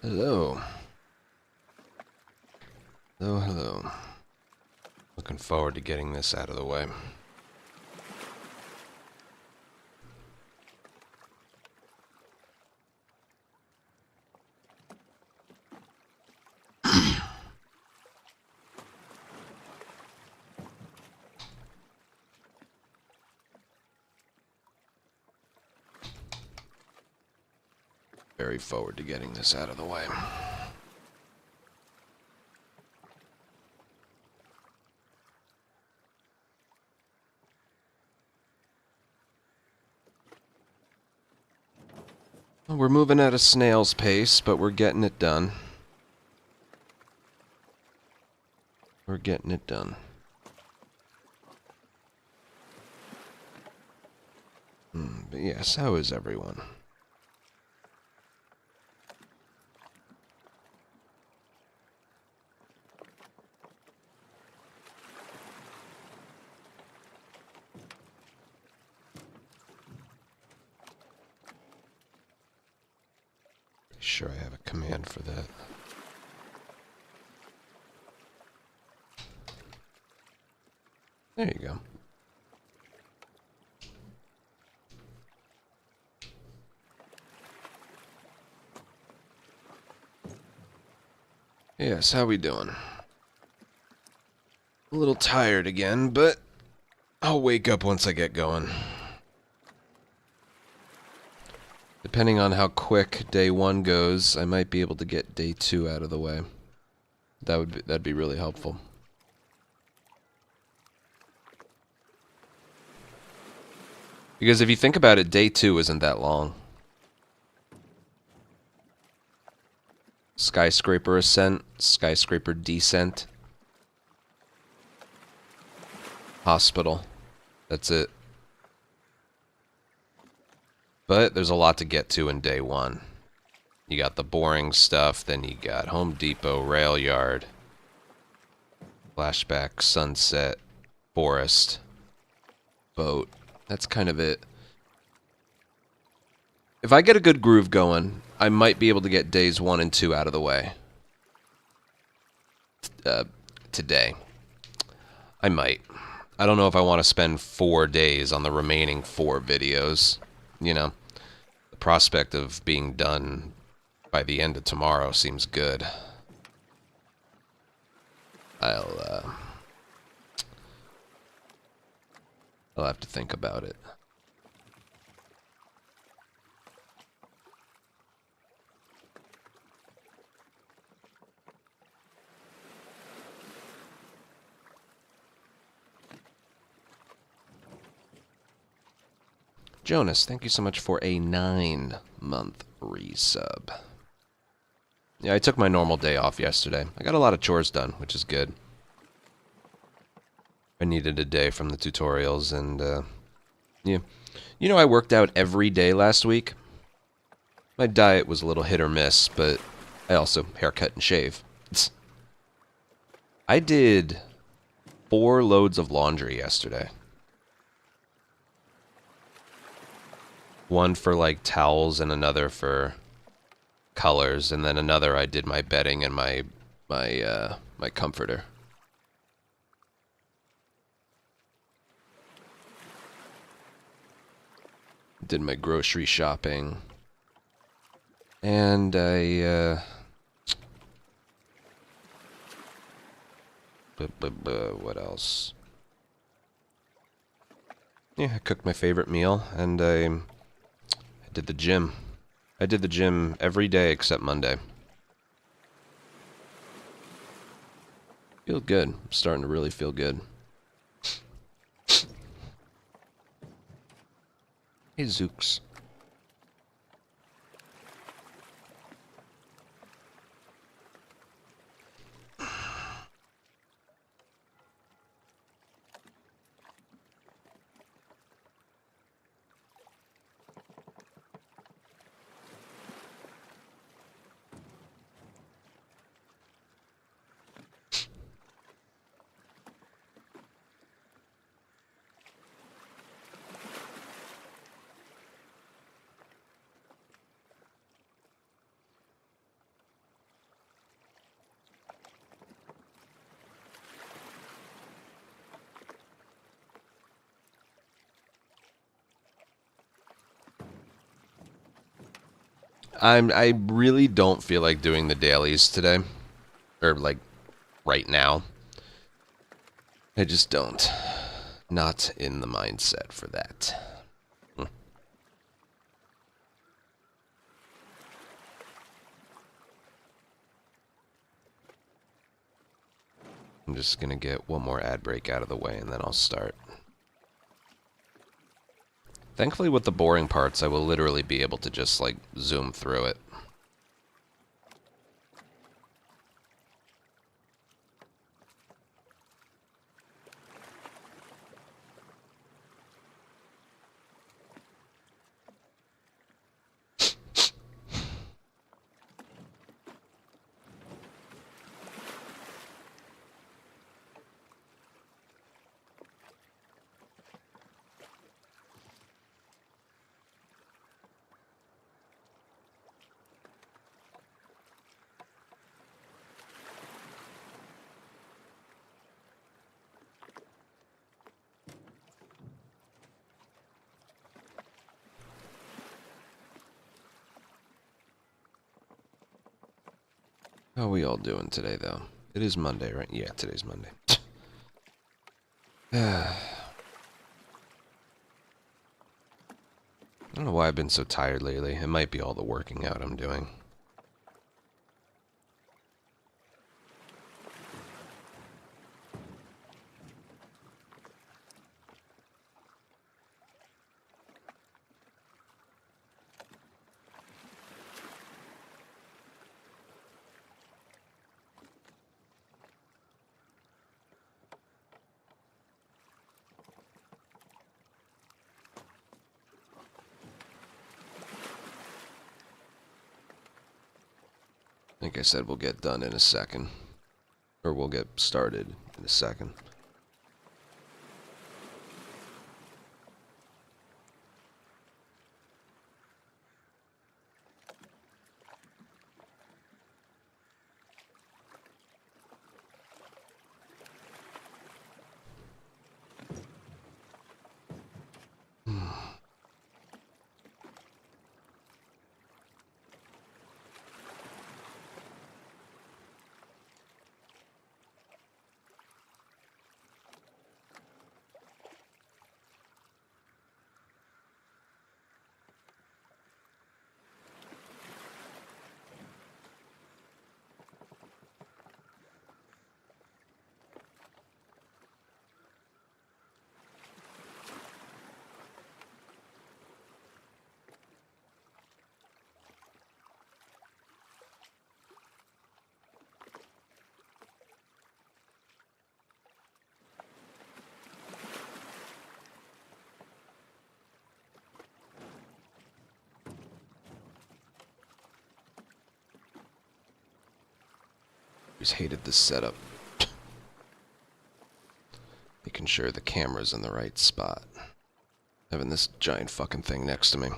Hello. Hello, hello. Looking forward to getting this out of the way. Very forward to getting this out of the way. Well, we're moving at a snail's pace, but we're getting it done. We're getting it done. But yes, how is everyone? Sure, I have a command for that. There you go. Yes, how we doing? A little tired again, but I'll wake up once I get going. Depending on how quick day 1 goes, I might be able to get day 2 out of the way. That'd be really helpful. Because if you think about it, day 2 isn't that long. Skyscraper ascent, skyscraper descent, hospital. That's it. But there's a lot to get to in day 1. You got the boring stuff, then you got Home Depot, rail yard, flashback, sunset, forest, boat. That's kind of it. If I get a good groove going, I might be able to get days 1 and 2 out of the way. Today. I might. I don't know if I want to spend 4 days on the remaining 4 videos. You know, the prospect of being done by the end of tomorrow seems good. I'll have to think about it. Jonas, thank you so much for a 9-month resub. Yeah, I took my normal day off yesterday. I got a lot of chores done, which is good. I needed a day from the tutorials, and, yeah. You know, I worked out every day last week. My diet was a little hit or miss, but I also haircut and shave. I did 4 loads of laundry yesterday. One for, like, towels and another for colors, and then another I did my bedding and my comforter. Did my grocery shopping. And I, what else? Yeah, I cooked my favorite meal, and I did the gym. I did the gym every day except Monday. Feel good. I'm starting to really feel good. Hey, Zooks. I really don't feel like doing the dailies today. Or, like, right now. I just don't. Not in the mindset for that. I'm just gonna get one more ad break out of the way and then I'll start. Thankfully with the boring parts I will literally be able to just like zoom through it. How are we all doing today, though? It is Monday, right? Yeah, today's Monday. I don't know why I've been so tired lately. It might be all the working out I'm doing. Like I said, we'll get done in a second. Or we'll get started in a second. Just hated this setup. Making sure the camera's in the right spot. Having this giant fucking thing next to me.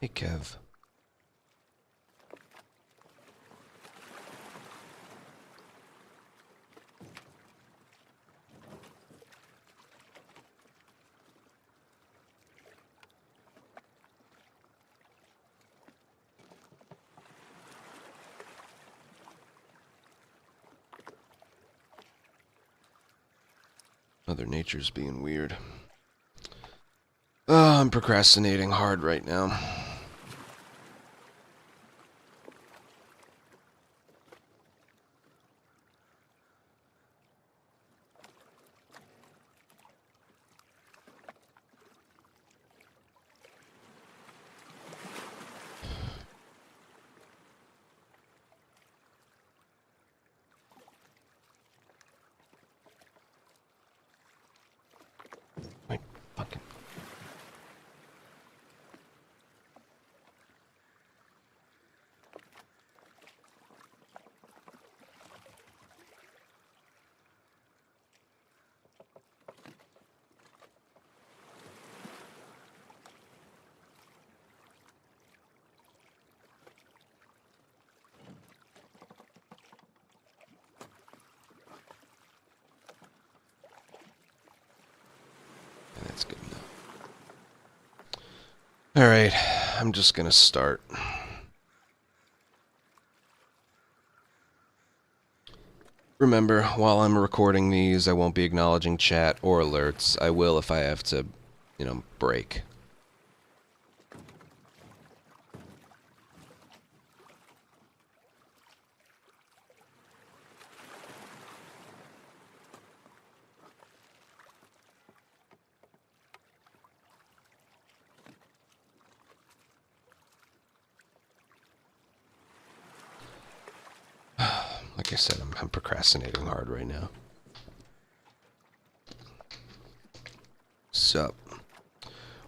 Hey, Kev. Mother Nature's being weird. Oh, I'm procrastinating hard right now. My fucking... That's good enough. Alright, I'm just gonna start. Remember, while I'm recording these, I won't be acknowledging chat or alerts. I will if I have to, you know, break. Like I said, I'm procrastinating hard right now. Sup?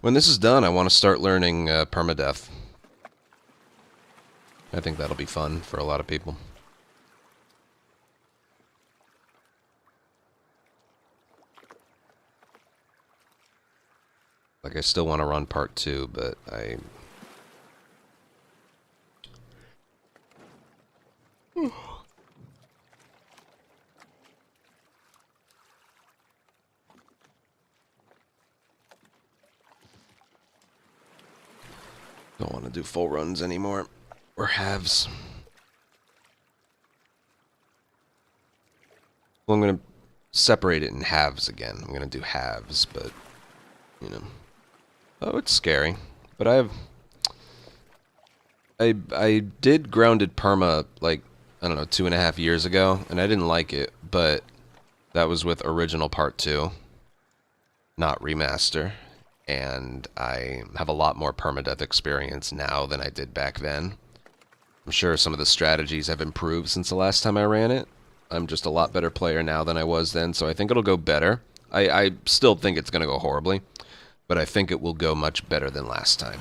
When this is done, I want to start learning permadeath. I think that'll be fun for a lot of people. Like, I still want to run part 2, but I... don't want to do full runs anymore. Or halves. Well, I'm going to separate it in halves again. I'm going to do halves, but, you know. Oh, it's scary. But I did Grounded Perma, like, I don't know, 2.5 years ago, and I didn't like it, but that was with original part 2, not remaster. And I have a lot more permadeath experience now than I did back then. I'm sure some of the strategies have improved since the last time I ran it. I'm just a lot better player now than I was then, so I think it'll go better. I still think it's going to go horribly, but I think it will go much better than last time.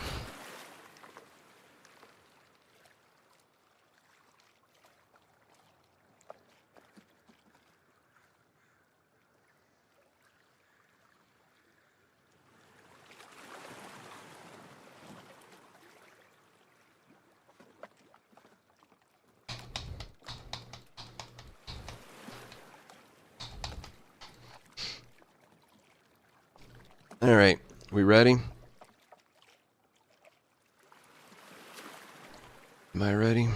Alright, we ready? Am I ready?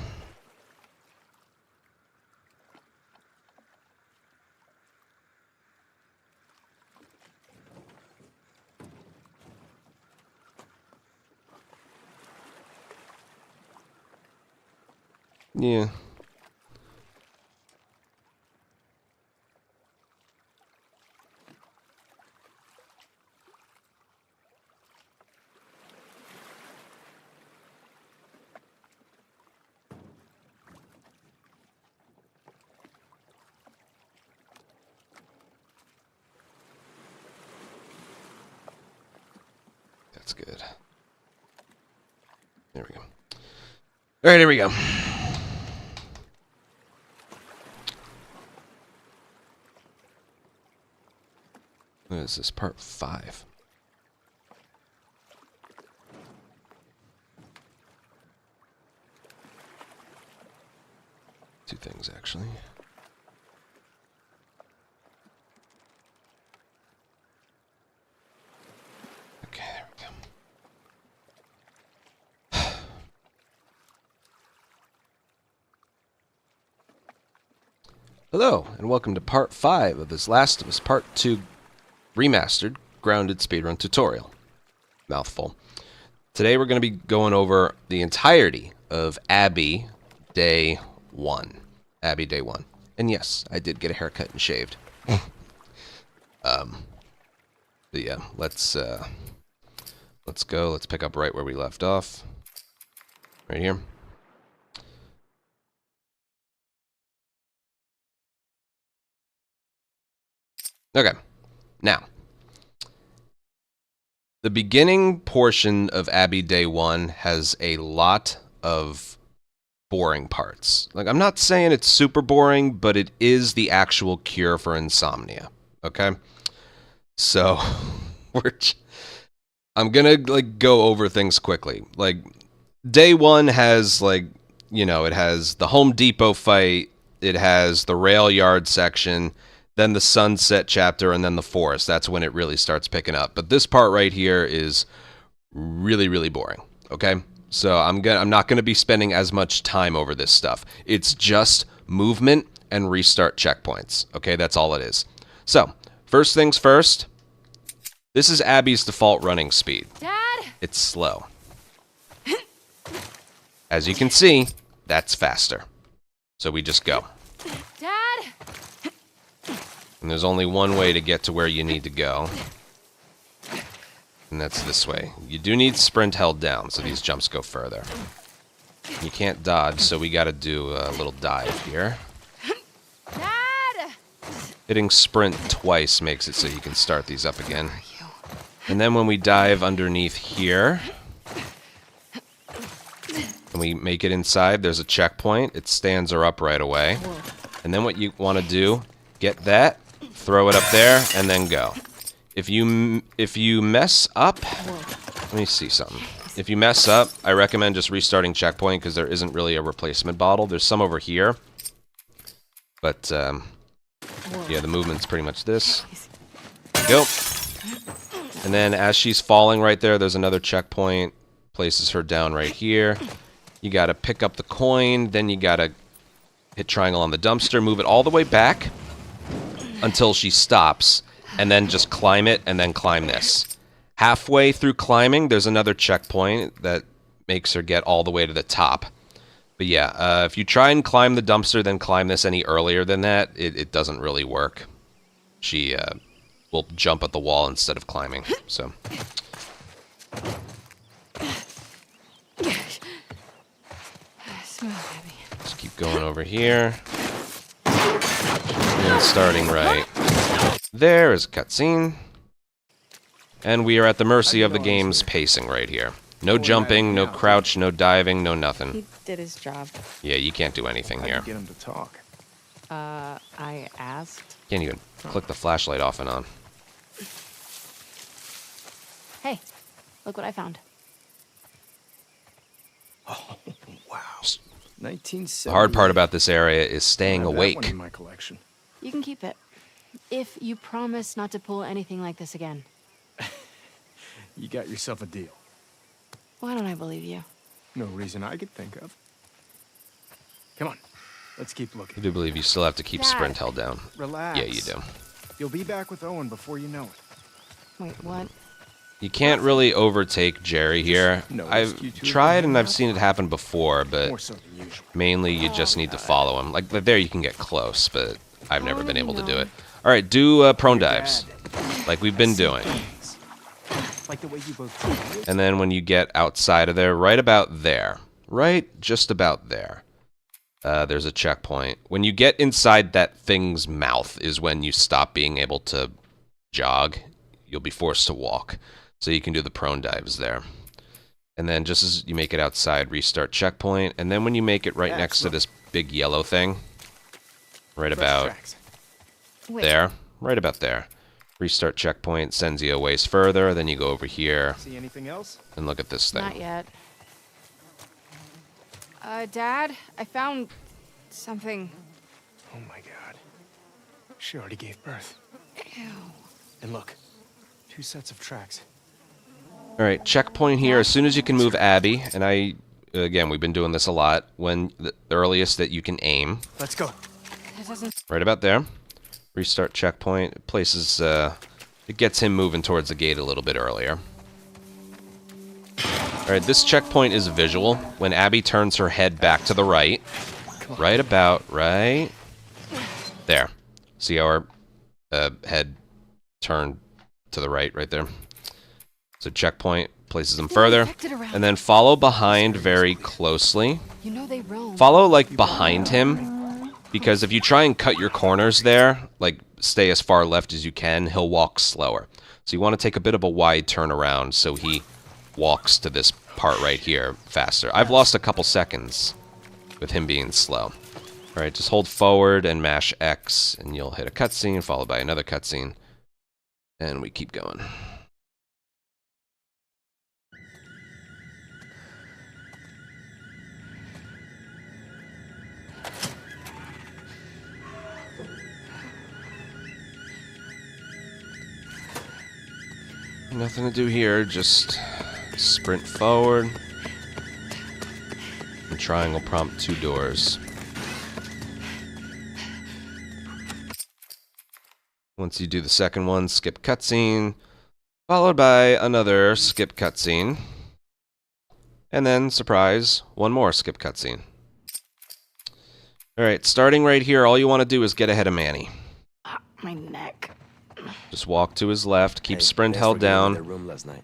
Yeah. That's good. There we go. Alright, here we go. What is this? Part 5. Two things, actually. Okay, there we go. Hello, and welcome to part 5 of this Last of Us Part 2 Remastered Grounded Speedrun Tutorial. Mouthful. Today we're going to be going over the entirety of Abby Day 1. Abby Day 1. And yes, I did get a haircut and shaved. But yeah, let's go. Let's pick up right where we left off. Right here. Okay. Now, the beginning portion of Abby Day 1 has a lot of boring parts. Like, I'm not saying it's super boring, but it is the actual cure for insomnia. Okay? So, I'm gonna, like, go over things quickly. Like, Day 1 has, like, you know, it has the Home Depot fight, it has the rail yard section, then the sunset chapter, and then the forest. That's when it really starts picking up. But this part right here is really, really boring. Okay? So I'm not gonna be spending as much time over this stuff. It's just movement and restart checkpoints. Okay, that's all it is. So, first things first, this is Abby's default running speed. Dad? It's slow. As you can see, that's faster. So we just go. Dad? And there's only one way to get to where you need to go. And that's this way. You do need sprint held down, so these jumps go further. You can't dodge, so we gotta do a little dive here. Dad! Hitting sprint twice makes it so you can start these up again. And then when we dive underneath here, and we make it inside, there's a checkpoint. It stands her up right away. And then what you want to do, get that, throw it up there, and then go. If you mess up, let me see something. If you mess up, I recommend just restarting checkpoint because there isn't really a replacement bottle. There's some over here. But, yeah, the movement's pretty much this. Go. And then as she's falling right there, there's another checkpoint. Places her down right here. You gotta pick up the coin, then you gotta hit triangle on the dumpster, move it all the way back until she stops, and then just climb it, and then climb this. Halfway through climbing, there's another checkpoint that makes her get all the way to the top. But yeah, if you try and climb the dumpster, then climb this any earlier than that, it doesn't really work. She will jump at the wall instead of climbing, so... Just keep going over here. And starting right. There is a cutscene. And we are at the mercy of the game's pacing right here. No jumping, no crouch, no diving, no nothing. He did his job. Yeah, you can't do anything here. Get him to talk. I asked. Can't even click the flashlight off and on. Hey, look what I found. Oh, wow. 1970. The hard part about this area is staying I have that awake. one in my collection. You can keep it. If you promise not to pull anything like this again. You got yourself a deal. Why don't I believe you? No reason I could think of. Come on, let's keep I looking. do believe you still have to keep Dad. sprint held down. Relax. Yeah, you do. You'll be back with Owen before you know it. Wait, what? You can't really overtake Jerry here. noticed I've you two tried hanging and I've out? seen it happen before, More but so than usual. mainly you just need to follow him. Like there you can get close, but I've never been able to do know. it. All right, do prone Your dives, dad. like we've been doing. Things. Like the way you both do. And then when you get outside of there, right about there, right just about there, there's a checkpoint. When you get inside that thing's mouth is when you stop being able to jog. You'll be forced to walk. So you can do the prone dives there. And then just as you make it outside, restart checkpoint. And then when you make it right Yes, next to look. this big yellow thing, right Fresh about tracks. Wait, there, right about there. Restart checkpoint, sends you a ways further, then you go over here See anything else? and look at this thing. not yet. Dad, I found something. Oh my god. She already gave birth. Ew. And look, 2 sets of tracks. All right, checkpoint here. As soon as you can move Abby, and again, we've been doing this a lot, when the earliest that you can aim, Let's go. That doesn't. right about there. Restart checkpoint. It places, it gets him moving towards the gate a little bit earlier. All right, this checkpoint is visual. When Abby turns her head back to the right, right about, right there. See how our head turned to the right there? So checkpoint places them further. And then follow behind very closely. You know they roam. Follow, like, behind him. Because if you try and cut your corners there, like, stay as far left as you can, he'll walk slower. So you want to take a bit of a wide turn around so he walks to this part right here faster. I've lost a couple seconds with him being slow. Alright, just hold forward and mash X, and you'll hit a cutscene, followed by another cutscene. And we keep going. Nothing to do here, just sprint forward. And triangle prompt 2 doors. Once you do the second one, skip cutscene, followed by another skip cutscene. And then, surprise, one more skip cutscene. Alright, starting right here, all you want to do is get ahead of Manny. Ah, my neck. Just walk to his left, keep sprint held down,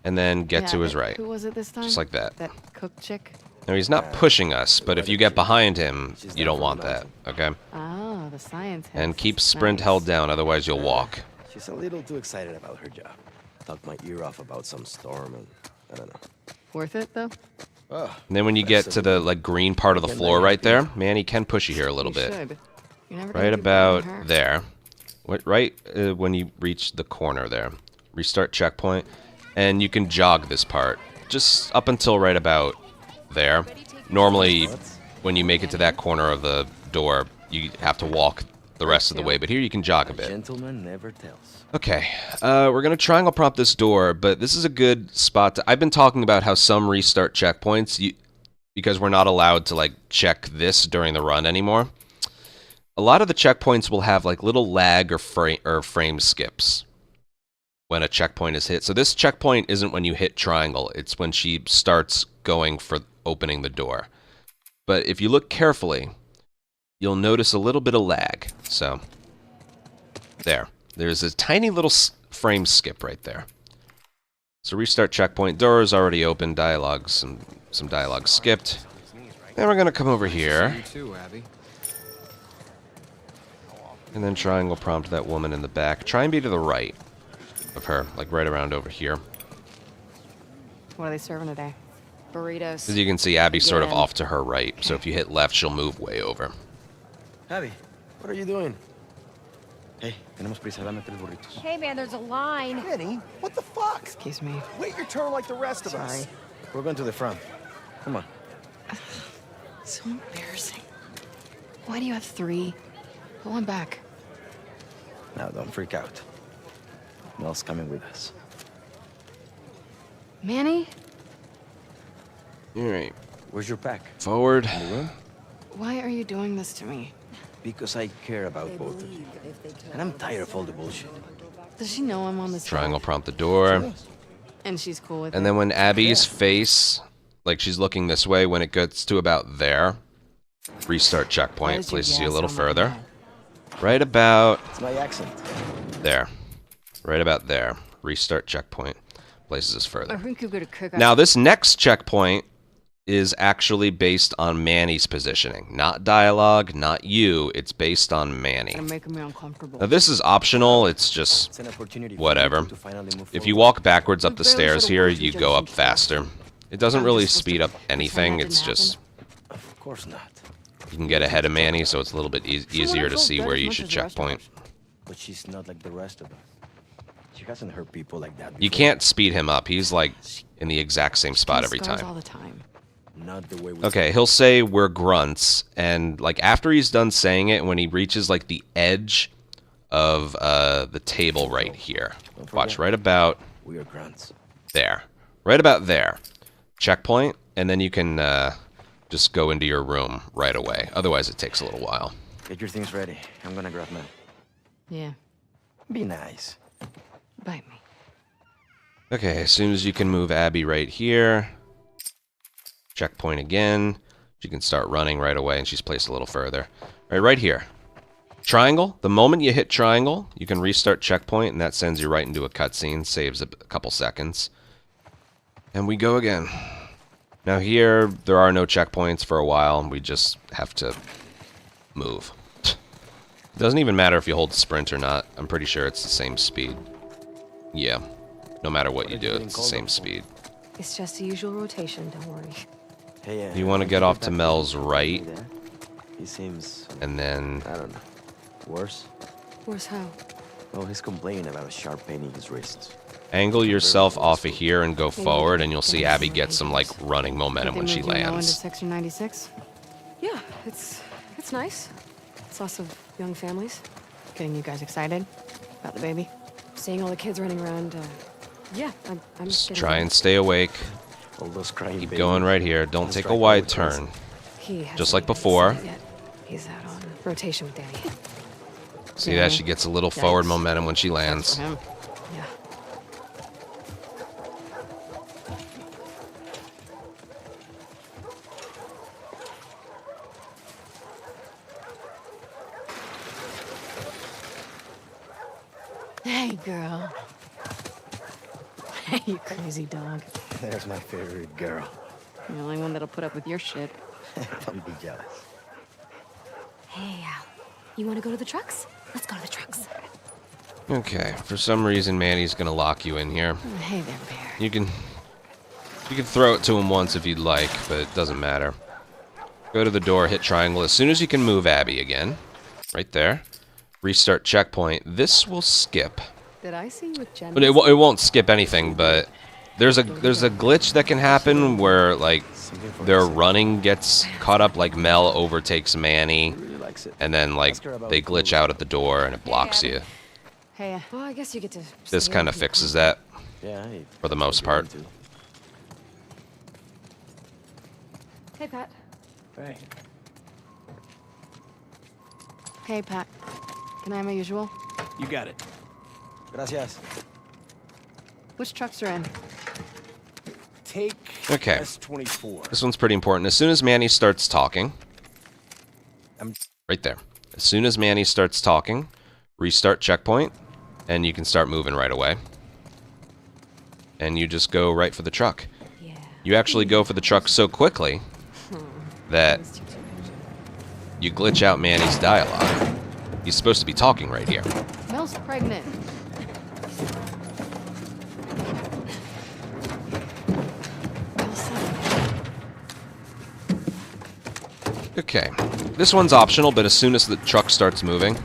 and then get to his right. Who was it this time? Just like that. That cook chick? Now, he's not pushing us, but if you get behind him, you don't want that, okay? Oh, the science head. And keep sprint held down, otherwise you'll walk. She's a little too excited about her job. Talked my ear off about some storm and I don't know. Worth it, though? Oh, And then when you get to the like green part of the floor right there, Manny can push you here a little You bit. should. You're never gonna Right do better about than her. there. Right when you reach the corner there. Restart checkpoint. And you can jog this part. Just up until right about there. Normally, when you make it to that corner of the door, you have to walk the rest of the way. But here you can jog a bit. gentleman never tells. Okay, we're going to triangle prompt this door, but this is a good spot to... I've been talking about how some restart checkpoints, because we're not allowed to, like, check this during the run anymore. A lot of the checkpoints will have, like, little lag or frame skips when a checkpoint is hit. So this checkpoint isn't when you hit triangle, it's when she starts going for opening the door. But if you look carefully, you'll notice a little bit of lag. So, there. There's a tiny little frame skip right there. So restart checkpoint. Door is already open. Dialogue, some dialogue skipped. Then we're gonna come over here. You too, Abby. And then triangle prompt that woman in the back. Try and be to the right of her, like right around over here. What are they serving today? Burritos. As you can see, Abby's sort of Again. off to her right. So if you hit left, she'll move way over. Abby, what are you doing? Hey, tenemos prisa, dame 3 burritos. Hey man, there's a line. Kenny, what the fuck? Excuse me. Wait your turn like the rest of us. Sorry. We're going to the front. Come on. So embarrassing. Why do you have 3? Put one back. Now, don't freak out. Mel's coming with us. Manny? Alright, Where's your pack? forward. In the room? Why are you doing this to me? Because I care about both of you. And I'm tired of all the bullshit. Does she know I'm on this Triangle track? prompt the door. And she's cool with it? And then when Abby's face, like she's looking this way, when it gets to about there, restart Why checkpoint, does your places you a gas little on my further. head? Right about It's my accent. there. Right about there. Restart checkpoint, places us I further. think you're gonna cook Now this next checkpoint is actually based on Manny's positioning. Not dialogue, not you. It's based on Manny. You're making me uncomfortable. Now this is optional. It's just It's an opportunity for whatever. you to finally move If you forward. walk backwards up We the barely stairs said a here, word to you each go other up since faster. It doesn't I'm really just supposed speed to up pretend anything. that It's didn't just Of course not. you can get ahead of Manny, so it's a little bit easier to see where you should checkpoint. But she's not like the rest of us. She hasn't hurt people like that before. You can't speed him up. He's like in the exact same spot every Scars time. all the time. Not the way we Okay, he'll say we're grunts, and like after he's done saying it, when he reaches like the edge of the table right here, watch right about we are grunts. there, right about there, checkpoint, and then you can just go into your room right away. Otherwise, it takes a little while. Get your things ready. I'm gonna grab Mel. Yeah. Be nice. Bite me. Okay, as soon as you can move Abby right here, checkpoint again. She can start running right away, and she's placed a little further. Right here. Triangle. The moment you hit triangle, you can restart checkpoint, and that sends you right into a cutscene, saves a couple seconds. And we go again. Now here, there are no checkpoints for a while, and we just have to move. It doesn't even matter if you hold sprint or not. I'm pretty sure it's the same speed. Yeah. No matter what you do, it's the same speed. It's just the usual rotation, don't worry. Hey, You want to get off to Mel's right, He seems, and then I don't know, worse. Worse how? Oh, he's complaining about a sharp pain in his wrists. angle yourself off of here and go forward, and you'll see Abby get some like running momentum when she Into lands. Section 96? Yeah, it's nice. It's lots of young families. Getting you guys excited about the baby? Seeing all the kids running around, Yeah, I'm Just getting try there. and stay awake. All those crying Keep babies. going right here. Don't Let's take a strike wide while we're crazy. turn. He hasn't Just like even before. seen it yet. He's out on rotation with Danny. See that? She gets a little forward momentum when she That's lands. for him. Yeah. Hey, girl. Hey, you crazy dog. There's my favorite girl. You're the only one that'll put up with your shit. Don't be jealous. Hey, Al. You want to go to the trucks? Let's go to the trucks. Okay. For some reason, Manny's gonna lock you in here. Hey there, bear. You can throw it to him once if you'd like, but it doesn't matter. Go to the door, hit triangle. As soon as you can move Abby again, right there. Restart checkpoint. This will skip. Did I see you with Jen? But it won't skip anything. But there's a glitch that can happen where like their running gets caught up, like Mel overtakes Manny, Really likes it. and then like they glitch out at the door and it blocks you. Hey, Well, I guess you get to. This stay kind of with me. fixes that. Yeah, hey, For the that's most what you're part. into. Hey, Pat. Hey. hey, Pat. Can I have my usual? You got it. Gracias. Which trucks are in? Take Okay. S24. This one's pretty important. As soon as Manny starts talking, right there. As soon as Manny starts talking, restart checkpoint, and you can start moving right away. And you just go right for the truck. Yeah. You actually go for the truck so quickly that you glitch out Manny's dialogue. He's supposed to be talking right here. Mel's pregnant. Okay. This one's optional, but as soon as the truck starts moving,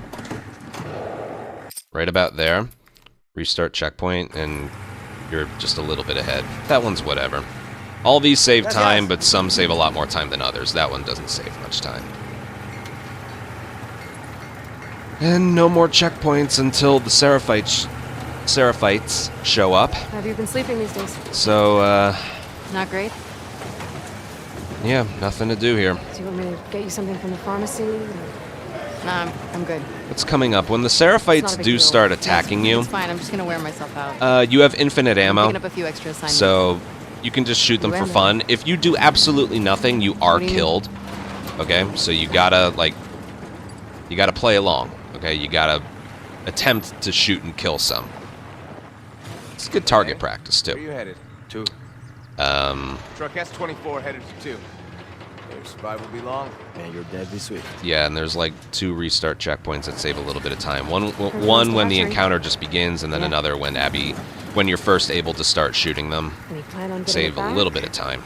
right about there, restart checkpoint, and you're just a little bit ahead. That one's whatever. All these save time, but some save a lot more time than others. That one doesn't save much time. And no more checkpoints until the Seraphites show up. How have you been sleeping these days? So, Not great? yeah, nothing to do here. Do you want me to get you something from the pharmacy? Nah, I'm good. What's coming up? When the It's not Seraphites a big do deal. start attacking you, It's fine. I'm just gonna wear myself out. you have infinite I'm ammo. picking up a few extra assignments. So you can just shoot them for Random. fun. If you do absolutely nothing, you are What do you mean? killed. Okay, so you gotta play along. Okay, you gotta attempt to shoot and kill some. It's good target practice Where too. you headed? 2. Truck S24 headed to 2. Your survival will be long. Man, you're deadly sweet. Yeah, and there's like 2 restart checkpoints that save a little bit of time. One the when the last encounter just begins, and then Yeah. another when you're first able to start shooting them. Any plan on getting Save it a back? little bit of time.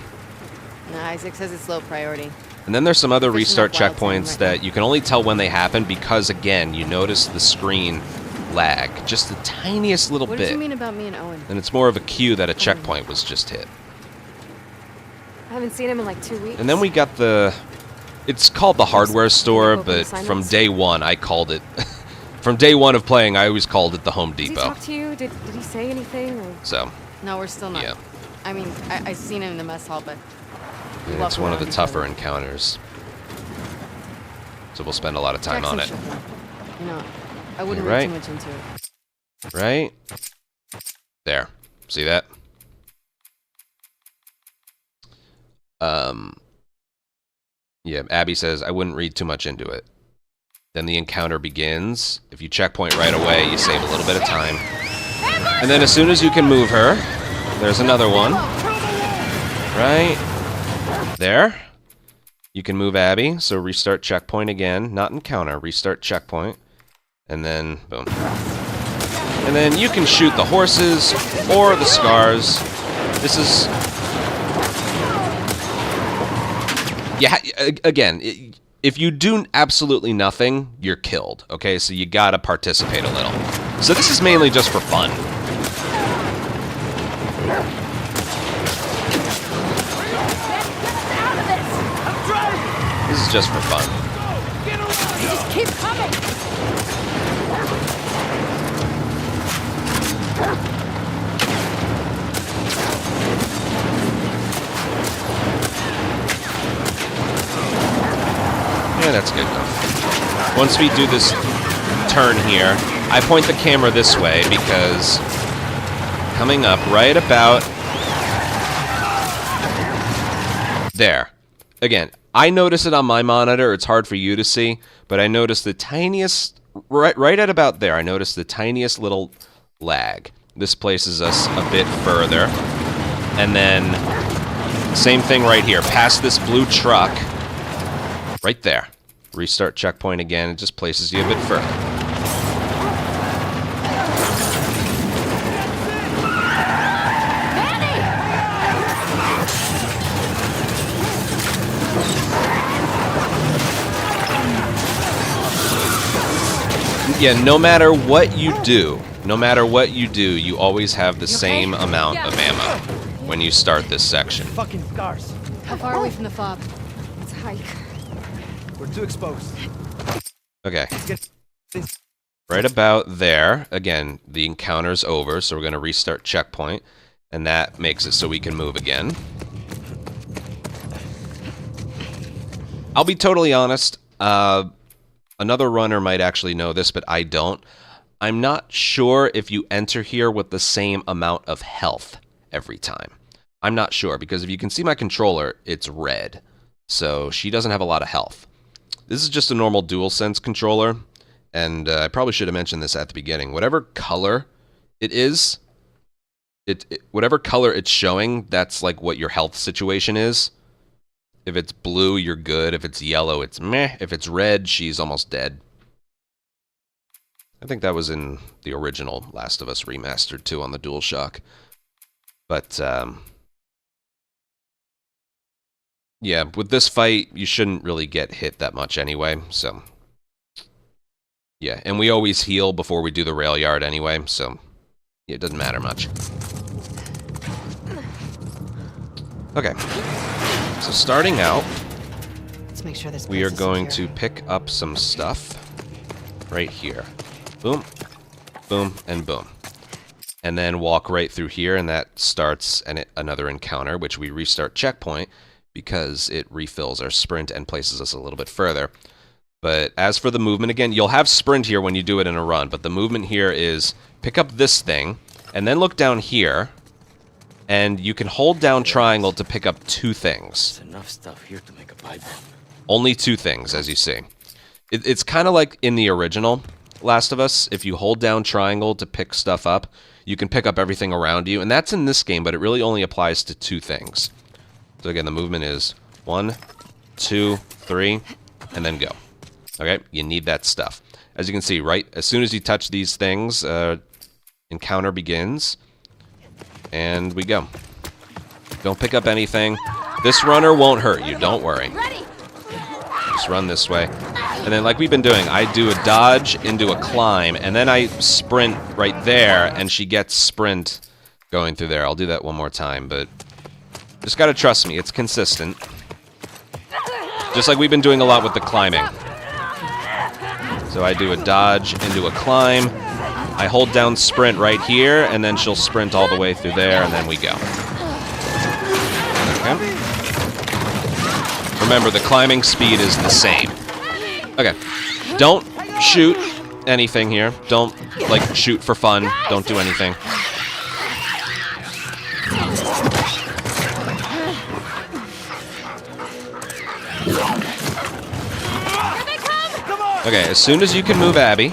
Nah, Isaac says it's low priority. And then there's some other Fishing restart up wild time checkpoints right that you can only tell when they happen because, again, you notice the screen lag. Just the tiniest little What bit. did you mean about me and Owen? And it's more of a cue that a checkpoint was just hit. I haven't seen him in like 2 weeks. And then we got the... It's called the hardware store, Open but assignments? from day one, I called it... from day one of playing, I always called it the Home Did he Depot. talk to you? Did he say anything? Or? So, No, we're still not. yeah. I mean, I seen him in the mess hall, but we It's walk one of the around each tougher other. encounters. So we'll spend a lot of time on it. Jackson should know. You know, I wouldn't You're read right. too much into it. Right? There. See that? Yeah, Abby says, I wouldn't read too much into it. Then the encounter begins. If you checkpoint right away, you save a little bit of time. And then as soon as you can move her, there's another one. Right? There. You can move Abby, so restart checkpoint again. Not encounter, restart checkpoint. And then, boom. And then you can shoot the horses or the scars. This is... Yeah, again, if you do absolutely nothing, you're killed, okay? So you gotta participate a little. So this is mainly just for fun. This is just for fun. Just keep coming! that's good enough. Once we do this turn here, I point the camera this way because coming up right about there. Again, I notice it on my monitor. It's hard for you to see, but I notice the tiniest, right at about there, I notice the tiniest little lag. This places us a bit further. And then, same thing right here. Past this blue truck, right there. Restart checkpoint again. It just places you a bit further. Yeah, no matter what you do, you always have the same amount of ammo when you start this section. Fucking scars. How far are we from the fob? It's a hike. We're too exposed. Okay. Let's get this. Right about there. Again, the encounter's over, so we're going to restart checkpoint, and that makes it so we can move again. I'll be totally honest. Another runner might actually know this, but I don't. I'm not sure if you enter here with the same amount of health every time. I'm not sure, because if you can see my controller, it's red. So she doesn't have a lot of health. This is just a normal DualSense controller, and I probably should have mentioned this at the beginning. Whatever color it is, whatever color it's showing, that's like what your health situation is. If it's blue, you're good. If it's yellow, it's meh. If it's red, she's almost dead. I think that was in the original Last of Us Remastered too on the DualShock. But, yeah, with this fight, you shouldn't really get hit that much anyway, so... Yeah, and we always heal before we do the rail yard anyway, so... Yeah, it doesn't matter much. Okay. So starting out, Let's make sure this we are place is going secure. to pick up some stuff right here. Boom, boom, and boom. And then walk right through here, and that starts another encounter, which we restart checkpoint because it refills our sprint and places us a little bit further. But as for the movement, again, you'll have sprint here when you do it in a run, but the movement here is pick up this thing, and then look down here, and you can hold down triangle to pick up two things. There's enough stuff here to make a pipe bomb. Only two things, as you see. It's kind of like in the original Last of Us. If you hold down triangle to pick stuff up, you can pick up everything around you. And that's in this game, but it really only applies to two things. So again, the movement is 1, 2, 3, and then go. Okay, you need that stuff. As you can see, right, as soon as you touch these things, encounter begins. And we go. Don't pick up anything. This runner won't hurt you, don't worry. Just run this way. And then like we've been doing, I do a dodge into a climb, and then I sprint right there, and she gets sprint going through there. I'll do that one more time, but just gotta trust me, it's consistent. Just like we've been doing a lot with the climbing. So I do a dodge into a climb. I hold down sprint right here, and then she'll sprint all the way through there, and then we go. Okay. Remember, the climbing speed is the same. Okay. Don't shoot anything here. Don't, like, shoot for fun. Don't do anything. Okay, as soon as you can move Abby,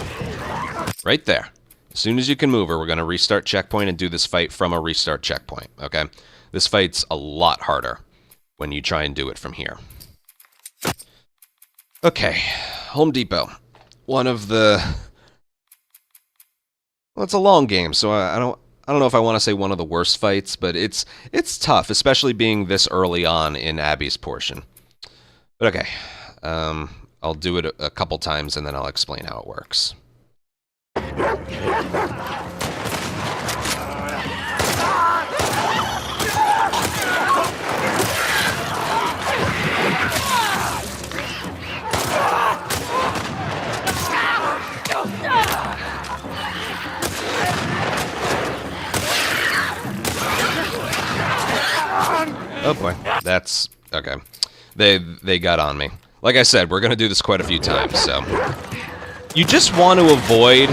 right there. As soon as you can move her, we're going to restart checkpoint and do this fight from a restart checkpoint, okay? This fight's a lot harder when you try and do it from here. Okay, Home Depot. One of the... Well, it's a long game, so I don't know if I want to say one of the worst fights, but it's tough, especially being this early on in Abby's portion. But okay, I'll do it a couple times and then I'll explain how it works. Oh boy, that's okay. They got on me. Like I said, we're going to do this quite a few times, so... You just want to avoid...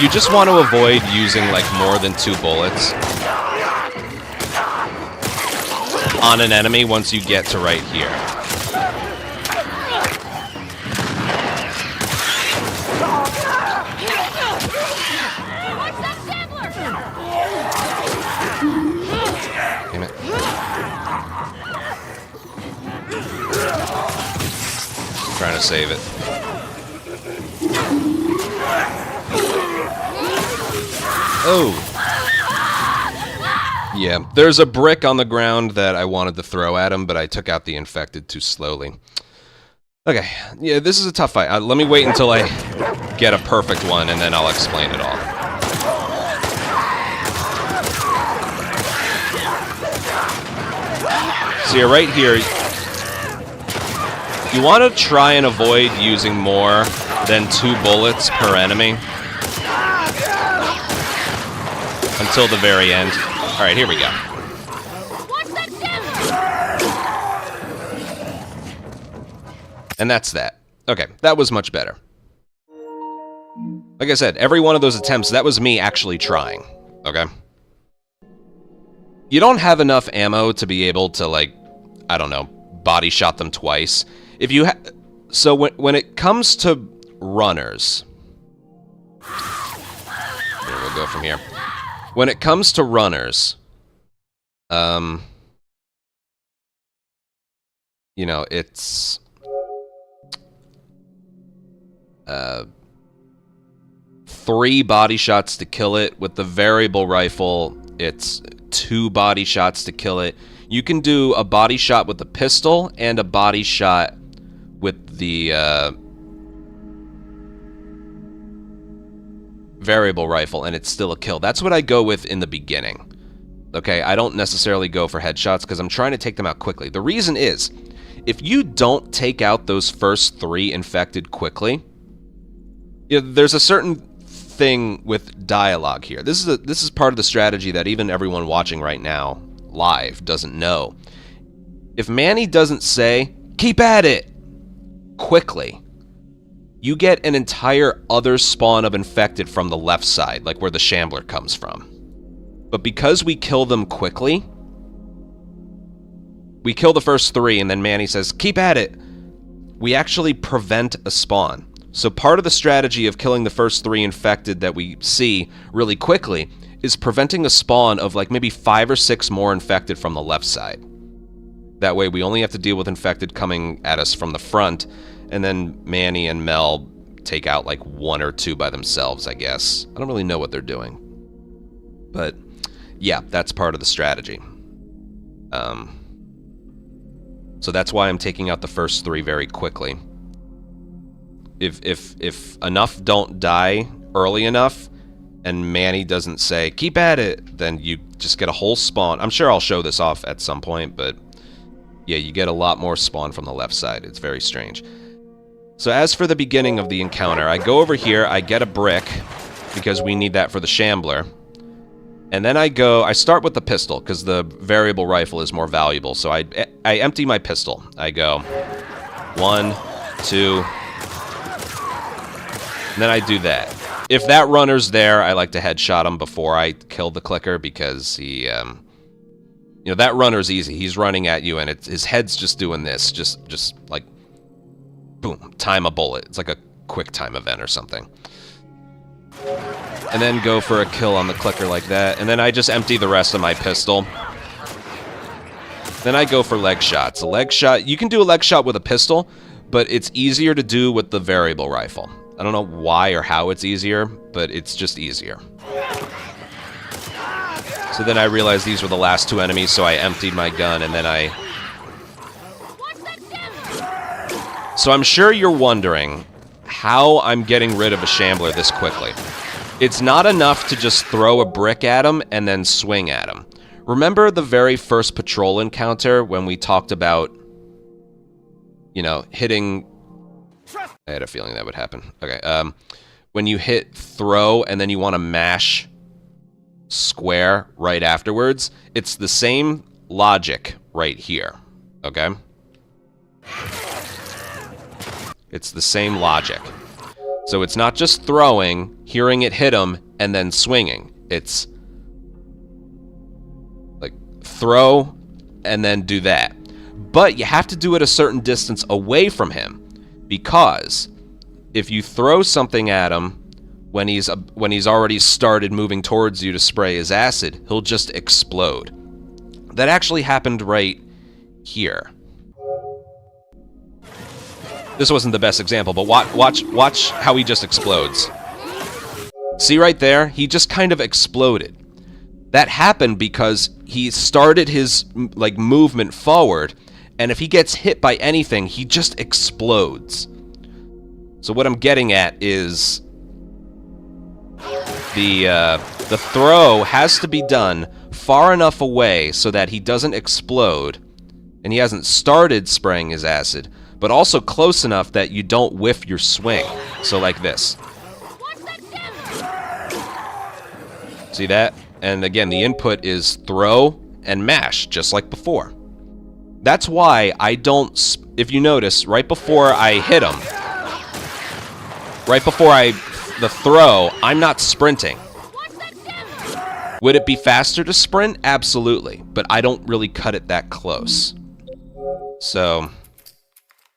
You just want to avoid using, like, more than 2 bullets on an enemy once you get to right here. Damn it. Trying to save it. Oh. Yeah, there's a brick on the ground that I wanted to throw at him, but I took out the infected too slowly. Okay, yeah, this is a tough fight. Let me wait until I get a perfect one, and then I'll explain it all. So you're right here. You want to try and avoid using more than 2 bullets per enemy until the very end. Alright, here we go. And that's that. Okay, that was much better. Like I said, every one of those attempts, that was me actually trying. Okay? You don't have enough ammo to be able to, like, I don't know, body shot them twice. If you so when it comes to runners... Here, we'll go from here. When it comes to runners, you know, it's 3 body shots to kill it. With the variable rifle, it's 2 body shots to kill it. You can do a body shot with the pistol and a body shot with the variable rifle, and it's still a kill. That's what I go with in the beginning. Okay, I don't necessarily go for headshots because I'm trying to take them out quickly. The reason is, if you don't take out those first 3 infected quickly, you know, there's a certain thing with dialogue here. This is part of the strategy that even everyone watching right now live doesn't know. If Manny doesn't say, "Keep at it," quickly, you get an entire other spawn of infected from the left side, like where the Shambler comes from. But because we kill them quickly, we kill the first 3, and then Manny says, "Keep at it," we actually prevent a spawn. So part of the strategy of killing the first 3 infected that we see really quickly is preventing a spawn of like maybe 5 or 6 more infected from the left side. That way we only have to deal with infected coming at us from the front, and then Manny and Mel take out like 1 or 2 by themselves, I guess. I don't really know what they're doing. But yeah, that's part of the strategy. So that's why I'm taking out the first 3 very quickly. If enough don't die early enough, and Manny doesn't say, "Keep at it," then you just get a whole spawn. I'm sure I'll show this off at some point, but yeah, you get a lot more spawn from the left side. It's very strange. So as for the beginning of the encounter, I go over here, I get a brick, because we need that for the Shambler. And then I start with the pistol, because the variable rifle is more valuable. So I empty my pistol. I go 1, 2, and then I do that. If that runner's there, I like to headshot him before I kill the clicker, because he, you know, that runner's easy. He's running at you, and his head's just doing this, just like, boom, time a bullet. It's like a quick time event or something. And then go for a kill on the clicker like that, and then I just empty the rest of my pistol. Then I go for leg shots. A leg shot, you can do a leg shot with a pistol, but it's easier to do with the variable rifle. I don't know why or how it's easier, but it's just easier. So then I realized these were the last 2 enemies, so I emptied my gun, and then I... So I'm sure you're wondering how I'm getting rid of a Shambler this quickly. It's not enough to just throw a brick at him and then swing at him. Remember the very first patrol encounter when we talked about, you know, hitting... I had a feeling that would happen. Okay, when you hit throw and then you want to mash square right afterwards, it's the same logic right here, okay? It's the same logic. So it's not just throwing, hearing it hit him, and then swinging. It's like throw and then do that. But you have to do it a certain distance away from him, because if you throw something at him when he's already started moving towards you to spray his acid, he'll just explode. That actually happened right here. This wasn't the best example, but watch how he just explodes. See right there? He just kind of exploded. That happened because he started his like movement forward, and if he gets hit by anything, he just explodes. So what I'm getting at is the throw has to be done far enough away so that he doesn't explode, and he hasn't started spraying his acid, but also close enough that you don't whiff your swing. So like this. See that? And again, the input is throw and mash, just like before. That's why I don't, if you notice, right before I hit him, right before the throw, I'm not sprinting. Would it be faster to sprint? Absolutely. But I don't really cut it that close. So,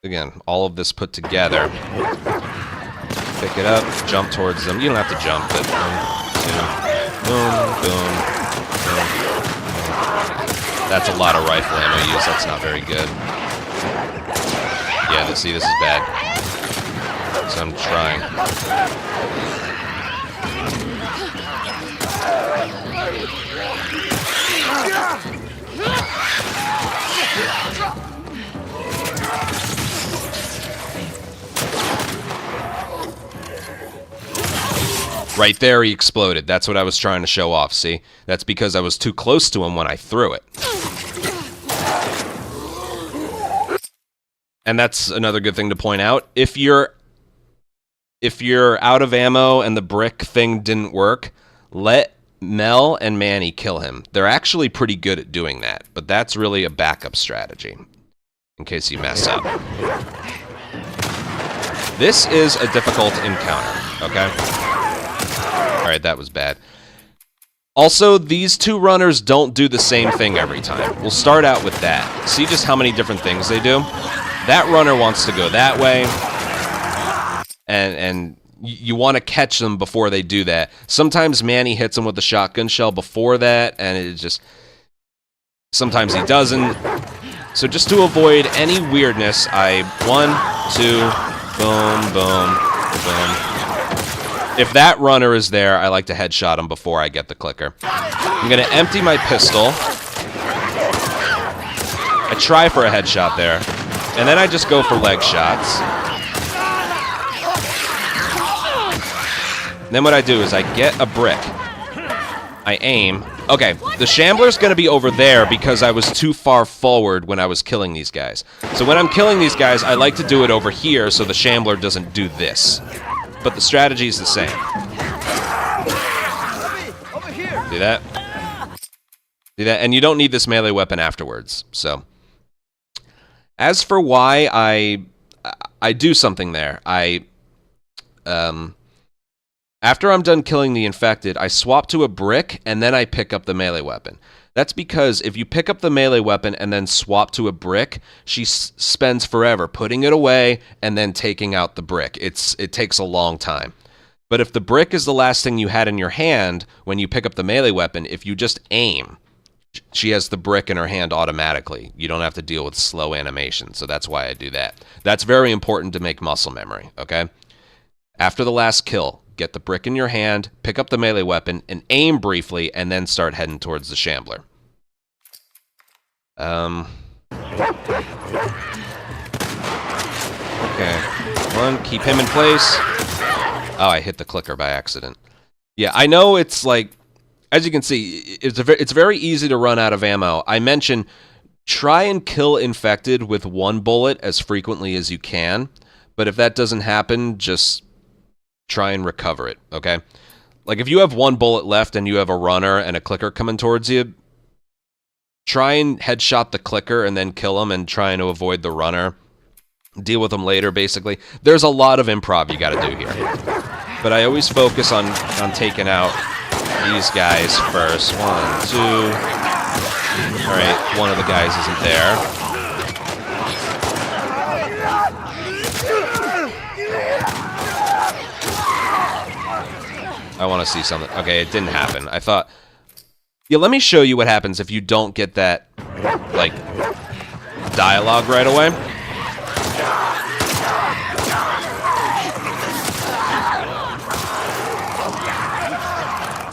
again, all of this put together. Pick it up, jump towards them. You don't have to jump, but boom, boom, boom. That's a lot of rifle ammo use. That's not very good. Yeah, see, this is bad. So I'm trying. Right there, he exploded. That's what I was trying to show off, see? That's because I was too close to him when I threw it. And that's another good thing to point out. If you're out of ammo and the brick thing didn't work, let Mel and Manny kill him. They're actually pretty good at doing that, but that's really a backup strategy, in case you mess up. This is a difficult encounter, okay? Alright, that was bad. Also, these two runners don't do the same thing every time. We'll start out with that. See just how many different things they do? That runner wants to go that way, and you want to catch them before they do that. Sometimes Manny hits them with the shotgun shell before that, and it just... Sometimes he doesn't. So just to avoid any weirdness, I... 1, 2, boom, boom, boom. If that runner is there, I like to headshot him before I get the clicker. I'm going to empty my pistol. I try for a headshot there. And then I just go for leg shots. And then what I do is I get a brick. I aim. Okay, the Shambler's going to be over there because I was too far forward when I was killing these guys. So when I'm killing these guys, I like to do it over here so the Shambler doesn't do this. But the strategy is the same. See that? See that? And you don't need this melee weapon afterwards. So, as for why I do something there, after I'm done killing the infected, I swap to a brick and then I pick up the melee weapon. That's because if you pick up the melee weapon and then swap to a brick, she spends forever putting it away and then taking out the brick. It takes a long time. But if the brick is the last thing you had in your hand when you pick up the melee weapon, if you just aim, she has the brick in her hand automatically. You don't have to deal with slow animation, so that's why I do that. That's very important to make muscle memory, okay? After the last kill, get the brick in your hand, pick up the melee weapon, and aim briefly, and then start heading towards the Shambler. Okay. One, keep him in place. Oh, I hit the clicker by accident. Yeah, I know it's like, as you can see, it's very easy to run out of ammo. I mentioned try and kill infected with one bullet as frequently as you can, but if that doesn't happen, just try and recover it, okay? Like if you have one bullet left and you have a runner and a clicker coming towards you, try and headshot the clicker and then kill him and trying to avoid the runner. Deal with them later, basically. There's a lot of improv you gotta do here. But I always focus on taking out these guys first. 1, 2. Alright, one of the guys isn't there. I want to see something. Okay, it didn't happen. I thought... Yeah, let me show you what happens if you don't get that, like, dialogue right away.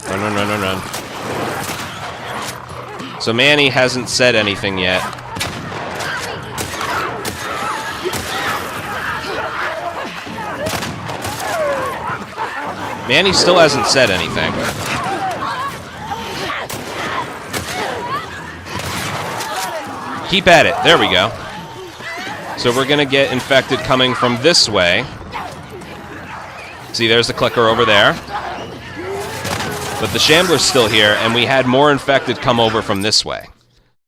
Run, run, run, run, run. So Manny hasn't said anything yet. Manny still hasn't said anything. Keep at it. There we go. So we're going to get infected coming from this way. See, there's the clicker over there. But the Shambler's still here, and we had more infected come over from this way.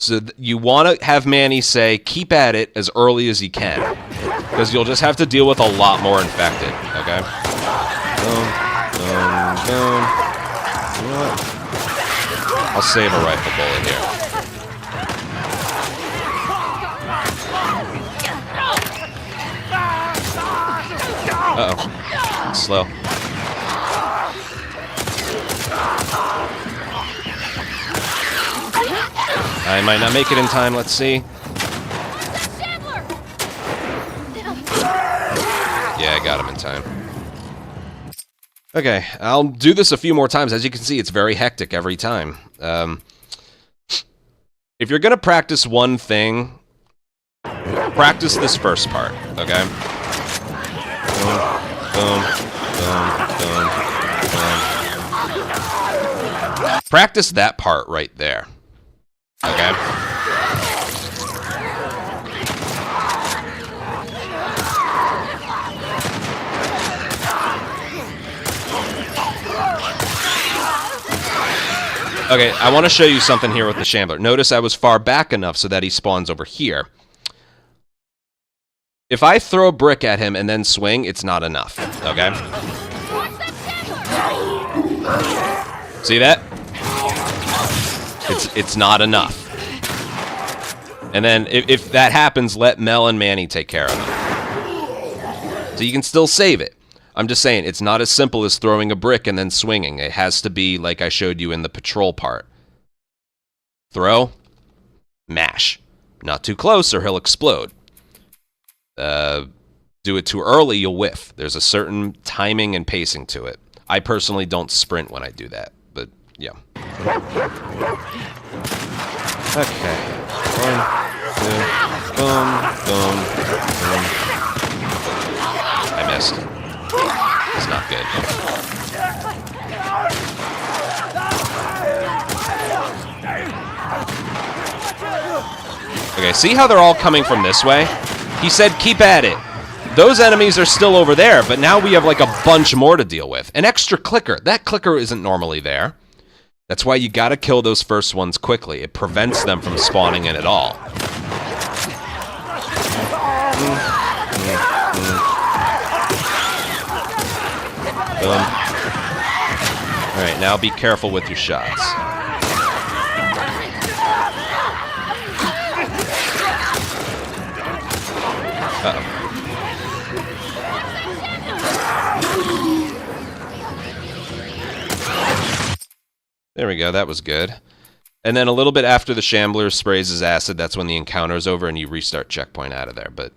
So you want to have Manny say, keep at it as early as you can. Because you'll just have to deal with a lot more infected, okay? Boom, boom, boom. You know what? I'll save a rifle bullet here. Uh-oh. Slow. I might not make it in time, let's see. Yeah, I got him in time. Okay, I'll do this a few more times. As you can see, it's very hectic every time. If you're gonna practice one thing, practice this first part, okay? Boom, boom, boom, boom, boom. Practice that part right there. Okay. Okay, I want to show you something here with the Shambler. Notice I was far back enough so that he spawns over here. If I throw a brick at him and then swing, it's not enough, okay? See that? It's not enough. And then if that happens, let Mel and Manny take care of it. So you can still save it. I'm just saying, it's not as simple as throwing a brick and then swinging. It has to be like I showed you in the patrol part. Throw, mash. Not too close or he'll explode. Do it too early, you'll whiff. There's a certain timing and pacing to it. I personally don't sprint when I do that, but yeah. Okay. 1, 2, boom, boom, boom. I missed. It's not good. Okay, see how they're all coming from this way? He said keep at it. Those enemies are still over there, but now we have like a bunch more to deal with. An extra clicker. That clicker isn't normally there. That's why you gotta kill those first ones quickly. It prevents them from spawning in at all. Boom. Alright, now be careful with your shots. Uh-oh. There we go, that was good. And then a little bit after the Shambler sprays his acid, that's when the encounter's over and you restart checkpoint out of there. But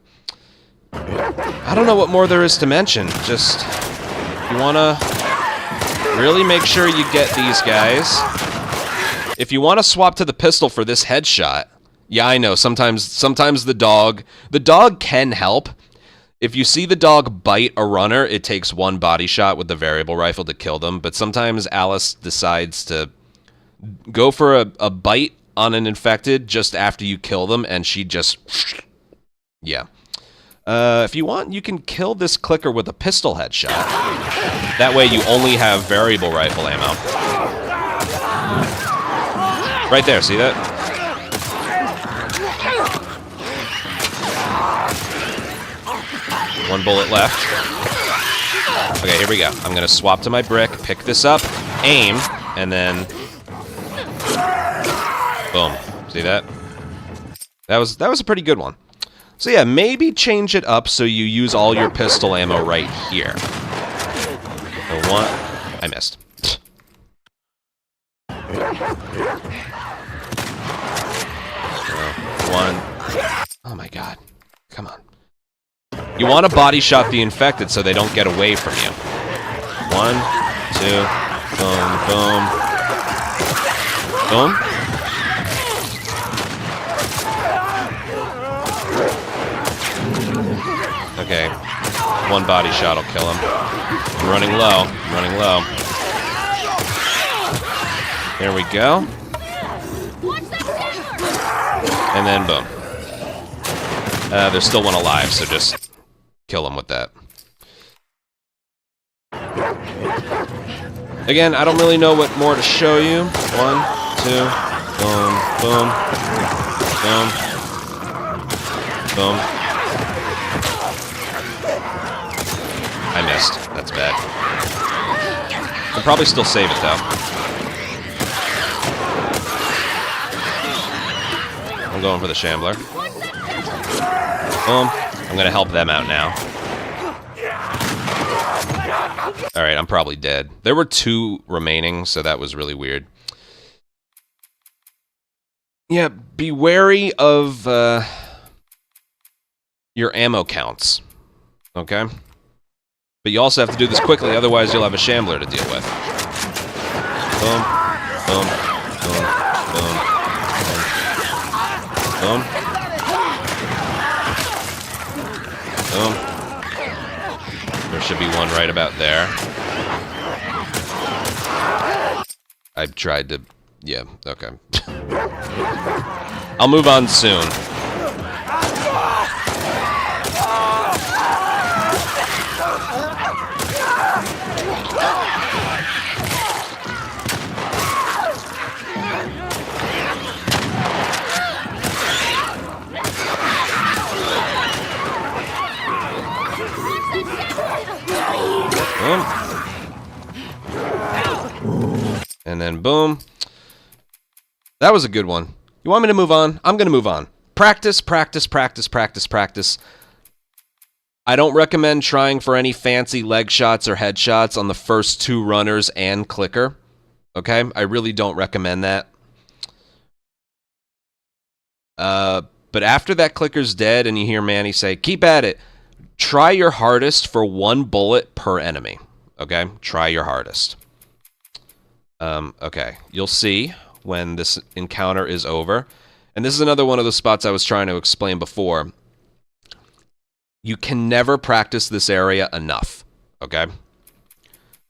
I don't know what more there is to mention. Just, you want to really make sure you get these guys. If you want to swap to the pistol for this headshot, yeah, I know, sometimes the dog can help. If you see the dog bite a runner, it takes one body shot with the variable rifle to kill them, but sometimes Alice decides to go for a bite on an infected just after you kill them, and she just... Yeah. If you want, you can kill this clicker with a pistol headshot. That way you only have variable rifle ammo. Right there, see that? 1 bullet left. Okay, here we go. I'm gonna swap to my brick, pick this up, aim, and then boom. See that? That was a pretty good one. So yeah, maybe change it up so you use all your pistol ammo right here. The one I missed. One. Oh my god. Come on. You want to body shot the infected so they don't get away from you. 1, 2, boom, boom. Boom. Okay. 1 body shot will kill him. I'm running low. I'm running low. There we go. And then boom. There's still 1 alive, so just kill him with that. Again, I don't really know what more to show you. 1, 2, boom, boom, boom, boom. I missed. That's bad. I'll probably still save it, though. I'm going for the Shambler. Boom. I'm gonna help them out now. Alright, I'm probably dead. There were 2 remaining, so that was really weird. Yeah, be wary of your ammo counts. Okay? But you also have to do this quickly, otherwise you'll have a Shambler to deal with. Boom. Boom. Boom. Boom. Boom. Boom. There should be 1 right about there. I tried to... Yeah, okay. I'll move on soon. Boom. And then boom. That was a good one. You want me to move on? I'm going to move on. Practice, practice, practice, practice, practice. I don't recommend trying for any fancy leg shots or headshots on the first 2 runners and clicker. Okay? I really don't recommend that. But after that clicker's dead and you hear Manny say, keep at it, try your hardest for 1 bullet per enemy. Okay? Try your hardest. Okay. You'll see when this encounter is over. And this is another one of the spots I was trying to explain before. You can never practice this area enough. Okay?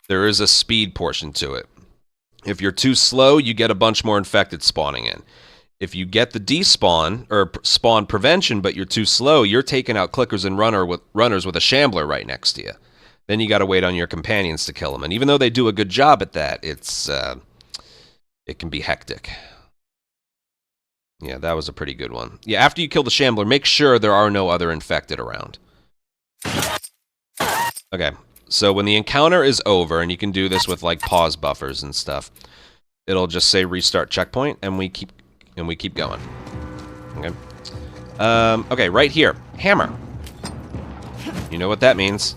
There is a speed portion to it. If you're too slow, you get a bunch more infected spawning in. If you get the despawn, or spawn prevention, but you're too slow, you're taking out clickers and runners with a Shambler right next to you. Then you gotta wait on your companions to kill them. And even though they do a good job at that, it can be hectic. Yeah, that was a pretty good one. Yeah, after you kill the Shambler, make sure there are no other infected around. Okay, so when the encounter is over, and you can do this with like pause buffers and stuff, it'll just say restart checkpoint, and we keep going. Okay. Okay, right here, hammer. You know what that means?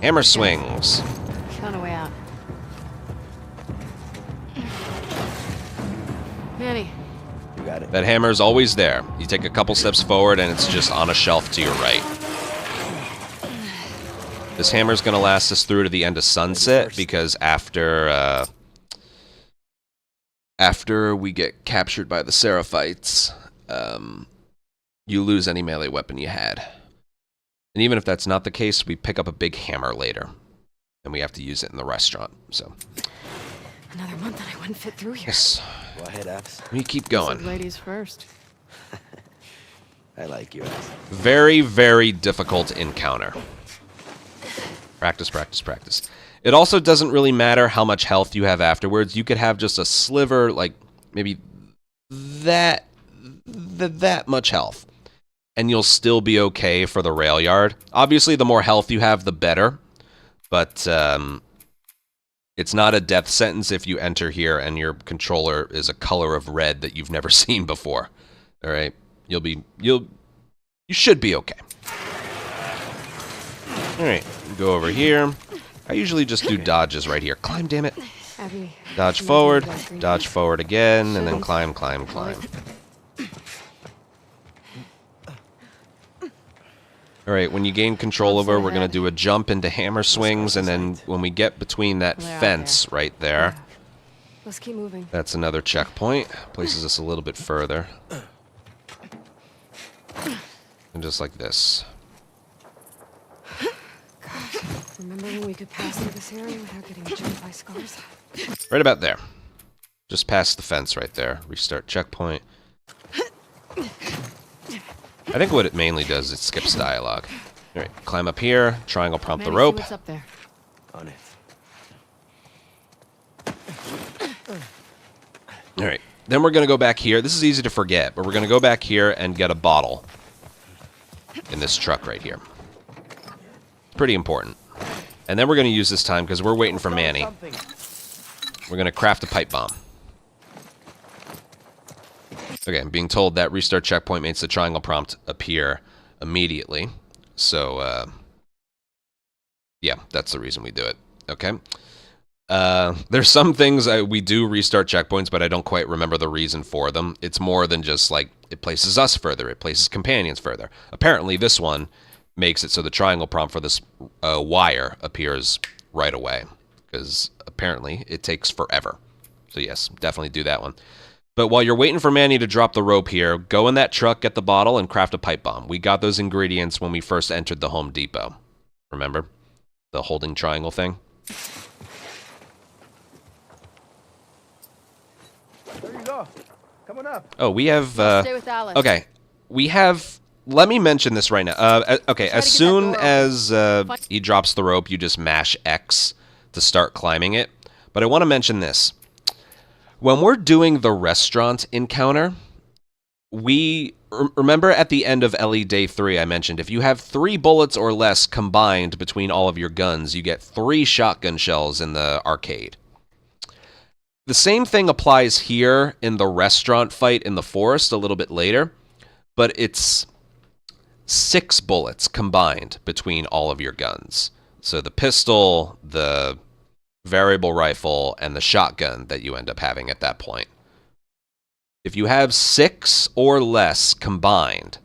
Hammer swings. Found a way out. Manny. You got it. That hammer is always there. You take a couple steps forward, and it's just on a shelf to your right. This hammer is going to last us through to the end of sunset, because after we get captured by the Seraphites, you lose any melee weapon you had. And even if that's not the case, we pick up a big hammer later, and we have to use it in the restaurant. So Another month and I wouldn't fit through here. yes, Go ahead, Abs. we keep going. Ladies first. I like you, Abs. Very, very difficult encounter. Practice, practice, practice. It also doesn't really matter how much health you have afterwards. You could have just a sliver, like maybe that much health. and you'll still be okay for the rail yard. Obviously, the more health you have, the better. But it's not a death sentence if you enter here and your controller is a color of red that you've never seen before. All right, you should be okay. All right, go over here. I usually just do dodges right here. Climb, damn it. Abby. Dodge forward again, and then climb, climb, climb. All right, when you gain control over, we're going to do a jump into hammer swings, and then when we get between that fence right there, Let's keep moving. that's another checkpoint. Places us a little bit further. And just like this. Remember when we could pass through this area without getting jumped by scars? Right about there. Just past the fence right there. Restart checkpoint. I think what it mainly does is it skips dialogue. All right, climb up here. Triangle prompt the rope. What's up there? On it. All right, then we're going to go back here. This is easy to forget, but we're going to go back here and get a bottle in this truck right here. Pretty important. And then we're going to use this time because we're waiting for Manny. We're going to craft a pipe bomb. Okay, I'm being told that restart checkpoint makes the triangle prompt appear immediately. So, yeah, that's the reason we do it. Okay. There's some things we do restart checkpoints, but I don't quite remember the reason for them. It's more than just like it places us further, it places companions further. Apparently, this one makes it so the triangle prompt for this wire appears right away, because apparently it takes forever. So yes, definitely do that one. But while you're waiting for Manny to drop the rope here, go in that truck, get the bottle, and craft a pipe bomb. We got those ingredients when we first entered the Home Depot. Remember? The holding triangle thing? There you go. Come on up. Oh, we have... Stay with Alice. okay, we have... Let me mention this right now. Okay, as soon as he drops the rope, you just mash X to start climbing it. But I want to mention this. When we're doing the restaurant encounter, we... remember at the end of LE Day 3, I mentioned, if you have 3 bullets or less combined between all of your guns, you get 3 shotgun shells in the arcade. The same thing applies here in the restaurant fight in the forest a little bit later, but it's 6 bullets combined between all of your guns. So the pistol, the variable rifle, and the shotgun that you end up having at that point. If you have 6 or less combined,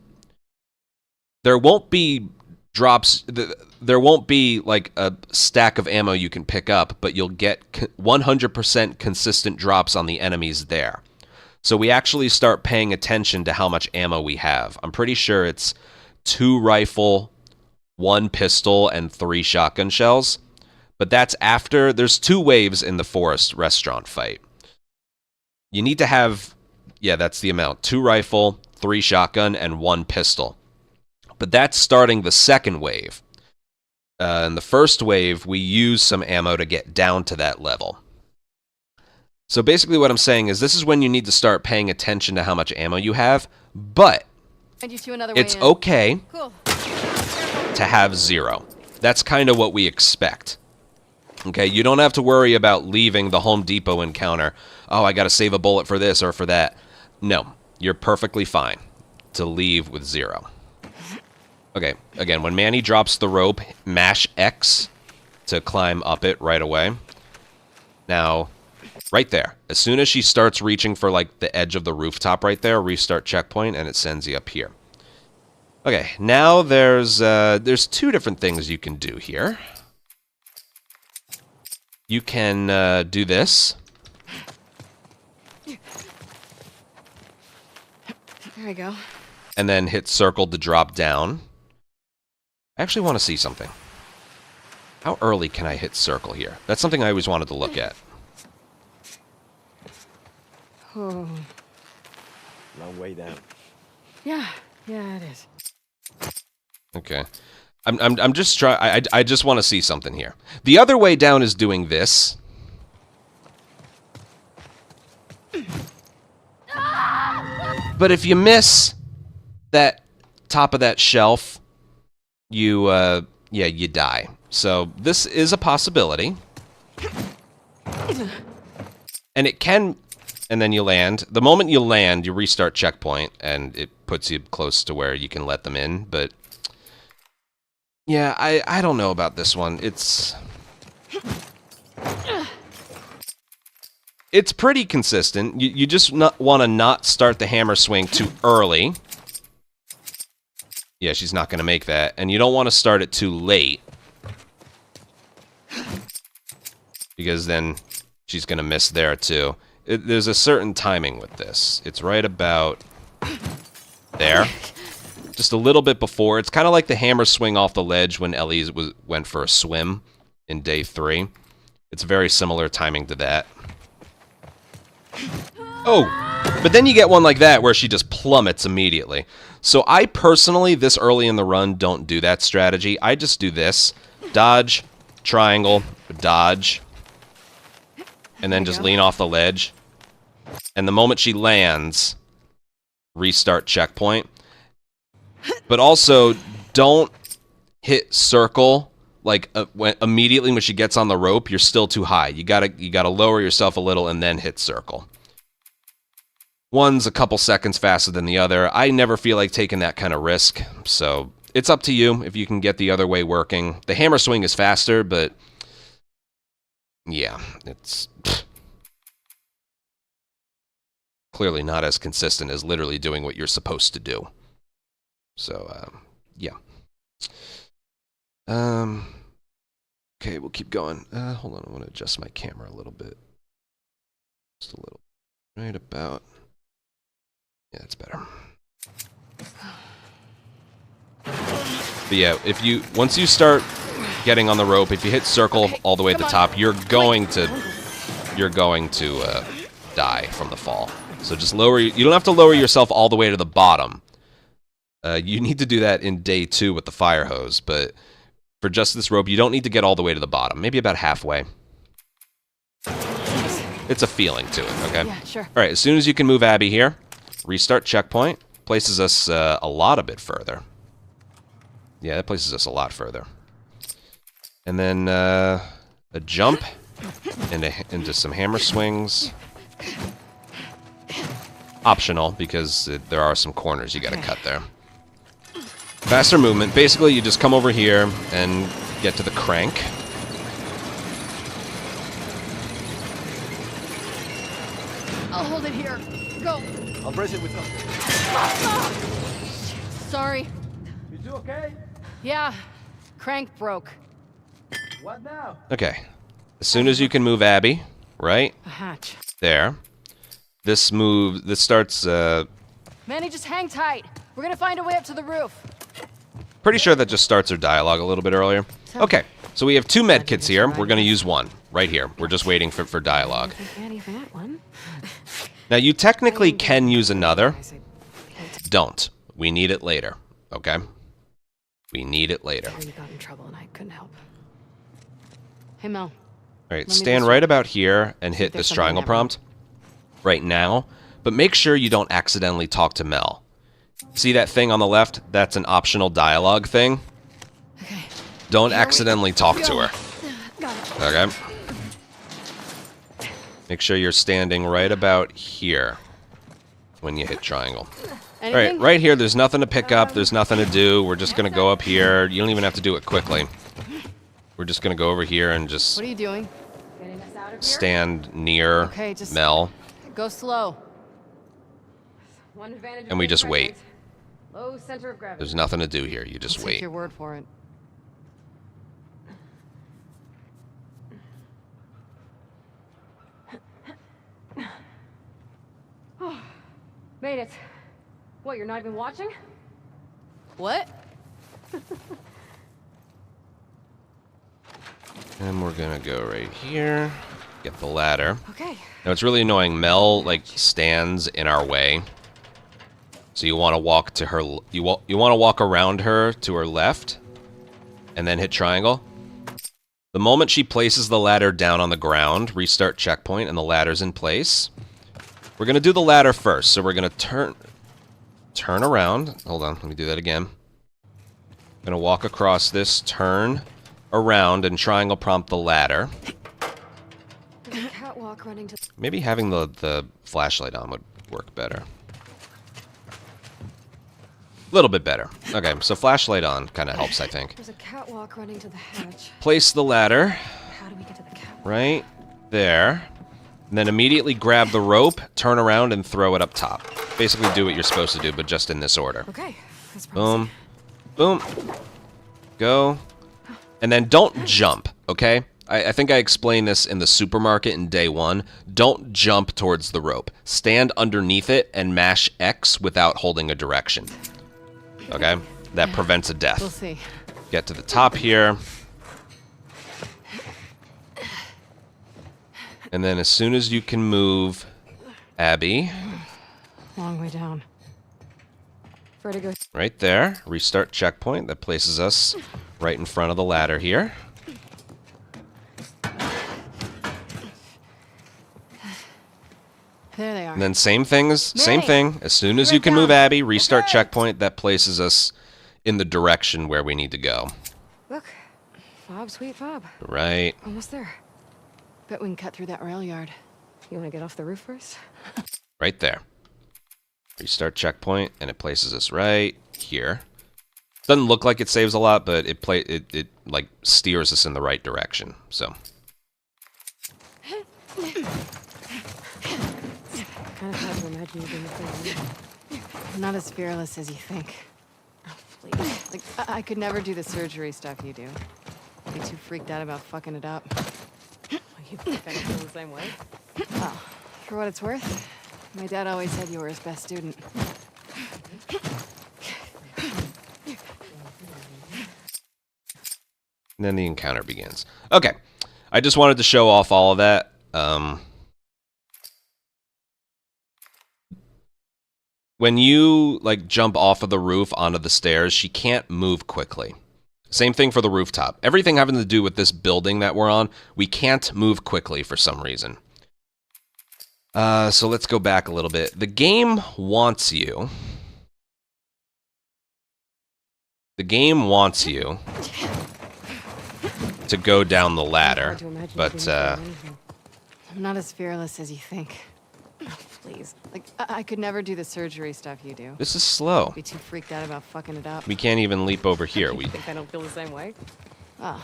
there won't be drops, there won't be like a stack of ammo you can pick up, but you'll get 100% consistent drops on the enemies there. So we actually start paying attention to how much ammo we have. I'm pretty sure it's 2 rifle, 1 pistol, and 3 shotgun shells. But that's after, there's 2 waves in the forest restaurant fight. You need to have, yeah, that's the amount. 2 rifle, 3 shotgun, and 1 pistol. But that's starting the second wave. In the first wave, we use some ammo to get down to that level. So basically what I'm saying is this is when you need to start paying attention to how much ammo you have, but it's okay to have 0. That's kind of what we expect. Okay, you don't have to worry about leaving the Home Depot encounter. Oh, I got to save a bullet for this or for that. No, you're perfectly fine to leave with 0. Okay, again, when Manny drops the rope, mash X to climb up it right away. Now, right there, as soon as she starts reaching for like the edge of the rooftop right there, restart checkpoint, and it sends you up here. Okay, now there's 2 different things you can do here. You can do this. There we go. And then hit circle to drop down. I actually want to see something. How early can I hit circle here? That's something I always wanted to look at. Oh. Long way down. Yeah, it is. Okay. I'm just trying. I just want to see something here. The other way down is doing this. But if you miss that top of that shelf, you, yeah, you die. So this is a possibility. And it can, and then you land. The moment you land, you restart checkpoint, and it puts you close to where you can let them in, but... Yeah, I don't know about this one. It's pretty consistent. You just want to not start the hammer swing too early. Yeah, she's not going to make that. And you don't want to start it too late. Because then she's going to miss there, too. There's a certain timing with this. It's right about there. Just a little bit before. It's kind of like the hammer swing off the ledge when Ellie went for a swim in day 3. It's very similar timing to that. Oh! But then you get one like that where she just plummets immediately. So I personally, this early in the run, don't do that strategy. I just do this. Dodge, triangle, dodge, and then just lean off the ledge. And the moment she lands, restart checkpoint. But also, don't hit circle like immediately when she gets on the rope. You're still too high. You gotta lower yourself a little and then hit circle. One's a couple seconds faster than the other. I never feel like taking that kind of risk, so it's up to you if you can get the other way working. The hammer swing is faster, but yeah, it's clearly not as consistent as literally doing what you're supposed to do. So, yeah. Okay, we'll keep going. Hold on, I want to adjust my camera a little bit. Just a little. Right about. Yeah, that's better. But yeah, once you start getting on the rope, if you hit circle all the way at the top, you're going to die from the fall. So just lower. You don't have to lower yourself all the way to the bottom. You need to do that in day 2 with the fire hose, but for just this rope, you don't need to get all the way to the bottom. Maybe about halfway. It's a feeling to it, okay? Yeah, sure. All right, as soon as you can move Abby here, restart checkpoint. Places us a bit further. Yeah, that places us a lot further. And then a jump into some hammer swings. Optional, because there are some corners you gotta cut there. Faster movement. Basically, you just come over here and get to the crank. I'll hold it here. Go. I'll brace it with them. Sorry. You two okay? Yeah. Crank broke. What now? Okay. As soon as you can move Abby, right? A hatch. There. This starts, Manny, just hang tight. We're gonna find a way up to the roof. pretty sure that just starts her dialogue a little bit earlier. Okay, so we have 2 med kits here. We're gonna use one, right here. We're just waiting for dialogue. Annie for that one. Now, you technically can use another. Don't. We need it later, okay? We need it later. You got in trouble and I couldn't help. Hey, Mel. All right, me stand just- right about here and hit there's this something triangle happening. prompt right now, but make sure you don't accidentally talk to Mel. See that thing on the left? That's an optional dialogue thing. Okay. Don't accidentally talk to her. Got it. Okay? Make sure you're standing right about here when you hit triangle. All right, right here, there's nothing to pick up. There's nothing to do. We're just going to go up here. You don't even have to do it quickly. We're just going to go over here and just What are you doing? stand near Okay, just- Mel. Go slow. One advantage And we just wait. Low center of gravity. There's nothing to do here. You just I'll wait. take your word for it. Made it. What, you're not even watching? What? And we're going to go right here. Get the ladder. Okay. Now, it's really annoying. Mel, like, stands in our way. So you want to walk to her... You want to walk around her to her left. And then hit triangle. The moment she places the ladder down on the ground, restart checkpoint, and the ladder's in place. We're going to do the ladder first. So we're going to turn... turn around. Hold on, let me do that again. I'm gonna walk across this, turn around, and triangle prompt the ladder. There's a catwalk running to... Maybe having the flashlight on would work better. A little bit better. Okay, so flashlight on kind of helps, I think. There's a catwalk running to the hatch. Place the ladder How do we get to the catwalk? right there. And then immediately grab the rope, turn around, and throw it up top. Basically do what you're supposed to do, but just in this order. Okay, that's promising. Boom. Boom. Go. And then don't jump, okay? I think I explained this in the supermarket in day 1. Don't jump towards the rope. Stand underneath it and mash X without holding a direction. Okay? That prevents a We'll death. see. Get to the top here. And then as soon as you can move, Abby, Long way down. Vertigo. right there, restart checkpoint. That places us right in front of the ladder here. There they are. And then same thing. As soon as you can move Abby, restart checkpoint. That places us in the direction where we need to go. Look, Fob, sweet Fob. Right, Almost there. Bet we can cut through that rail yard. You want to get off the roof first? right there. Restart checkpoint, and it places us right here. Doesn't look like it saves a lot, but it like steers us in the right direction. So Kind of hard to imagine you being afraid. I'm not as fearless as you think. Oh, please. Like, I could never do the surgery stuff you do. I'd be too freaked out about fucking it up. You think I feel the same way? Well, for what it's worth, my dad always said you were his best student. and then the encounter begins. Okay, I just wanted to show off all of that. When you like jump off of the roof onto the stairs, she can't move quickly. Same thing for the rooftop. Everything having to do with this building that we're on, we can't move quickly for some reason. So let's go back a little bit. The game wants you. The game wants you to go down the ladder, Hard to imagine you but being afraid of anything. I'm not as fearless as you think. Oh, please. Like, I could never do the surgery stuff you do. this is slow. I'd be too freaked out about fucking it up. We can't even leap over here. You think I don't feel the same way? Well,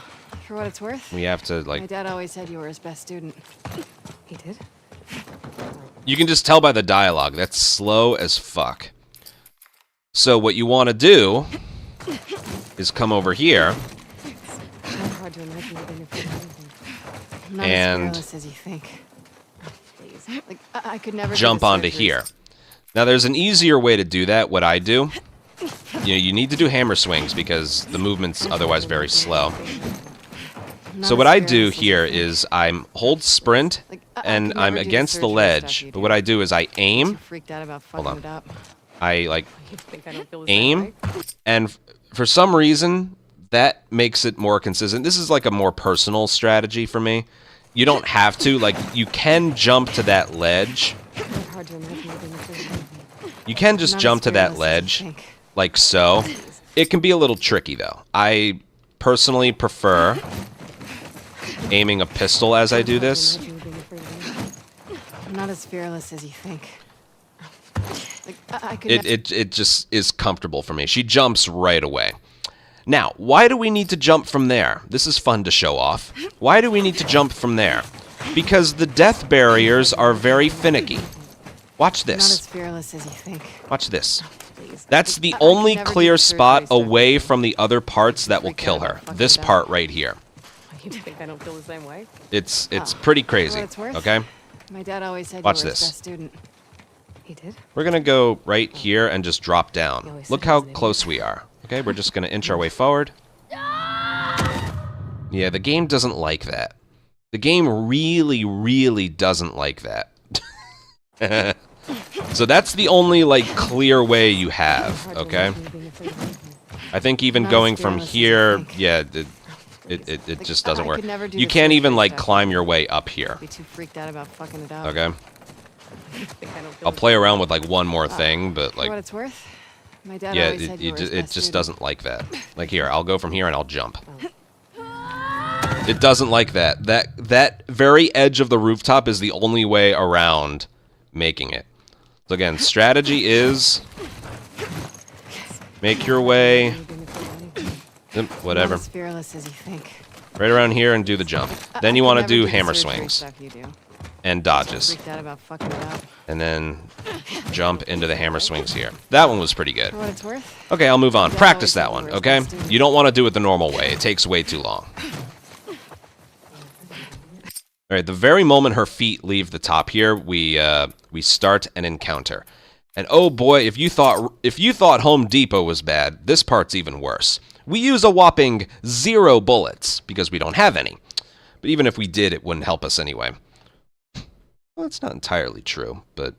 for what it's worth, We have to my like. dad always said you were his best student. He did? You can just tell by the dialogue. That's slow as fuck. So what you want to do is come over here. Kind of hard to imagine you being afraid of anything. I'm not And- as fearless as you think. Oh, please. Like, I could never do Jump the onto surgery here. Now there's an easier way to do that. What I do, you need to do hammer swings because the movement's otherwise very slow. I'm not So as what I do fearless as you here think. is I'm hold sprint Like, I and could I'm never do against the surgery ledge. stuff you But do. what I do is I Too aim, freaked out about Hold fucking on. it up. I like You think I don't feel the same aim, way? and for some reason that makes it more consistent. This is like a more personal strategy for me. You don't have to, like, you can jump to that ledge. Kind of hard to imagine you being afraid of anything. You can I'm just not jump as to that fearless as you ledge, think. like so. It can be a little tricky, though. I personally prefer aiming a pistol as I do this. Imagine you being afraid of anything. I'm not as fearless as you think. Like, I could never It just is comfortable for me. She jumps right away. Now, why do we need to jump from there? This is fun to show off. Why do we need to jump from there? Because the death barriers are very finicky. Watch I'm not as this. fearless as you think. Watch this. Please. That's the I could only never do clear the spot surgery stuff. away from the other parts that will Freaked kill out her. about fucking This it up. part right here. You think I don't feel the same way? It's Oh, pretty for crazy. what it's worth, Okay? My dad always said Watch you were his this. best student. He did? We're gonna go right here and just drop He down. always Look said he how was an idiot. close we are. Okay, we're just gonna inch our way forward. Yeah, the game doesn't like that. The game really, really doesn't like that. So that's the only, like, clear way you have, Hard to okay? imagine you being afraid of anything. I think even Not as going from fearless as you here, think. yeah, it just doesn't I work. could never do You the can't even, surgery like, stuff. climb your way up here, I'd be too freaked out about fucking it up. okay? You think I don't feel I'll the play same around way? with, like, one more thing, but, For what like, it's worth, My dad Yeah, always said you were his it best just student. doesn't like that. Like here, I'll go from here and I'll jump. It doesn't like that. That very edge of the rooftop is the only way around making it. So again, strategy is make your way, Whatever. whatever, Not as fearless as you think. right around here and do the jump. Then you I want to could never do the hammer surgery swings stuff you do. and dodges. Freaked out about fucking it up. And then jump into the hammer swings here. That one was pretty good. For what it's worth. Okay, I'll move on. Yeah, Practice I that always one, thought you okay? were his best You don't want to do it the normal way. It takes way too long. All right, the very moment her feet leave the top here, we start an encounter. And oh boy, if you thought Home Depot was bad, this part's even worse. We use a whopping 0 bullets because we don't have any. But even if we did, it wouldn't help us anyway. Well, that's not entirely true, but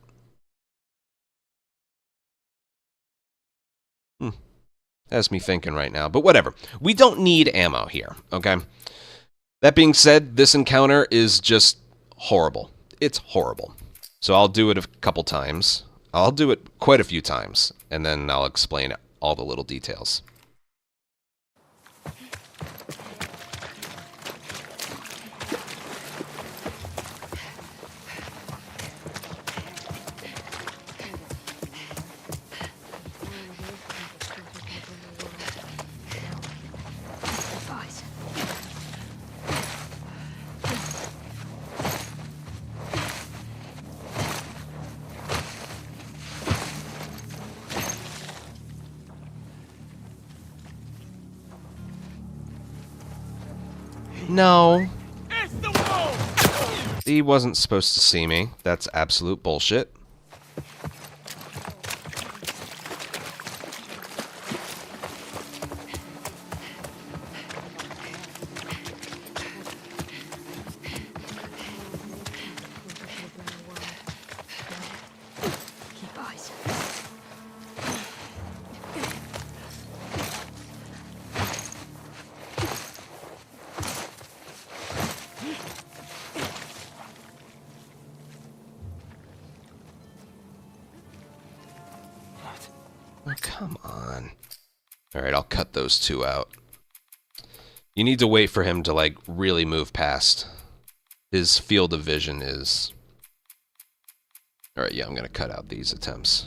has me thinking right now. But whatever. We don't need ammo here, okay? That being said, this encounter is just horrible. It's horrible. So I'll do it a couple times. I'll do it quite a few times, and then I'll explain all the little details. No. He wasn't supposed to see me. That's absolute bullshit. Oh, come on. Alright, I'll cut those two out. You need to wait for him to, like, really move past. His field of vision is... Alright, yeah, I'm gonna cut out these attempts.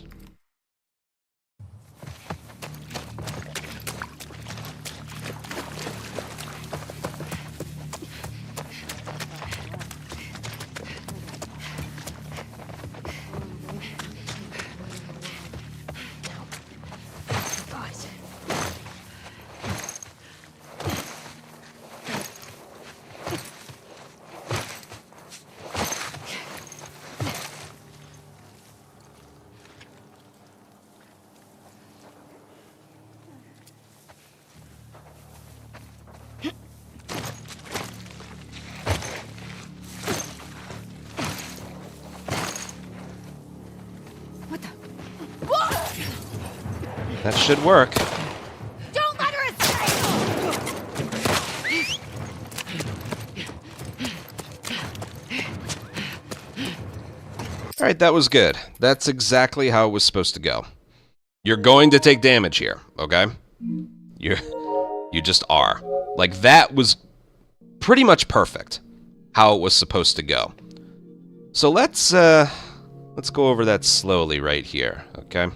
That should work. Don't let her escape! Alright, that was good. That's exactly how it was supposed to go. You're going to take damage here, okay? You just are. Like, that was pretty much perfect how it was supposed to go. So let's go over that slowly right here, okay?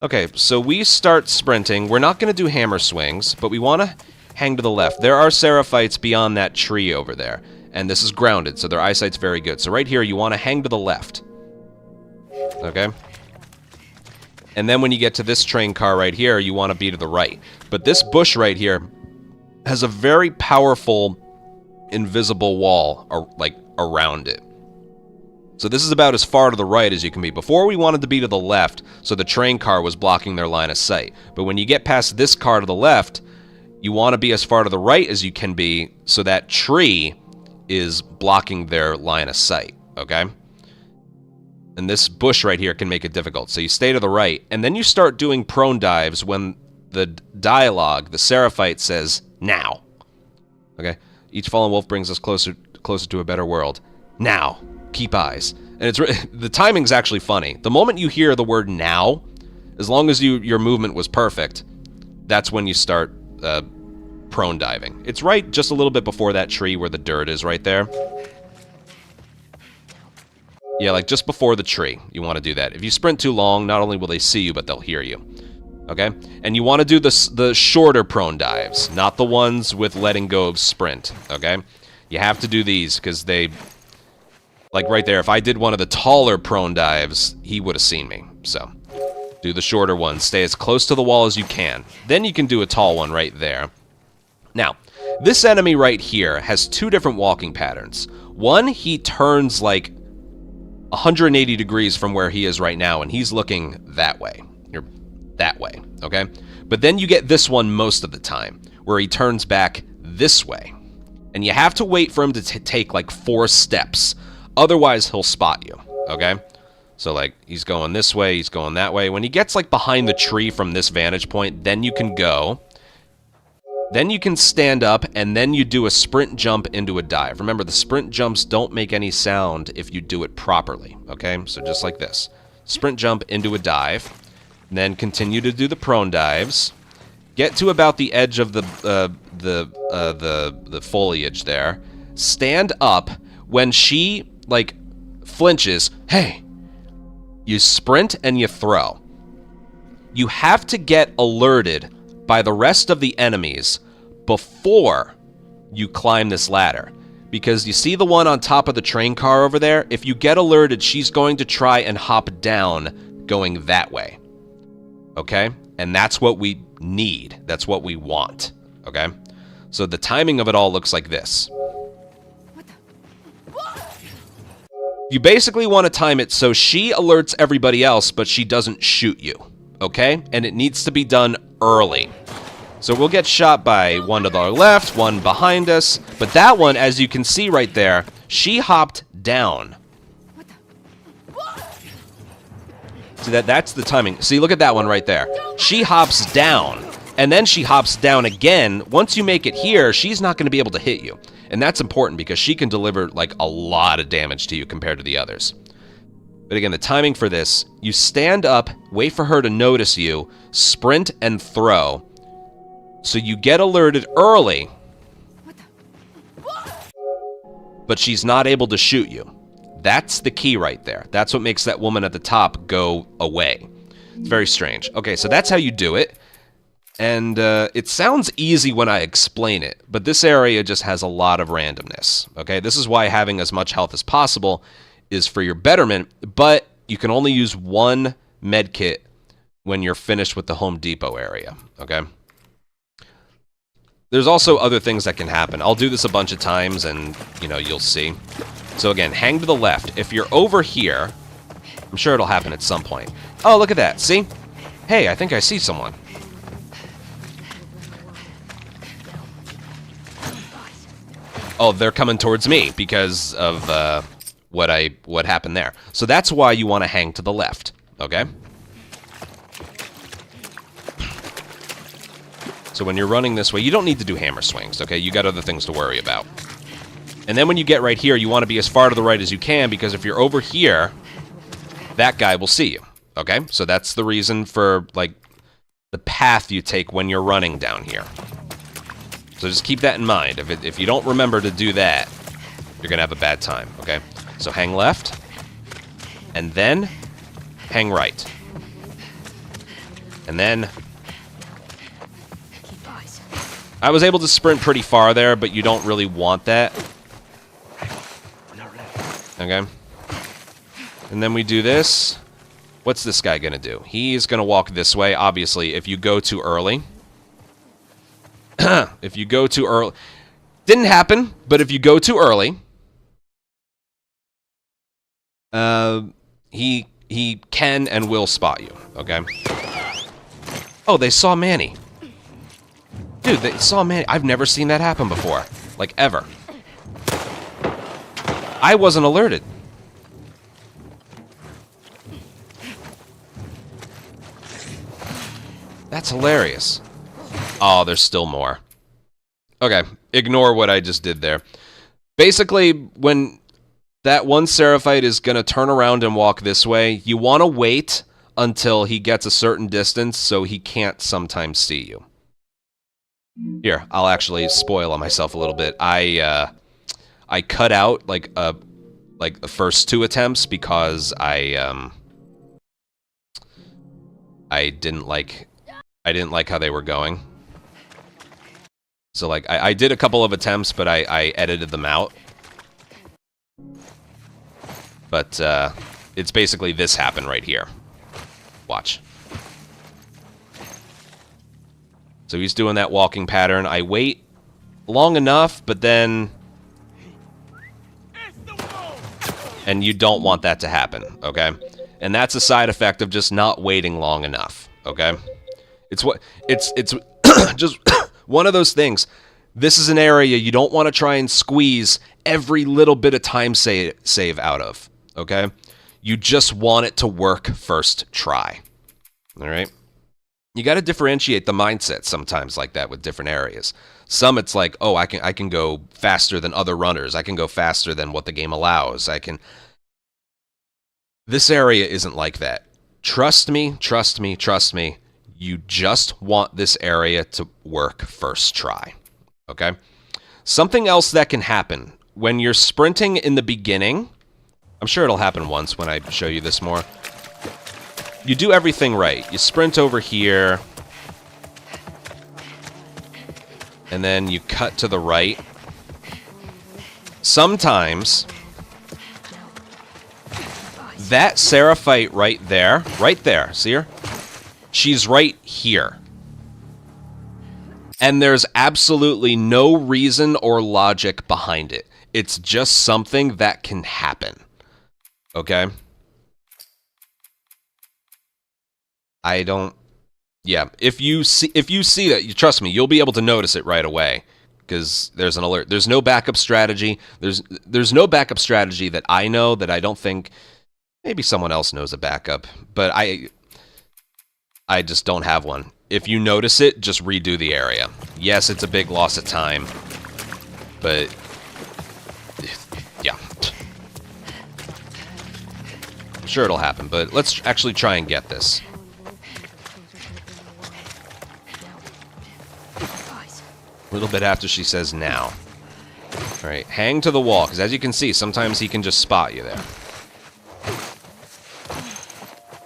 Okay, so we start sprinting. We're not going to do hammer swings, but we want to hang to the left. There are Seraphites beyond that tree over there, and this is grounded, so their eyesight's very good. So right here, you want to hang to the left. Okay? And then when you get to this train car right here, you want to be to the right. But this bush right here has a very powerful invisible wall, like, around it. So this is about as far to the right as you can be. Before we wanted to be to the left, so the train car was blocking their line of sight. But when you get past this car to the left, you want to be as far to the right as you can be, so that tree is blocking their line of sight, okay? And this bush right here can make it difficult. So you stay to the right, and then you start doing prone dives when the dialogue, the Seraphite says, now. Okay? Each fallen wolf brings us closer closer to a better world. Now, keep eyes. And it's the timing's actually funny. The moment you hear the word now, as long as your movement was perfect, that's when you start prone diving. It's right just a little bit before that tree where the dirt is right there. Yeah, like just before the tree, you want to do that. If you sprint too long, not only will they see you, but they'll hear you. Okay? And you want to do the shorter prone dives, not the ones with letting go of sprint. Okay? You have to do these because they... Like right there, if I did one of the taller prone dives, he would have seen me. So, do the shorter ones. Stay as close to the wall as you can. Then you can do a tall one right there. Now, this enemy right here has two different walking patterns. One, he turns like 180 degrees from where he is right now, and he's looking that way. You're that way, okay? But then you get this one most of the time, where he turns back this way. And you have to wait for him to take like 4 steps. Otherwise, he'll spot you, okay? So, like, he's going this way, he's going that way. When he gets, like, behind the tree from this vantage point, then you can go. Then you can stand up, and then you do a sprint jump into a dive. Remember, the sprint jumps don't make any sound if you do it properly, okay? So just like this. Sprint jump into a dive. And then continue to do the prone dives. Get to about the edge of the foliage there. Stand up. When she... like, flinches, hey, you sprint and you throw. You have to get alerted by the rest of the enemies before you climb this ladder. Because you see the one on top of the train car over there? If you get alerted, she's going to try and hop down going that way. Okay? And that's what we need. That's what we want. Okay? So the timing of it all looks like this. You basically want to time it so she alerts everybody else, but she doesn't shoot you, okay? And it needs to be done early. So we'll get shot by one to the left, one behind us, but that one, as you can see right there, she hopped down. See, that's the timing. See, look at that one right there. She hops down, and then she hops down again. Once you make it here, she's not going to be able to hit you. And that's important because she can deliver like a lot of damage to you compared to the others. But again, the timing for this, you stand up, wait for her to notice you, sprint and throw. So you get alerted early, but she's not able to shoot you. That's the key right there. That's what makes that woman at the top go away. It's very strange. Okay, so that's how you do it. And it sounds easy when I explain it, but this area just has a lot of randomness, okay? This is why having as much health as possible is for your betterment, but you can only use one med kit when you're finished with the Home Depot area, okay? There's also other things that can happen. I'll do this a bunch of times and, you know, you'll see. So again, hang to the left. If you're over here, I'm sure it'll happen at some point. Oh, look at that, see? Hey, I think I see someone. Oh, they're coming towards me because of what happened there. So that's why you want to hang to the left, okay? So when you're running this way, you don't need to do hammer swings, okay? You got other things to worry about. And then when you get right here, you want to be as far to the right as you can because if you're over here, that guy will see you, okay? So that's the reason for, like, the path you take when you're running down here. So just keep that in mind. If you don't remember to do that, you're going to have a bad time, okay? So hang left, and then hang right. And then... I was able to sprint pretty far there, but you don't really want that. Okay? And then we do this. What's this guy going to do? He's going to walk this way, obviously, if you go too early. If you go too early... Didn't happen, but if you go too early... he can and will spot you, okay? Oh, they saw Manny. Dude, they saw Manny. I've never seen that happen before. Like, ever. I wasn't alerted. That's hilarious. Oh, there's still more. Okay, ignore what I just did there. Basically, when that one Seraphite is going to turn around and walk this way, you want to wait until he gets a certain distance so he can't sometimes see you. Here, I'll actually spoil myself a little bit. I cut out like the first 2 attempts because I didn't like how they were going. So like I did a couple of attempts, but I edited them out. But it's basically this happened right here. Watch. So he's doing that walking pattern. I wait long enough, but then... And you don't want that to happen, okay? And that's a side effect of just not waiting long enough, okay? It's just one of those things. This is an area you don't want to try and squeeze every little bit of time save out of, okay? You just want it to work first try, all right? You got to differentiate the mindset sometimes like that with different areas. Some it's like, oh, I can go faster than other runners. I can go faster than what the game allows. This area isn't like that. Trust me, trust me, trust me. You just want this area to work first try. Okay? Something else that can happen when you're sprinting in the beginning, I'm sure it'll happen once when I show you this more. You do everything right. You sprint over here, and then you cut to the right. Sometimes that Seraphite right there, see her? She's right here. And there's absolutely no reason or logic behind it. It's just something that can happen. Okay? Yeah, if you see that, you trust me, you'll be able to notice it right away because there's an alert. There's no backup strategy. There's no backup strategy that I know, that I don't think maybe someone else knows a backup, but I just don't have one. If you notice it, just redo the area. Yes, it's a big loss of time, but yeah. I'm sure it'll happen, but let's actually try and get this. A little bit after she says now. Alright, hang to the wall, because as you can see, sometimes he can just spot you there.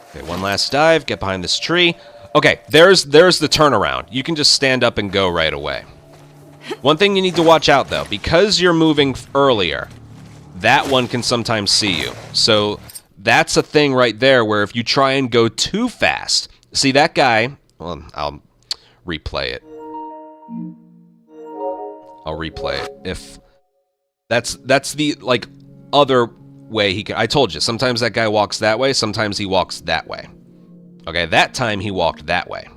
Okay, one last dive, get behind this tree. Okay, there's the turnaround. You can just stand up and go right away. One thing you need to watch out, though, because you're moving earlier, that one can sometimes see you. So that's a thing right there where if you try and go too fast... See, that guy... Well, I'll replay it. I'll replay it. If that's the like other way he can. I told you, sometimes that guy walks that way, sometimes he walks that way. Okay, that time he walked that way.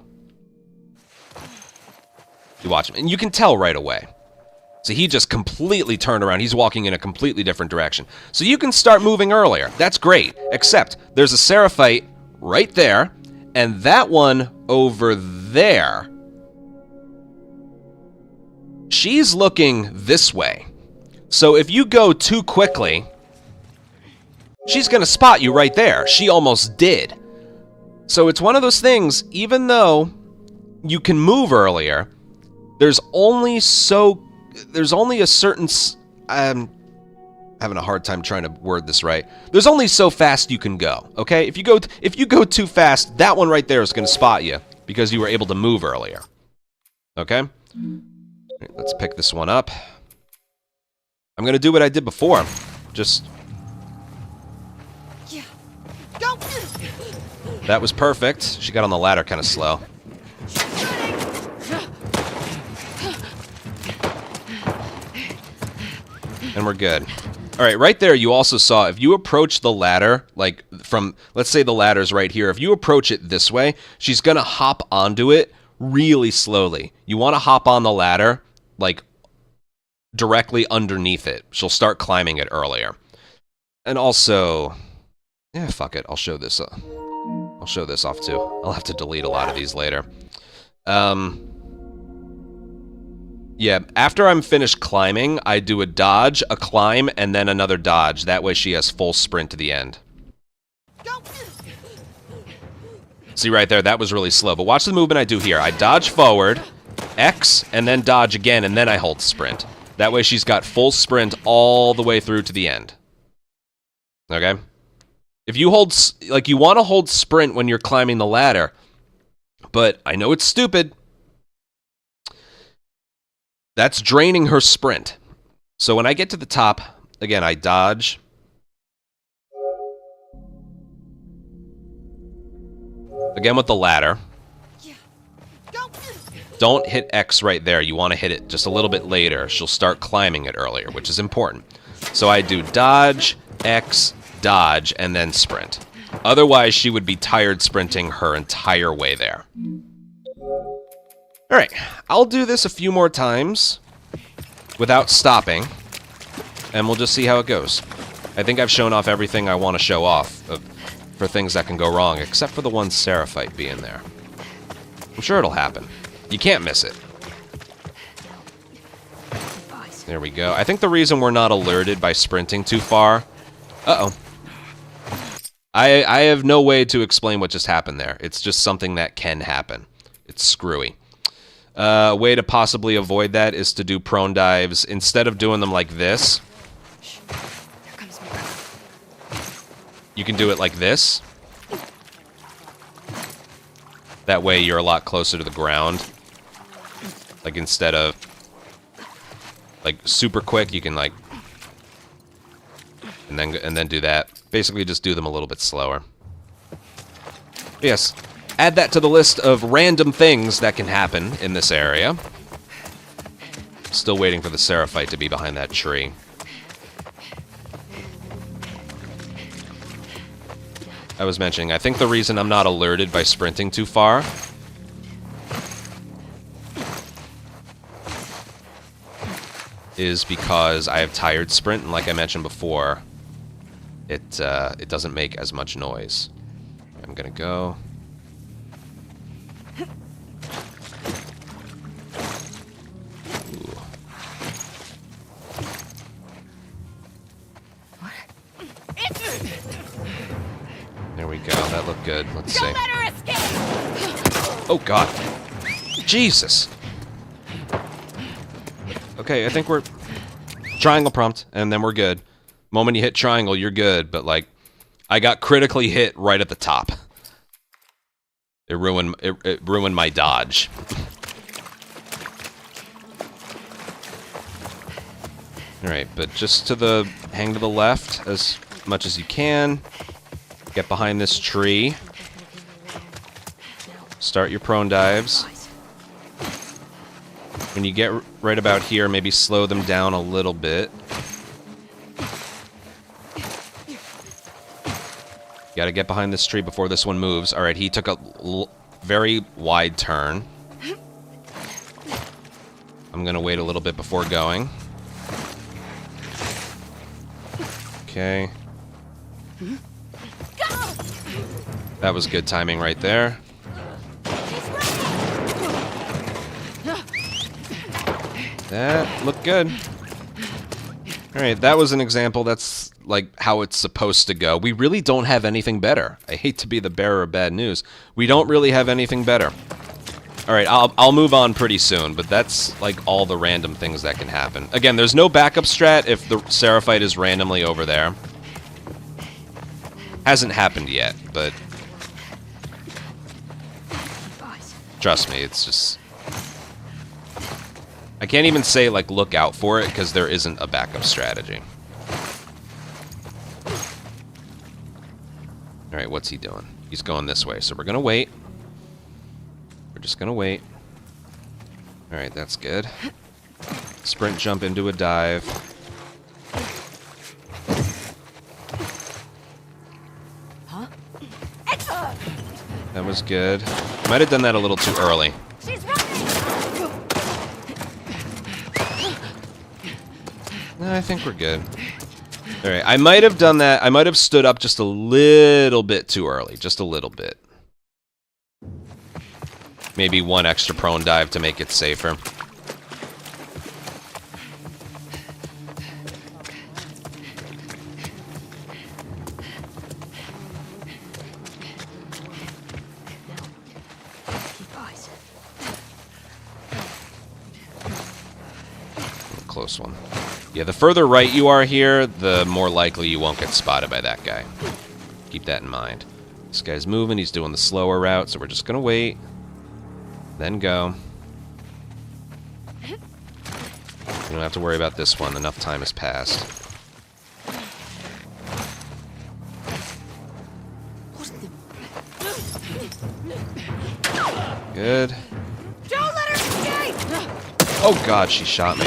You watch him, and you can tell right away. So he just completely turned around. He's walking in a completely different direction. So you can start moving earlier. That's great. Except there's a Seraphite right there, and that one over there. She's looking this way. So if you go too quickly, she's going to spot you right there. She almost did. So it's one of those things, even though you can move earlier, there's only a certain... I'm having a hard time trying to word this right. There's only so fast you can go, okay? If you go too fast, that one right there is going to spot you because you were able to move earlier. Okay? Let's pick this one up. I'm going to do what I did before. Just... Yeah. Go! That was perfect. She got on the ladder kind of slow. And we're good. Alright, right there you also saw, if you approach the ladder, like from, let's say the ladder's right here, if you approach it this way, she's going to hop onto it really slowly. You want to hop on the ladder, like, directly underneath it. She'll start climbing it earlier. And also... Yeah, fuck it. I'll show this off, too. I'll have to delete a lot of these later. Yeah, after I'm finished climbing, I do a dodge, a climb, and then another dodge. That way she has full sprint to the end. See right there, that was really slow. But watch the movement I do here. I dodge forward, X, and then dodge again, and then I hold sprint. That way she's got full sprint all the way through to the end. Okay? If you hold, like, you want to hold sprint when you're climbing the ladder, but I know it's stupid. That's draining her sprint. So when I get to the top, again, I dodge. Again with the ladder. Don't hit X right there. You want to hit it just a little bit later. She'll start climbing it earlier, which is important. So I do dodge, X, dodge, and then sprint. Otherwise, she would be tired sprinting her entire way there. Alright, I'll do this a few more times without stopping, and we'll just see how it goes. I think I've shown off everything I want to show off for things that can go wrong, except for the one Seraphite being there. I'm sure it'll happen. You can't miss it. There we go. I think the reason we're not alerted by sprinting too far... Uh-oh. I have no way to explain what just happened there. It's just something that can happen. It's screwy. A way to possibly avoid that is to do prone dives. Instead of doing them like this, you can do it like this. That way you're a lot closer to the ground. Like, instead of, like, super quick, you can, like, and then do that. Basically, just do them a little bit slower. Yes, add that to the list of random things that can happen in this area. Still waiting for the Seraphite to be behind that tree. I was mentioning, I think the reason I'm not alerted by sprinting too far is because I have tired sprint, and like I mentioned before, it doesn't make as much noise. I'm gonna go. Ooh. There we go. That looked good. Let's see. Oh God! Jesus! Okay, I think we're triangle prompt, and then we're good. Moment you hit triangle, you're good. But like, I got critically hit right at the top. It ruined my dodge. All right, but just hang to the left as much as you can. Get behind this tree. Start your prone dives. When you get right about here, maybe slow them down a little bit. You gotta get behind this tree before this one moves. Alright, he took a very wide turn. I'm gonna wait a little bit before going. Okay. That was good timing right there. That looked good. Alright, that was an example. That's like how it's supposed to go. We really don't have anything better. I hate to be the bearer of bad news. We don't really have anything better. Alright, I'll move on pretty soon, but that's like all the random things that can happen. Again, there's no backup strat if the Seraphite is randomly over there. Hasn't happened yet, but trust me, it's just... I can't even say, like, look out for it, because there isn't a backup strategy. Alright, what's he doing? He's going this way, so we're gonna wait. We're just gonna wait. Alright, that's good. Sprint jump into a dive. That was good. Might have done that a little too early. No, I think we're good. Alright, I might have done that. I might have stood up just a little bit too early. Just a little bit. Maybe one extra prone dive to make it safer. close one. Yeah, the further right you are here, the more likely you won't get spotted by that guy. Keep that in mind. This guy's moving, he's doing the slower route, so we're just gonna wait. Then go. You don't have to worry about this one, enough time has passed. Good. Don't let her escape! Oh god, she shot me.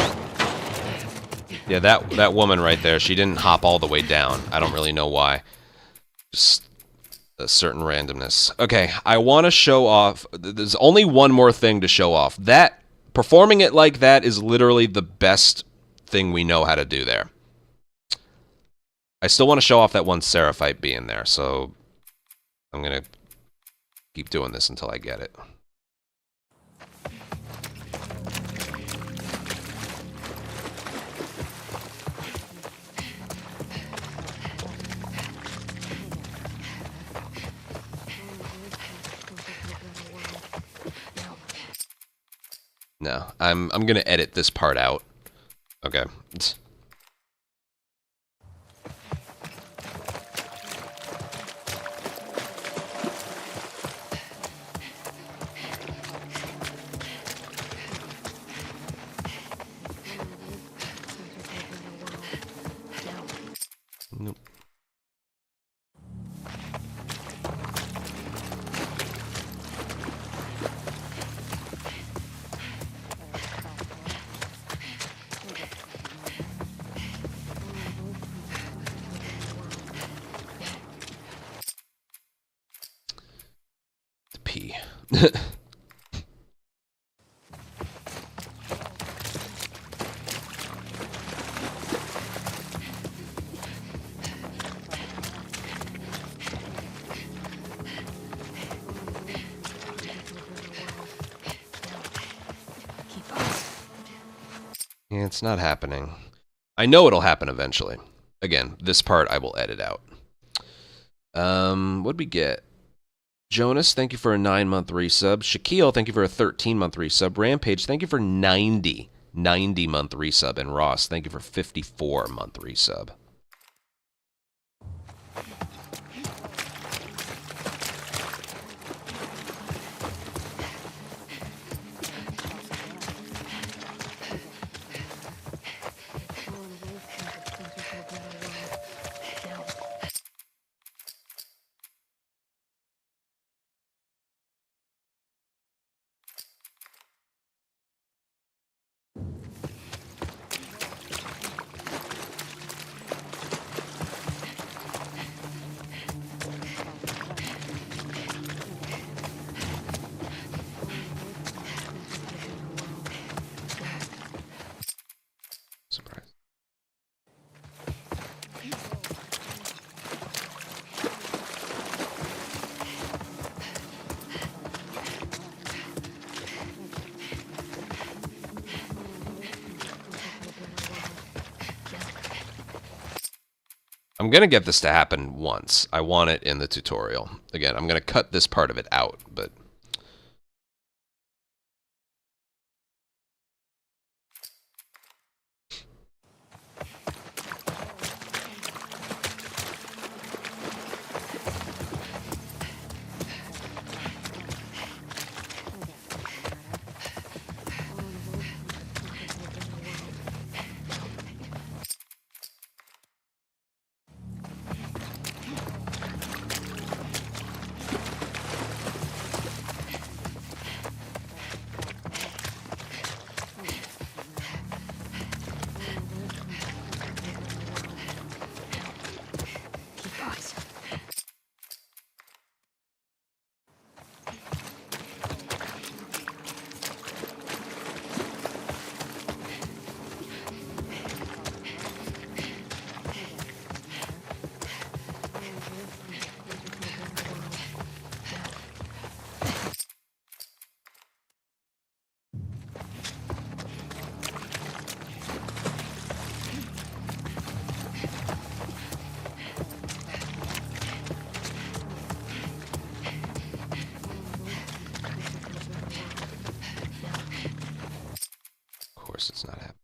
Yeah, that woman right there, she didn't hop all the way down. I don't really know why. Just a certain randomness. Okay, I want to show off. There's only one more thing to show off. That, performing it like that is literally the best thing we know how to do there. I still want to show off that one Seraphite being there, so I'm going to keep doing this until I get it. No, I'm gonna edit this part out. Okay. Nope. P. Yeah, it's not happening. I know it'll happen eventually. Again, this part I will edit out. What'd we get? Jonas, thank you for a 9-month resub. Shaquille, thank you for a 13-month resub. Rampage, thank you for 90 month resub. And Ross, thank you for 54-month resub. Surprise. I'm going to get this to happen once. I want it in the tutorial. Again, I'm going to cut this part of it out, but... Of course it's not happening.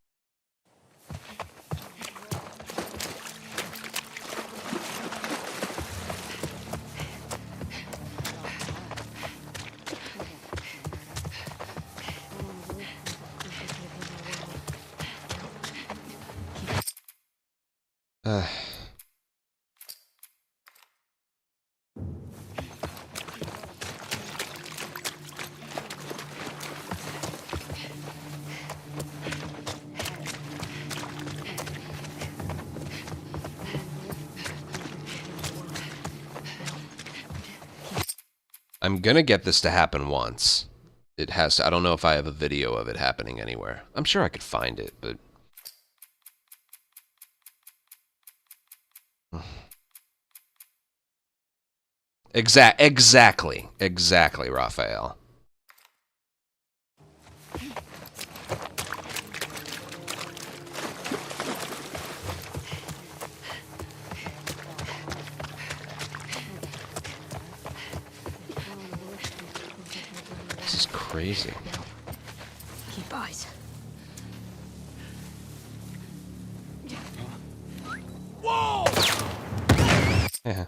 I'm gonna get this to happen once. It has to. I don't know if I have a video of it happening anywhere. I'm sure I could find it, but... Exactly, Raphael. This is crazy. Keep eyes. Yeah.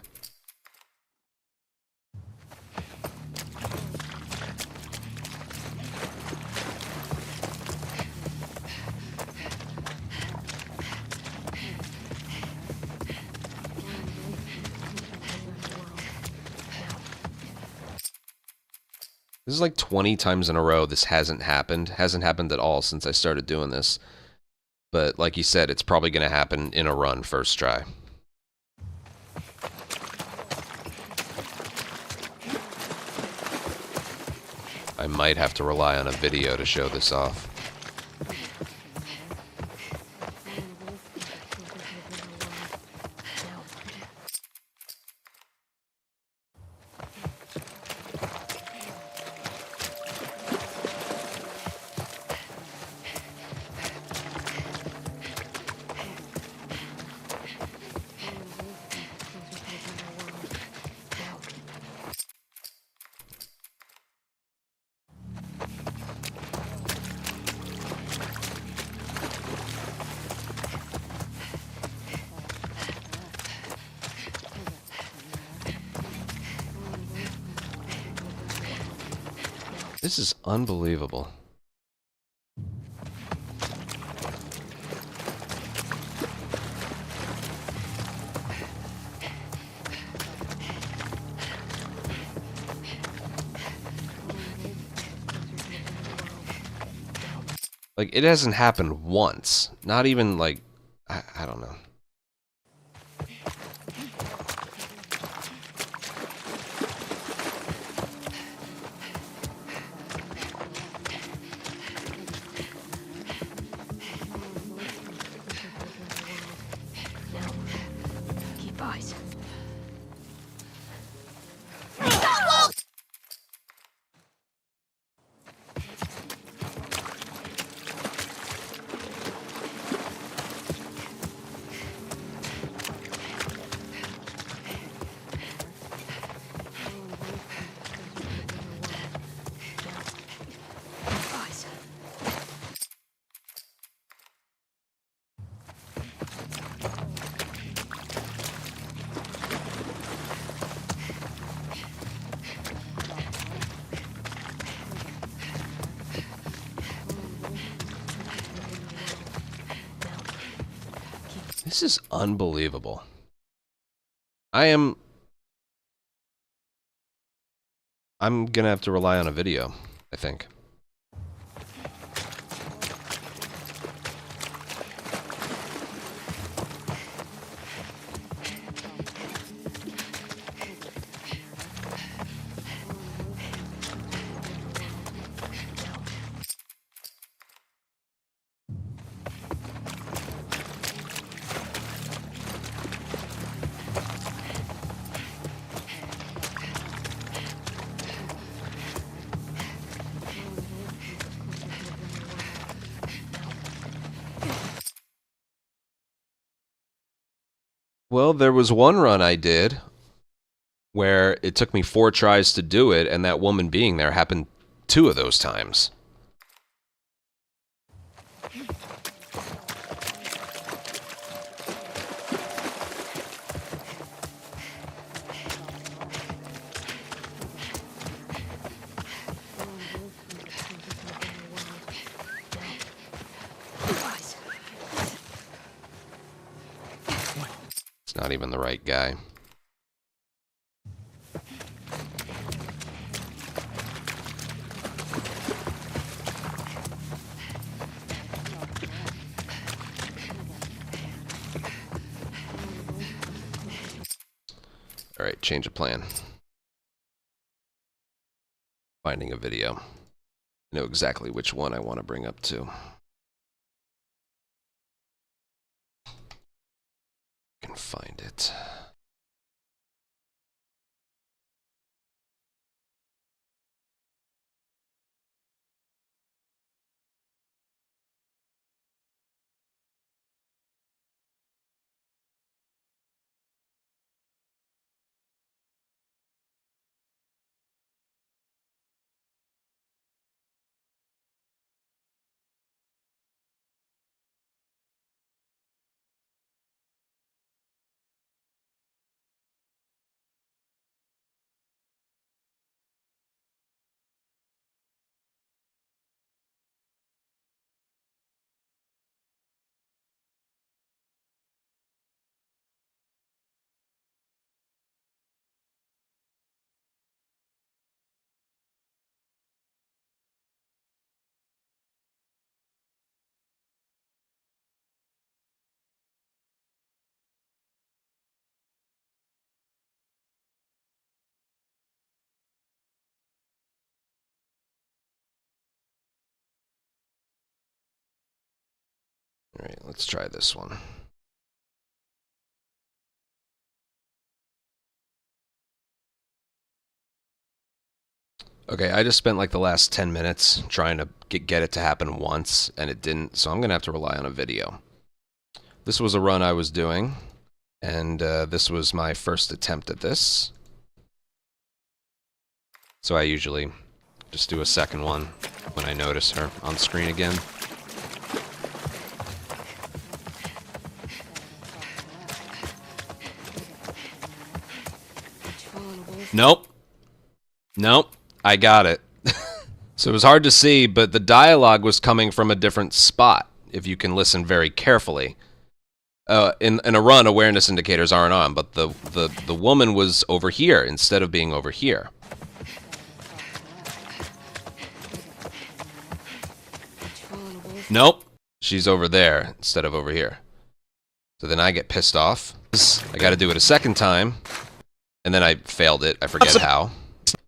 This is like 20 times in a row this hasn't happened. Hasn't happened at all since I started doing this. But like you said, it's probably going to happen in a run first try. I might have to rely on a video to show this off. This is unbelievable. Like, it hasn't happened once. Not even, like, I don't know. Keep eyes. This is unbelievable. I'm gonna have to rely on a video, I think. Well, there was one run I did where it took me 4 tries to do it, and that woman being there happened 2 of those times. Not even the right guy. Alright, change of plan. Finding a video. I know exactly which one I want to bring up to. Can find it. Alright, let's try this one. Okay, I just spent like the last 10 minutes trying to get it to happen once, and it didn't, so I'm going to have to rely on a video. This was a run I was doing, and this was my first attempt at this. So I usually just do a second one when I notice her on screen again. Nope. Nope. I got it. So it was hard to see, but the dialogue was coming from a different spot, if you can listen very carefully. In a run, awareness indicators aren't on, but the woman was over here instead of being over here. Nope. She's over there instead of over here. So then I get pissed off. I gotta do it a second time. And then I failed it. I forget how.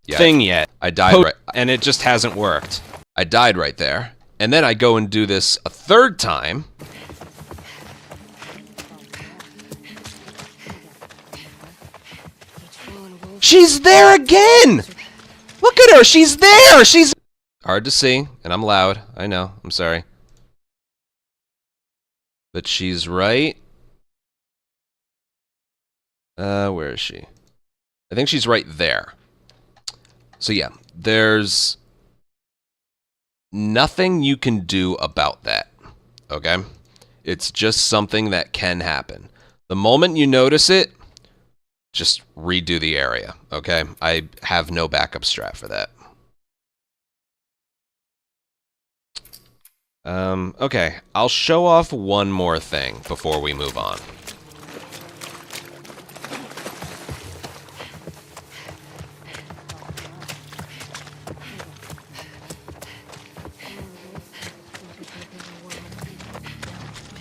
Yeah, Thing yet. I died right. And it just hasn't worked. I died right there. And then I go and do this a third time. She's there again! Look at her! She's there! She's... Hard to see, and I'm loud. I know. I'm sorry. But she's right... where is she? I think she's right there. So yeah, there's nothing you can do about that, okay? It's just something that can happen. The moment you notice it, just redo the area, okay? I have no backup strat for that. Okay, I'll show off one more thing before we move on.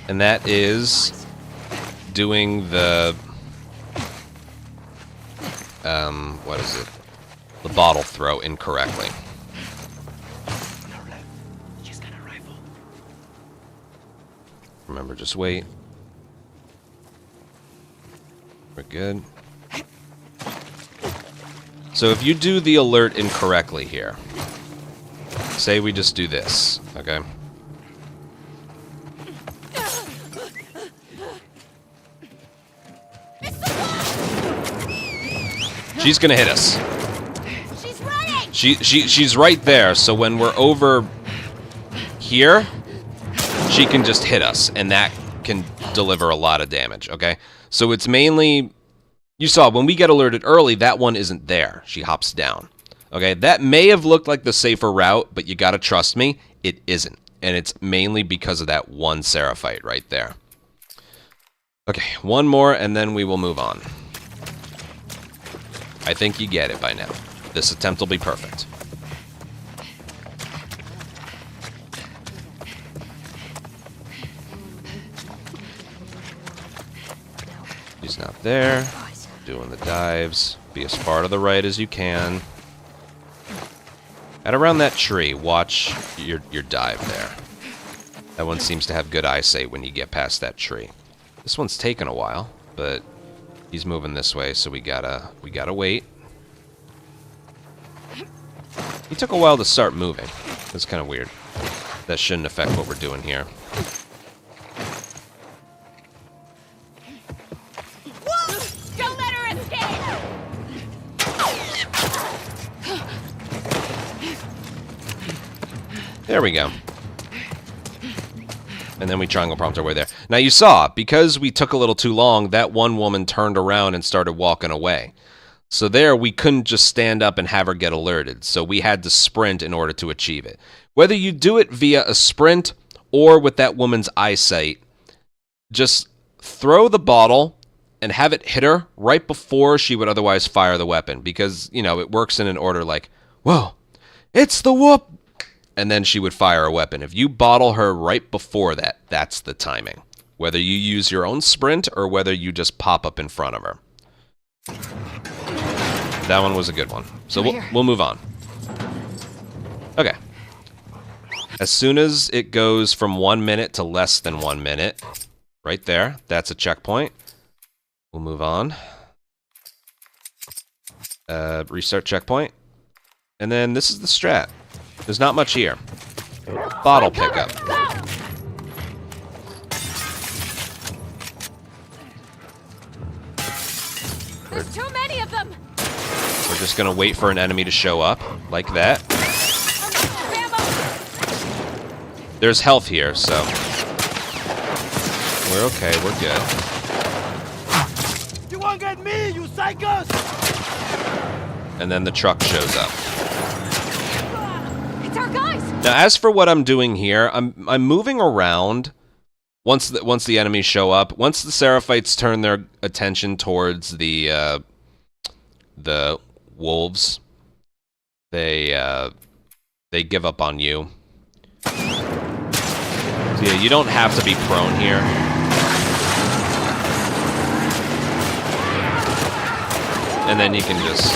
And that is doing the, what is it? The bottle throw incorrectly. Remember, just wait. We're good. So if you do the alert incorrectly here, say we just do this, okay? She's gonna hit us. She's running! She's right there, so when we're over here, she can just hit us, and that can deliver a lot of damage, okay? So it's mainly... You saw, when we get alerted early, that one isn't there. She hops down. Okay, that may have looked like the safer route, but you gotta trust me, it isn't. And it's mainly because of that one Seraphite right there. Okay, one more and then we will move on. I think you get it by now. This attempt will be perfect. He's not there. Doing the dives. Be as far to the right as you can. At around that tree, watch your dive there. That one seems to have good eyesight when you get past that tree. This one's taken a while, but he's moving this way, so we gotta wait. He took a while to start moving. That's kind of weird. That shouldn't affect what we're doing here. Don't let her escape! There we go. And then we triangle prompt our way there. Now you saw, because we took a little too long, that one woman turned around and started walking away. So there, we couldn't just stand up and have her get alerted. So we had to sprint in order to achieve it. Whether you do it via a sprint or with that woman's eyesight, just throw the bottle and have it hit her right before she would otherwise fire the weapon. Because, you know, it works in an order like, whoa, it's the whoop! And then she would fire a weapon. If you bottle her right before that, that's the timing. Whether you use your own sprint or whether you just pop up in front of her. That one was a good one. So we'll move on. Okay. As soon as it goes from 1 minute to less than 1 minute, right there, that's a checkpoint. We'll move on. Restart checkpoint. And then this is the strat. There's not much here. Bottle pickup. There's too many of them! We're just gonna wait for an enemy to show up, like that. There's health here, so we're okay, we're good. You won't get me, you psychos! And then the truck shows up. It's our guys! Now, as for what I'm doing here, I'm moving around once the enemies show up. Once the Seraphites turn their attention towards the wolves, they give up on you. So yeah, you don't have to be prone here. And then you can just...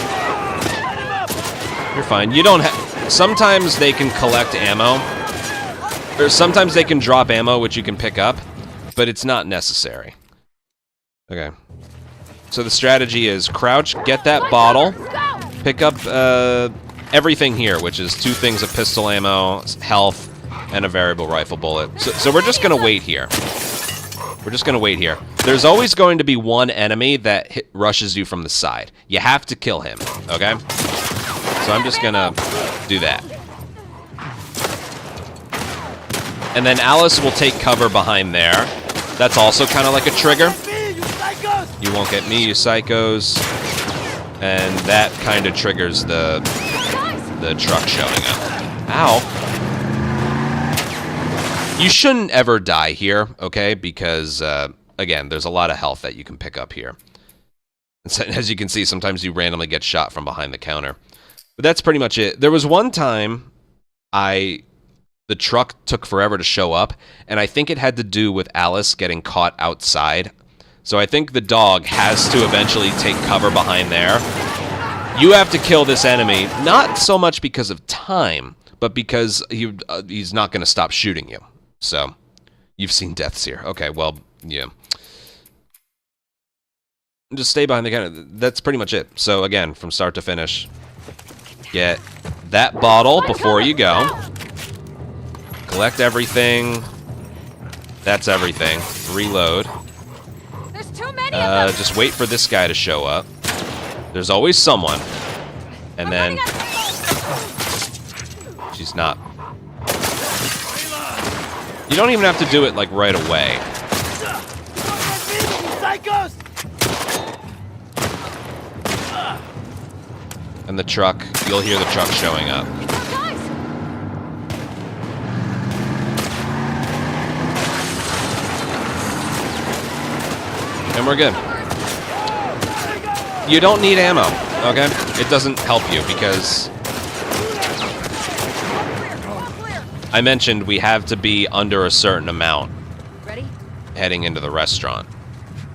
You're fine. You don't have... Sometimes they can collect ammo. Or sometimes they can drop ammo, which you can pick up. But it's not necessary. Okay. So the strategy is crouch, get that bottle, pick up everything here, which is 2 things of pistol ammo, health, and a variable rifle bullet. So we're just going to wait here. We're just going to wait here. There's always going to be one enemy that rushes you from the side. You have to kill him, okay? So I'm just going to do that. And then Alice will take cover behind there. That's also kind of like a trigger. You won't get me, you psychos. And that kind of triggers the truck showing up. Ow. You shouldn't ever die here, okay? Because, again, there's a lot of health that you can pick up here. And so, as you can see, sometimes you randomly get shot from behind the counter. But that's pretty much it. There was one time the truck took forever to show up, and I think it had to do with Alice getting caught outside. So I think the dog has to eventually take cover behind there. You have to kill this enemy, not so much because of time, but because he's not going to stop shooting you. So, you've seen deaths here. Okay, well, yeah. Just stay behind the counter. That's pretty much it. So, again, from start to finish, get that bottle before you go. Collect everything. That's everything. Reload. There's too many of them! Just wait for this guy to show up. There's always someone. And then... She's not... You don't even have to do it, like, right away. And the truck, you'll hear the truck showing up. And we're good. You don't need ammo, okay? It doesn't help you because I mentioned we have to be under a certain amount Ready? heading into the restaurant.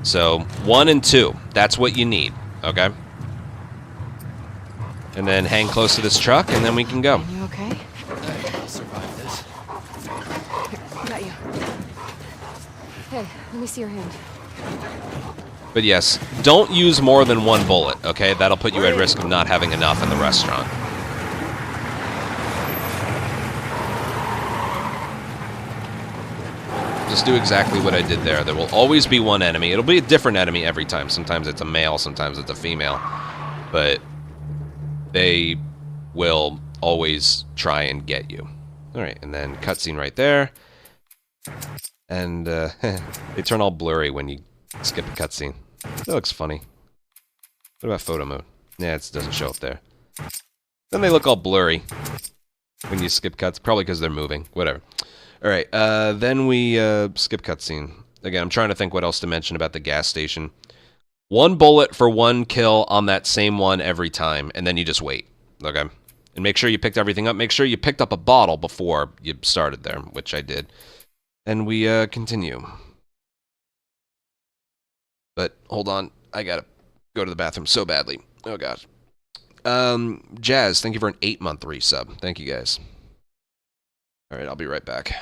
So 1 and 2, that's what you need, okay? And then hang close to this truck, and then we can go. You okay? I'll survive this. Here, got you. Hey, let me see your hand. But yes, don't use more than 1 bullet, okay? That'll put you at risk of not having enough in the restaurant. Just do exactly what I did there. There will always be 1 enemy. It'll be a different enemy every time. Sometimes it's a male, sometimes it's a female. But they will always try and get you. Alright, and then cutscene right there. And they turn all blurry when you skip a cutscene. That looks funny. What about photo mode? Yeah, it doesn't show up there. Then they look all blurry when you skip cuts. Probably because they're moving. Whatever. Alright, then we skip cutscene. Again, I'm trying to think what else to mention about the gas station. 1 bullet for 1 kill on that same one every time, and then you just wait. Okay? And make sure you picked everything up. Make sure you picked up a bottle before you started there, which I did. And we continue. But hold on, I gotta go to the bathroom so badly. Oh gosh. Jazz, thank you for an 8-month resub. Thank you guys. Alright, I'll be right back.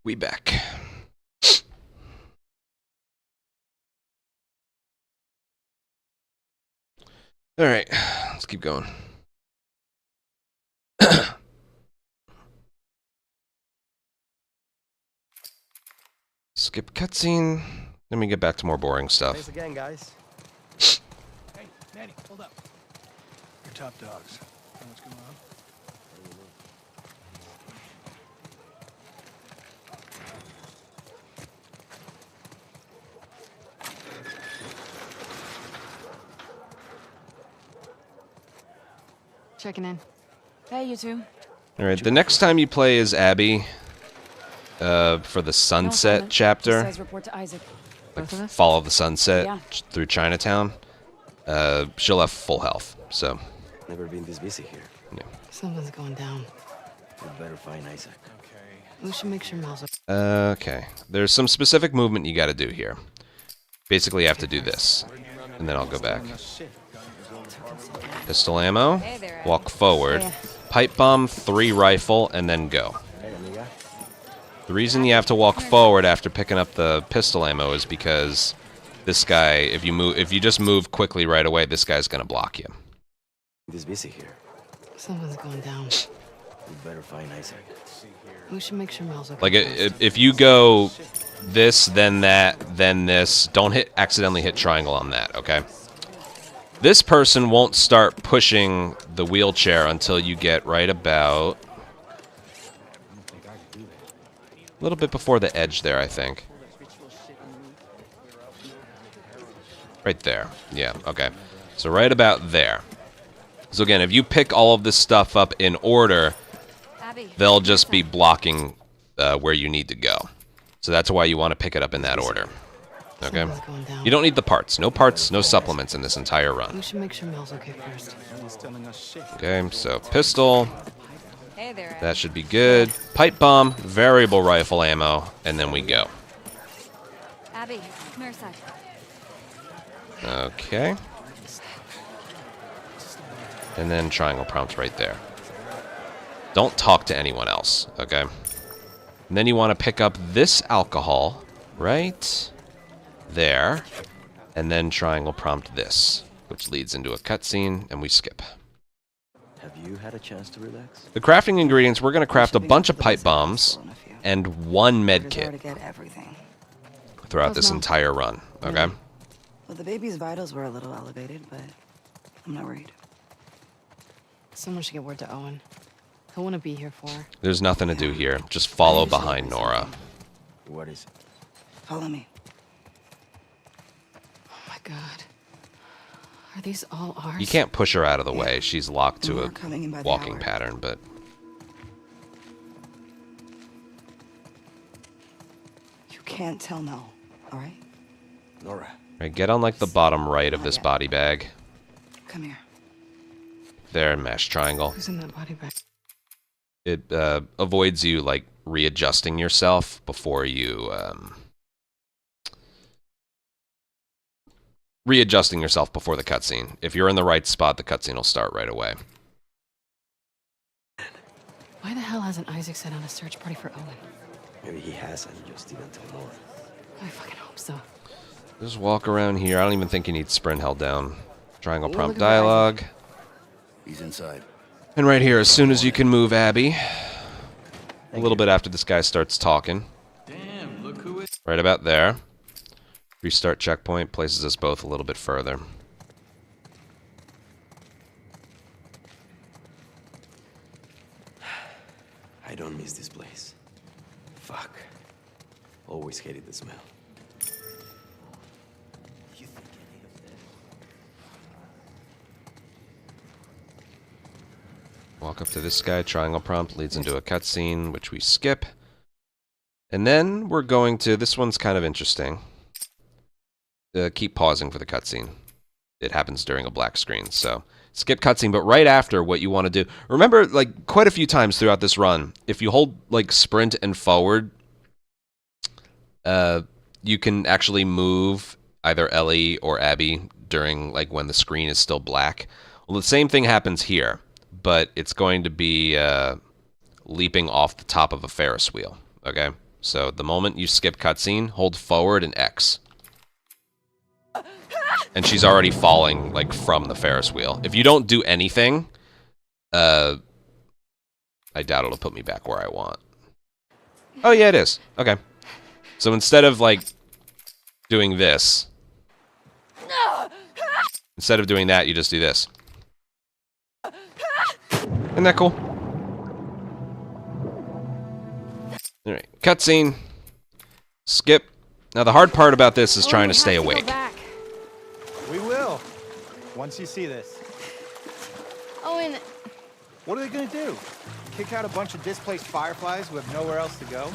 We back. Alright, let's keep going. Skip cutscene. Then we get back to more boring stuff. Thanks again, guys. Hey, Manny, hold up. You're top dogs. Know what's going on? Checking in. Hey, you two. All right, the next time you play as Abby, for the Sunset chapter, Says report to Isaac. Both of us? follow the sunset Yeah. through Chinatown, she'll have full health. So, Never been this busy here. yeah. Something's going down. We better find Isaac. We should make sure Mel's okay. Okay, there's some specific movement you got to do here. Basically, you have to do this, and then I'll go back. Pistol ammo, walk forward, pipe bomb, 3 rifle, and then go. The reason you have to walk forward after picking up the pistol ammo is because this guy, if you just move quickly right away, this guy's gonna block you. This busy here. Something's going down. We better find Isaac. We should make sure Mel's okay. Like if you go this, then that, then this, don't accidentally hit triangle on that, okay? This person won't start pushing the wheelchair until you get right about a little bit before the edge there, I think. Right there. Yeah, okay. So right about there. So again, if you pick all of this stuff up in order, they'll just be blocking where you need to go. So that's why you want to pick it up in that order. Okay? Something's going down. You don't need the parts. No parts, no supplements in this entire run. We should make sure Mel's okay first. Okay, so pistol. Hey there. That should be good. Pipe bomb, variable rifle ammo, and then we go. Abby, come here, side. Okay. And then triangle prompt right there. Don't talk to anyone else, okay? And then you want to pick up this alcohol right there, and then triangle prompt this, which leads into a cutscene, and we skip. Have you had a chance to relax? The crafting ingredients, we're going to craft a bunch of pipe bombs and 1 med Desire to kit get everything. throughout this entire run, okay? Well, the baby's vitals were a little elevated, but I'm not worried. Someone should get word to Owen. He'll want to be here for her. There's nothing to do here. Just follow behind Nora. What is it? Follow me. Oh my god. Are these all ours? You can't push her out of the way. She's locked to More a coming in by the walking hour. pattern, but... You can't tell Mel, all right? Nora. Right, get on like the bottom right of this body bag. Come here. There, mesh triangle. Who's in that body bag? It avoids you like readjusting yourself before you readjusting yourself before the cutscene. If you're in the right spot, the cutscene will start right away. Why the hell hasn't Isaac set on a search party for Owen? Maybe he has and just didn't tell Nora. I fucking hope so. Just walk around here. I don't even think you need sprint held down. Triangle Ooh, prompt look at that. dialogue. He's inside. And right here, as soon as you can move Abby, a little bit after this guy starts talking. Damn, look who it. Right about there. Restart checkpoint places us both a little bit further. I don't miss this place. Fuck. Always hated the smell. Walk up to this guy, triangle prompt leads into a cutscene, which we skip. And then we're going to, this one's kind of interesting. Keep pausing for the cutscene. It happens during a black screen, so skip cutscene, but right after what you want to do. Remember, like, quite a few times throughout this run, if you hold, like, sprint and forward, you can actually move either Ellie or Abby during, like, when the screen is still black. Well, the same thing happens here, but it's going to be leaping off the top of a Ferris wheel, okay? So the moment you skip cutscene, hold forward and X. And she's already falling, like, from the Ferris wheel. If you don't do anything, I doubt it'll put me back where I want. Oh, yeah, it is. Okay. So instead of, like, doing this, instead of doing that, you just do this. Isn't that cool? Alright, cutscene. Skip. Now, the hard part about this is trying to stay awake. We will, once you see this. Owen, What are they gonna do? Kick out a bunch of displaced fireflies who have nowhere else to go?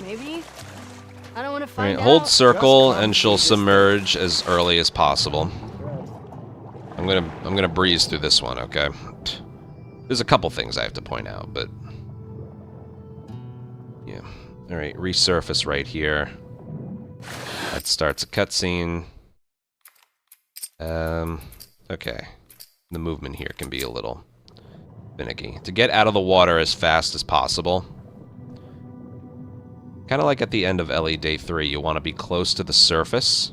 Maybe. I don't want to All find right, out. hold circle Just come and she'll through this submerge as early as possible. I'm gonna breeze through this one, okay? There's a couple things I have to point out, but yeah. All right, resurface right here. That starts a cutscene. Okay. The movement here can be a little finicky. To get out of the water as fast as possible. Kind of like at the end of LE Day 3, you want to be close to the surface,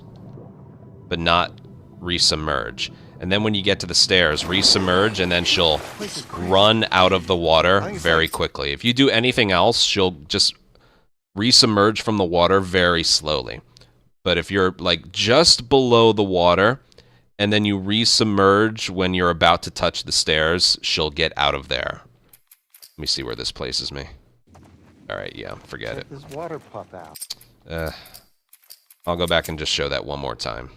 but not resubmerge. And then when you get to the stairs, resubmerge, and then she'll run out of the water very quickly. If you do anything else, she'll just resubmerge from the water very slowly. But if you're like just below the water, and then you resubmerge when you're about to touch the stairs, she'll get out of there. Let me see where this places me. Alright, yeah, forget it. This water pop out. I'll go back and just show that one more time.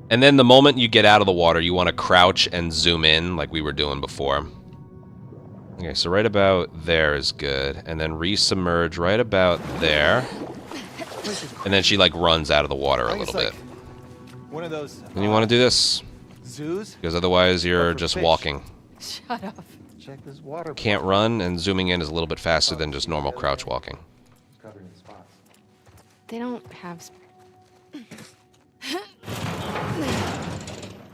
And then the moment you get out of the water, you want to crouch and zoom in like we were doing before. Okay, so right about there is good. And then resubmerge right about there. And then she like runs out of the water a little bit. One of those. And you want to do this, Zoos? because otherwise you're for just fish. walking. Shut up. Check this water. Can't run, and zooming in is a little bit faster than just normal crouch walking. Covering the spots. They don't have.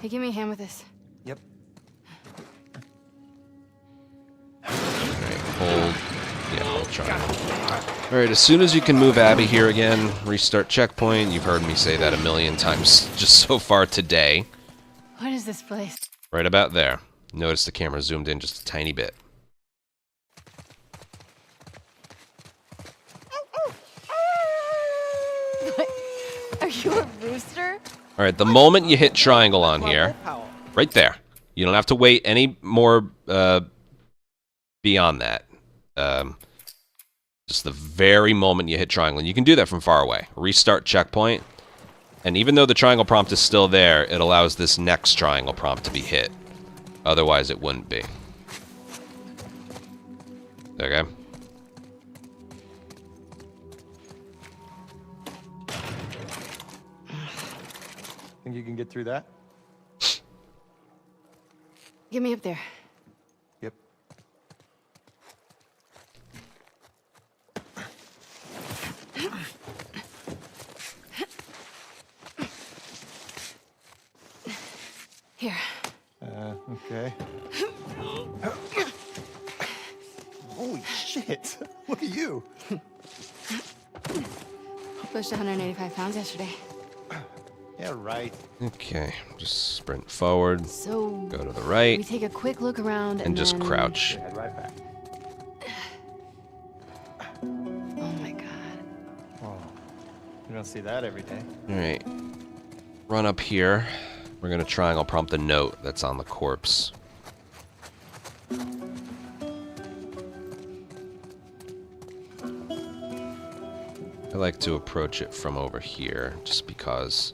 Hey, give me a hand with this. Yep. Hold. Yeah, hold triangle. Alright, as soon as you can move Abby here again, restart checkpoint. You've heard me say that a million times just so far today. What is this place? Right about there. Notice the camera zoomed in just a tiny bit. Are you a rooster? Alright, the moment you hit triangle on here, right there. You don't have to wait any more beyond that. Just the very moment you hit triangle. And you can do that from far away. Restart checkpoint. And even though the triangle prompt is still there, it allows this next triangle prompt to be hit. Otherwise, it wouldn't be. Okay. Think you can get through that? Get me up there. Yep. Here. Okay. Holy shit! Look at you. Pushed 185 pounds yesterday. Yeah, right. Okay, just sprint forward, So go to the we right, take a quick look around and just then... crouch. Head right back. Oh my god. Oh, you don't see that every day. Alright. Run up here. We're gonna triangle prompt the note that's on the corpse. I like to approach it from over here, just because.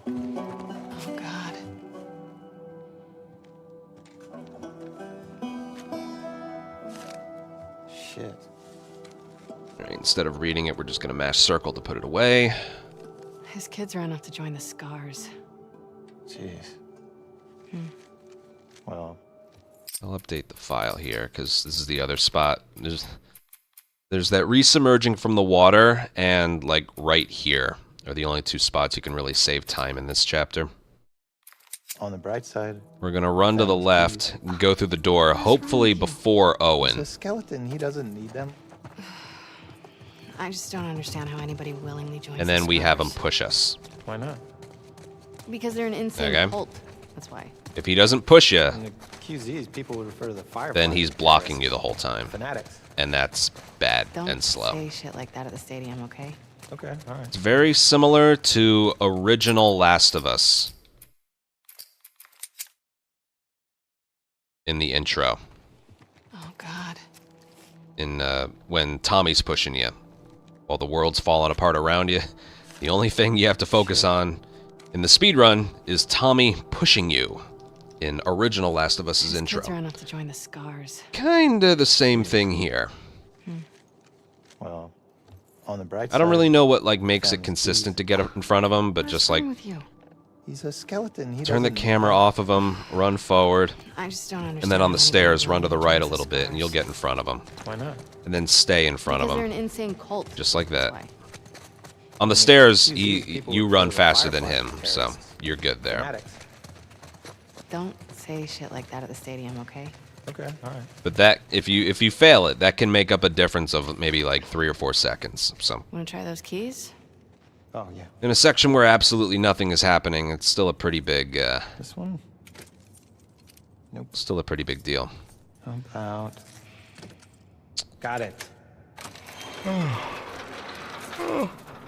Oh god. Shit. Alright, instead of reading it, we're just gonna mash circle to put it away. His kids ran off to join the Scars. Jeez. Well, I'll update the file here, because this is the other spot. There's that resubmerging from the water, and, like, right here are the only two spots you can really save time in this chapter. on the bright side, We're gonna run to the left and go through the door, hopefully before it's Owen. a skeleton. He doesn't need them. I just don't understand how anybody willingly joins And the then we have him Scars. push us. Why not? Because they're an insane Okay. cult. That's why. If he doesn't push you, In the QZs, people would refer to the fire. then he's blocking you the whole time. Fanatics. And that's bad Don't and slow. say shit like that at the stadium, okay? Okay, all right. It's very similar to original Last of Us in the intro. Oh god. In when Tommy's pushing you while the world's falling apart around you. The only thing you have to focus on in the speedrun is Tommy pushing you in original Last of Us's These intro. kids are enough to join the scars. Kinda the same thing here. Well, on the bright side, I don't really know what like makes it Sam's consistent to teeth. get in front of him, but What's just like wrong with you? He's a skeleton. He turn the doesn't camera off of him, run forward, I just don't understand. and then on how the anybody stairs really run to the enjoys right a the little bit, and you'll scars. get in front of him. Why not? And then stay in front Because of they're him, an insane cult. just like that. That's why. On the stairs, These people you would run go to faster than Firefly him, so you're good there. Fanatics. Don't say shit like that at the stadium, okay? Okay, all right. But that, if you fail it, that can make up a difference of maybe like 3 or 4 seconds. So Wanna try those keys? Oh, yeah. in a section where absolutely nothing is happening, it's still a pretty big, This one? Nope. still a pretty big deal. How about... Got it.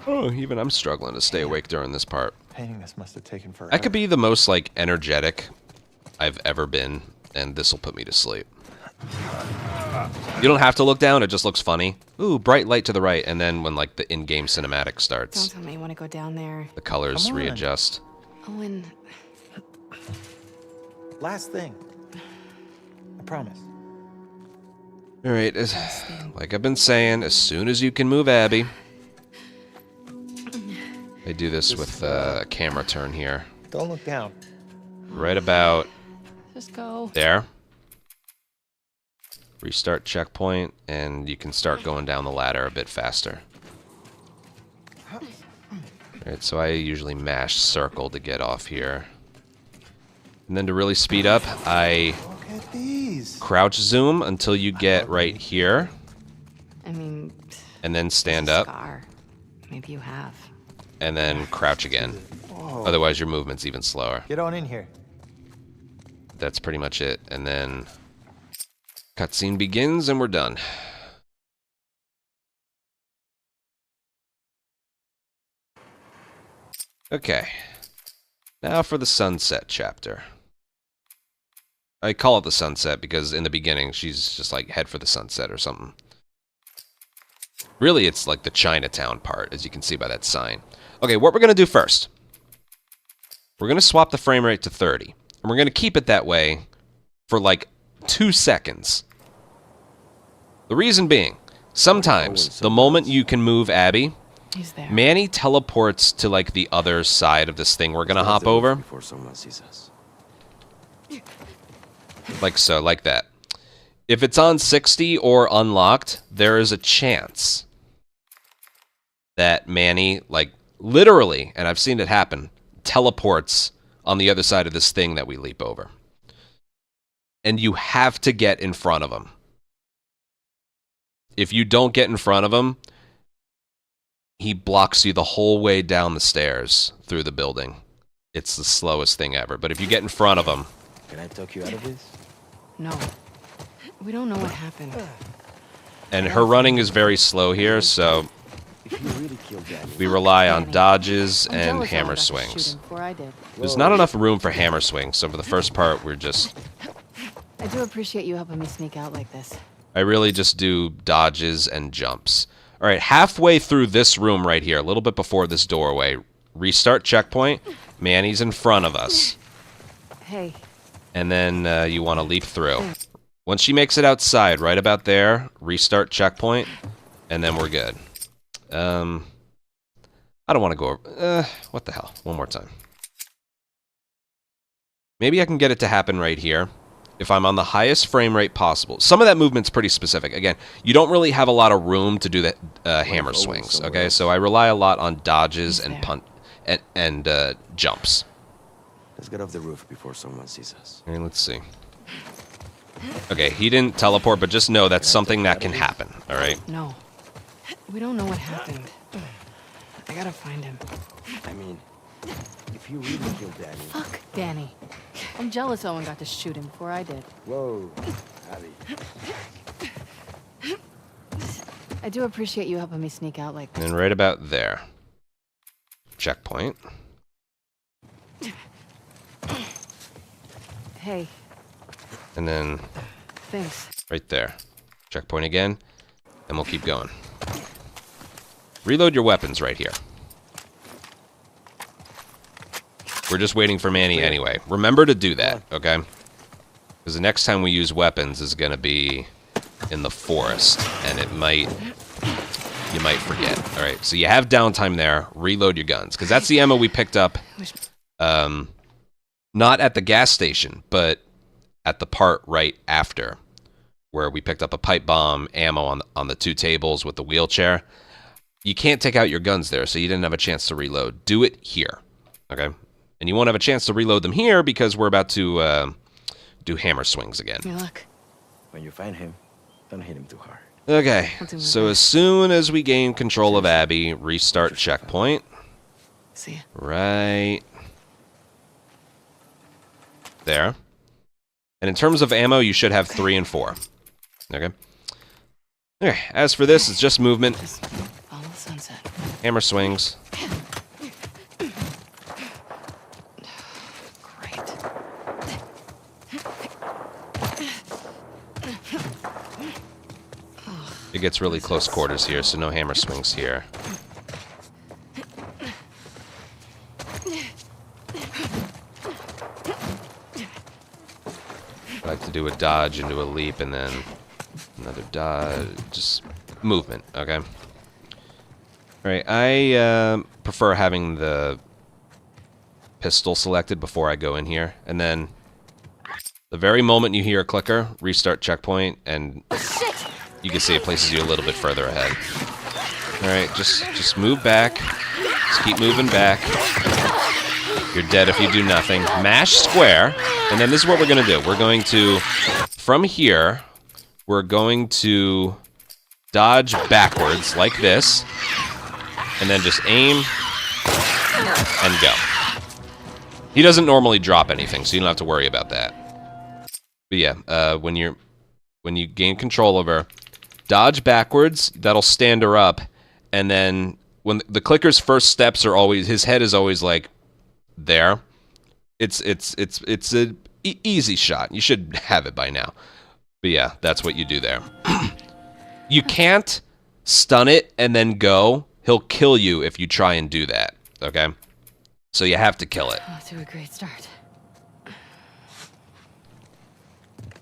Oh, even I'm struggling to stay awake during this part. Painting this must have taken forever. I could be the most like energetic I've ever been, and this will put me to sleep. You don't have to look down; it just looks funny. Ooh, bright light to the right, and then when like the in-game cinematic Don't starts, tell me you wanna go down there. the colors Come on. readjust. Owen, Last thing. I promise. All right, like I've been saying, as soon as you can move Abby. I do this with a camera turn here. Don't look down. Right about just go. there. Restart checkpoint, and you can start going down the ladder a bit faster. Alright, so I usually mash circle to get off here. And then to really speed up, I Look at these. crouch zoom until you get right here, I mean, and then stand up, scar. Maybe you have. and then crouch again. Whoa. Otherwise your movement's even slower. Get on in here. That's pretty much it. And then cutscene begins, and we're done. Okay. Now for the sunset chapter. I call it the sunset because in the beginning she's just like head for the sunset or something. Really, it's like the Chinatown part, as you can see by that sign. Okay, what we're going to do first. We're going to swap the frame rate to 30. And we're going to keep it that way for like 2 seconds. The reason being, sometimes the moment you can move Abby, He's there. Manny teleports to like the other side of this thing we're going to hop over. Before someone sees us. Like so, like that. If it's on 60 or unlocked, there is a chance that Manny, like, literally, and I've seen it happen, teleports on the other side of this thing that we leap over. And you have to get in front of him. If you don't get in front of him, he blocks you the whole way down the stairs through the building. It's the slowest thing ever. But if you get in front of him... Can I talk you out of this? No. We don't know what happened. And her running is very slow here, so If you really killed Danny, we rely on Danny. dodges I'm and jealous I hammer got to shoot swings. him before I did. There's not enough room for hammer swings, so for the first part, we're just... I do appreciate you helping me sneak out like this. I really just do dodges and jumps. All right, halfway through this room right here, a little bit before this doorway, restart checkpoint. Manny's in front of us. Hey, And then you want to leap through. Once she makes it outside, right about there, restart checkpoint, and then we're good. I don't want to go over... what the hell? One more time. Maybe I can get it to happen right here. If I'm on the highest frame rate possible. Some of that movement's pretty specific. Again, you don't really have a lot of room to do the hammer swings, okay? So I rely a lot on dodges and punt and jumps. let's get off the roof before someone sees us. Okay, let's see. Okay, he didn't teleport, but just know that's something that can happen, all right? no. We don't know what happened. I gotta find him. I mean, if you really killed Danny. Fuck Danny. I'm jealous Owen got to shoot him before I did. Whoa, Abby. I do appreciate you helping me sneak out like this. And right about there. Checkpoint. Hey, And then thanks. right there. Checkpoint again. And we'll keep going. Reload your weapons right here. We're just waiting for Manny anyway. Remember to do that, okay? Because the next time we use weapons is going to be in the forest, and you might forget. All right, so you have downtime there. Reload your guns, because that's the ammo we picked up. Not at the gas station, but at the part right after, where we picked up a pipe bomb, ammo on the 2 tables with the wheelchair. You can't take out your guns there, so you didn't have a chance to reload. Do it here, okay? And you won't have a chance to reload them here because we're about to do hammer swings again. Hey, look. When you find him, don't hit him too hard. Okay, so as soon as we gain control of Abby, restart checkpoint. See ya. Right there. And in terms of ammo, you should have 3 and 4. Okay. Okay, as for this, it's just movement. Just follow the sunset. Hammer swings. Great. It gets really close quarters here, so no hammer swings here. I like to do a dodge into a leap and then another dodge. Just movement, okay? Alright, I prefer having the pistol selected before I go in here. And then the very moment you hear a clicker, restart checkpoint, and you can see it places you a little bit further ahead. Alright, just move back. Just keep moving back. You're dead if you do nothing. Mash square, and then this is what we're going to do. We're going to, from here, we're going to dodge backwards like this, and then just aim and go. He doesn't normally drop anything, so you don't have to worry about that. But yeah, when you gain control of her, dodge backwards, that'll stand her up, and then when the clicker's first steps are always, his head is always like there. It's a easy shot. You should have it by now. But yeah, that's what you do there. You can't stun it and then go. He'll kill you if you try and do that, okay? So you have to kill it. Off to a great start. I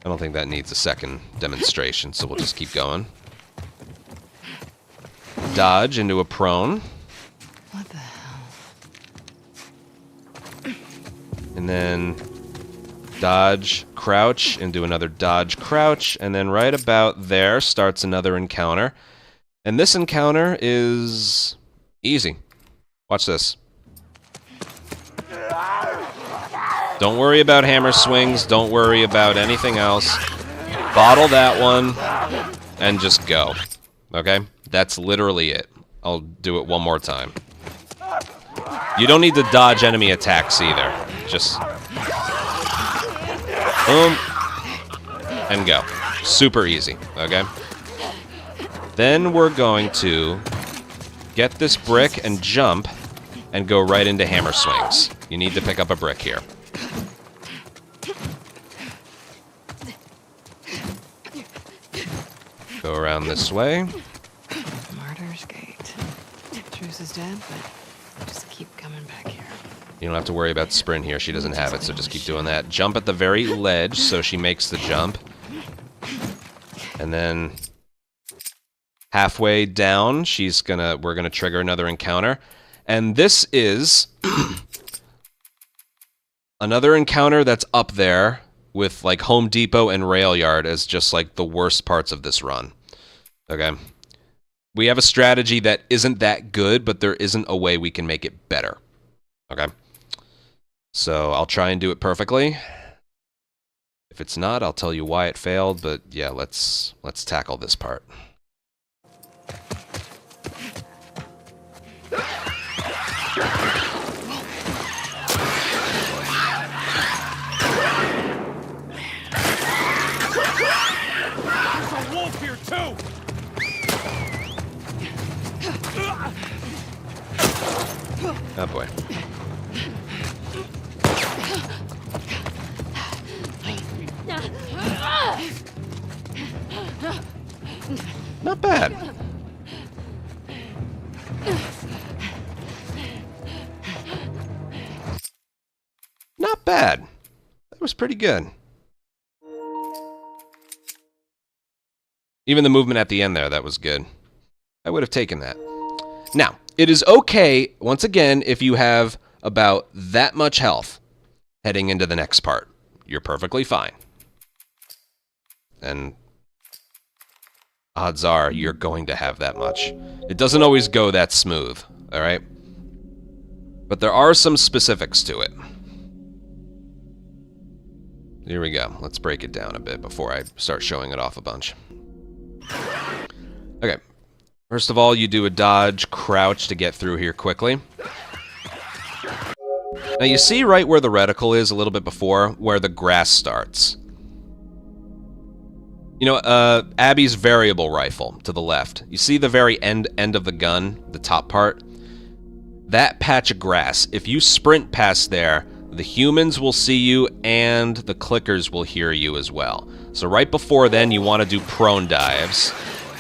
don't think that needs a second demonstration, so we'll just keep going. Dodge into a prone. What the hell? And then dodge, crouch, into another dodge, crouch, and then right about there starts another encounter. And this encounter is easy. Watch this. Don't worry about hammer swings. Don't worry about anything else. Bottle that one and just go. Okay? That's literally it. I'll do it one more time. You don't need to dodge enemy attacks either. Just boom and go. Super easy. Okay? Then we're going to get this brick and jump and go right into hammer swings. You need to pick up a brick here. Go around this way. Martyr's Gate. Truce is dead, but just keep coming back here. You don't have to worry about sprint here. She doesn't have it, so just keep doing that. Jump at the very ledge so she makes the jump. And then halfway down, we're gonna trigger another encounter. And this is another encounter that's up there with like Home Depot and Rail Yard as just like the worst parts of this run. Okay. We have a strategy that isn't that good, but there isn't a way we can make it better. Okay. So I'll try and do it perfectly. If it's not, I'll tell you why it failed, but yeah, let's tackle this part. Oh boy. Not bad. bad. That was pretty good. Even the movement at the end there, that was good. I would have taken that. Now, it is okay, once again, if you have about that much health heading into the next part. You're perfectly fine. And odds are you're going to have that much. It doesn't always go that smooth, alright? But there are some specifics to it. Here we go. Let's break it down a bit before I start showing it off a bunch. Okay. First of all, you do a dodge, crouch to get through here quickly. Now you see right where the reticle is a little bit before, where the grass starts. You know, Abby's variable rifle to the left. You see the very end of the gun, the top part? That patch of grass, if you sprint past there, the humans will see you and the clickers will hear you as well. So right before then, you want to do prone dives.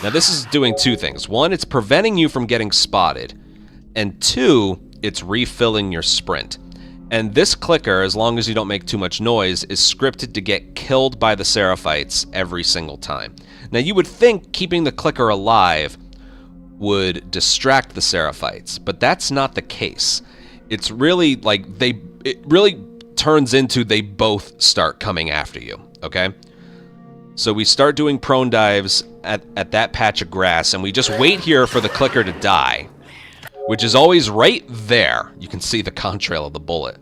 Now this is doing two things. One, it's preventing you from getting spotted. And two, it's refilling your sprint. And this clicker, as long as you don't make too much noise, is scripted to get killed by the Seraphites every single time. Now you would think keeping the clicker alive would distract the Seraphites, but that's not the case. It's really like it really turns into they both start coming after you, okay? So we start doing prone dives at that patch of grass, and we just wait here for the clicker to die, which is always right there. You can see the contrail of the bullet.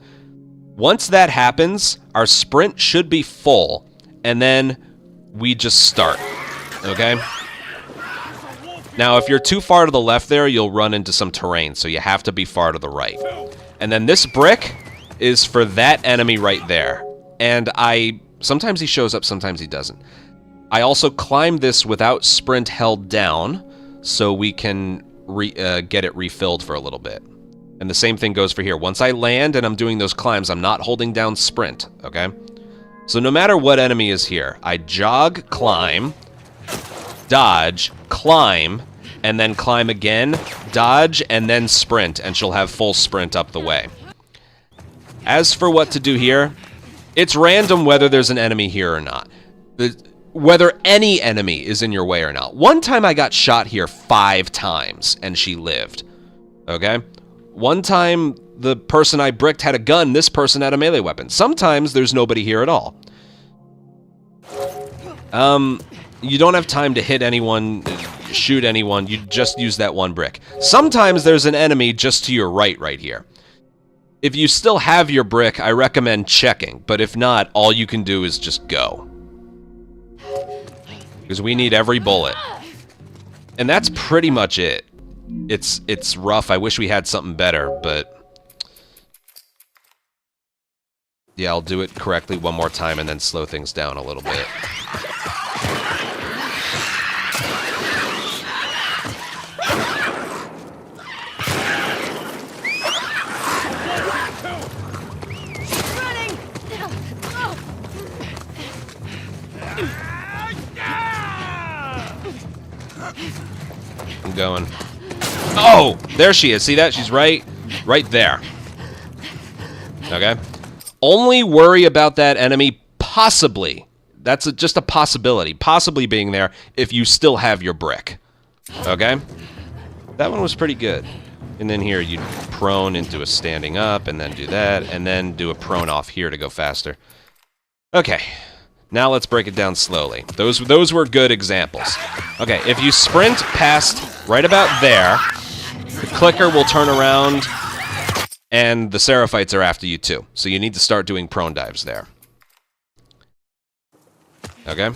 Once that happens, our sprint should be full, and then we just start, okay? Now, if you're too far to the left there, you'll run into some terrain, so you have to be far to the right. And then this brick is for that enemy right there. And sometimes he shows up, sometimes he doesn't. I also climb this without sprint held down, so we can get it refilled for a little bit. And the same thing goes for here. Once I land and I'm doing those climbs, I'm not holding down sprint, okay? So no matter what enemy is here, I jog, climb, dodge, climb, and then climb again, dodge, and then sprint, and she'll have full sprint up the way. As for what to do here, it's random whether there's an enemy here or not. Whether any enemy is in your way or not. One time I got shot here 5 times, and she lived. Okay? One time, the person I bricked had a gun, this person had a melee weapon. Sometimes there's nobody here at all. You don't have time to hit anyone, shoot anyone, you just use that one brick. Sometimes there's an enemy just to your right here. If you still have your brick, I recommend checking, but if not, all you can do is just go. Because we need every bullet. And that's pretty much it. It's rough. I wish we had something better, but yeah, I'll do it correctly one more time and then slow things down a little bit. I'm going. Oh, there she is. See that? She's right there. Okay. Only worry about that enemy possibly. That's just a possibility. Possibly being there if you still have your brick. Okay. That one was pretty good. And then here you prone into a standing up, and then do that, and then do a prone off here to go faster. Okay. Now let's break it down slowly. Those were good examples. Okay, if you sprint past right about there, the clicker will turn around, and the Seraphites are after you too. So you need to start doing prone dives there. Okay?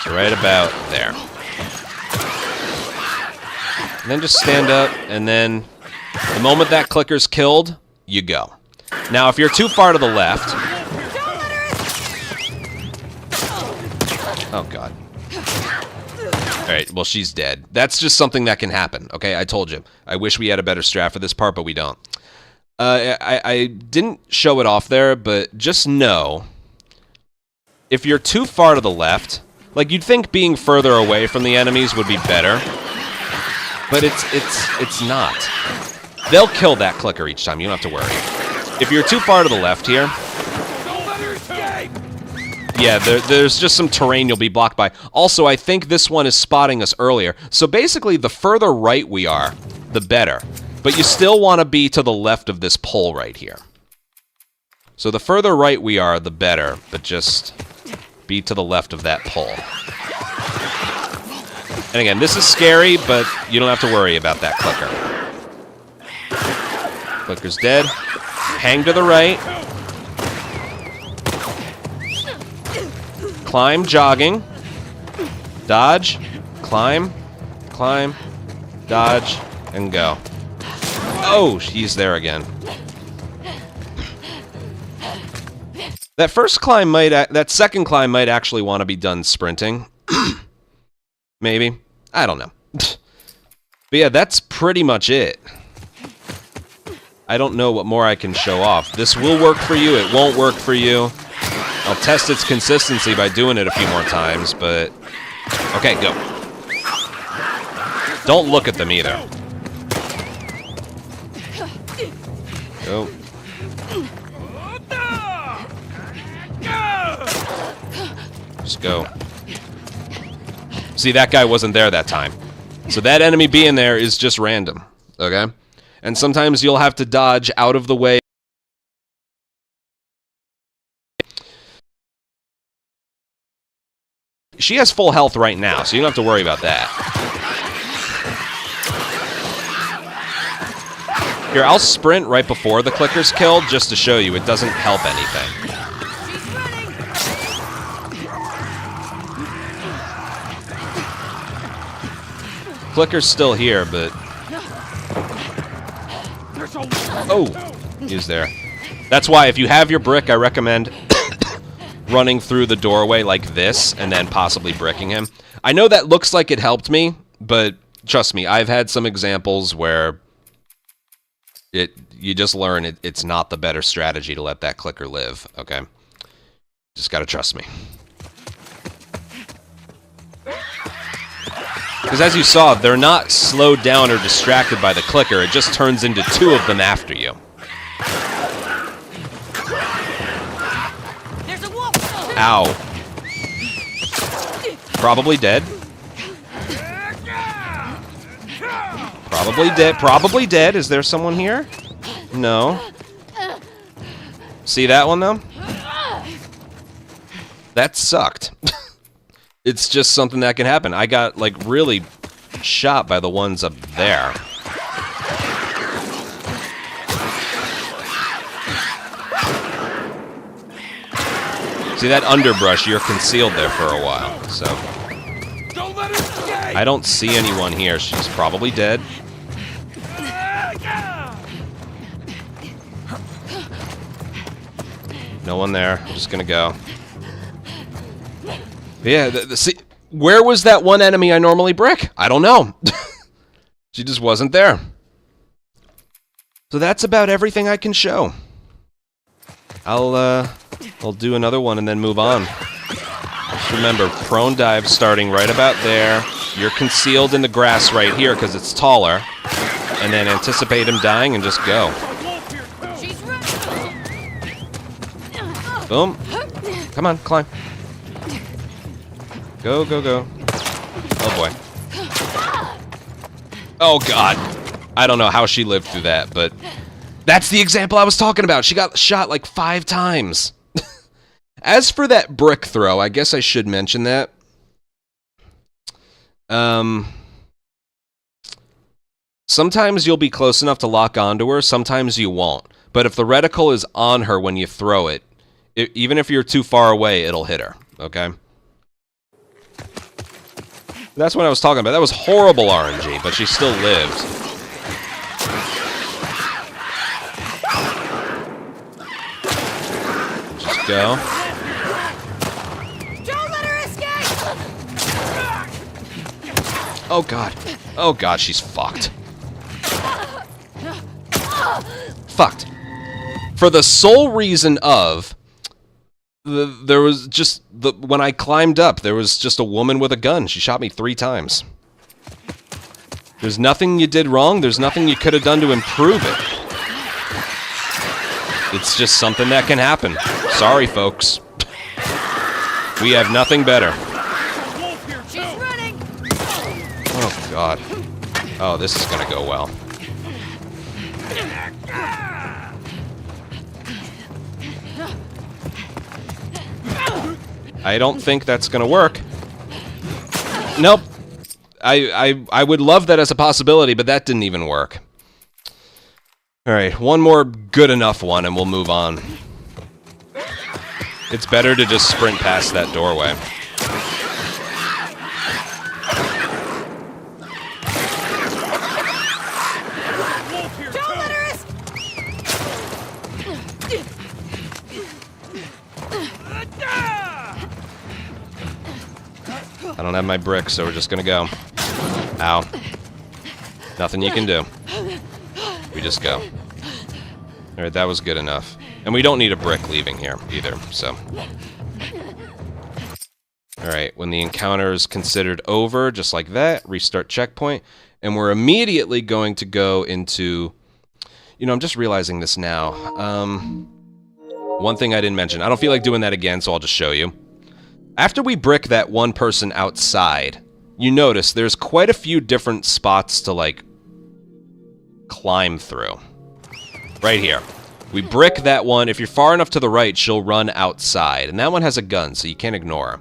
So right about there. And then just stand up, and then the moment that clicker's killed, you go. Now, if you're too far to the left... Oh, God. Alright, well, she's dead. That's just something that can happen, okay? I told you. I wish we had a better strat for this part, but we don't. I didn't show it off there, but just know, if you're too far to the left, like, you'd think being further away from the enemies would be better, but it's not. They'll kill that clicker each time. You don't have to worry. If you're too far to the left here, yeah, there's just some terrain you'll be blocked by. Also, I think this one is spotting us earlier. So basically, the further right we are, the better. But you still want to be to the left of this pole right here. So the further right we are, the better. But just be to the left of that pole. And again, this is scary, but you don't have to worry about that clicker. Clicker's dead. Hang to the right. Climb, jogging. Dodge. Climb. Climb. Dodge. And go. Oh, he's there again. That first climb might... that second climb might actually want to be done sprinting. Maybe. I don't know. But yeah, that's pretty much it. I don't know what more I can show off. This will work for you. It won't work for you. I'll test its consistency by doing it a few more times, but... Okay, go. Don't look at them either. Go. Just go. See, that guy wasn't there that time. So that enemy being there is just random, okay? And sometimes you'll have to dodge out of the way. She has full health right now, so you don't have to worry about that. Here, I'll sprint right before the clicker's killed just to show you it doesn't help anything. Clicker's still here, but... Oh! He's there. That's why, if you have your brick, I recommend running through the doorway like this, and then possibly bricking him. I know that looks like it helped me, but trust me, I've had some examples where you just learn it's not the better strategy to let that clicker live, okay? Just gotta trust me. Because as you saw, they're not slowed down or distracted by the clicker. It just turns into two of them after you. There's a wolf. Ow. Probably dead. Probably dead. Probably dead. Is there someone here? No. See that one, though? That sucked. It's just something that can happen. I got, like, really shot by the ones up there. See, that underbrush, you're concealed there for a while, so... I don't see anyone here. She's probably dead. No one there. I'm just gonna go. Yeah, see, where was that one enemy I normally brick? I don't know. She just wasn't there. So that's about everything I can show. I'll do another one and then move on. Just remember, prone dive starting right about there. You're concealed in the grass right here because it's taller. And then anticipate him dying and just go. Boom. Come on, climb. Go, go, go. Oh, boy. Oh, God. I don't know how she lived through that, but... That's the example I was talking about. She got shot like 5 times. As for that brick throw, I guess I should mention that. Sometimes you'll be close enough to lock onto her, sometimes you won't. But if the reticle is on her when you throw it, even if you're too far away, it'll hit her, okay? That's what I was talking about. That was horrible RNG, but she still lived. Just go. Don't let her escape! Oh, God. Oh, God, she's fucked. Fucked. For the sole reason of... there was just... when I climbed up, there was just a woman with a gun. She shot me 3 times. There's nothing you did wrong. There's nothing you could have done to improve it. It's just something that can happen. Sorry, folks. We have nothing better. She's running! Oh, God. Oh, this is gonna go well. I don't think that's gonna work. Nope. I would love that as a possibility, but that didn't even work. Alright, one more good enough one and we'll move on. It's better to just sprint past that doorway. Don't let her I don't have my brick, so we're just gonna go. Ow. Nothing you can do. We just go. Alright, that was good enough. And we don't need a brick leaving here, either, so... Alright, when the encounter is considered over, just like that, restart checkpoint, and we're immediately going to go into... You know, I'm just realizing this now. One thing I didn't mention. I don't feel like doing that again, so I'll just show you. After we brick that one person outside, you notice there's quite a few different spots to, like, climb through. Right here. We brick that one. If you're far enough to the right, she'll run outside. And that one has a gun, so you can't ignore her.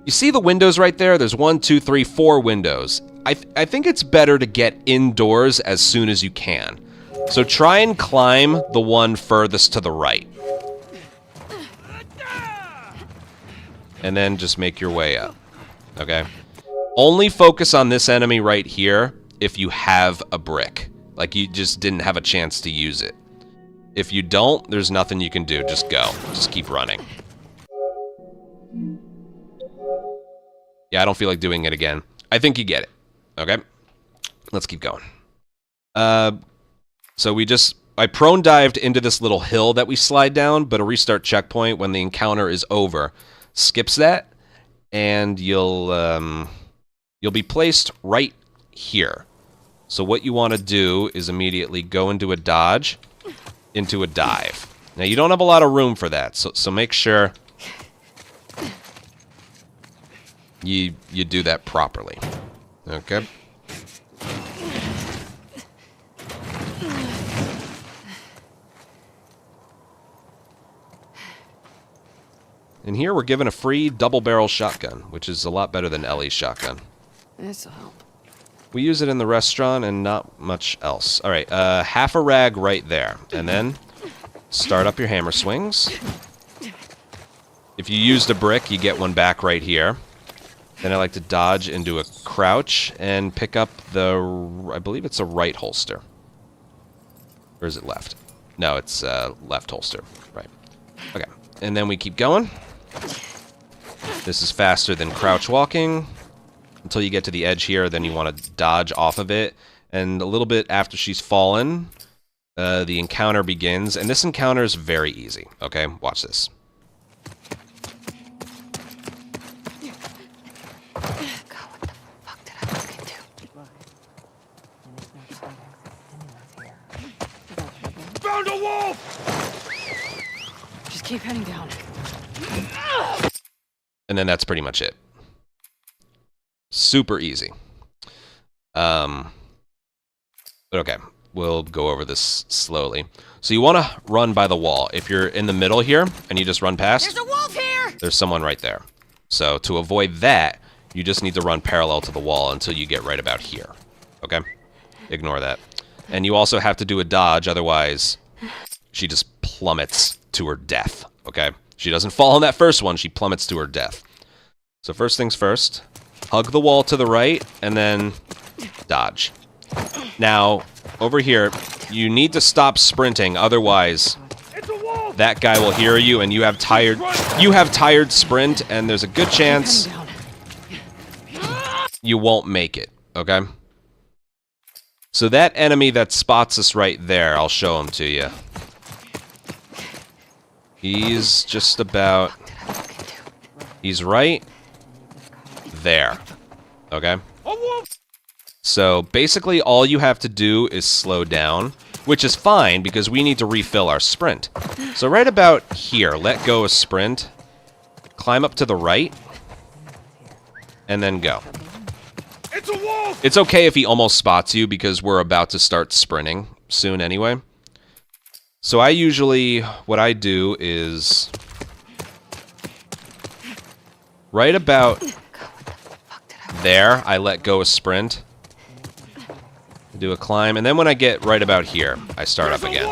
You see the windows right there? There's 1, 2, 3, 4 windows. I think it's better to get indoors as soon as you can. So try and climb the one furthest to the right. And then just make your way up. Okay? Only focus on this enemy right here if you have a brick. Like you just didn't have a chance to use it. If you don't, there's nothing you can do. Just go. Just keep running. Yeah, I don't feel like doing it again. I think you get it. Okay? Let's keep going. So I prone dived into this little hill that we slide down, but a restart checkpoint when the encounter is over skips that, and you'll be placed right here. So what you want to do is immediately go into a dodge, into a dive. Now you don't have a lot of room for that, so make sure you do that properly. Okay? And here we're given a free double-barrel shotgun, which is a lot better than Ellie's shotgun. This'll help. We use it in the restaurant and not much else. Alright, half a rag right there. And then start up your hammer swings. If you used a brick, you get one back right here. Then I like to dodge into a crouch and pick up the... I believe it's a right holster. Or is it left? No, it's left holster. Right. Okay. And then we keep going. This is faster than crouch walking. Until you get to the edge here, then you want to dodge off of it. And a little bit after she's fallen, the encounter begins. And this encounter is very easy. Okay? Watch this. Found a wolf! Just keep heading down. And then that's pretty much it. Super easy. But okay, we'll go over this slowly. So you want to run by the wall. If you're in the middle here and you just run past, There's a wolf here! there's someone right there. So to avoid that, you just need to run parallel to the wall until you get right about here. Okay? Ignore that. And you also have to do a dodge, otherwise she just plummets to her death. Okay? She doesn't fall on that first one, she plummets to her death. So first things first, hug the wall to the right, and then dodge. Now, over here, you need to stop sprinting, otherwise that guy will hear you and you have tired sprint, and there's a good chance you won't make it, okay? So that enemy that spots us right there, I'll show him to you. He's just about... He's right there. Okay? So basically all you have to do is slow down, which is fine because we need to refill our sprint. So right about here, let go of sprint, climb up to the right, and then go. It's a wolf! It's okay if he almost spots you because we're about to start sprinting soon anyway. So I usually, what I do is right about there, I let go of sprint, do a climb, and then when I get right about here, I start up again.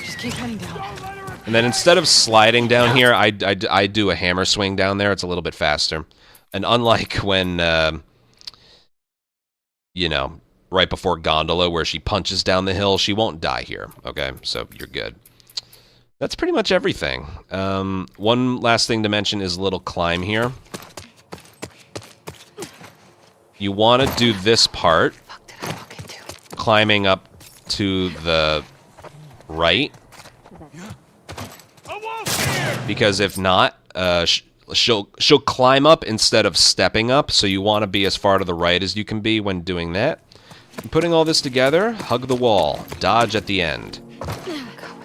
Just keep heading down. And then instead of sliding down here, I do a hammer swing down there. It's a little bit faster. And unlike when, you know, right before Gondola, where she punches down the hill, she won't die here, okay? So you're good. That's pretty much everything. One last thing to mention is a little climb here. You want to do this part, climbing up to the right, because if not, she'll climb up instead of stepping up, so you want to be as far to the right as you can be when doing that. And putting all this together, hug the wall, dodge at the end.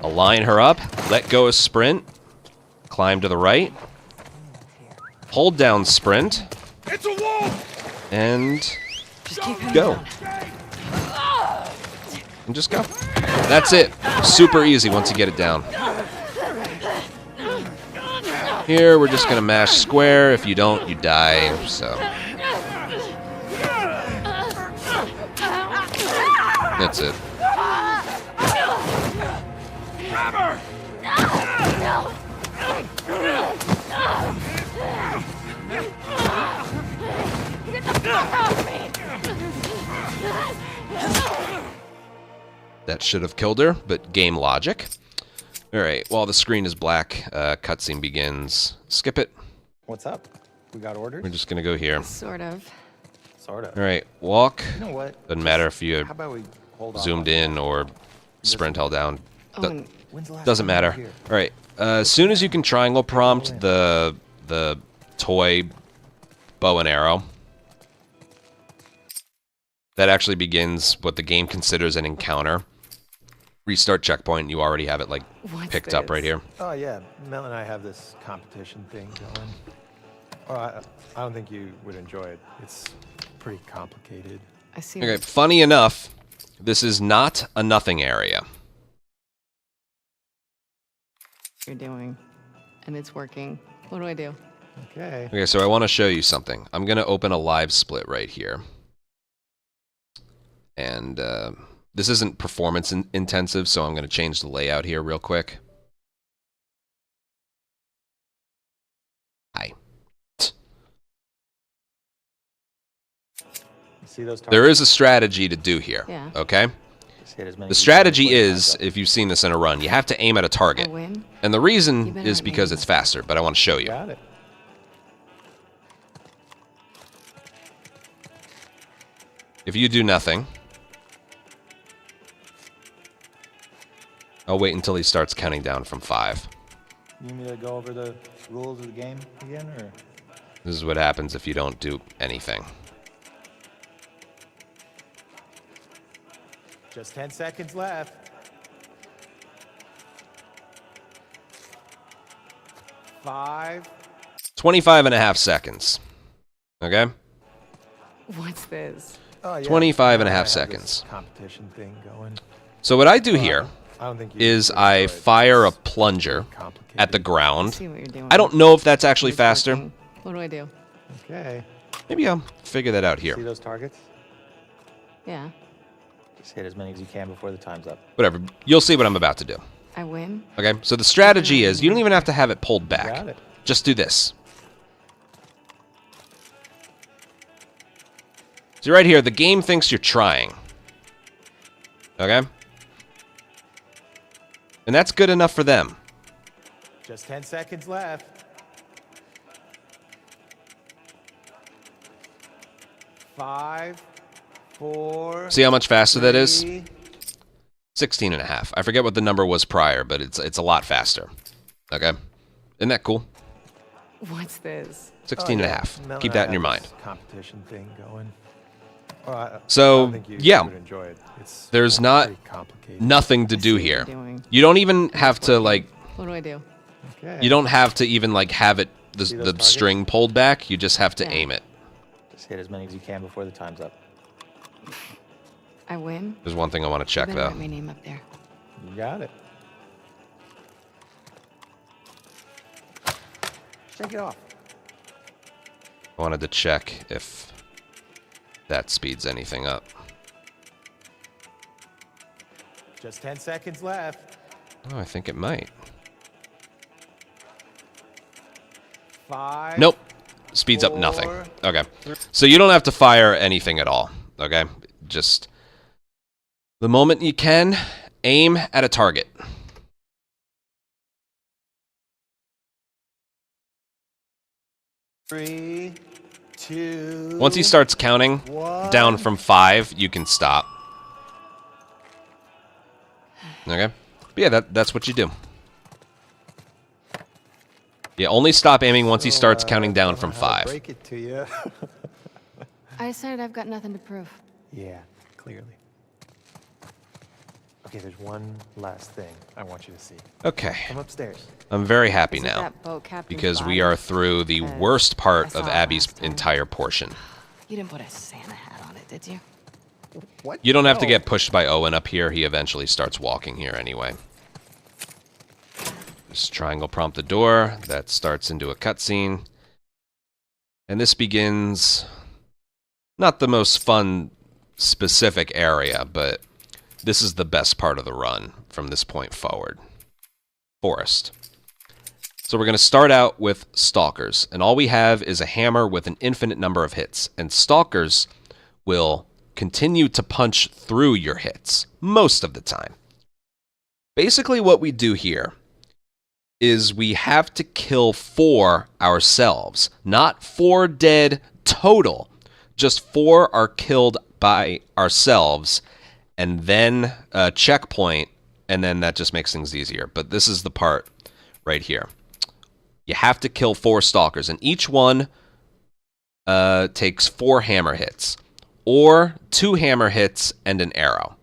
Align her up, let go of sprint, climb to the right, hold down sprint, It's a wolf! and Just keep heading go. down. And just go. That's it. Super easy once you get it down. Here, we're just gonna mash square. If you don't, you die, so. That's it. That should have killed her, but game logic. Alright, while the screen is black, cutscene begins. Skip it. What's up? We got orders? We're just gonna go here. Sort of. Sort of. Alright, walk. You know what? Doesn't matter if you How about we hold on? zoomed in or sprint held down. Oh, and When's the last Doesn't time you were matter. here? Alright, as soon as you can triangle prompt the toy bow and arrow, that actually begins what the game considers an encounter. Restart checkpoint, you already have it like what's picked up right this? here. Oh yeah, Mel and I have this competition thing going. Oh, I don't think you would enjoy it. It's pretty complicated. I see. Okay, funny enough, this is not a nothing area. What you're doing, and it's working. What do I do? Okay. Okay, so I want to show you something. I'm going to open a live split right here. And this isn't performance intensive, so I'm going to change the layout here real quick. Hi. You see those There is a strategy to do here, Yeah. okay? Just hit as many The as you can strategy before the time's is, up. if you've seen this in a run, you have to aim at a I target. win. And the You reason better is let me because know. it's faster, but I want to show you. Got it. If you do nothing, I'll wait until he starts counting down from 5. You need me to go over the rules of the game again, or? This is what happens if you don't do anything. Just 10 seconds left. 5. 25.5 seconds. Okay? What's this? Oh, yeah. 25 and a Mel half I have seconds. this competition thing going. So what I do here I don't think you is would I enjoy it. fire a It's plunger complicated. at the I ground. see what you're doing. I don't know if that's actually It's faster. working. What do I do? Okay. Maybe I'll figure that out See here. those targets? Yeah. Just hit as many as you can before the time's up. Whatever. You'll see what I'm about to do. I win. Okay? So the strategy is you don't even have to have it pulled Got back. it. Just do this. See right here, the game thinks you're trying. Okay? And that's good enough for them. Just 10 seconds left. 5, 4. See how much faster that is? 3. 16.5. I forget what the number was prior, but it's a lot faster. Okay? Isn't that cool? What's this? 16.5. Mel Keep and I that in your have mind. this competition thing going. I So, don't think you yeah. would enjoy it. It's There's not pretty complicated. nothing to I do see what here. you're doing. You don't even have to, like, What do I do? Okay. you don't have to even, like, have it, See those the targets? string pulled back. You just have to Yeah. aim it. Just hit as many as you can before the time's up. I win? There's one thing I want to check, You better though. write my name up there. You got it. Shake it off. I wanted to check if that speeds anything up. Just 10 seconds left. Oh, I think it might. 5. Nope. Speeds up nothing. 4. Okay. So you don't have to fire anything at all. Okay? Just the moment you can, aim at a target. Three, 2. Once he starts counting down from 5, you can stop. Okay? But yeah, that's what you do. Yeah, only stop aiming once he starts counting down from 5. Break it to you. I decided I've got nothing to prove. Yeah, clearly. Okay, there's one last thing I want you to see. Okay. Come upstairs. I'm very happy Is it now that boat captain's because we body? are through the 'Cause worst I part saw of it Abby's last time. entire portion. You didn't put a Santa hat on it, did you? What? You don't have to No. get pushed by Owen up here. He eventually starts walking here anyway. Just triangle prompt the door. That starts into a cutscene. And this begins not the most fun specific area, but this is the best part of the run from this point forward. Forest. So we're going to start out with Stalkers, and all we have is a hammer with an infinite number of hits, and Stalkers will continue to punch through your hits most of the time. Basically what we do here is we have to kill 4 ourselves, not 4 dead total. Just 4 are killed by ourselves, and then a checkpoint, and then that just makes things easier. But this is the part right here. You have to kill 4 Stalkers, and each one takes 4 hammer hits, or 2 hammer hits and an arrow,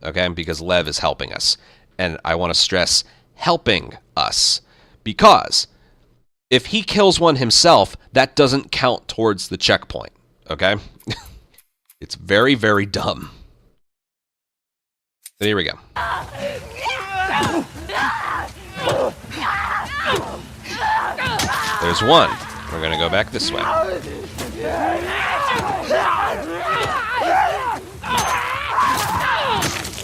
okay? Because Lev is helping us. And I want to stress helping us, because if he kills one himself, that doesn't count towards the checkpoint, okay? It's very, very dumb. But here we go. There's one. We're going to go back this way.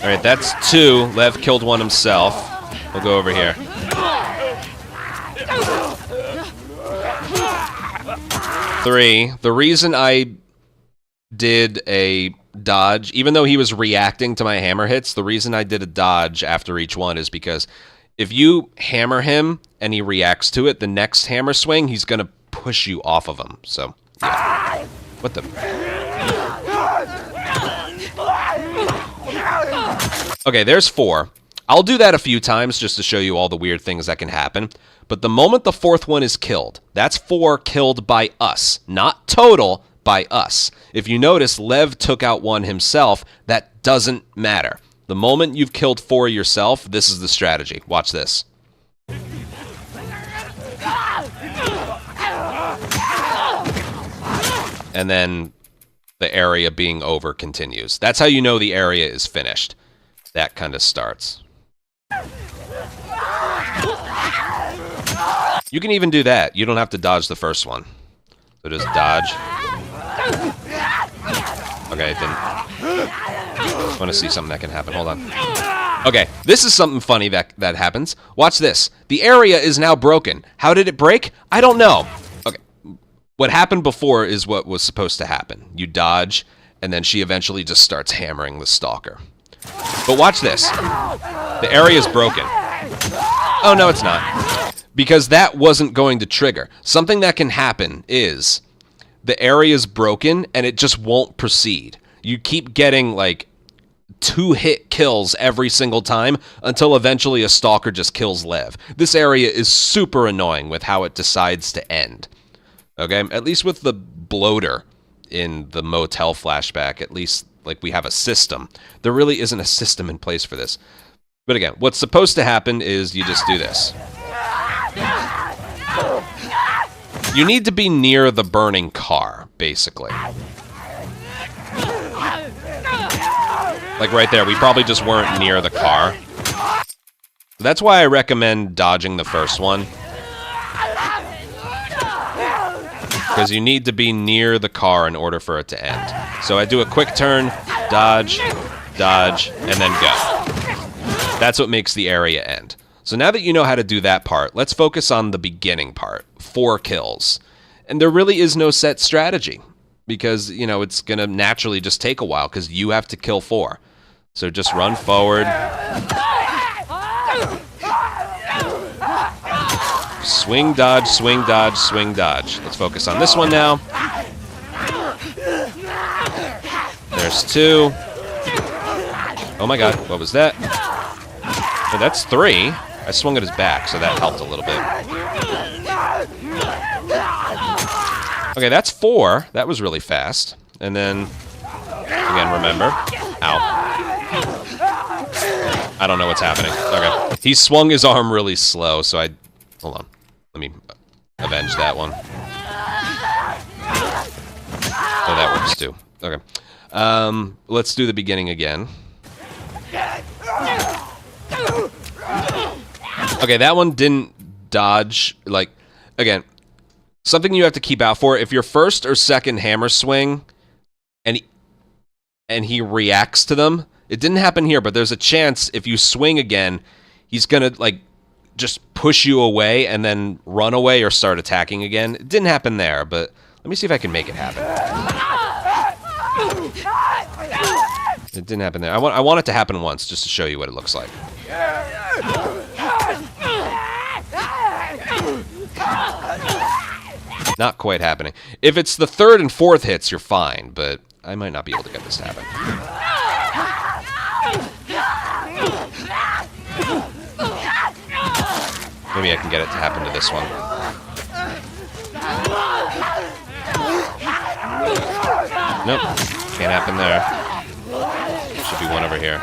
All right, that's 2. Lev killed one himself. We'll go over here. 3. The reason I did a dodge, even though he was reacting to my hammer hits, the reason I did a dodge after each one is because if you hammer him and he reacts to it, the next hammer swing, he's going to push you off of him. So, yeah. What the... Okay, there's 4. I'll do that a few times just to show you all the weird things that can happen. But the moment the 4th one is killed, that's 4 killed by us, not total, by us. If you notice, Lev took out 1 himself. That doesn't matter. The moment you've killed 4 yourself, this is the strategy. Watch this. And then the area being over continues. That's how you know the area is finished. That kind of starts. You can even do that. You don't have to dodge the first one. So just dodge. Okay, it didn't. I want to see something that can happen. Hold on. Okay, this is something funny that happens. Watch this. The area is now broken. How did it break? I don't know. Okay. What happened before is what was supposed to happen. You dodge, and then she eventually just starts hammering the Stalker. But watch this. The area is broken. Oh, no, it's not. Because that wasn't going to trigger. Something that can happen is the area is broken, and it just won't proceed. You keep getting, like, 2-hit kills every single time until eventually a Stalker just kills Lev. This area is super annoying with how it decides to end. Okay? At least with the bloater, in the motel flashback, at least like we have a system. There really isn't a system in place for this. But again, what's supposed to happen is you just do this. You need to be near the burning car, basically. Like right there, we probably just weren't near the car. That's why I recommend dodging the first one. Because you need to be near the car in order for it to end. So I do a quick turn, dodge, dodge, and then go. That's what makes the area end. So now that you know how to do that part, let's focus on the beginning part, 4 kills. And there really is no set strategy. Because, you know, it's going to naturally just take a while because you have to kill 4. So just run forward. Swing, dodge, swing, dodge, swing, dodge. Let's focus on this one now. There's 2. Oh my god, what was that? Oh, that's 3. I swung at his back, so that helped a little bit. Okay, that's 4. That was really fast. And then, again, remember. Ow. I don't know what's happening. Okay. He swung his arm really slow, so I... Hold on. Let me avenge that one. Oh, that works too. Okay. Let's do the beginning again. Okay, that one didn't dodge. Like, again, something you have to keep out for. If your first or second hammer swing and he reacts to them, it didn't happen here, but there's a chance if you swing again, he's gonna, like, just push you away and then run away or start attacking again. It didn't happen there, but let me see if I can make it happen. It didn't happen there. I want it to happen once just to show you what it looks like. Not quite happening. If it's the 3rd and 4th hits, you're fine, but I might not be able to get this to happen. Maybe I can get it to happen to this one. Nope, can't happen there. Should be one over here.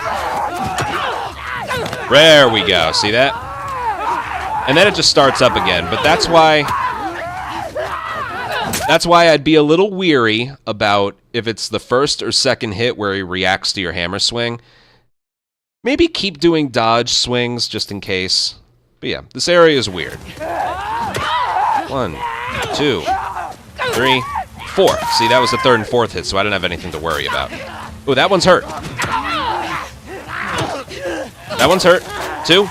There we go, see that? And then it just starts up again, but that's why I'd be a little weary about if it's the first or second hit where he reacts to your hammer swing. Maybe keep doing dodge swings just in case. But yeah, this area is weird. 1, 2, 3, 4. See, that was the 3rd and 4th hit, so I didn't have anything to worry about. Oh, that one's hurt. That one's hurt. 2.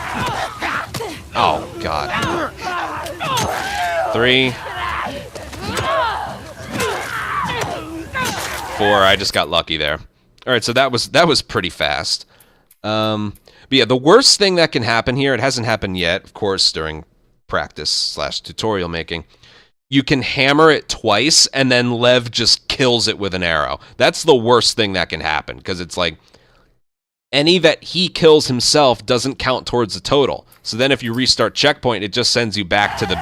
Oh, God. 3. 4. I just got lucky there. All right, so that was pretty fast. But yeah, the worst thing that can happen here, it hasn't happened yet, of course, during practice/tutorial making. You can hammer it twice, and then Lev just kills it with an arrow. That's the worst thing that can happen, because it's like, any that he kills himself doesn't count towards the total. So then if you restart checkpoint, it just sends you back to the...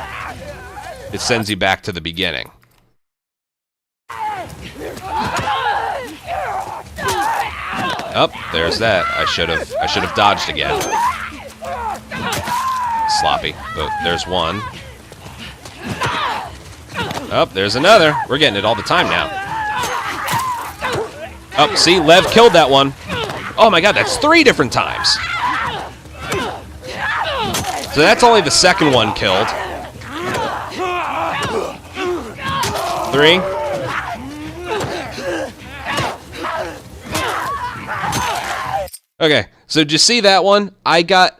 It sends you back to the beginning. Oh, there's that. I should have dodged again. Sloppy. But there's one. Oh, there's another. We're getting it all the time now. Oh, see, Lev killed that one. Oh my god, that's 3 different times. So that's only the second one killed. 3. Okay, so did you see that one? I got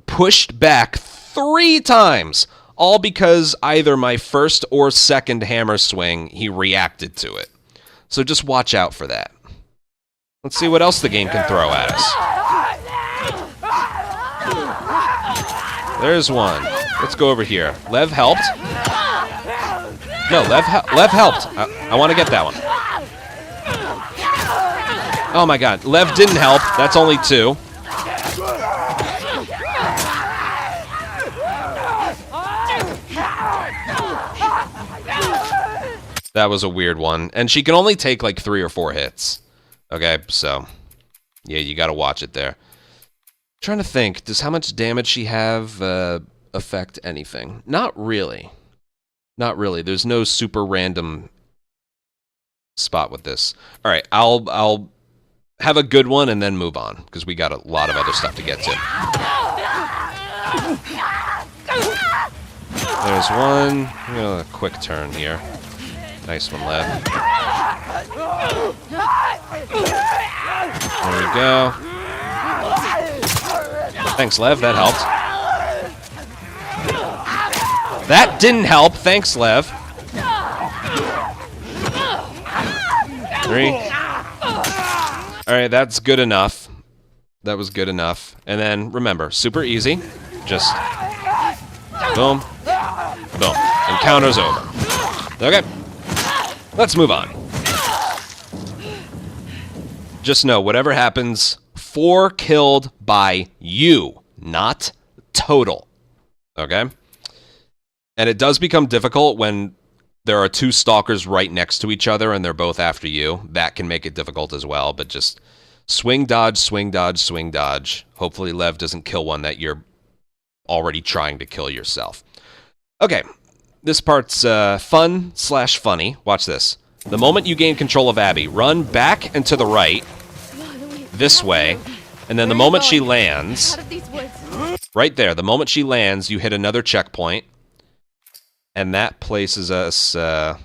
pushed back 3 times, all because either my first or second hammer swing, he reacted to it. So just watch out for that. Let's see what else the game can throw at us. There's one. Let's go over here. Lev helped. No, Lev helped. I want to get that one. Oh my god, Lev didn't help. That's only 2. That was a weird one. And she can only take like 3 or 4 hits. Okay, so yeah, you gotta watch it there. Trying to think, does how much damage she have affect anything? Not really. Not really. There's no super random spot with this. All right, I'll have a good one and then move on because we got a lot of other stuff to get to. There's one. A quick turn here. Nice one, Lev. There we go. Thanks, Lev. That helped. That didn't help. Thanks, Lev. 3. Alright, that's good enough. That was good enough. And then, remember, super easy. Just boom, boom. Encounter's over. Okay. Let's move on. Just know, whatever happens, 4 killed by you, not total. Okay? And it does become difficult when there are 2 stalkers right next to each other and they're both after you. That can make it difficult as well, but just swing, dodge, swing, dodge, swing, dodge. Hopefully Lev doesn't kill one that you're already trying to kill yourself. Okay, this part's fun/funny. Watch this. The moment you gain control of Abby, run back and to the right, this way, and then the moment she lands, right there, the moment she lands, you hit another checkpoint, and that places us a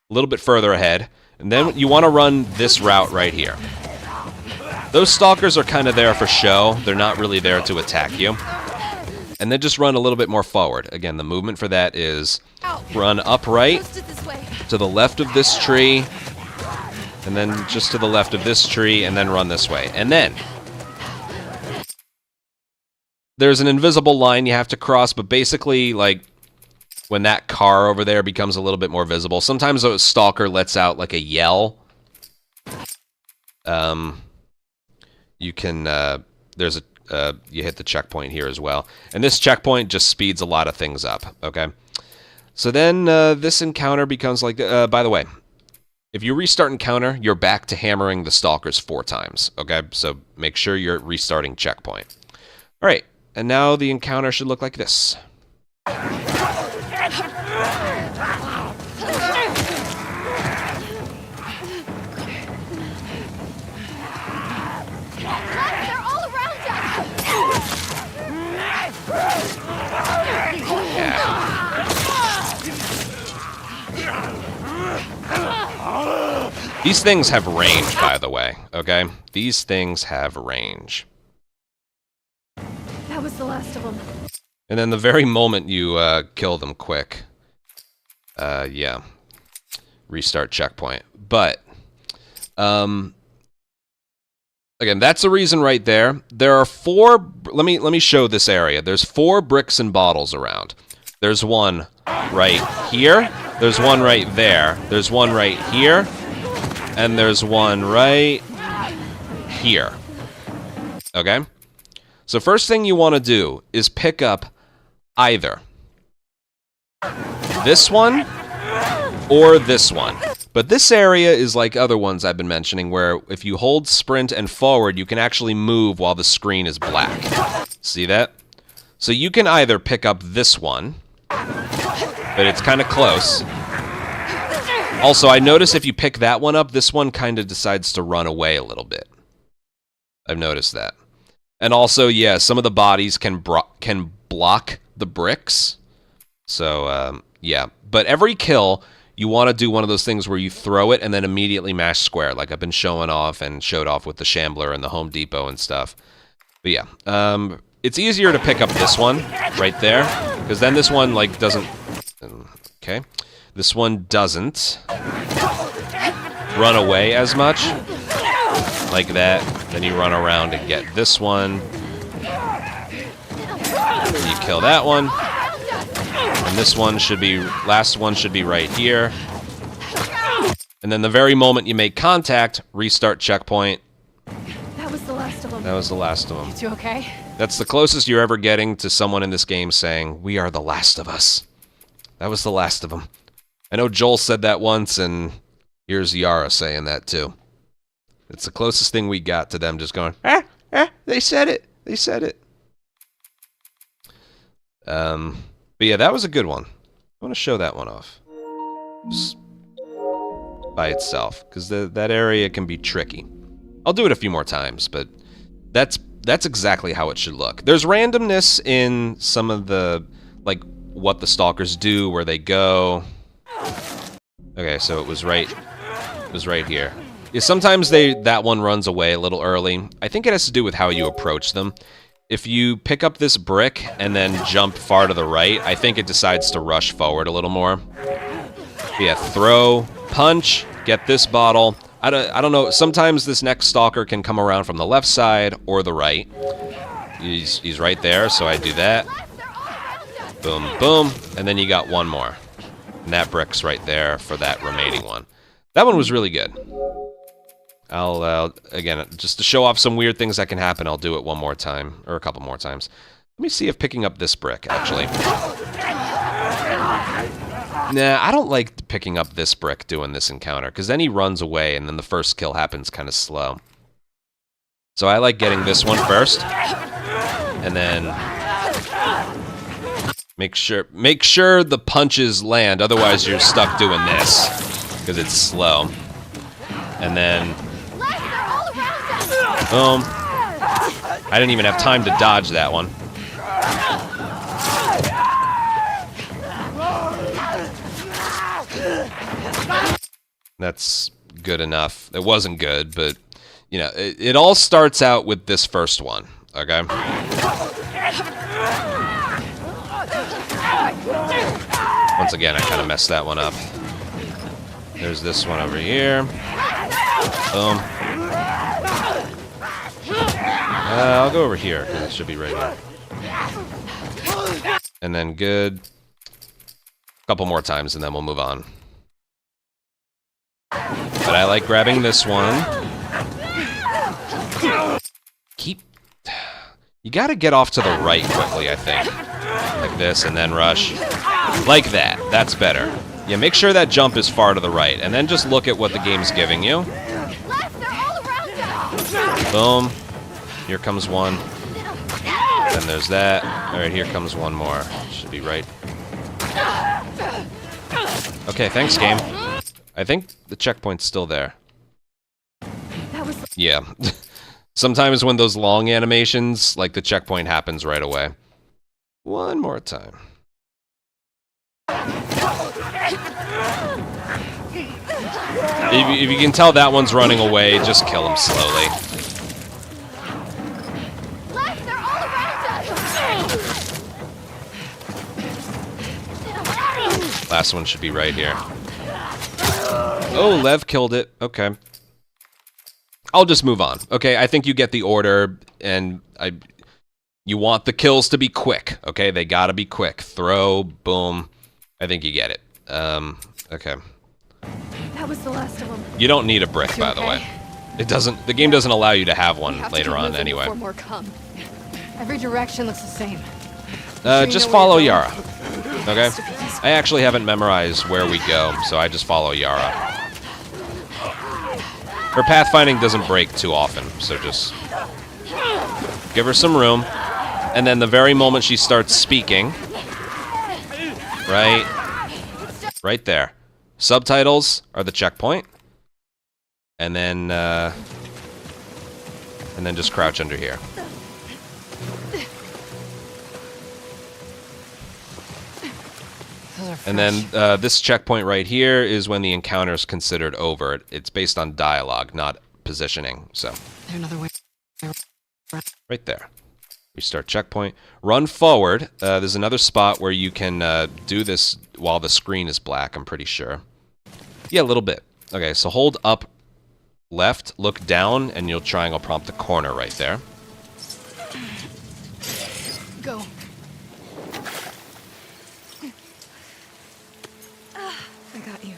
little bit further ahead, and then you want to run this route right here. Those stalkers are kind of there for show. They're not really there to attack you. And then just run a little bit more forward. Again, the movement for that is run upright, to the left of this tree, and then just to the left of this tree, and then run this way. And then there's an invisible line you have to cross, but basically, like, when that car over there becomes a little bit more visible, sometimes a stalker lets out, like, a yell. You can, there's a, you hit the checkpoint here as well. And this checkpoint just speeds a lot of things up, okay? So then this encounter becomes like, by the way, if you restart encounter, you're back to hammering the stalkers 4 times, okay? So make sure you're restarting checkpoint. All right, and now the encounter should look like this. These things have range, by the way, okay? These things have range. That was the last of them. And then the very moment you kill them quick, yeah, restart checkpoint. But, again, that's the reason right there. There are 4, let me show this area. There's 4 bricks and bottles around. There's one right here, there's one right there, there's one right here, and there's one right here. Okay? So first thing you want to do is pick up either this one or this one. But this area is like other ones I've been mentioning, where if you hold sprint and forward, you can actually move while the screen is black. See that? So you can either pick up this one, but it's kind of close. Also, I notice if you pick that one up, this one kind of decides to run away a little bit. I've noticed that. And also, yeah, some of the bodies can block the bricks. So, yeah. But every kill, you want to do one of those things where you throw it and then immediately mash square, like I've been showing off and showed off with the Shambler and the Home Depot and stuff. But yeah, it's easier to pick up this one right there, because then this one, like, doesn't... Okay. This one doesn't run away as much, like that. Then you run around and get this one. And you kill that one. And this one should be, last one should be right here. And then the very moment you make contact, restart checkpoint. That was the last of them. That was the last of them. You okay? That's the closest you're ever getting to someone in this game saying, "We are the last of us." That was the last of them. I know Joel said that once, and here's Yara saying that too. It's the closest thing we got to them just going, they said it. They said it. But yeah, that was a good one. I want to show that one off. Just by itself, because that area can be tricky. I'll do it a few more times, but that's exactly how it should look. There's randomness in some of the, like, what the stalkers do, where they go. Okay, so it was right here. Yeah, sometimes that one runs away a little early. I think it has to do with how you approach them. If you pick up this brick and then jump far to the right, I think it decides to rush forward a little more. Yeah, throw, punch, get this bottle. I don't know. Sometimes this next stalker can come around from the left side or the right. He's right there, so I do that. Boom, boom, and then you got one more. And that brick's right there for that remaining one. That one was really good. I'll, again, just to show off some weird things that can happen, I'll do it one more time, or a couple more times. Let me see if picking up this brick, actually. Nah, I don't like picking up this brick doing this encounter, because then he runs away, and then the first kill happens kind of slow. So I like getting this one first, and then make sure the punches land, otherwise you're stuck doing this, because it's slow. And then, boom. I didn't even have time to dodge that one. That's good enough. It wasn't good, but, you know, it all starts out with this first one, okay? Once again, I kind of messed that one up. There's this one over here. Boom. I'll go over here, because it should be right here. And then good. A couple more times, and then we'll move on. But I like grabbing this one. You gotta get off to the right quickly, I think. Like this, and then rush. Like that. That's better. Yeah, make sure that jump is far to the right, and then just look at what the game's giving you. Boom. Here comes one. Then there's that. Alright, here comes one more. Should be right. Okay, thanks, game. I think the checkpoint's still there. Yeah. Sometimes when those long animations, like the checkpoint happens right away. One more time. If you can tell that one's running away, just kill him slowly. Last one should be right here. Oh, Lev killed it. Okay. I'll just move on. Okay, I think you get the order, and you want the kills to be quick. Okay, they gotta be quick. Throw, boom. I think you get it. Okay. That was the last of them. You don't need a brick, by the way. It doesn't. The game doesn't allow you to have one later on, anyway. More come. Every direction looks the same. Just follow Yara. Okay. I actually haven't memorized where we go, so I just follow Yara. Her pathfinding doesn't break too often, so just give her some room. And then the very moment she starts speaking, right there. Subtitles are the checkpoint. And then just crouch under here. And then this checkpoint right here is when the encounter is considered over. It's based on dialogue, not positioning. So Another way. right there. Restart checkpoint. Run forward. There's another spot where you can do this while the screen is black, I'm pretty sure. Yeah, a little bit. Okay, so hold up left, look down, and you'll triangle prompt the corner right there. Go. I got you.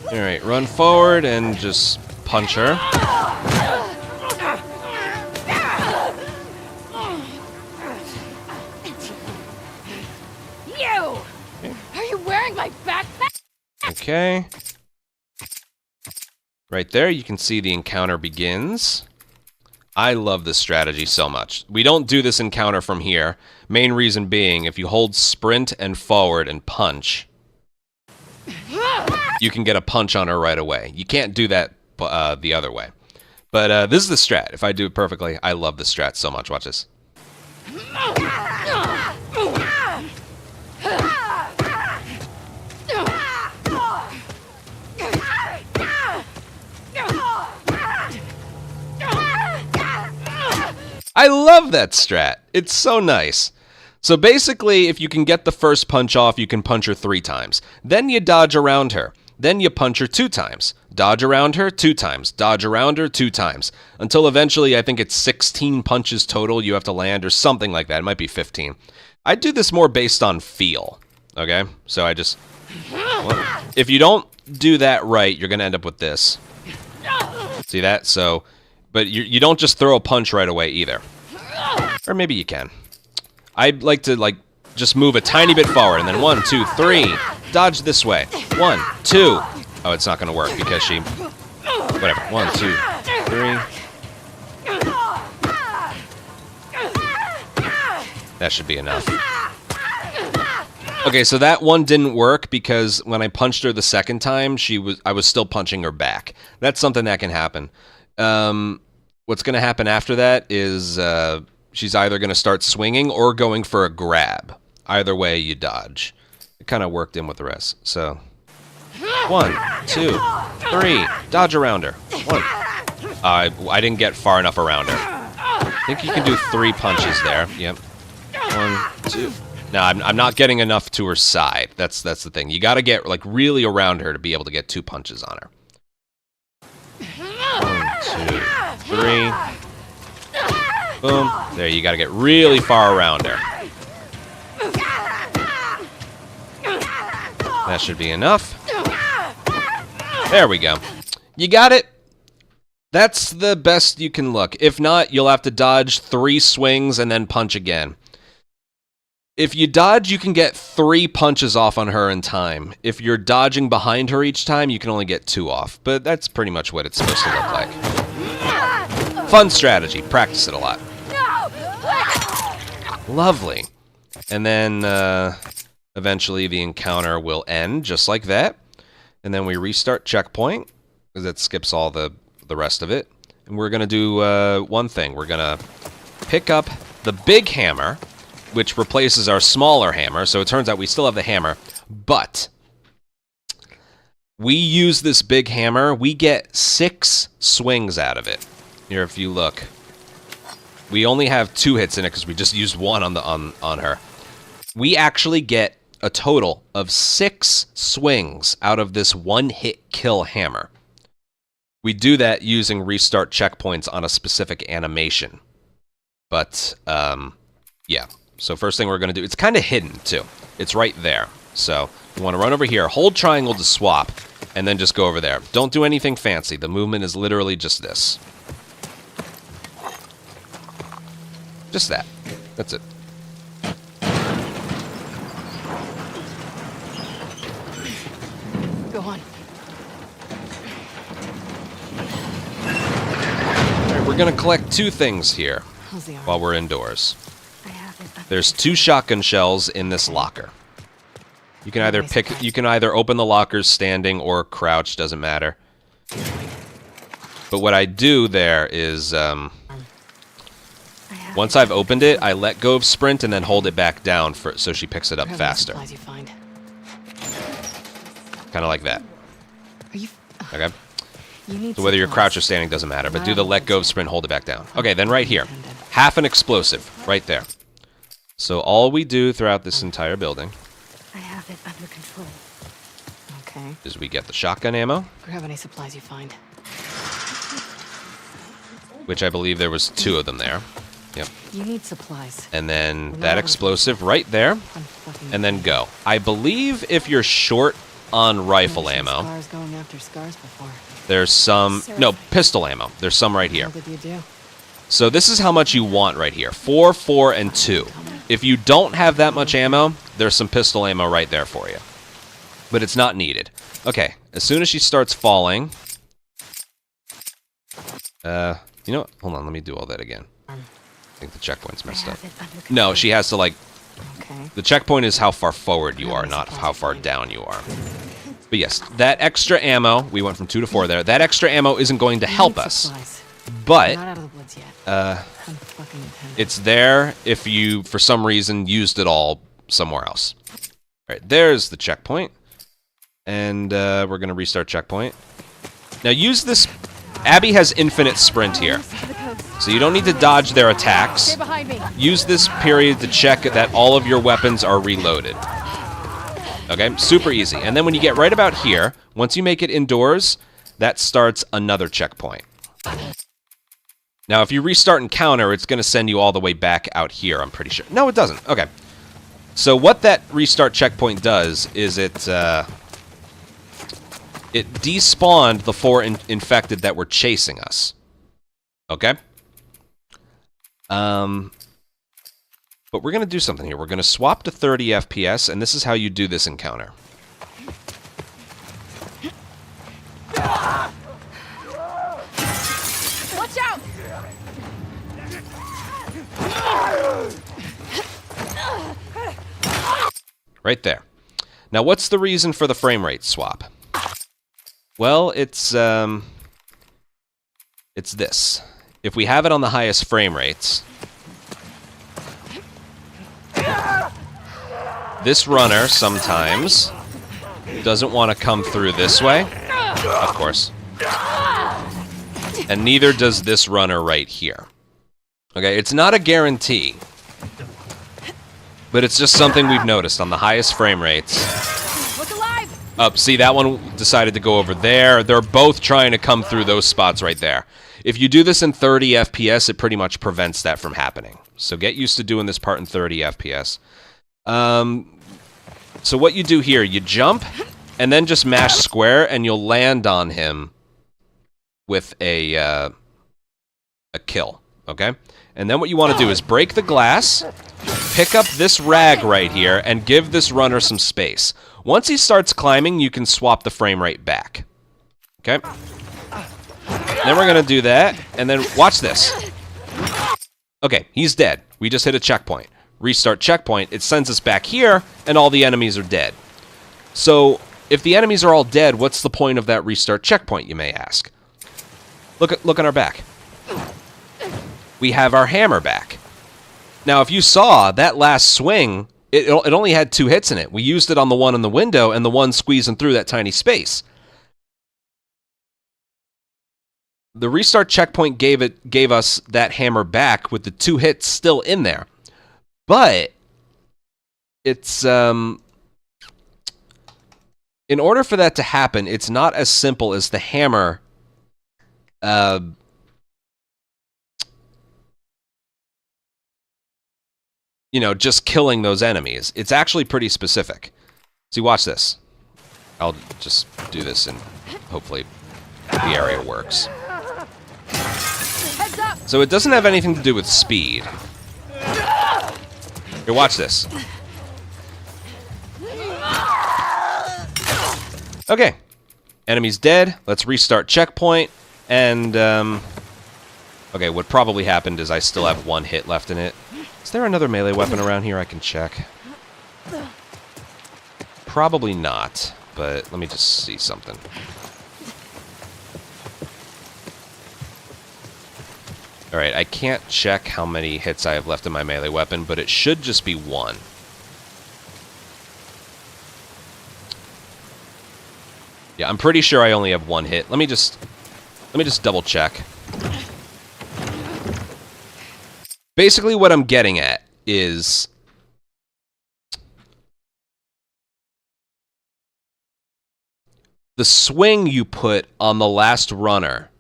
Alright, run forward and just punch her. my backpack? Okay. Right there, you can see the encounter begins. I love this strategy so much. We don't do this encounter from here. Main reason being, if you hold sprint and forward and punch, you can get a punch on her right away. You can't do that the other way. But this is the strat. If I do it perfectly, I love this strat so much. Watch this. I love that strat. It's so nice. So basically, if you can get the first punch off, you can punch her 3 times. Then you dodge around her. Then you punch her 2 times. Dodge around her 2 times. Dodge around her 2 times. Until eventually, I think it's 16 punches total you have to land or something like that. It might be 15. I do this more based on feel. Okay? So I just... Well, if you don't do that right, you're going to end up with this. See that? So... But you don't just throw a punch right away either. Or maybe you can. I like to, like, just move a tiny bit forward, and then 1, 2, 3. Dodge this way. 1, 2. Oh, it's not going to work because she... Whatever. 1, 2, 3. That should be enough. Okay, so that one didn't work because when I punched her the second time, I was still punching her back. That's something that can happen. What's going to happen after that is she's either going to start swinging or going for a grab. Either way, you dodge. It kind of worked in with the rest. So, 1, 2, 3. Dodge around her. 1. I didn't get far enough around her. I think you can do 3 punches there. Yep. 1, 2. No, I'm not getting enough to her side. That's the thing. You got to get like really around her to be able to get 2 punches on her. 1, 2, 3. Boom. There, you gotta get really far around her. That should be enough. There we go. You got it? That's the best you can look. If not, you'll have to dodge 3 swings and then punch again. If you dodge, you can get 3 punches off on her in time. If you're dodging behind her each time, you can only get 2 off. But that's pretty much what it's supposed to look like. Fun strategy. Practice it a lot. Lovely. And then eventually the encounter will end just like that. And then we restart checkpoint, because that skips all the rest of it. And we're going to do one thing. We're going to pick up the big hammer, which replaces our smaller hammer. So it turns out we still have the hammer, but we use this big hammer. We get 6 swings out of it. Here, if you look, we only have 2 hits in it because we just used 1 on her. We actually get a total of 6 swings out of this 1-hit kill hammer. We do that using restart checkpoints on a specific animation. But yeah. So first thing we're going to do, it's kind of hidden too. It's right there. So you want to run over here, hold triangle to swap, and then just go over there. Don't do anything fancy. The movement is literally just this. Just that. That's it. Go on. All right, we're going to collect 2 things here How's the arm? while we're indoors. I have it. There's 2 shotgun shells in this locker. You can either open the lockers standing or crouch, doesn't matter. But what I do there is once I've opened it, I let go of sprint and then hold it back down so she picks it up Grab any faster. supplies you find. Kind of like that. Are you? Okay? You need So whether you're supplies. crouched or standing doesn't matter, but do the let go of sprint, hold it back down. Okay, then right here. Half an explosive, right there. So all we do throughout this entire building I have it under control. Okay. is we get the shotgun ammo, Grab any supplies you find. which I believe there was 2 of them there. Yep. You need supplies. And then that explosive right there, I'm fucking. and then go. I believe if you're short on rifle Never seen ammo, Scars going after scars before. there's some... No, pistol ammo. There's some right here. How did you do? So this is how much you want right here. 4, 4, and 2. If you don't have that much ammo, there's some pistol ammo right there for you. but it's not needed. Okay, as soon as she starts falling... you know what? Hold on, let me do all that again. I think the checkpoint's messed up. No, she has to, like... Okay. The checkpoint is how far forward you are, not how far down you are. But yes, that extra ammo, we went from 2 to 4 there, that extra ammo isn't going to help us. But, Not out of the woods yet. it's there if you, for some reason, used it all somewhere else. Alright, there's the checkpoint. And we're going to restart checkpoint. Now use this... Abby has infinite sprint here. So you don't need to dodge their attacks. Use this period to check that all of your weapons are reloaded. Okay, super easy. And then when you get right about here, once you make it indoors, that starts another checkpoint. Now, if you restart encounter, it's going to send you all the way back out here, I'm pretty sure. No, it doesn't. Okay. So what that restart checkpoint does is it despawned the 4 infected that were chasing us. Okay? But we're going to do something here. We're going to swap to 30 FPS, and this is how you do this encounter. Watch out! Right there. Now, what's the reason for the frame rate swap? Well, it's this. If we have it on the highest frame rates, this runner sometimes doesn't want to come through this way, of course. And neither does this runner right here. Okay, it's not a guarantee, but it's just something we've noticed on the highest frame rates. Look alive! Up, see, that one decided to go over there. They're both trying to come through those spots right there. If you do this in 30 FPS, it pretty much prevents that from happening. So get used to doing this part in 30 FPS. So what you do here, you jump, and then just mash square, and you'll land on him with a kill, okay? And then what you want to do is break the glass, pick up this rag right here, and give this runner some space. Once he starts climbing, you can swap the frame rate back. Okay? Then we're going to do that, and then watch this. Okay, he's dead. We just hit a checkpoint. Restart checkpoint, it sends us back here, and all the enemies are dead. So, if the enemies are all dead, what's the point of that restart checkpoint, you may ask? Look on our back. We have our hammer back. Now, if you saw that last swing, it only had 2 hits in it. We used it on the one in the window and the one squeezing through that tiny space. The restart checkpoint gave us that hammer back with the 2 hits still in there. But it's in order for that to happen, it's not as simple as the hammer you know, just killing those enemies. It's actually pretty specific. See, watch this. I'll just do this and hopefully the area works. So it doesn't have anything to do with speed. Here, watch this. Okay. Enemy's dead. Let's restart checkpoint. And, okay, what probably happened is I still have 1 hit left in it. Is there another melee weapon around here I can check? Probably not, but let me just see something. Alright, I can't check how many hits I have left in my melee weapon, but it should just be 1. Yeah, I'm pretty sure I only have 1 hit. Let me just double check. Basically what I'm getting at is the swing you put on the last runner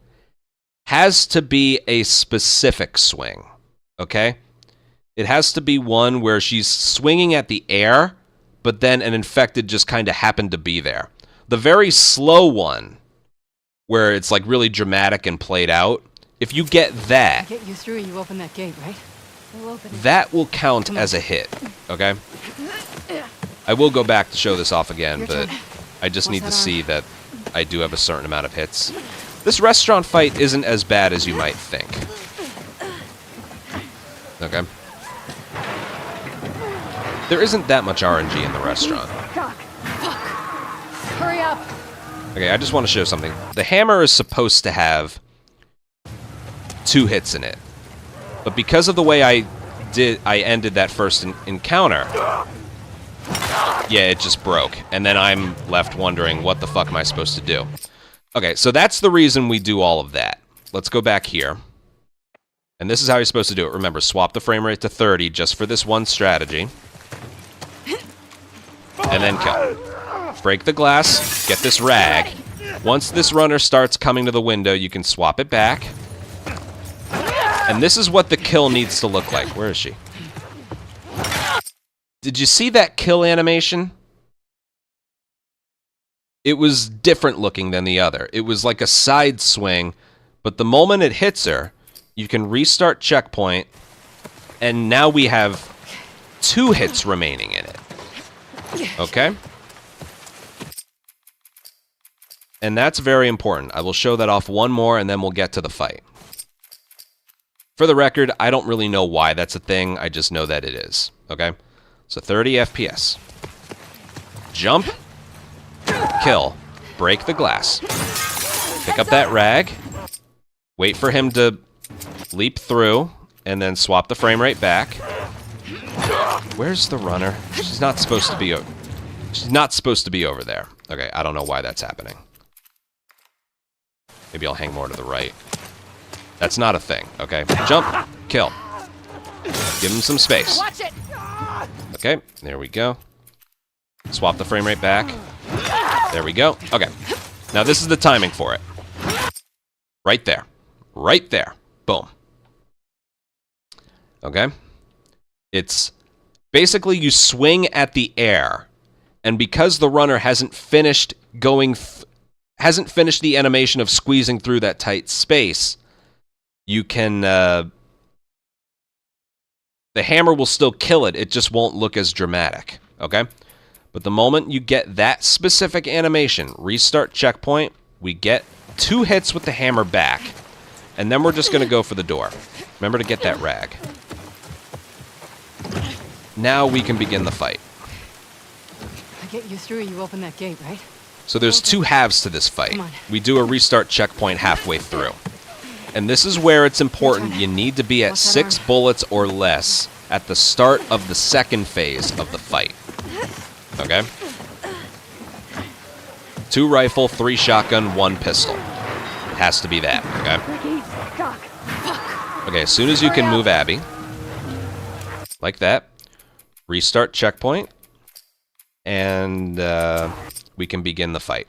has to be a specific swing, okay? It has to be one where she's swinging at the air, but then an infected just kind of happened to be there. The very slow one, where it's like really dramatic and played out, if you get that, Get you through, you open that gate, right? We'll open it. that will count as a hit, okay? I will go back to show this off again, but I just need to that see that I do have a certain amount of hits. This restaurant fight isn't as bad as you might think. Okay. There isn't that much RNG in the restaurant. Hurry up! Okay, I just want to show something. The hammer is supposed to have 2 hits in it. But because of the way I ended that first encounter, yeah, it just broke. And then I'm left wondering, what the fuck am I supposed to do? Okay, so that's the reason we do all of that. Let's go back here. And this is how you're supposed to do it. Remember, swap the frame rate to 30 just for this one strategy. And then kill. Break the glass, get this rag. Once this runner starts coming to the window, you can swap it back. And this is what the kill needs to look like. Where is she? Did you see that kill animation? It was different looking than the other. It was like a side swing, but the moment it hits her, you can restart checkpoint, and now we have 2 hits remaining in it. Okay? And that's very important. I will show that off one more, and then we'll get to the fight. For the record, I don't really know why that's a thing. I just know that it is. Okay? So 30 FPS. Jump. Kill. Break the glass. Pick up that rag. Wait for him to leap through, and then swap the frame rate back. Where's the runner? She's not supposed to be She's not supposed to be over there. Okay, I don't know why that's happening. Maybe I'll hang more to the right. That's not a thing, okay? Jump, kill. Give him some space. Watch it! Okay, there we go. Swap the frame rate back. There we go. Okay, now this is the timing for it. Right there. Right there. Boom. Okay? It's basically you swing at the air, and because the runner hasn't finished hasn't finished the animation of squeezing through that tight space, you can the hammer will still kill it. It just won't look as dramatic. Okay? But the moment you get that specific animation, restart checkpoint, we get 2 hits with the hammer back, and then we're just going to go for the door. Remember to get that rag. Now we can begin the fight. I get you through, you open that gate, right? So there's 2 halves to this fight. We do a restart checkpoint halfway through. And this is where it's important. You need to be at 6 bullets or less at the start of the second phase of the fight. Okay? 2 rifle, 3 shotgun, 1 pistol. It has to be that, okay? Okay, as soon as you can move Abby, like that, restart checkpoint, and we can begin the fight.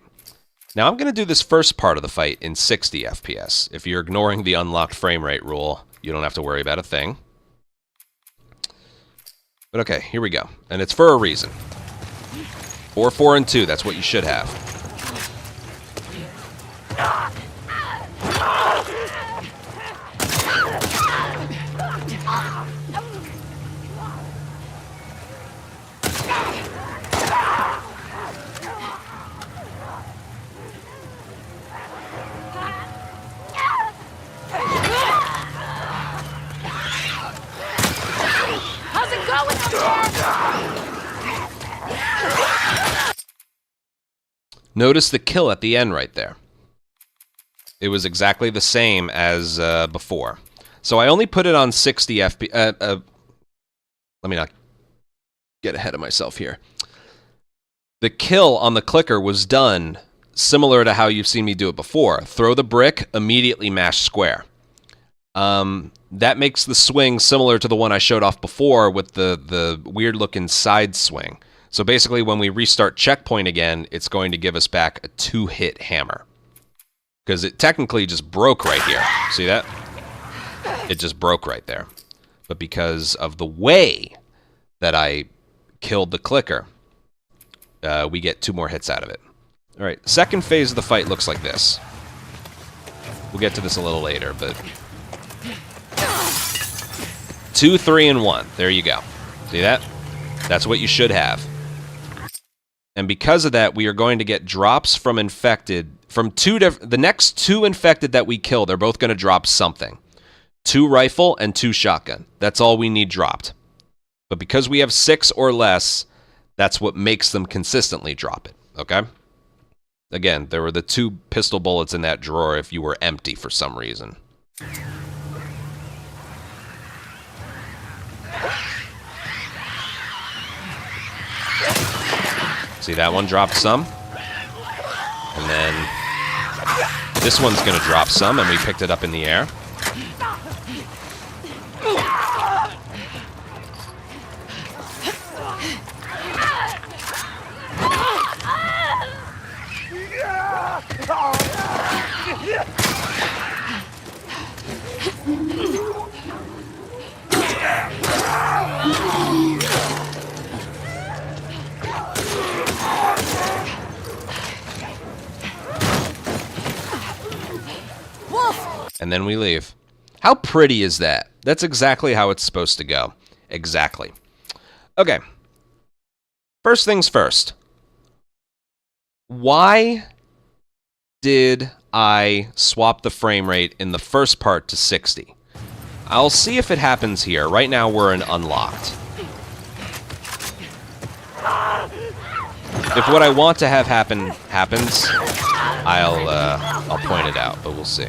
Now I'm going to do this first part of the fight in 60 FPS. If you're ignoring the unlocked frame rate rule, you don't have to worry about a thing. But okay, here we go. And it's for a reason. 4, 4, and 2, that's what you should have. How's it going out there? Notice the kill at the end right there. It was exactly the same as before. So I only put it on 60 FPS. Let me not get ahead of myself here. The kill on the clicker was done similar to how you've seen me do it before. Throw the brick, immediately mash square. That makes the swing similar to the one I showed off before with the weird-looking side swing. So basically, when we restart checkpoint again, it's going to give us back a 2-hit hammer. Because it technically just broke right here. See that? It just broke right there. But because of the way that I killed the clicker, we get 2 more hits out of it. All right, second phase of the fight looks like this. We'll get to this a little later, but 2, 3, and 1. There you go. See that? That's what you should have. And because of that, we are going to get drops from infected. From the next 2 infected that we kill, they're both going to drop something. 2 rifle and 2 shotgun. That's all we need dropped. But because we have 6 or less, that's what makes them consistently drop it. Okay? Again, there were the 2 pistol bullets in that drawer if you were empty for some reason. See, that one dropped some. And then this one's going to drop some, and we picked it up in the air. And then we leave. How pretty is that? That's exactly how it's supposed to go. Exactly. Okay. First things first. Why did I swap the frame rate in the first part to 60? I'll see if it happens here. Right now we're in unlocked. If what I want to have happen happens, I'll point it out, but we'll see.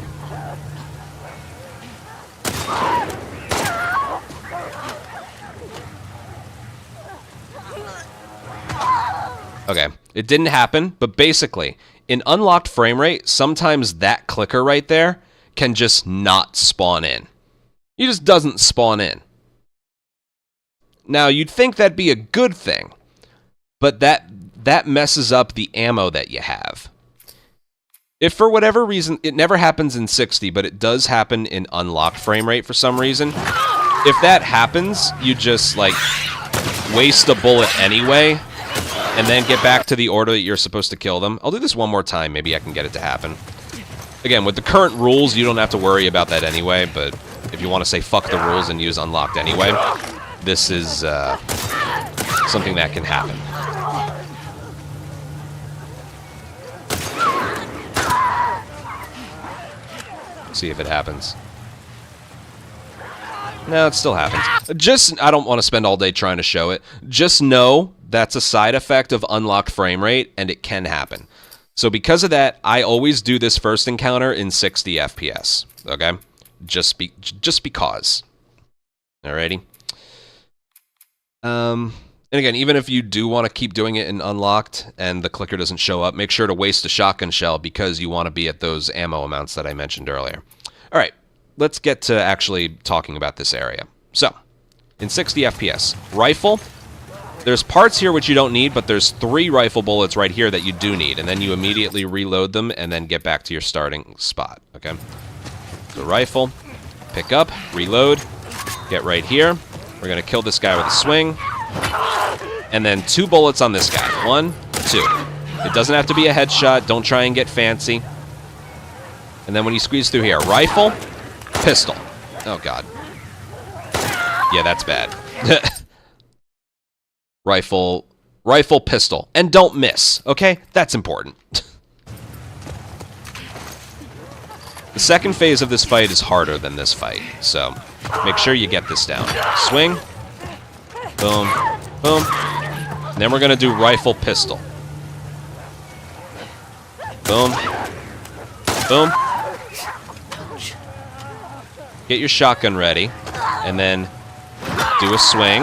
Okay, it didn't happen, but basically, in unlocked frame rate, sometimes that clicker right there can just not spawn in. It just doesn't spawn in. Now, you'd think that'd be a good thing, but that messes up the ammo that you have. If for whatever reason, it never happens in 60, but it does happen in unlocked frame rate for some reason, if that happens, you just, like, waste a bullet anyway, and then get back to the order that you're supposed to kill them. I'll do this one more time. Maybe I can get it to happen. Again, with the current rules, you don't have to worry about that anyway, but if you want to say fuck the rules and use unlocked anyway, this is something that can happen. See if it happens. No, it still happens. I don't want to spend all day trying to show it. Just know that's a side effect of unlocked frame rate, and it can happen. So because of that, I always do this first encounter in 60 FPS. Okay? Just because. Alrighty? And again, even if you do want to keep doing it in unlocked and the clicker doesn't show up, make sure to waste a shotgun shell because you want to be at those ammo amounts that I mentioned earlier. Alright, let's get to actually talking about this area. So, in 60 FPS, rifle. There's parts here which you don't need, but there's 3 rifle bullets right here that you do need, and then you immediately reload them and then get back to your starting spot, okay? So rifle, pick up, reload, get right here. We're going to kill this guy with a swing, and then 2 bullets on this guy. 1, 2. It doesn't have to be a headshot. Don't try and get fancy. And then when you squeeze through here, rifle, pistol. Oh, God. Yeah, that's bad. Rifle, pistol. And don't miss, okay? That's important. The second phase of this fight is harder than this fight, so make sure you get this down. Swing. Boom. Boom. And then we're going to do rifle, pistol. Boom. Boom. Get your shotgun ready, and then do a swing,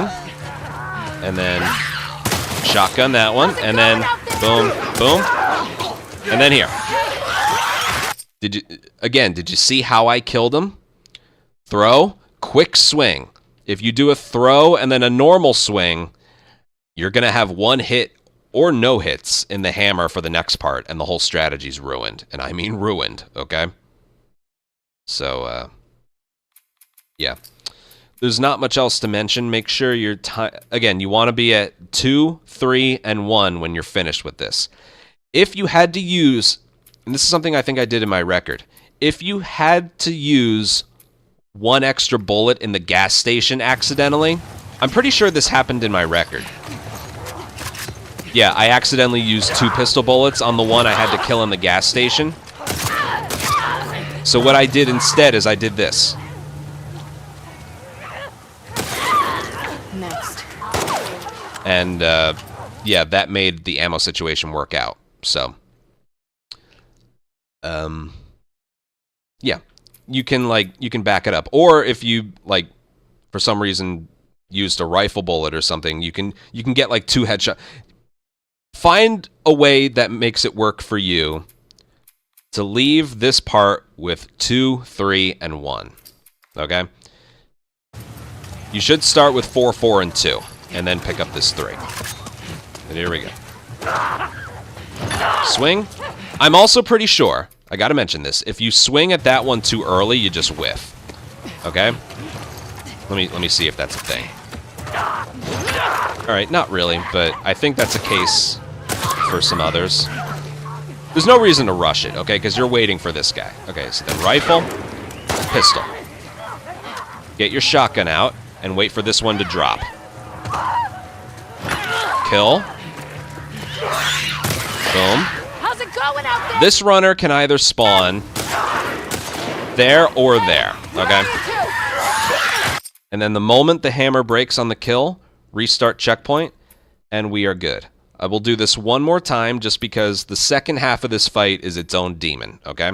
and then shotgun that one, and then boom, boom, and then here. Did you see how I killed him? Throw, quick swing. If you do a throw and then a normal swing, you're going to have 1 hit or no hits in the hammer for the next part, and the whole strategy's ruined. And I mean ruined, okay? So, yeah. There's not much else to mention. Make sure you're... Again, you want to be at 2, 3, and 1 when you're finished with this. If you had to use... And this is something I think I did in my record. If you had to use 1 extra bullet in the gas station accidentally, I'm pretty sure this happened in my record. Yeah, I accidentally used 2 pistol bullets on the one I had to kill in the gas station. So what I did instead is I did this. Next. And, yeah, that made the ammo situation work out. So, yeah. You can back it up. Or if you, like, for some reason used a rifle bullet or something, you can get, like, 2 headshots. Find a way that makes it work for you to leave this part with 2, 3, and 1. Okay? You should start with 4, 4, and 2, and then pick up this 3. And here we go. Swing. I'm also pretty sure, I gotta mention this, if you swing at that one too early, you just whiff. Okay? Let me see if that's a thing. Alright, not really, but I think that's a case for some others. There's no reason to rush it, okay? Because you're waiting for this guy. Okay, so then rifle, pistol. Get your shotgun out and wait for this one to drop. Kill. Boom. How's it going out there? This runner can either spawn there or there, okay? And then the moment the hammer breaks on the kill, restart checkpoint, and we are good. I will do this one more time just because the second half of this fight is its own demon, okay?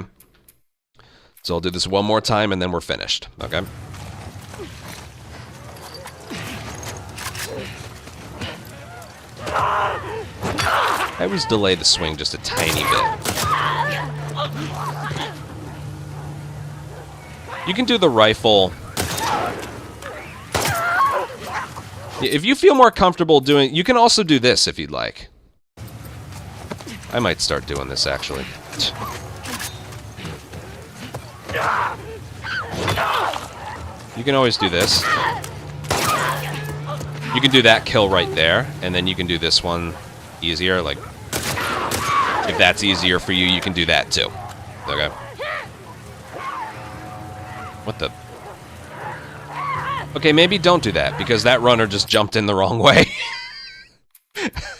So I'll do this one more time and then we're finished, okay? I always delay the swing just a tiny bit. You can do the rifle. If you feel more comfortable doing... You can also do this if you'd like. I might start doing this, actually. You can always do this. You can do that kill right there, and then you can do this one easier. Like, if that's easier for you, you can do that too. Okay. What the... Okay, maybe don't do that, because that runner just jumped in the wrong way.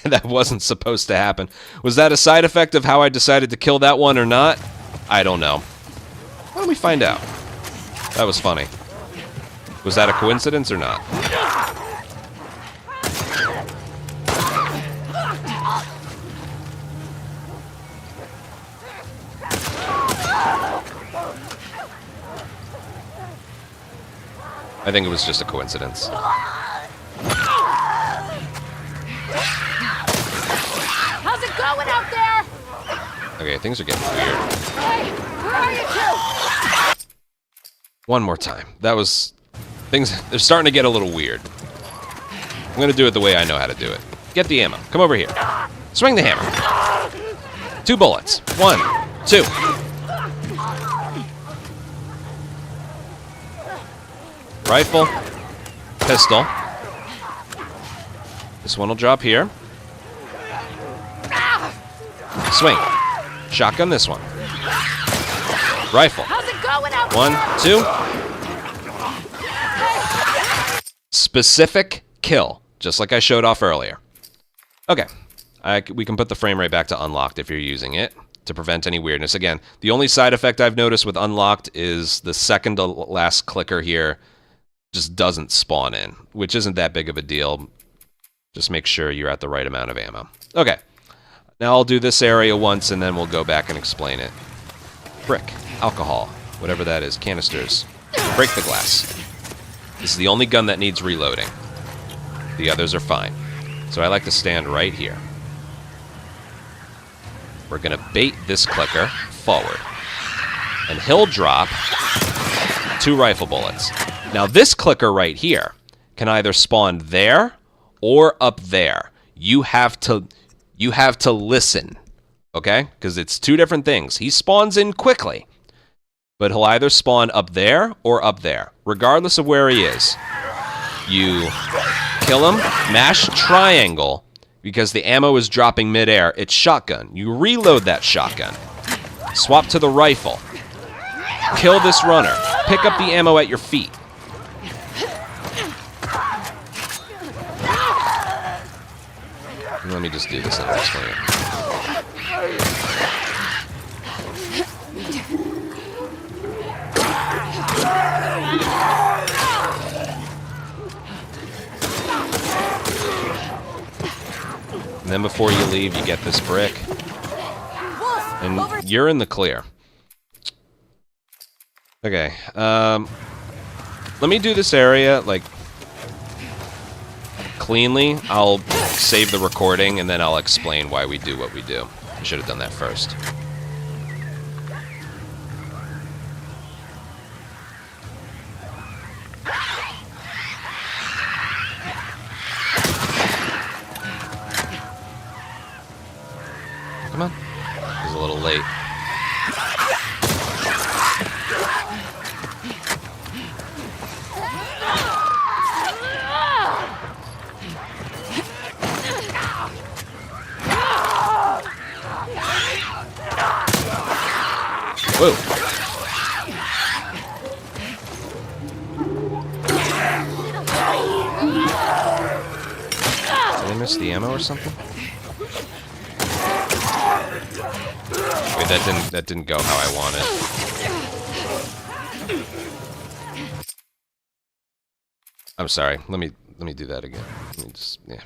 That wasn't supposed to happen. Was that a side effect of how I decided to kill that one or not? I don't know. Why don't we find out? That was funny. Was that a coincidence or not? I think it was just a coincidence. How's it going out there? Okay, things are getting weird. Hey, where are you two? One more time. That was... Things... They're starting to get a little weird. I'm gonna do it the way I know how to do it. Get the ammo. Come over here. Swing the hammer. 2 bullets. 1, 2. Rifle. Pistol. This one will drop here. Swing. Shotgun this one. Rifle. How's it going out 1, 2. Specific kill, just like I showed off earlier. Okay. We can put the frame rate back to unlocked if you're using it to prevent any weirdness. Again, the only side effect I've noticed with unlocked is the second to last clicker here just doesn't spawn in, which isn't that big of a deal. Just make sure you're at the right amount of ammo. Okay. Now I'll do this area once, and then we'll go back and explain it. Brick. Alcohol. Whatever that is. Canisters. Break the glass. This is the only gun that needs reloading. The others are fine. So I like to stand right here. We're going to bait this clicker forward. And he'll drop 2 rifle bullets. Now this clicker right here can either spawn there or up there. You have to listen, okay? Because it's 2 different things. He spawns in quickly, but he'll either spawn up there or up there, regardless of where he is. You kill him, mash triangle, because the ammo is dropping midair. It's shotgun. You reload that shotgun. Swap to the rifle. Kill this runner. Pick up the ammo at your feet. Let me just do this and I'll explain it. And then before you leave, you get this brick. And you're in the clear. Okay, let me do this area, like, cleanly. I'll save the recording, and then I'll explain why we do what we do. I should have done that first. Come on. It was a little late. Whoa. Did I miss the ammo or something? Wait, that didn't go how I wanted. I'm sorry. Let me do that again. Let me just, yeah.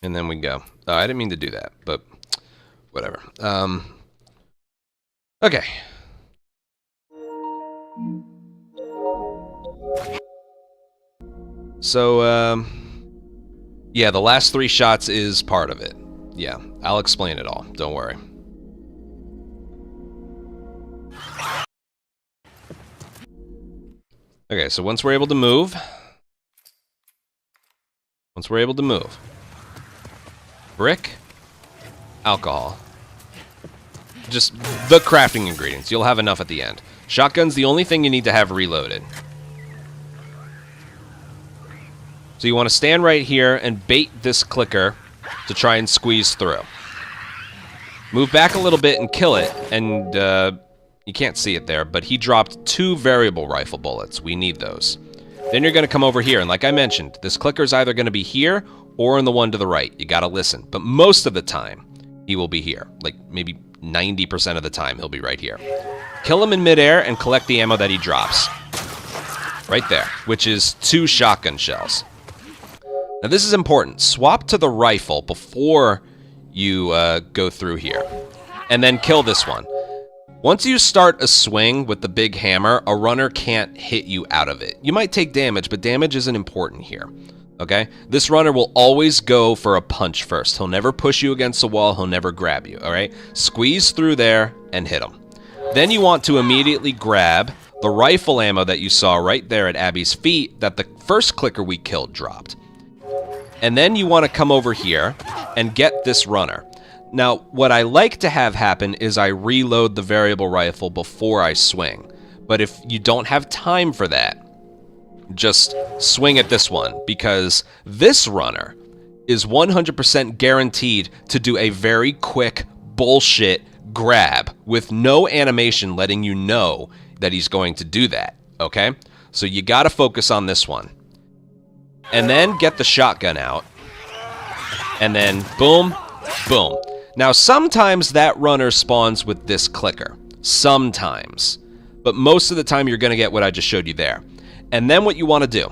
And then we go. I didn't mean to do that, but whatever. Okay. So, yeah, the last 3 shots is part of it. Yeah, I'll explain it all. Don't worry. Okay, so once we're able to move... Brick, alcohol. Just the crafting ingredients. You'll have enough at the end. Shotgun's the only thing you need to have reloaded. So you want to stand right here and bait this clicker to try and squeeze through. Move back a little bit and kill it, and you can't see it there, but he dropped 2 variable rifle bullets. We need those. Then you're going to come over here, and like I mentioned, this clicker's either going to be here or in the one to the right. You gotta listen. But most of the time, he will be here. Like, maybe 90% of the time, he'll be right here. Kill him in midair and collect the ammo that he drops. Right there, which is 2 shotgun shells. Now, this is important. Swap to the rifle before you go through here. And then kill this one. Once you start a swing with the big hammer, a runner can't hit you out of it. You might take damage, but damage isn't important here. Okay? This runner will always go for a punch first. He'll never push you against the wall. He'll never grab you. Alright? Squeeze through there and hit him. Then you want to immediately grab the rifle ammo that you saw right there at Abby's feet that the first clicker we killed dropped. And then you want to come over here and get this runner. Now, what I like to have happen is I reload the variable rifle before I swing. But if you don't have time for that, just swing at this one, because this runner is 100% guaranteed to do a very quick bullshit grab with no animation letting you know that he's going to do that, okay? So you gotta focus on this one. And then get the shotgun out. And then boom, boom. Now sometimes that runner spawns with this clicker. Sometimes. But most of the time you're gonna get what I just showed you there. And then what you want to do,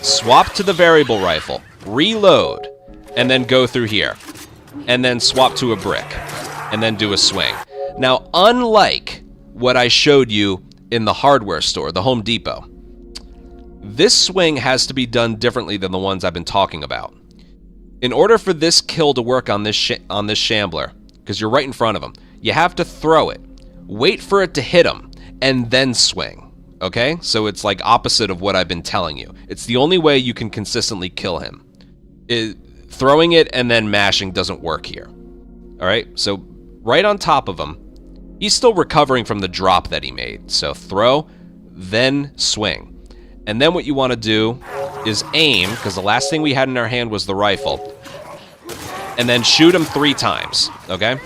swap to the variable rifle, reload, and then go through here, and then swap to a brick, and then do a swing. Now, unlike what I showed you in the hardware store, the Home Depot, this swing has to be done differently than the ones I've been talking about. In order for this kill to work on this shambler, because you're right in front of him, you have to throw it, wait for it to hit him, and then swing. Okay? So it's like opposite of what I've been telling you. It's the only way you can consistently kill him. Throwing it and then mashing doesn't work here. Alright? So right on top of him, he's still recovering from the drop that he made. So throw, then swing. And then what you want to do is aim, because the last thing we had in our hand was the rifle, and then shoot him 3 times, okay?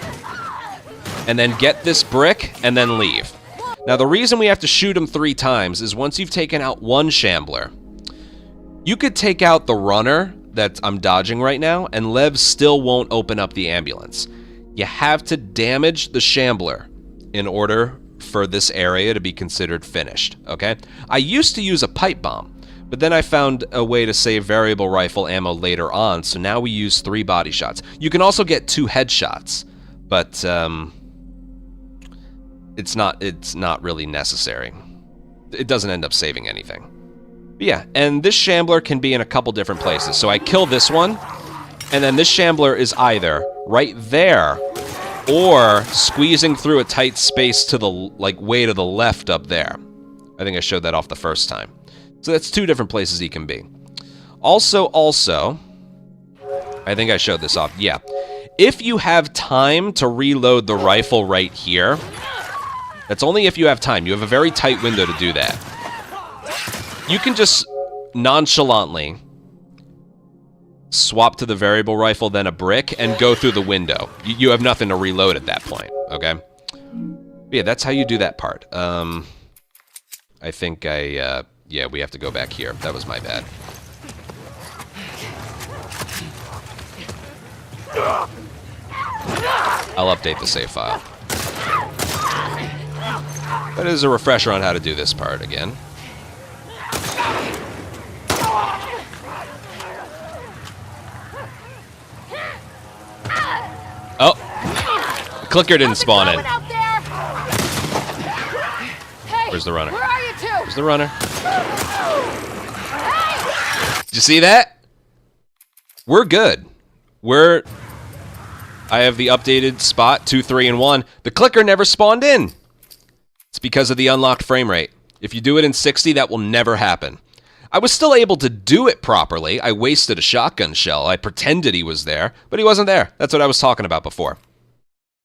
And then get this brick, and then leave. Now, the reason we have to shoot him 3 times is once you've taken out one shambler, you could take out the runner that I'm dodging right now, and Lev still won't open up the ambulance. You have to damage the shambler in order for this area to be considered finished, okay? I used to use a pipe bomb, but then I found a way to save variable rifle ammo later on, so now we use 3 body shots. You can also get 2 headshots, but it's not really necessary. It doesn't end up saving anything. But yeah, and this shambler can be in a couple different places. So I kill this one, and then this shambler is either right there or squeezing through a tight space to the way to the left up there. I think I showed that off the first time. So that's 2 different places he can be. Also, I think I showed this off. Yeah. If you have time to reload the rifle right here, that's only if you have time. You have a very tight window to do that. You can just nonchalantly swap to the variable rifle, then a brick, and go through the window. You have nothing to reload at that point, okay? But yeah, that's how you do that part. I think yeah, we have to go back here. That was my bad. I'll update the save file. But it is a refresher on how to do this part again. Oh! The clicker didn't spawn in. Where's the runner? Where are you two? Where's the runner? Did you see that? We're good. I have the updated spot, 2, 3, and 1. The clicker never spawned in. It's because of the unlocked frame rate. If you do it in 60, that will never happen. I was still able to do it properly. I wasted a shotgun shell. I pretended he was there, but he wasn't there. That's what I was talking about before.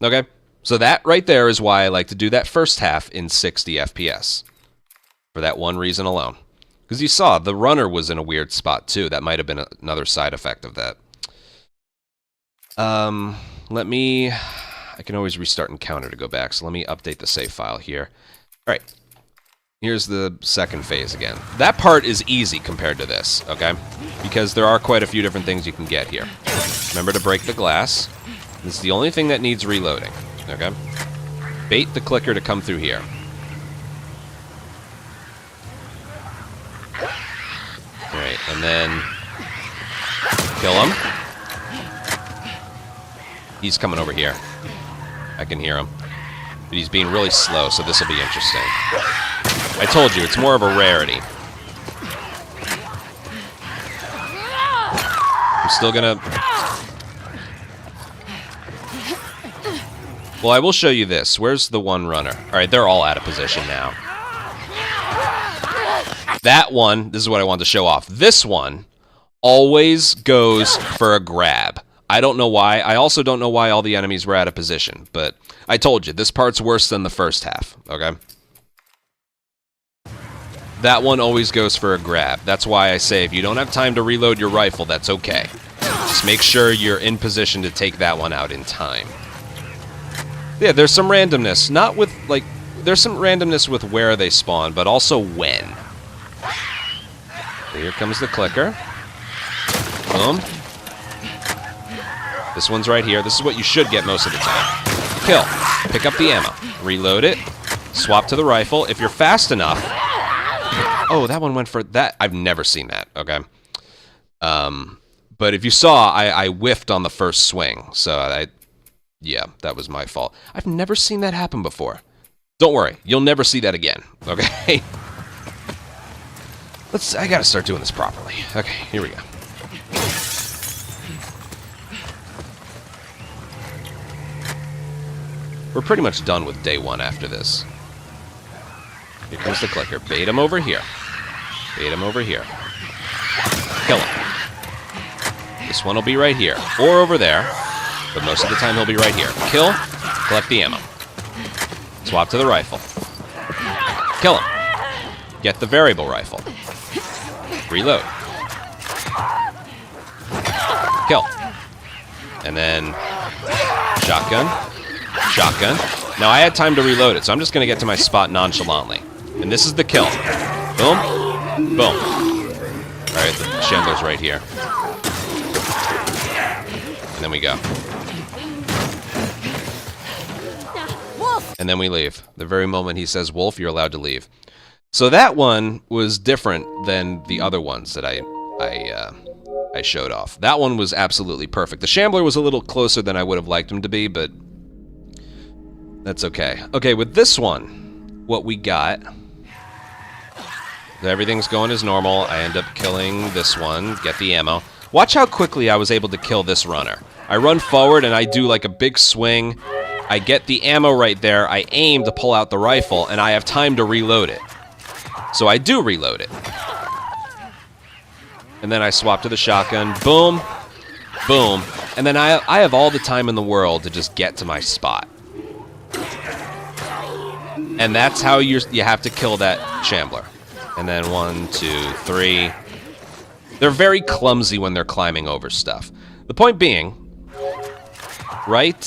Okay? So that right there is why I like to do that first half in 60 FPS. For that one reason alone. Because you saw, the runner was in a weird spot too. That might have been another side effect of that. I can always restart Encounter to go back, so let me update the save file here. Alright. Here's the second phase again. That part is easy compared to this, okay? Because there are quite a few different things you can get here. Remember to break the glass. This is the only thing that needs reloading, okay? Bait the clicker to come through here. Alright, and then kill him. He's coming over here. I can hear him. But he's being really slow, so this will be interesting. I told you, it's more of a rarity. I'm still gonna... Well, I will show you this. Where's the one runner? Alright, they're all out of position now. That one, this is what I wanted to show off. This one always goes for a grab. I don't know why. I also don't know why all the enemies were out of position, but I told you, this part's worse than the first half, okay? That one always goes for a grab. That's why I say if you don't have time to reload your rifle, that's okay. Just make sure you're in position to take that one out in time. Yeah, there's some randomness. Not with, like, there's some randomness with where they spawn, but also when. So here comes the clicker. Boom. This one's right here. This is what you should get most of the time. Kill. Pick up the ammo. Reload it. Swap to the rifle. If you're fast enough... Oh, that one went for... that. I've never seen that, okay? But if you saw, I whiffed on the first swing. So, yeah, that was my fault. I've never seen that happen before. Don't worry. You'll never see that again. Okay? I gotta start doing this properly. Okay, here we go. We're pretty much done with day 1 after this. Here comes the clicker. Bait him over here. Bait him over here. Kill him. This one will be right here. Or over there. But most of the time he'll be right here. Kill. Collect the ammo. Swap to the rifle. Kill him. Get the variable rifle. Reload. Kill. And then shotgun. Shotgun. Now I had time to reload it, so I'm just going to get to my spot nonchalantly. And this is the kill. Boom. Boom. Alright, the Chandler's right here. And then we go. And then we leave. The very moment he says wolf, you're allowed to leave. So that one was different than the other ones that I showed off. That one was absolutely perfect. The Shambler was a little closer than I would have liked him to be, but that's okay. Okay, with this one, what we got... Everything's going as normal. I end up killing this one, get the ammo. Watch how quickly I was able to kill this runner. I run forward and I do like a big swing. I get the ammo right there. I aim to pull out the rifle, and I have time to reload it. So I do reload it. And then I swap to the shotgun. Boom. Boom. And then I have all the time in the world to just get to my spot. And that's how you have to kill that Shambler. And then 1, 2, 3. They're very clumsy when they're climbing over stuff. The point being, right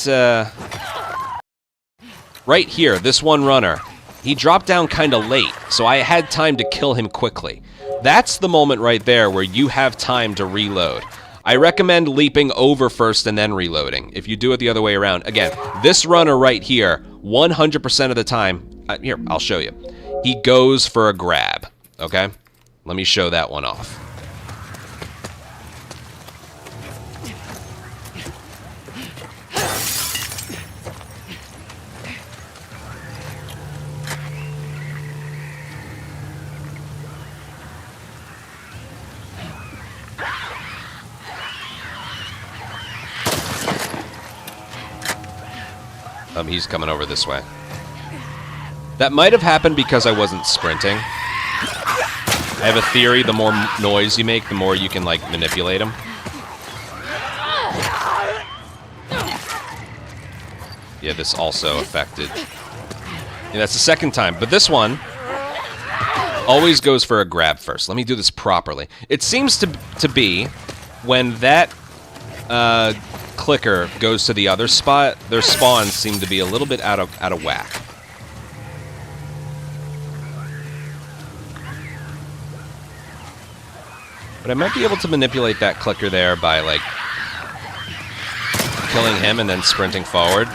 here, this one runner, he dropped down kind of late, so I had time to kill him quickly. That's the moment right there where you have time to reload. I recommend leaping over first and then reloading. If you do it the other way around, again, this runner right here, 100% of the time, here, I'll show you. He goes for a grab, okay? Let me show that one off. He's coming over this way. That might have happened because I wasn't sprinting. I have a theory, the more noise you make, the more you can, like, manipulate him. Yeah, this also affected. Yeah, that's the second time. But this one always goes for a grab first. Let me do this properly. It seems to be when that clicker goes to the other spot, their spawns seem to be a little bit out of whack. But I might be able to manipulate that clicker there by, like, killing him and then sprinting forward.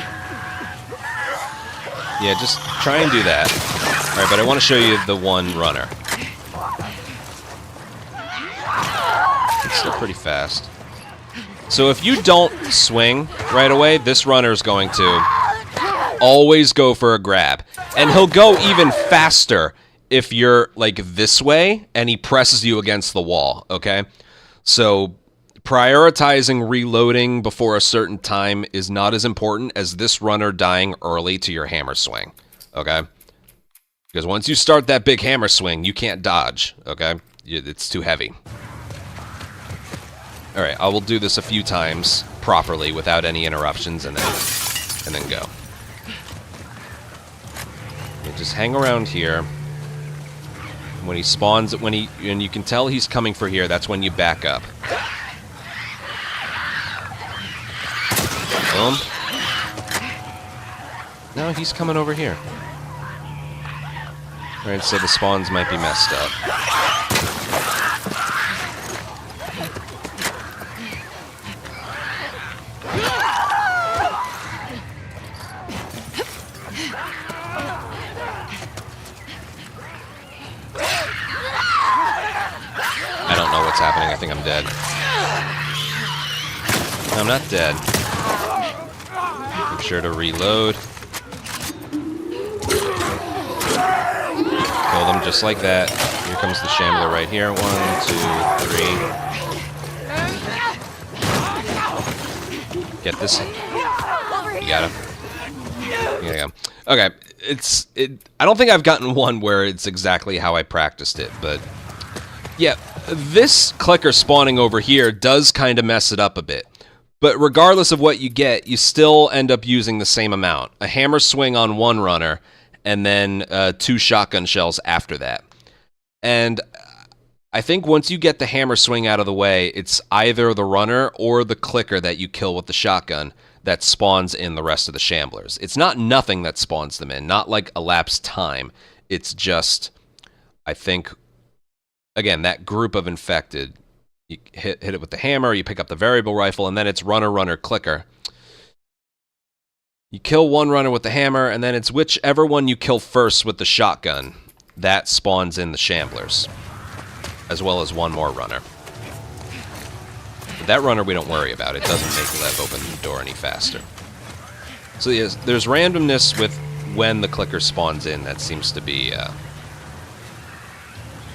Yeah, just try and do that. Alright, but I want to show you the one runner. It's still pretty fast. So if you don't swing right away, this runner is going to always go for a grab. And he'll go even faster if you're, like, this way and he presses you against the wall, okay? So prioritizing reloading before a certain time is not as important as this runner dying early to your hammer swing, okay? Because once you start that big hammer swing, you can't dodge, okay? It's too heavy. Alright, I will do this a few times properly without any interruptions and then go. Okay, just hang around here. When he spawns, and you can tell he's coming for here, that's when you back up. Boom. No, he's coming over here. Alright, so the spawns might be messed up. I don't know what's happening. I think I'm dead. I'm not dead. Make sure to reload. Kill them just like that. Here comes the shambler right here. 1, 2, 3. Get this. You got him. There you go. Okay, I don't think I've gotten one where it's exactly how I practiced it, but yeah, this clicker spawning over here does kind of mess it up a bit. But regardless of what you get, you still end up using the same amount. A hammer swing on one runner, and then 2 shotgun shells after that. And I think once you get the hammer swing out of the way, it's either the runner or the clicker that you kill with the shotgun that spawns in the rest of the shamblers. It's not nothing that spawns them in, not like elapsed time. It's just, I think, again, that group of infected, you hit it with the hammer, you pick up the variable rifle, and then it's runner, runner, clicker. You kill one runner with the hammer, and then it's whichever one you kill first with the shotgun that spawns in the shamblers, as well as one more runner. That runner we don't worry about. It doesn't make Lev open the door any faster. So yes, there's randomness with when the clicker spawns in. That seems to be,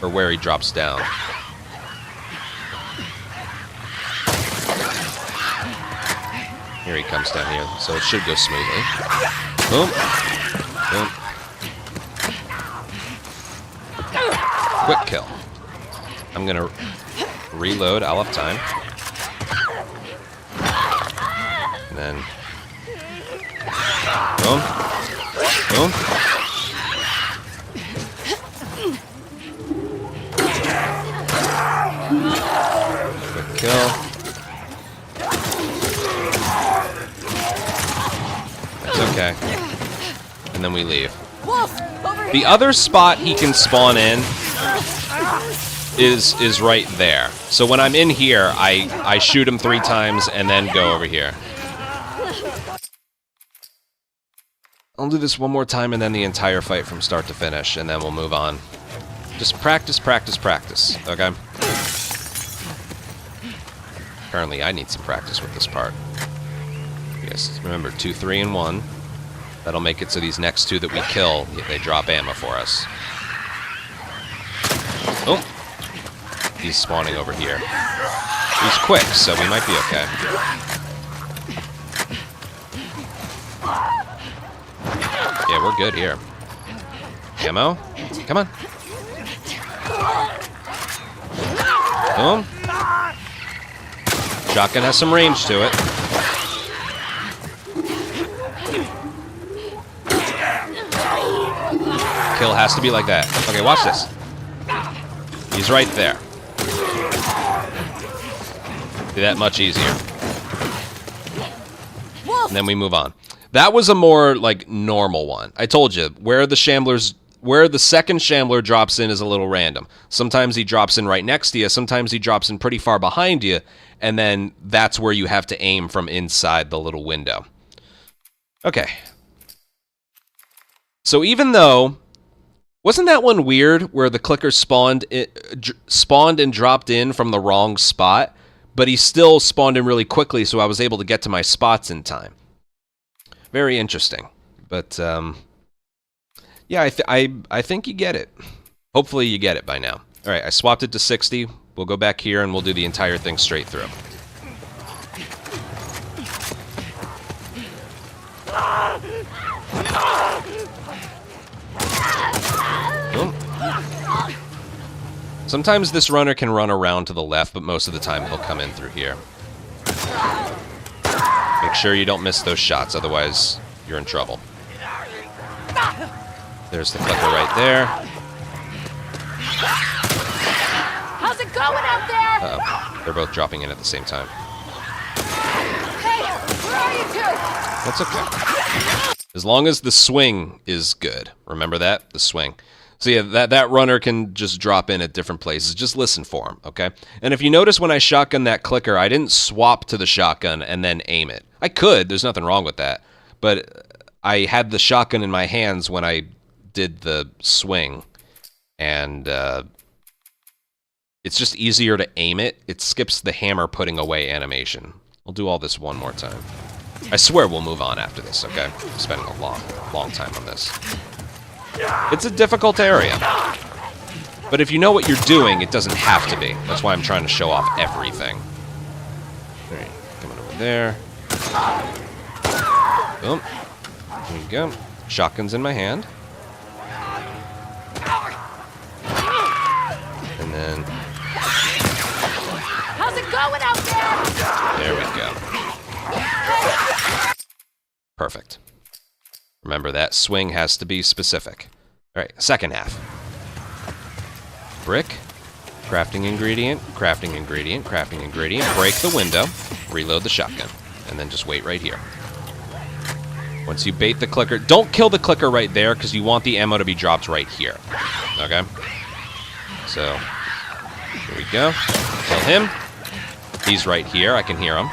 or where he drops down. Here he comes down here, so it should go smoothly. Boom. Boom. Quick kill. I'm gonna reload. I'll have time. And then, boom, boom. Quick kill. That's okay. And then we leave. The other spot he can spawn in is right there. So when I'm in here, I shoot him 3 times and then go over here. I'll do this one more time and then the entire fight from start to finish, and then we'll move on. Just practice, practice, practice, okay? Apparently I need some practice with this part. Yes, remember, 2, 3, and 1. That'll make it so these next 2 that we kill, they drop ammo for us. Oh! He's spawning over here. He's quick, so we might be okay. Yeah, we're good here. Ammo? Come on. Boom. Shotgun has some range to it. Kill has to be like that. Okay, watch this. He's right there. Be that much easier. And then we move on. That was a more, like, normal one. I told you, where the second shambler drops in is a little random. Sometimes he drops in right next to you, sometimes he drops in pretty far behind you, and then that's where you have to aim from inside the little window. Okay. So even though... Wasn't that one weird, where the clicker spawned and dropped in from the wrong spot, but he still spawned in really quickly, so I was able to get to my spots in time? Very interesting. But, yeah, I think you get it. Hopefully you get it by now. Alright, I swapped it to 60. We'll go back here and we'll do the entire thing straight through. Boom. Sometimes this runner can run around to the left, but most of the time he'll come in through here. Make sure you don't miss those shots, otherwise you're in trouble. There's the clicker right there. How's it going out there? Uh-oh. They're both dropping in at the same time. Hey, where are you two? That's okay. As long as the swing is good. Remember that? The swing. So yeah, that runner can just drop in at different places. Just listen for him, okay? And if you notice when I shotgun that clicker, I didn't swap to the shotgun and then aim it. I could. There's nothing wrong with that. But I had the shotgun in my hands when I did the swing. And it's just easier to aim it. It skips the hammer putting away animation. We'll do all this one more time. I swear we'll move on after this, okay? I'm spending a long time on this. It's a difficult area. But if you know what you're doing, it doesn't have to be. That's why I'm trying to show off everything. Alright, coming over there. Boom. There you go. Shotgun's in my hand. And then... How's it going out there? There we go. Perfect. Remember, that swing has to be specific. Alright, second half. Brick. Crafting ingredient. Crafting ingredient. Crafting ingredient. Break the window. Reload the shotgun. And then just wait right here. Once you bait the clicker... Don't kill the clicker right there, because you want the ammo to be dropped right here. Okay? So, here we go. Kill him. He's right here. I can hear him.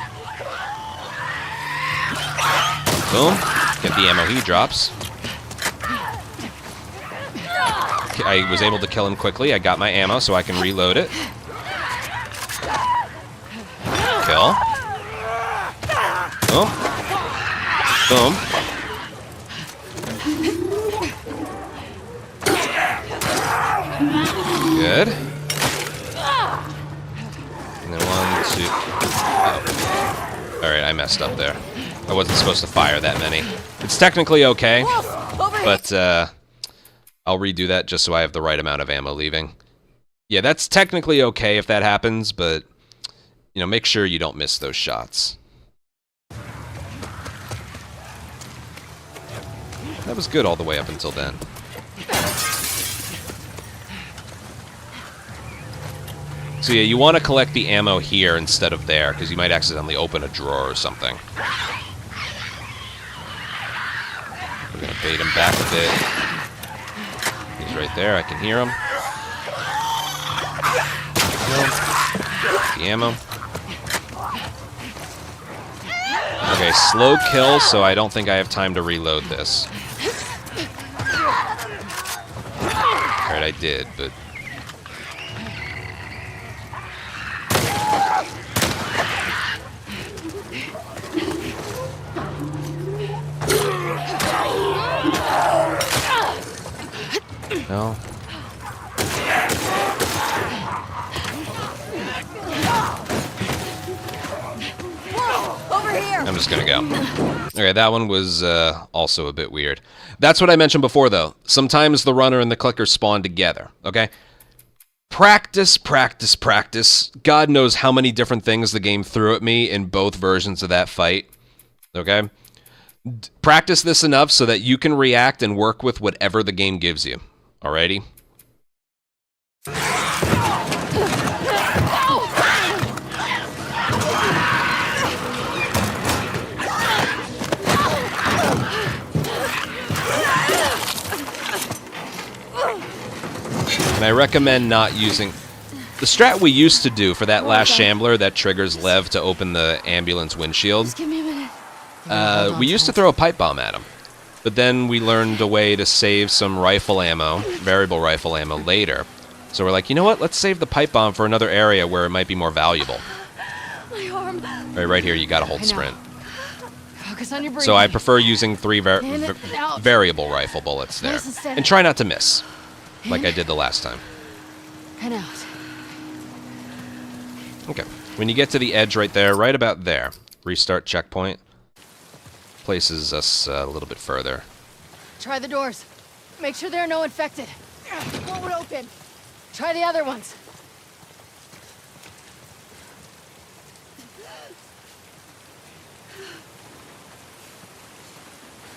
Boom. Get the ammo he drops. I was able to kill him quickly. I got my ammo so I can reload it. Kill. Boom. Boom. Good. And then 1, 2... Oh. Alright, I messed up there. I wasn't supposed to fire that many. It's technically okay, but I'll redo that just so I have the right amount of ammo leaving. Yeah, that's technically okay if that happens, but, you know, make sure you don't miss those shots. That was good all the way up until then. So yeah, you want to collect the ammo here instead of there, because you might accidentally open a drawer or something. We're going to bait him back a bit. He's right there, I can hear him. The ammo. Okay, slow kill, so I don't think I have time to reload this. Alright, I did, but... No. Over here. I'm just gonna go. Okay, that one was also a bit weird. That's what I mentioned before, though. Sometimes the runner and the clicker spawn together, okay? Practice, practice, practice. God knows how many different things the game threw at me in both versions of that fight, okay? Practice this enough so that you can react and work with whatever the game gives you, alrighty? And I recommend not using... The strat we used to do for that last shambler that triggers Lev to open the ambulance windshield, Just give me a minute. we used to throw a pipe bomb at him. But then we learned a way to save some rifle ammo, variable rifle ammo, later. So we're like, you know what? Let's save the pipe bomb for another area where it might be more valuable. My arm. Right here, you gotta hold sprint. Focus on your breathing. So I prefer using 3 In and out. variable rifle bullets there. Nice and steady. And try not to miss, like I did the last time. And out. Okay. When you get to the edge right there, right about there, restart checkpoint. Places us a little bit further. Try the doors. Make sure there are no infected. One would open. Try the other ones.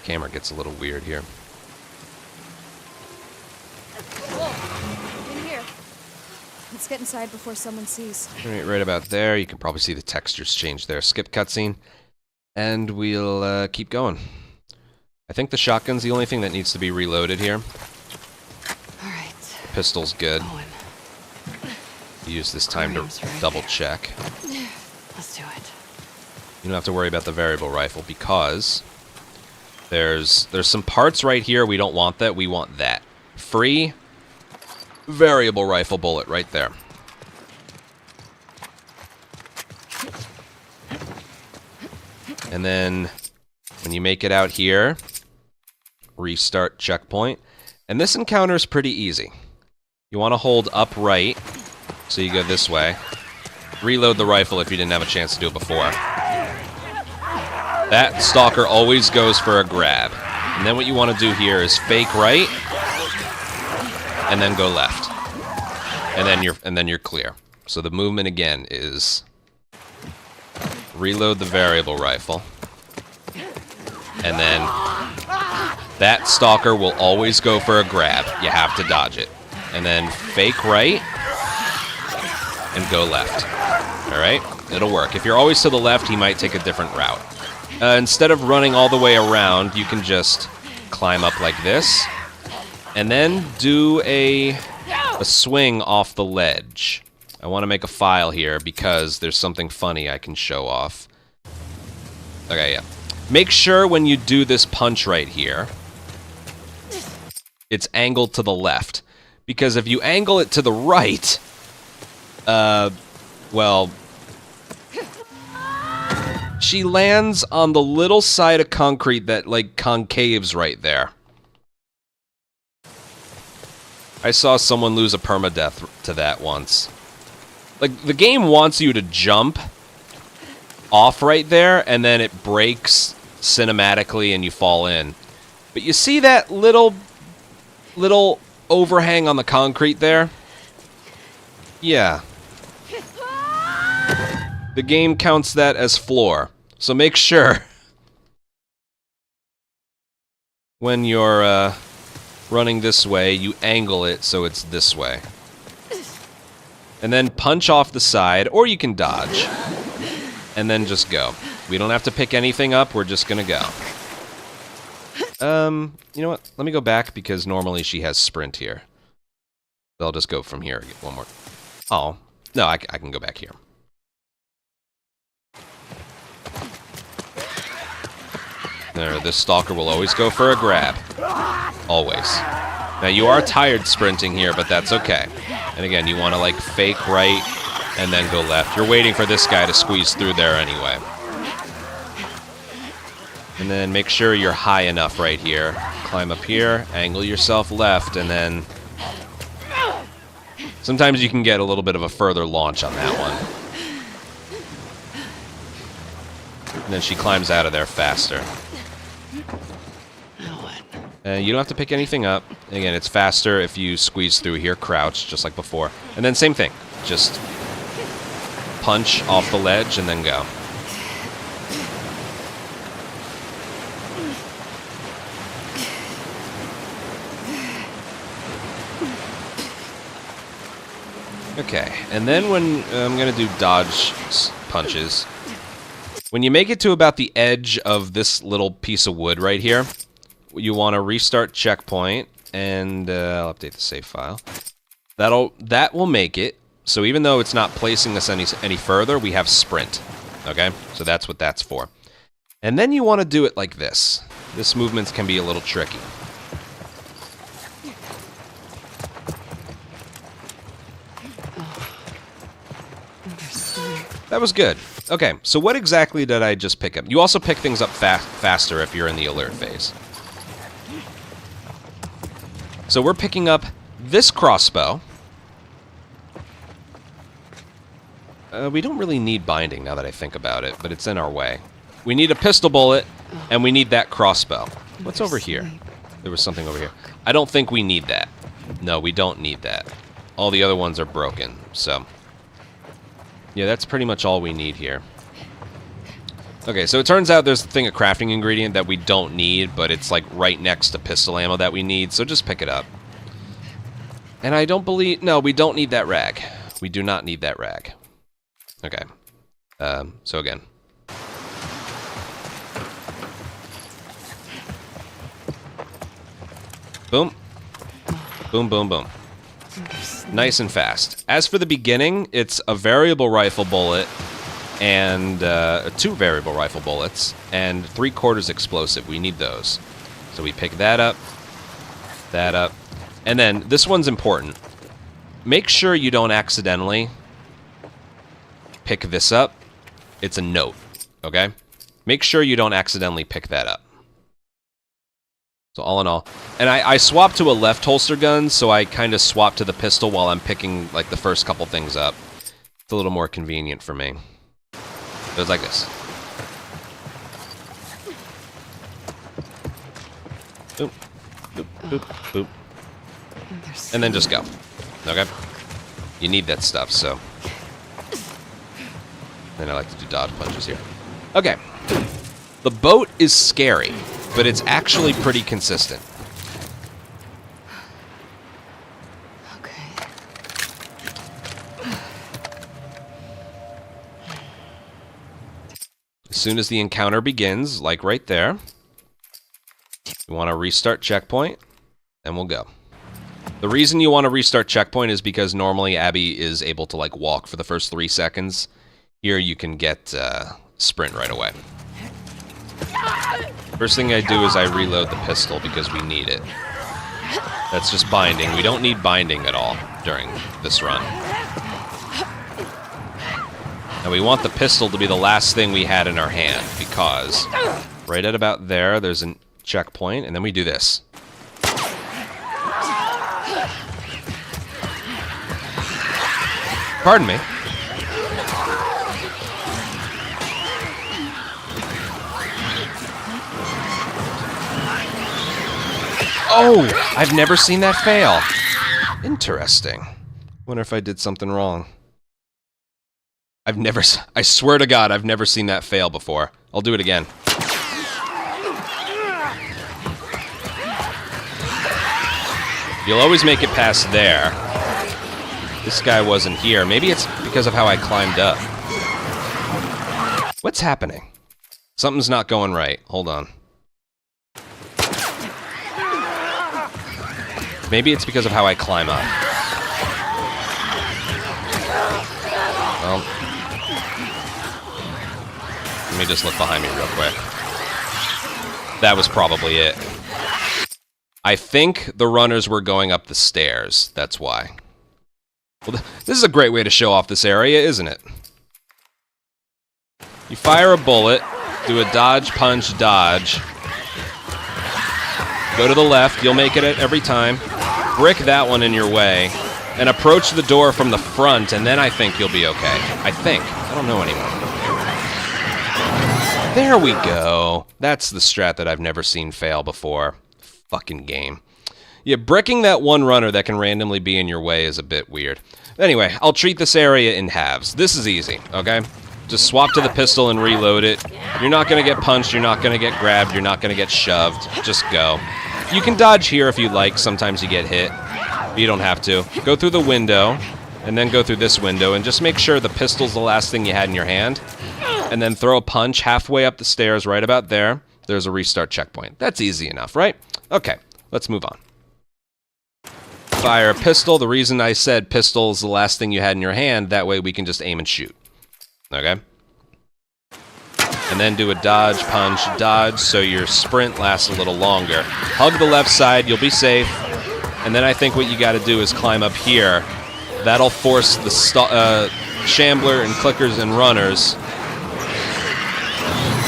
Camera gets a little weird here. In here. Let's get inside before someone sees. Right about there. You can probably see the textures change there. Skip cutscene. And we'll keep going. I think the shotgun's the only thing that needs to be reloaded here. All right. Pistol's good. Going. Use this time to Arms right double here. check. Let's do it. You don't have to worry about the variable rifle because there's some parts right here we don't want that. We want that. Free variable rifle bullet right there. And then when you make it out here, restart checkpoint. And this encounter is pretty easy. You want to hold up right, so you go this way. Reload the rifle if you didn't have a chance to do it before. That stalker always goes for a grab. And then what you want to do here is fake right, and then go left. And then you're clear. So the movement again is reload the variable rifle. And then that stalker will always go for a grab. You have to dodge it. And then fake right and go left. Alright? It'll work. If you're always to the left, he might take a different route. Instead of running all the way around, you can just climb up like this. And then do a swing off the ledge. I want to make a file here because there's something funny I can show off. Okay, yeah. Make sure when you do this punch right here, it's angled to the left. Because if you angle it to the right, well, she lands on the little side of concrete that, like, concaves right there. I saw someone lose a permadeath to that once. Like, the game wants you to jump off right there, and then it breaks cinematically and you fall in. But you see that little overhang on the concrete there? Yeah. The game counts that as floor. So make sure when you're running this way, you angle it so it's this way. And then punch off the side, or you can dodge. And then just go. We don't have to pick anything up, we're just gonna go. You know what? Let me go back because normally she has sprint here. So I'll just go from here. Get one more. Oh. No, I can go back here. There, this stalker will always go for a grab. Always. Now, you are tired sprinting here, but that's okay. And again, you want to, like, fake right and then go left. You're waiting for this guy to squeeze through there anyway. And then make sure you're high enough right here. Climb up here, angle yourself left, and then... Sometimes you can get a little bit of a further launch on that one. And then she climbs out of there faster. You don't have to pick anything up. Again, it's faster if you squeeze through here, crouch, just like before. And then same thing. Just punch off the ledge and then go. Okay, and then when I'm going to do dodge punches, when you make it to about the edge of this little piece of wood right here, you want to restart checkpoint, and I'll update the save file. That will make it, so even though it's not placing us any further, we have sprint, okay? So that's what that's for. And then you want to do it like this. This movement can be a little tricky. That was good. Okay, so what exactly did I just pick up? You also pick things up faster if you're in the alert phase. So we're picking up this crossbow. We don't really need binding now that I think about it, but it's in our way. We need a pistol bullet, and we need that crossbow. What's over here? There was something over here. I don't think we need that. No, we don't need that. All the other ones are broken, so... Yeah, that's pretty much all we need here. Okay, so it turns out there's a crafting ingredient that we don't need, but it's like right next to pistol ammo that we need, so just pick it up. And I don't believe... No, we don't need that rag. We do not need that rag. Okay. So again. Boom. Boom, boom, boom. Nice and fast. As for the beginning, it's a variable rifle bullet and 2 variable rifle bullets and 3/4 explosive. We need those. So we pick that up, and then this one's important. Make sure you don't accidentally pick this up. It's a note, okay? Make sure you don't accidentally pick that up. So all in all, and I swapped to a left holster gun, so I kind of swap to the pistol while I'm picking like the first couple things up. It's a little more convenient for me. It was like this. Boop, boop, boop, boop. And then just go. Okay? You need that stuff, so. And I like to do dodge punches here. Okay. The boat is scary, but it's actually pretty consistent. Okay. As soon as the encounter begins, like right there, you want to restart checkpoint, and we'll go. The reason you want to restart checkpoint is because normally Abby is able to like walk for the first 3 seconds. Here you can get sprint right away. First thing I do is I reload the pistol because we need it. That's just binding. We don't need binding at all during this run. And we want the pistol to be the last thing we had in our hand because right at about there, there's a checkpoint, and then we do this. Pardon me. Oh, I've never seen that fail. Interesting. Wonder if I did something wrong. I swear to God, I've never seen that fail before. I'll do it again. You'll always make it past there. This guy wasn't here. Maybe it's because of how I climbed up. What's happening? Something's not going right. Hold on. Maybe it's because of how I climb up. Well, let me just look behind me real quick. That was probably it. I think the runners were going up the stairs. That's why. Well, this is a great way to show off this area, isn't it? You fire a bullet, do a dodge, punch, dodge. Go to the left, you'll make it every time. Brick that one in your way, and approach the door from the front, and then I think you'll be okay. I think. I don't know anymore. There we go. That's the strat that I've never seen fail before. Fucking game. Yeah, bricking that one runner that can randomly be in your way is a bit weird. Anyway, I'll treat this area in halves. This is easy, okay? Just swap to the pistol and reload it. You're not going to get punched, you're not going to get grabbed, you're not going to get shoved. Just go. You can dodge here if you like. Sometimes you get hit. But you don't have to. Go through the window, and then go through this window, and just make sure the pistol's the last thing you had in your hand. And then throw a punch halfway up the stairs, right about there. There's a restart checkpoint. That's easy enough, right? Okay, let's move on. Fire a pistol. The reason I said pistol is the last thing you had in your hand, that way we can just aim and shoot. Okay? And then do a dodge, punch, dodge, so your sprint lasts a little longer. Hug the left side, you'll be safe. And then I think what you gotta do is climb up here. That'll force the shambler and clickers and runners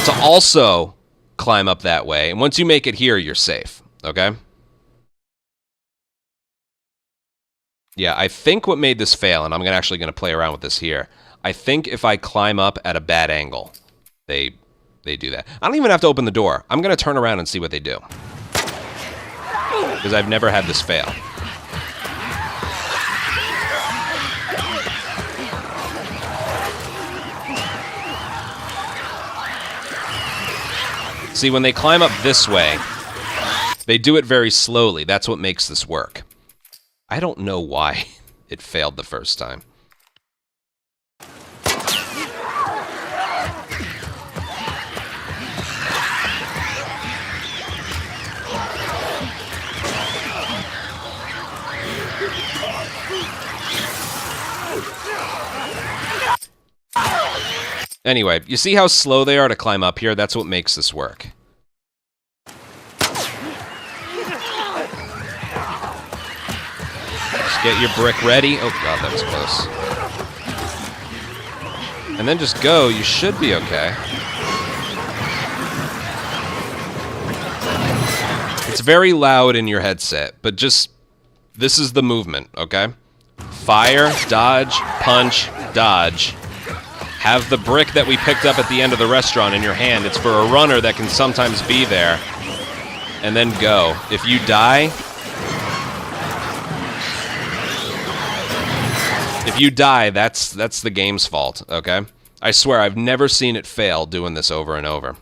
to also climb up that way. And once you make it here, you're safe. Okay? Yeah, I think what made this fail, and I'm actually going to play around with this here, I think if I climb up at a bad angle, they do that. I don't even have to open the door. I'm going to turn around and see what they do. Because I've never had this fail. See, when they climb up this way, they do it very slowly. That's what makes this work. I don't know why it failed the first time. Anyway, you see how slow they are to climb up here? That's what makes this work. Just get your brick ready. Oh god, that was close. And then just go. You should be okay. very loud in your headset, but just... This is the movement, okay? Fire, dodge, punch, dodge. Have the brick that we picked up at the end of the restaurant in your hand. It's for a runner that can sometimes be there. And then go. If you die... If you die, that's the game's fault, okay? I swear, I've never seen it fail doing this over and over.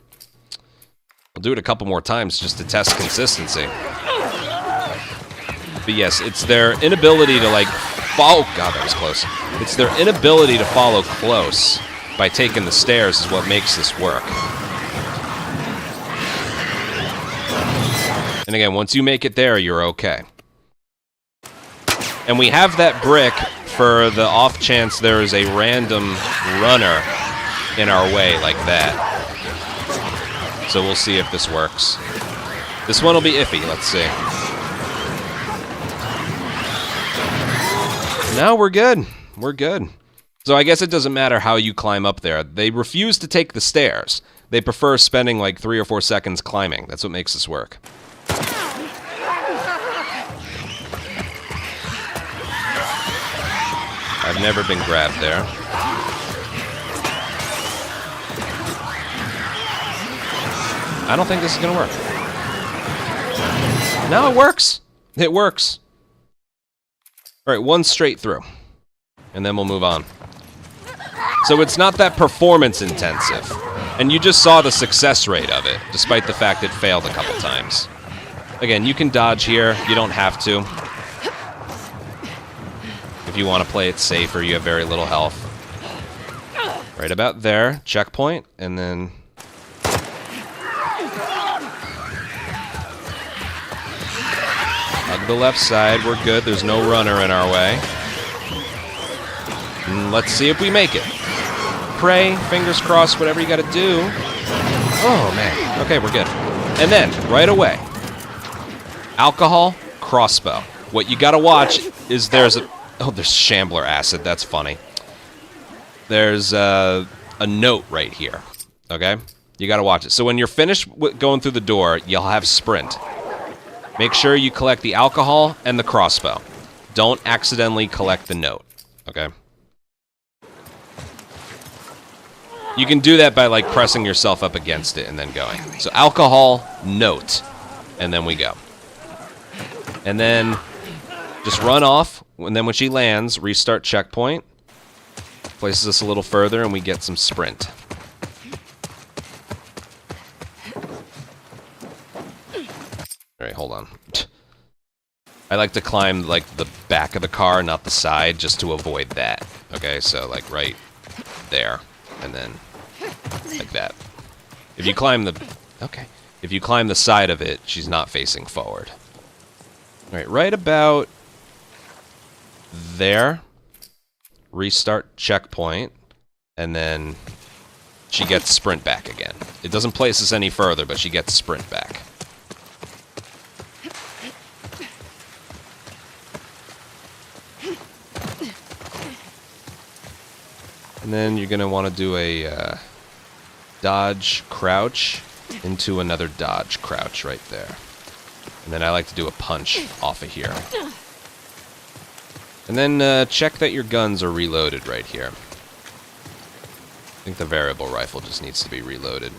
I'll do it a couple more times just to test consistency. But yes, it's their inability to, like, follow... God, that was close. It's their inability to follow close by taking the stairs is what makes this work. And again, once you make it there, you're okay. And we have that brick for the off chance there is a random runner in our way like that. So we'll see if this works. This one will be iffy, let's see. No, we're good. We're good. So I guess it doesn't matter how you climb up there. They refuse to take the stairs. They prefer spending like 3 or 4 seconds climbing. That's what makes this work. I've never been grabbed there. I don't think this is gonna work. No, it works. It works. All right, one straight through, and then we'll move on. So it's not that performance intensive, and you just saw the success rate of it, despite the fact it failed a couple times. Again, you can dodge here. You don't have to. If you want to play it safer, you have very little health. Right about there, checkpoint, and then... Hug the left side, we're good. There's no runner in our way. And let's see if we make it. Pray, fingers crossed, whatever you gotta do. Oh, man. Okay, we're good. And then, right away, alcohol, crossbow. What you gotta watch is there's a... Oh, there's shambler acid. That's funny. There's a note right here. Okay? You gotta watch it. So when you're finished going through the door, you'll have sprint. Make sure you collect the alcohol and the crossbow. Don't accidentally collect the note. Okay? You can do that by, like, pressing yourself up against it and then going. So alcohol, note, and then we go. And then just run off, and then when she lands, restart checkpoint. Places us a little further, and we get some sprint. Alright, hold on. I like to climb, like, the back of the car, not the side, just to avoid that. Okay, so, like, right there. And then, like that. If you climb the... Okay. If you climb the side of it, she's not facing forward. Alright, right about... there. Restart checkpoint. And then... she gets sprint back again. It doesn't place us any further, but she gets sprint back. And then you're going to want to do a dodge crouch into another dodge crouch right there. And then I like to do a punch off of here. And then check that your guns are reloaded right here. I think the variable rifle just needs to be reloaded.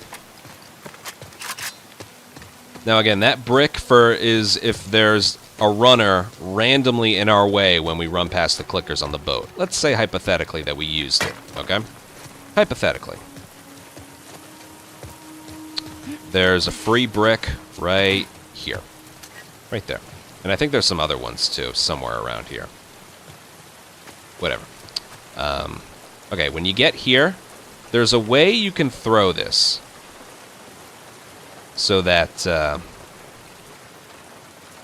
Now again, that brick is if there's a runner randomly in our way when we run past the clickers on the boat. Let's say hypothetically that we used it, okay? Hypothetically. There's a free brick right here. Right there. And I think there's some other ones too, somewhere around here. Whatever. Okay, when you get here, there's a way you can throw this. So that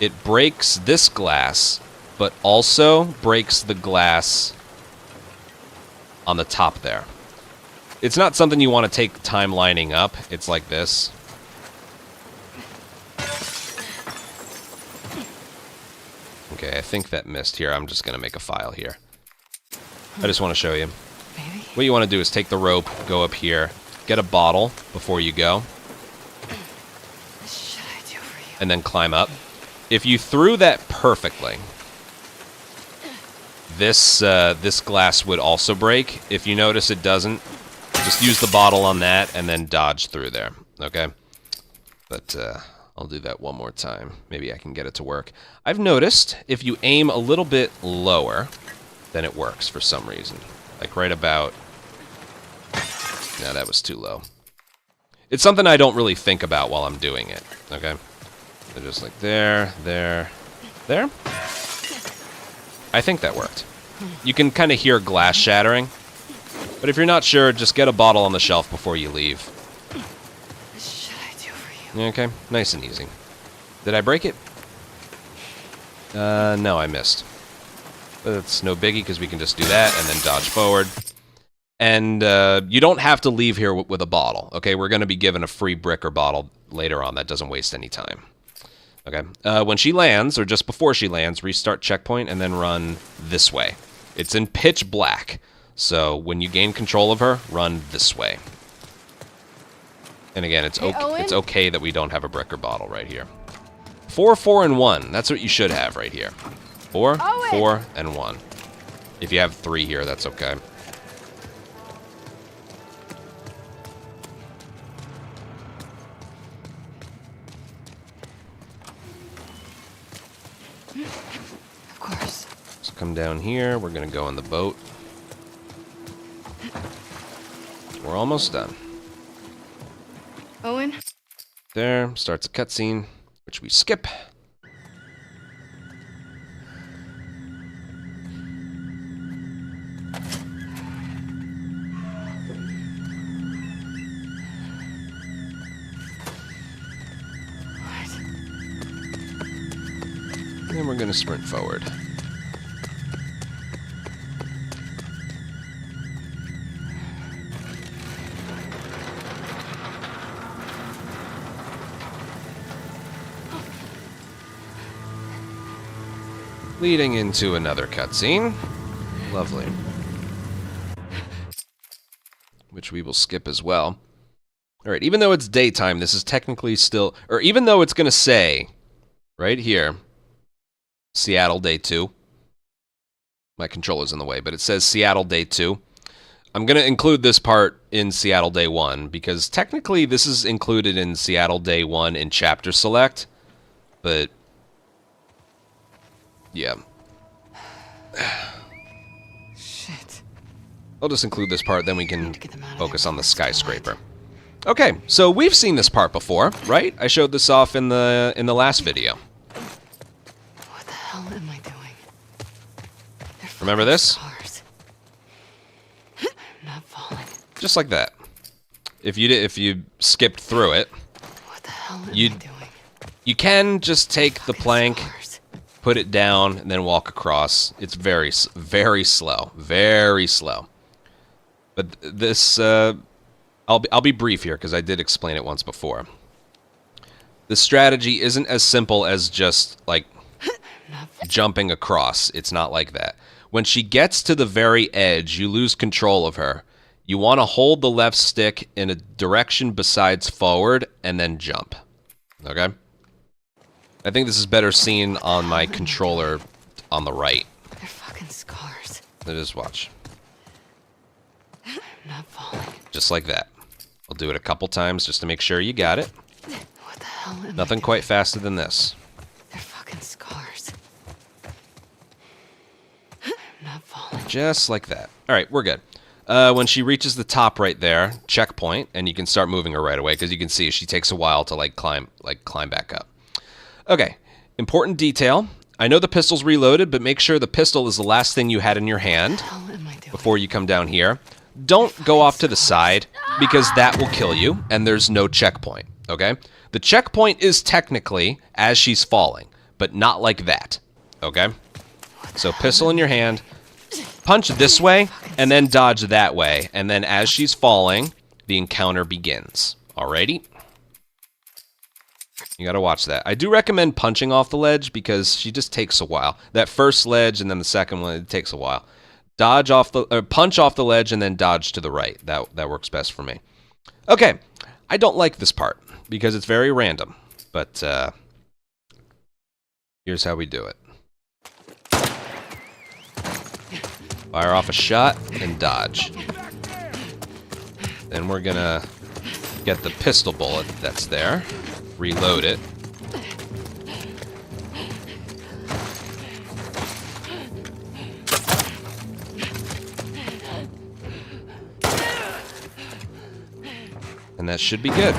it breaks this glass, but also breaks the glass on the top there. It's not something you want to take time lining up. It's like this. Okay, I think that missed here. I'm just going to make a file here. I just want to show you. Maybe. What you want to do is take the rope, go up here, get a bottle before you go. What should I do for you? and then climb up. If you threw that perfectly, this glass would also break. If you notice it doesn't, just use the bottle on that and then dodge through there, okay? But I'll do that one more time. Maybe I can get it to work. I've noticed if you aim a little bit lower, then it works for some reason. Like right about... No, that was too low. It's something I don't really think about while I'm doing it, okay? So just like there, there, there. I think that worked. You can kind of hear glass shattering. But if you're not sure, just get a bottle on the shelf before you leave. What should I do for you? Okay, nice and easy. Did I break it? No, I missed. But it's no biggie because we can just do that and then dodge forward. And you don't have to leave here with a bottle, okay? We're going to be given a free brick or bottle later on. That doesn't waste any time. Okay, when she lands, or just before she lands, restart checkpoint and then run this way. It's in pitch black. So when you gain control of her, run this way. And again, it's okay that we don't have a brick or bottle right here. 4, 4, and 1. That's what you should have right here. 4, 4, and 1. If you have 3 here, that's okay. Of course. So come down here. We're going to go in the boat. We're almost done. Owen? There starts a cutscene, which we skip. And we're going to sprint forward. Leading into another cutscene. Lovely. Which we will skip as well. Alright, even though it's daytime, this is technically still... Or even though it's going to say, right here, Seattle Day 2. My controller's in the way, but it says Seattle Day 2. I'm going to include this part in Seattle Day 1, because technically this is included in Seattle Day 1 in Chapter Select, but... Yeah. Shit. I'll just include this part, then we can focus on the skyscraper. Okay, so we've seen this part before, right? I showed this off in the last video. What the hell am I doing? They're Remember this? Cars. I'm not falling. Just like that. If you skipped through it, What the hell am I you doing? you can just take the plank, Cars. put it down, and then walk across. It's very slow, very slow. But this, I'll be brief here because I did explain it once before. The strategy isn't as simple as just like jumping across. It's not like that. When she gets to the very edge, you lose control of her. You want to hold the left stick in a direction besides forward and then jump. Okay? I think this is better seen on my controller on the right. They're fucking scars. Just watch. I'm not falling. Just like that. I'll do it a couple times just to make sure you got it. What the hell am I Nothing doing? quite faster than this. They're fucking scars. I'm not falling. Just like that. All right, we're good. When she reaches the top right there, checkpoint, and you can start moving her right away because you can see she takes a while to climb back up. Okay, important detail. I know the pistol's reloaded, but make sure the pistol is the last thing you had in your hand What the hell am I doing? before you come down here. Don't go off to the side because that will kill you, and there's no checkpoint, okay? The checkpoint is technically as she's falling, but not like that, okay? So pistol in your hand, punch this way, and then dodge that way, and then as she's falling, the encounter begins. Alrighty? You gotta watch that. I do recommend punching off the ledge because she just takes a while. That first ledge and then the second one, it takes a while. Punch off the ledge and then dodge to the right. That works best for me. Okay, I don't like this part because it's very random, but Here's how we do it. Fire off a shot and dodge. Then we're gonna get the pistol bullet that's there, reload it. And that should be good.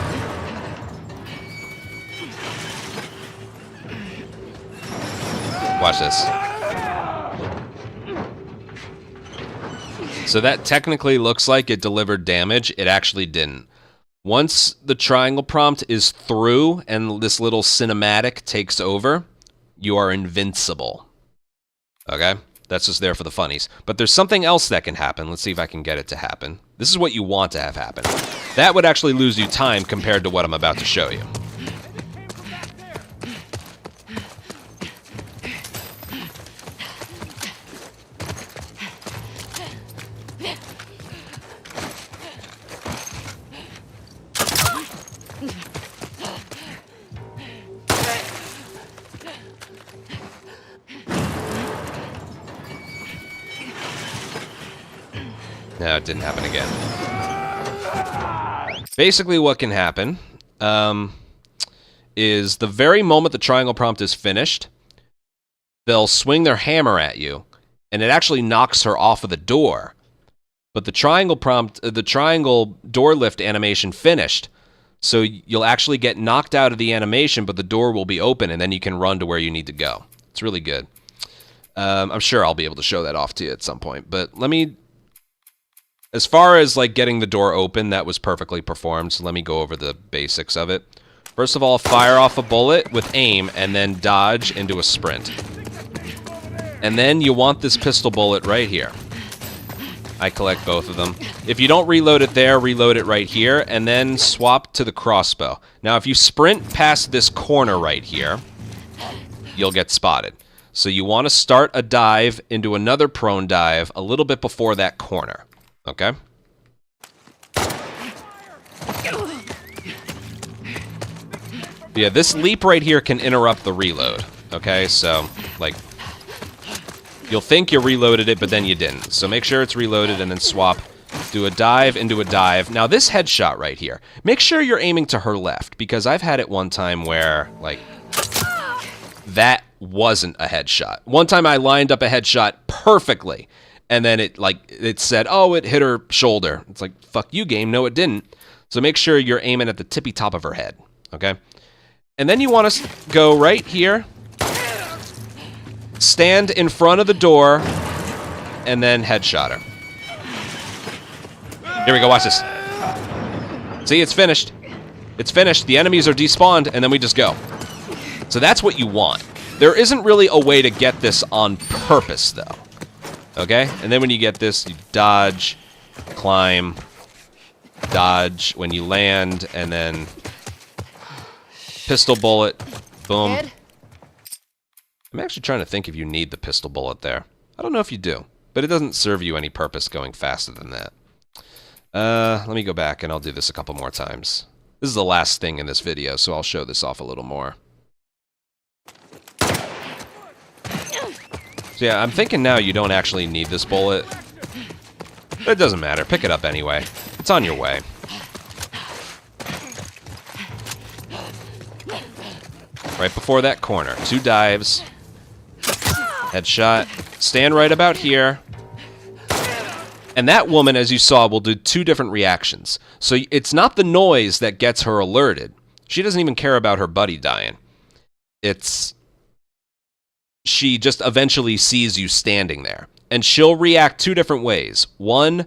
Watch this. So that technically looks like it delivered damage. It actually didn't. Once the triangle prompt is through and this little cinematic takes over, you are invincible. Okay? That's just there for the funnies. But there's something else that can happen. Let's see if I can get it to happen. This is what you want to have happen. That would actually lose you time compared to what I'm about to show you. No, it didn't happen again. Basically what can happen is the very moment the triangle prompt is finished, they'll swing their hammer at you, and it actually knocks her off of the door. But the triangle door lift animation finished, so you'll actually get knocked out of the animation, but the door will be open, and then you can run to where you need to go. It's really good. I'm sure I'll be able to show that off to you at some point, but let me... As far as like getting the door open, that was perfectly performed, so let me go over the basics of it. First of all, fire off a bullet with aim and then dodge into a sprint. And then you want this pistol bullet right here. I collect both of them. If you don't reload it there, reload it right here, and then swap to the crossbow. Now, if you sprint past this corner right here, you'll get spotted. So you want to start a dive into another prone dive a little bit before that corner. Okay? Yeah, this leap right here can interrupt the reload. Okay, so, like, you'll think you reloaded it, but then you didn't. So make sure it's reloaded and then swap. Do a dive into a dive. Now, this headshot right here, make sure you're aiming to her left, because I've had it one time where, like, that wasn't a headshot. One time I lined up a headshot perfectly, and then it said, oh, it hit her shoulder. It's like, fuck you, game. No, it didn't. So make sure you're aiming at the tippy top of her head, okay? And then you want to go right here, stand in front of the door, and then headshot her. Here we go, watch this. See, it's finished. It's finished. The enemies are despawned, and then we just go. So that's what you want. There isn't really a way to get this on purpose, though. Okay? And then when you get this, you dodge, climb, dodge when you land, and then pistol bullet, boom. Ed? I'm actually trying to think if you need the pistol bullet there. I don't know if you do, but it doesn't serve you any purpose going faster than that. Let me go back and I'll do this a couple more times. This is the last thing in this video, so I'll show this off a little more. So yeah, I'm thinking now you don't actually need this bullet. But it doesn't matter. Pick it up anyway. It's on your way. Right before that corner. 2 dives. Headshot. Stand right about here. And that woman, as you saw, will do 2 different reactions. So it's not the noise that gets her alerted. She doesn't even care about her buddy dying. She just eventually sees you standing there. And she'll react 2 different ways. One,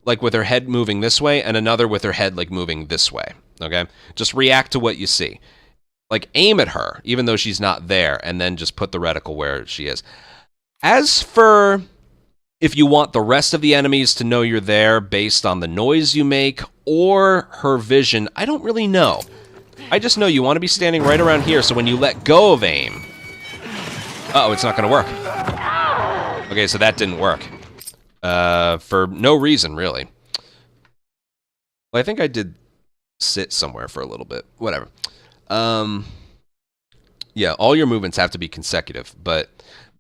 like with her head moving this way, and another with her head like moving this way. Okay? Just react to what you see. Like, aim at her, even though she's not there, and then just put the reticle where she is. As for if you want the rest of the enemies to know you're there based on the noise you make or her vision, I don't really know. I just know you want to be standing right around here, so when you let go of aim... Uh-oh, it's not going to work. Okay, so that didn't work. For no reason, really. Well, I think I did sit somewhere for a little bit. Whatever. Yeah, all your movements have to be consecutive, but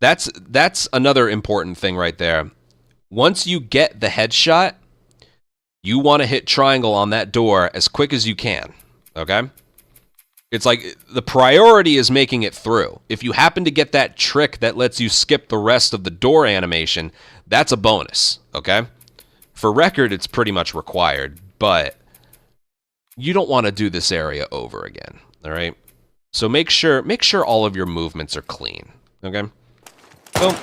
that's another important thing right there. Once you get the headshot, you want to hit triangle on that door as quick as you can, okay? It's like the priority is making it through. If you happen to get that trick that lets you skip the rest of the door animation, that's a bonus, okay? For record, it's pretty much required, but you don't want to do this area over again, all right? So make sure all of your movements are clean, okay? Boom.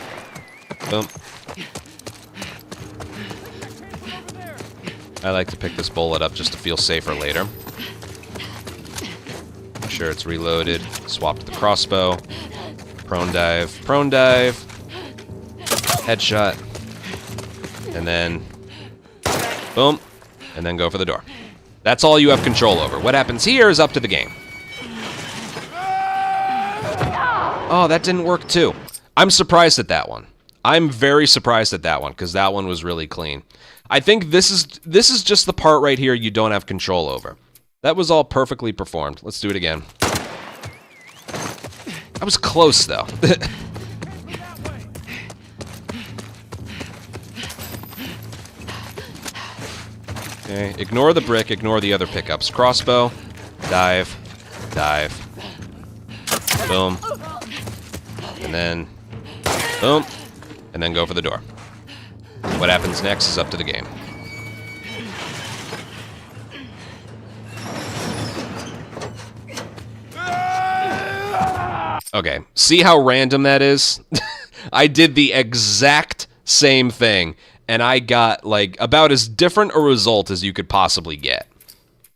Boom. I like to pick this bullet up just to feel safer later. Make sure it's reloaded. Swap to the crossbow. Prone dive. Prone dive. Headshot. And then... boom. And then go for the door. That's all you have control over. What happens here is up to the game. Oh, that didn't work too. I'm surprised at that one. I'm very surprised at that one, because that one was really clean. I think this is just the part right here you don't have control over. That was all perfectly performed. Let's do it again. I was close, though. Okay, ignore the brick, ignore the other pickups. Crossbow, dive, dive, boom, and then boom, and then go for the door. What happens next is up to the game. Okay, see how random that is? I did the exact same thing, and I got, like, about as different a result as you could possibly get.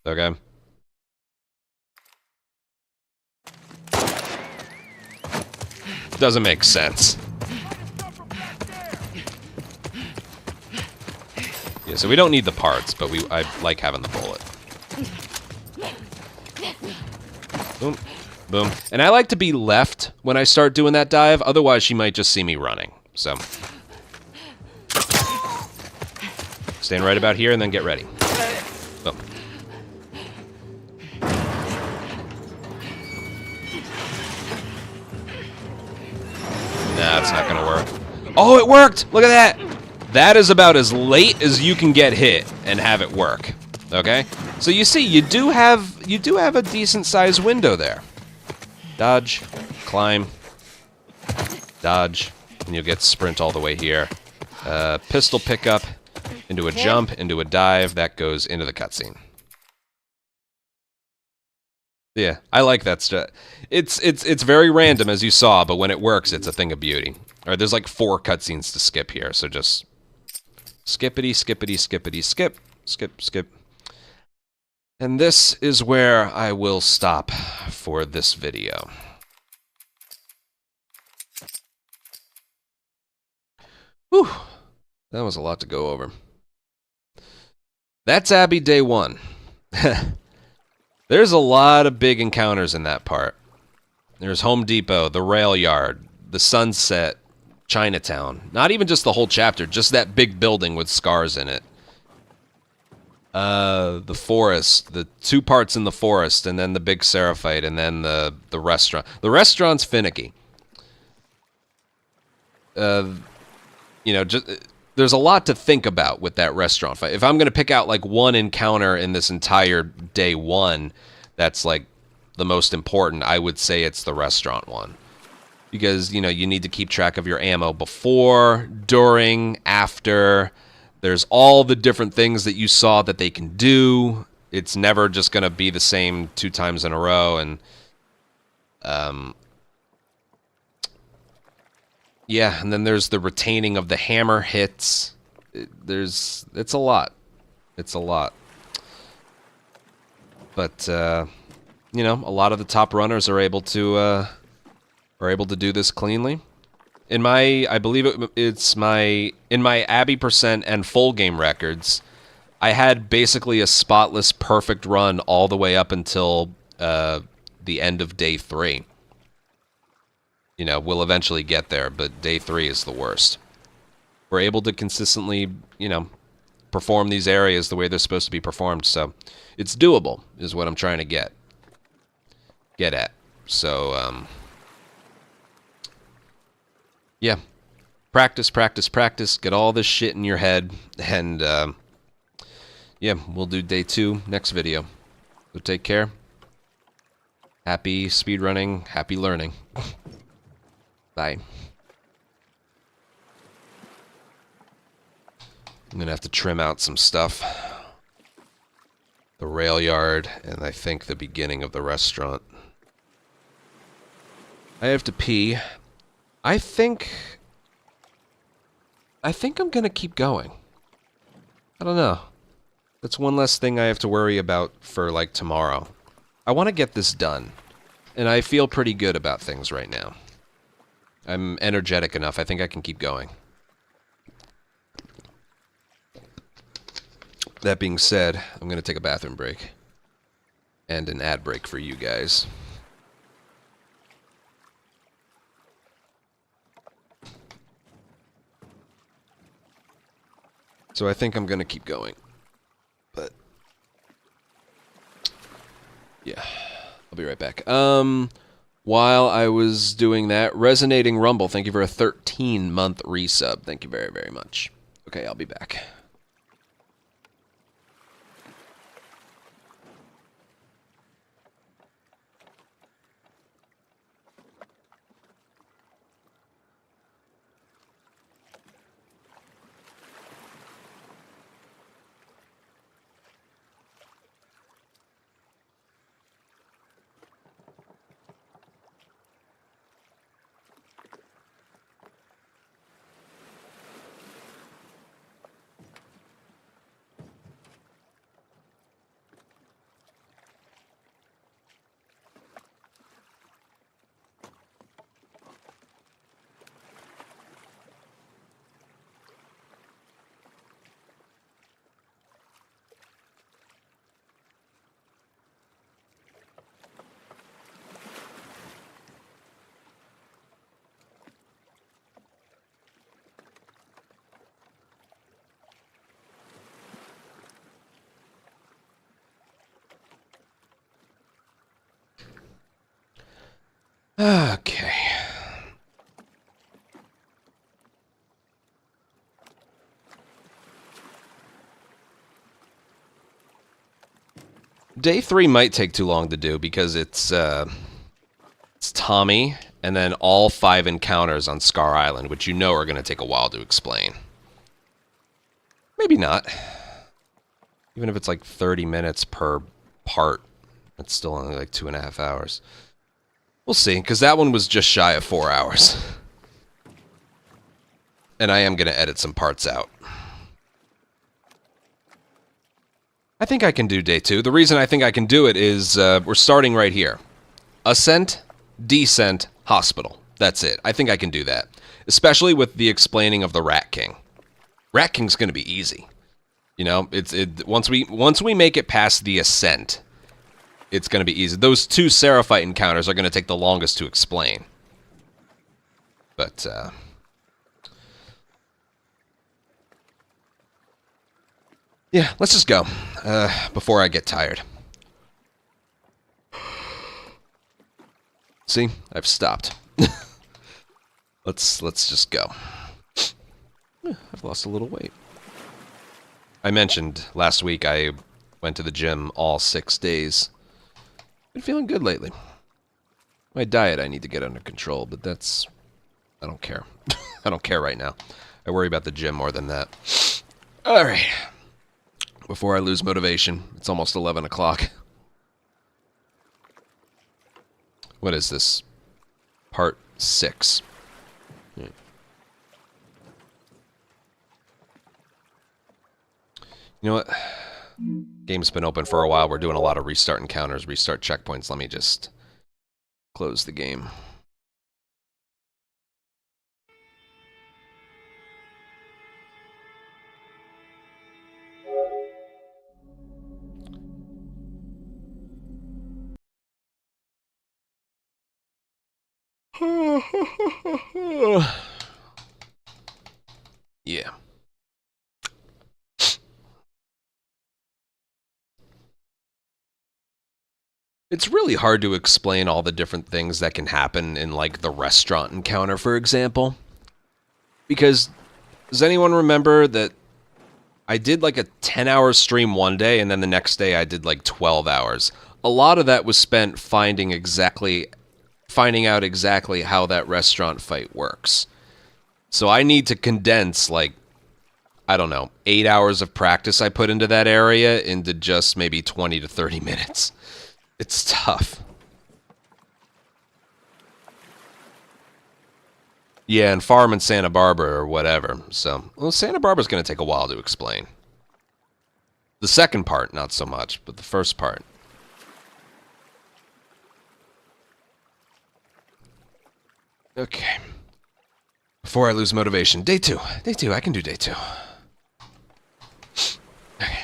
Okay? Doesn't make sense. Yeah, so we don't need the parts, but I like having the bullet. Boom. Boom. And I like to be left when I start doing that dive, otherwise she might just see me running. So. Stand right about here and then get ready. Boom. Nah, it's not gonna work. Oh, it worked! Look at that! That is about as late as you can get hit and have it work. Okay? So you see, you do have a decent sized window there. Dodge, climb, dodge, and you'll get sprint all the way here. Pistol pickup, into a jump, into a dive, that goes into the cutscene. Yeah, I like that stuff. It's very random, as you saw, but when it works, it's a thing of beauty. All right, there's like 4 cutscenes to skip here, so just skippity, skippity, skippity, skip, skip, skip. And this is where I will stop for this video. Whew, that was a lot to go over. That's Abbey Day 1. There's a lot of big encounters in that part. There's Home Depot, the rail yard, the sunset, Chinatown. Not even just the whole chapter, just that big building with scars in it. The forest, the 2 parts in the forest, and then the big Seraphite, and then the restaurant. The restaurant's finicky. You know, just there's a lot to think about with that restaurant fight. If I'm gonna pick out like one encounter in this entire day 1, that's like the most important, I would say it's the restaurant one. Because, you know, you need to keep track of your ammo before, during, after. There's all the different things that you saw that they can do. It's never just going to be the same 2 times in a row. And, yeah, and then there's the retaining of the hammer hits. It's a lot. It's a lot. But, you know, a lot of the top runners are able to do this cleanly. In my, I believe in my Abbey percent and full game records, I had basically a spotless perfect run all the way up until the end of day 3. You know, we'll eventually get there, but day 3 is the worst. We're able to consistently, you know, perform these areas the way they're supposed to be performed, so it's doable, is what I'm trying to get at. So, yeah, practice, practice, practice. Get all this shit in your head, and yeah, we'll do day 2 next video. So take care. Happy speedrunning, happy learning. Bye. I'm gonna have to trim out some stuff. The rail yard, and I think the beginning of the restaurant. I have to pee. I think I'm gonna keep going. I don't know. That's one less thing I have to worry about for, like, tomorrow. I want to get this done, and I feel pretty good about things right now. I'm energetic enough. I think I can keep going. That being said, I'm going to take a bathroom break. And an ad break for you guys. So I think I'm going to keep going. But yeah, I'll be right back. While I was doing that, Resonating Rumble, thank you for a 13-month resub. Thank you very, very much. Okay, I'll be back. Okay. Day 3 might take too long to do because it's Tommy and then all 5 encounters on Scar Island, which you know are going to take a while to explain. Maybe not. Even if it's like 30 minutes per part, it's still only like 2.5 hours. We'll see, because that one was just shy of 4 hours. And I am going to edit some parts out. I think I can do day 2. The reason I think I can do it is we're starting right here. Ascent, descent, hospital. That's it. I think I can do that. Especially with the explaining of the Rat King. Rat King's going to be easy. You know, once we make it past the ascent, it's going to be easy. Those 2 Seraphite encounters are going to take the longest to explain. But, yeah, let's just go, before I get tired. See? I've stopped. Let's just go. I've lost a little weight. I mentioned last week I went to the gym all 6 days. Been feeling good lately. My diet I need to get under control, but that's... I don't care. I don't care right now. I worry about the gym more than that. Alright. Before I lose motivation, it's almost 11 o'clock. What is this? Part 6. You know what? Game's been open for a while. We're doing a lot of restart encounters, restart checkpoints. Let me just close the game. Yeah. It's really hard to explain all the different things that can happen in, like, the restaurant encounter, for example. Because does anyone remember that I did like a 10-hour stream one day, and then the next day I did like 12 hours. A lot of that was spent finding out exactly how that restaurant fight works. So I need to condense, like, I don't know, 8 hours of practice I put into that area into just maybe 20 to 30 minutes. It's tough. Yeah, and farm in Santa Barbara or whatever. So, well, Santa Barbara's going to take a while to explain. The second part, not so much, but the first part. Okay. Before I lose motivation. Day 2. Day 2. I can do day 2. Okay.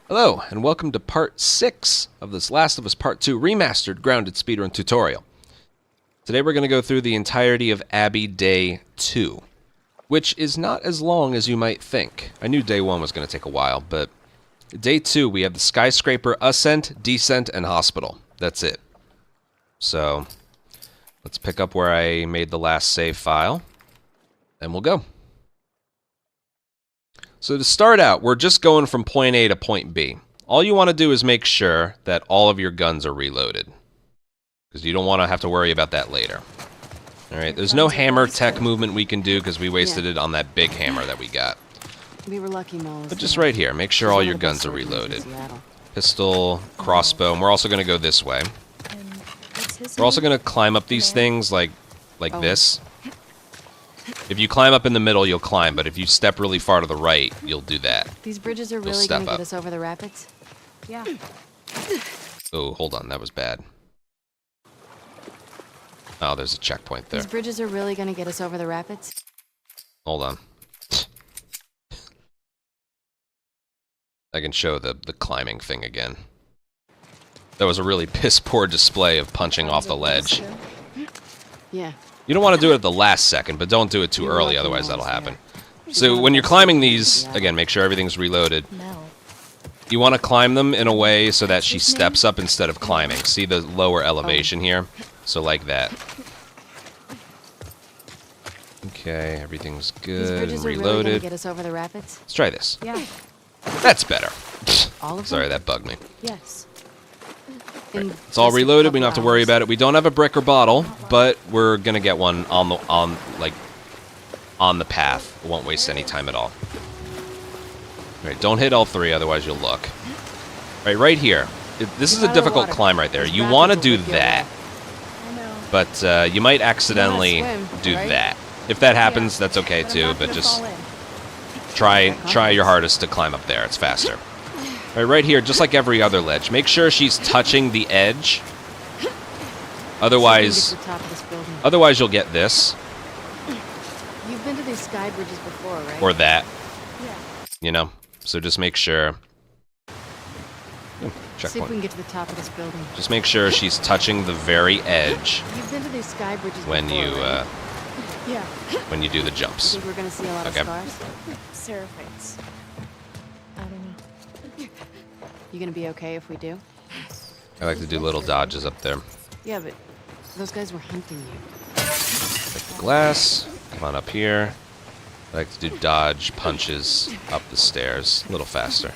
Hello, and welcome to part 6 of this Last of Us Part 2 Remastered Grounded Speedrun tutorial. Today we're going to go through the entirety of Abby Day 2, which is not as long as you might think. I knew Day 1 was going to take a while, but Day 2 we have the skyscraper ascent, descent, and hospital. That's it. So, let's pick up where I made the last save file, and we'll go. So to start out, we're just going from point A to point B. All you want to do is make sure that all of your guns are reloaded, because you don't want to have to worry about that later. Alright, there's no hammer tech movement we can do because we wasted it on that big hammer that we got. We were lucky Mel was But just there. right here, make sure all your guns are reloaded. Pistol, crossbow, and we're also going to go this way. We're also going to climb up these things like this. If you climb up in the middle, you'll climb, but if you step really far to the right, you'll do that. These bridges are really step going to up. get us over the rapids? Yeah. Oh, hold on, that was bad. Oh, there's a checkpoint there. These bridges are really going to get us over the rapids? Hold on. I can show the climbing thing again. That was a really piss-poor display of punching off the ledge. Yeah. You don't want to do it at the last second, but don't do it too early, otherwise that'll happen. So when you're climbing these, again, make sure everything's reloaded. You want to climb them in a way so that she steps up instead of climbing. See the lower elevation here? So like that. Okay, everything's These good and bridges are really going to reloaded. get us over the rapids? Let's try this. Yeah. That's better. All of Sorry, them? that bugged me. Yes. Right. It's all reloaded. We don't have to worry about it. We don't have a brick or bottle, but we're gonna get one on the path. It won't waste any time at all. All right, don't hit all 3, otherwise you'll look. All right, right here. This is a difficult climb right there. You want to do that, but you might accidentally do that. If that happens, that's okay too. But just try your hardest to climb up there. It's faster. Right here, just like every other ledge. Make sure she's touching the edge. Otherwise you'll get this. You've been to these sky bridges before, right? Or that. Yeah. You know? So just make sure... See if we Checkpoint. can get to the top of this building. Just make sure she's touching the very edge You've been to these sky bridges when before, you, right? Yeah. when you do the jumps. Think we're gonna see a lot Okay. of scars? Seraphites. I don't know. You gonna be okay if we do? I like to do little dodges up there. Yeah, but those guys were hunting you. Break the glass. Come on up here. I like to do dodge punches up the stairs. A little faster.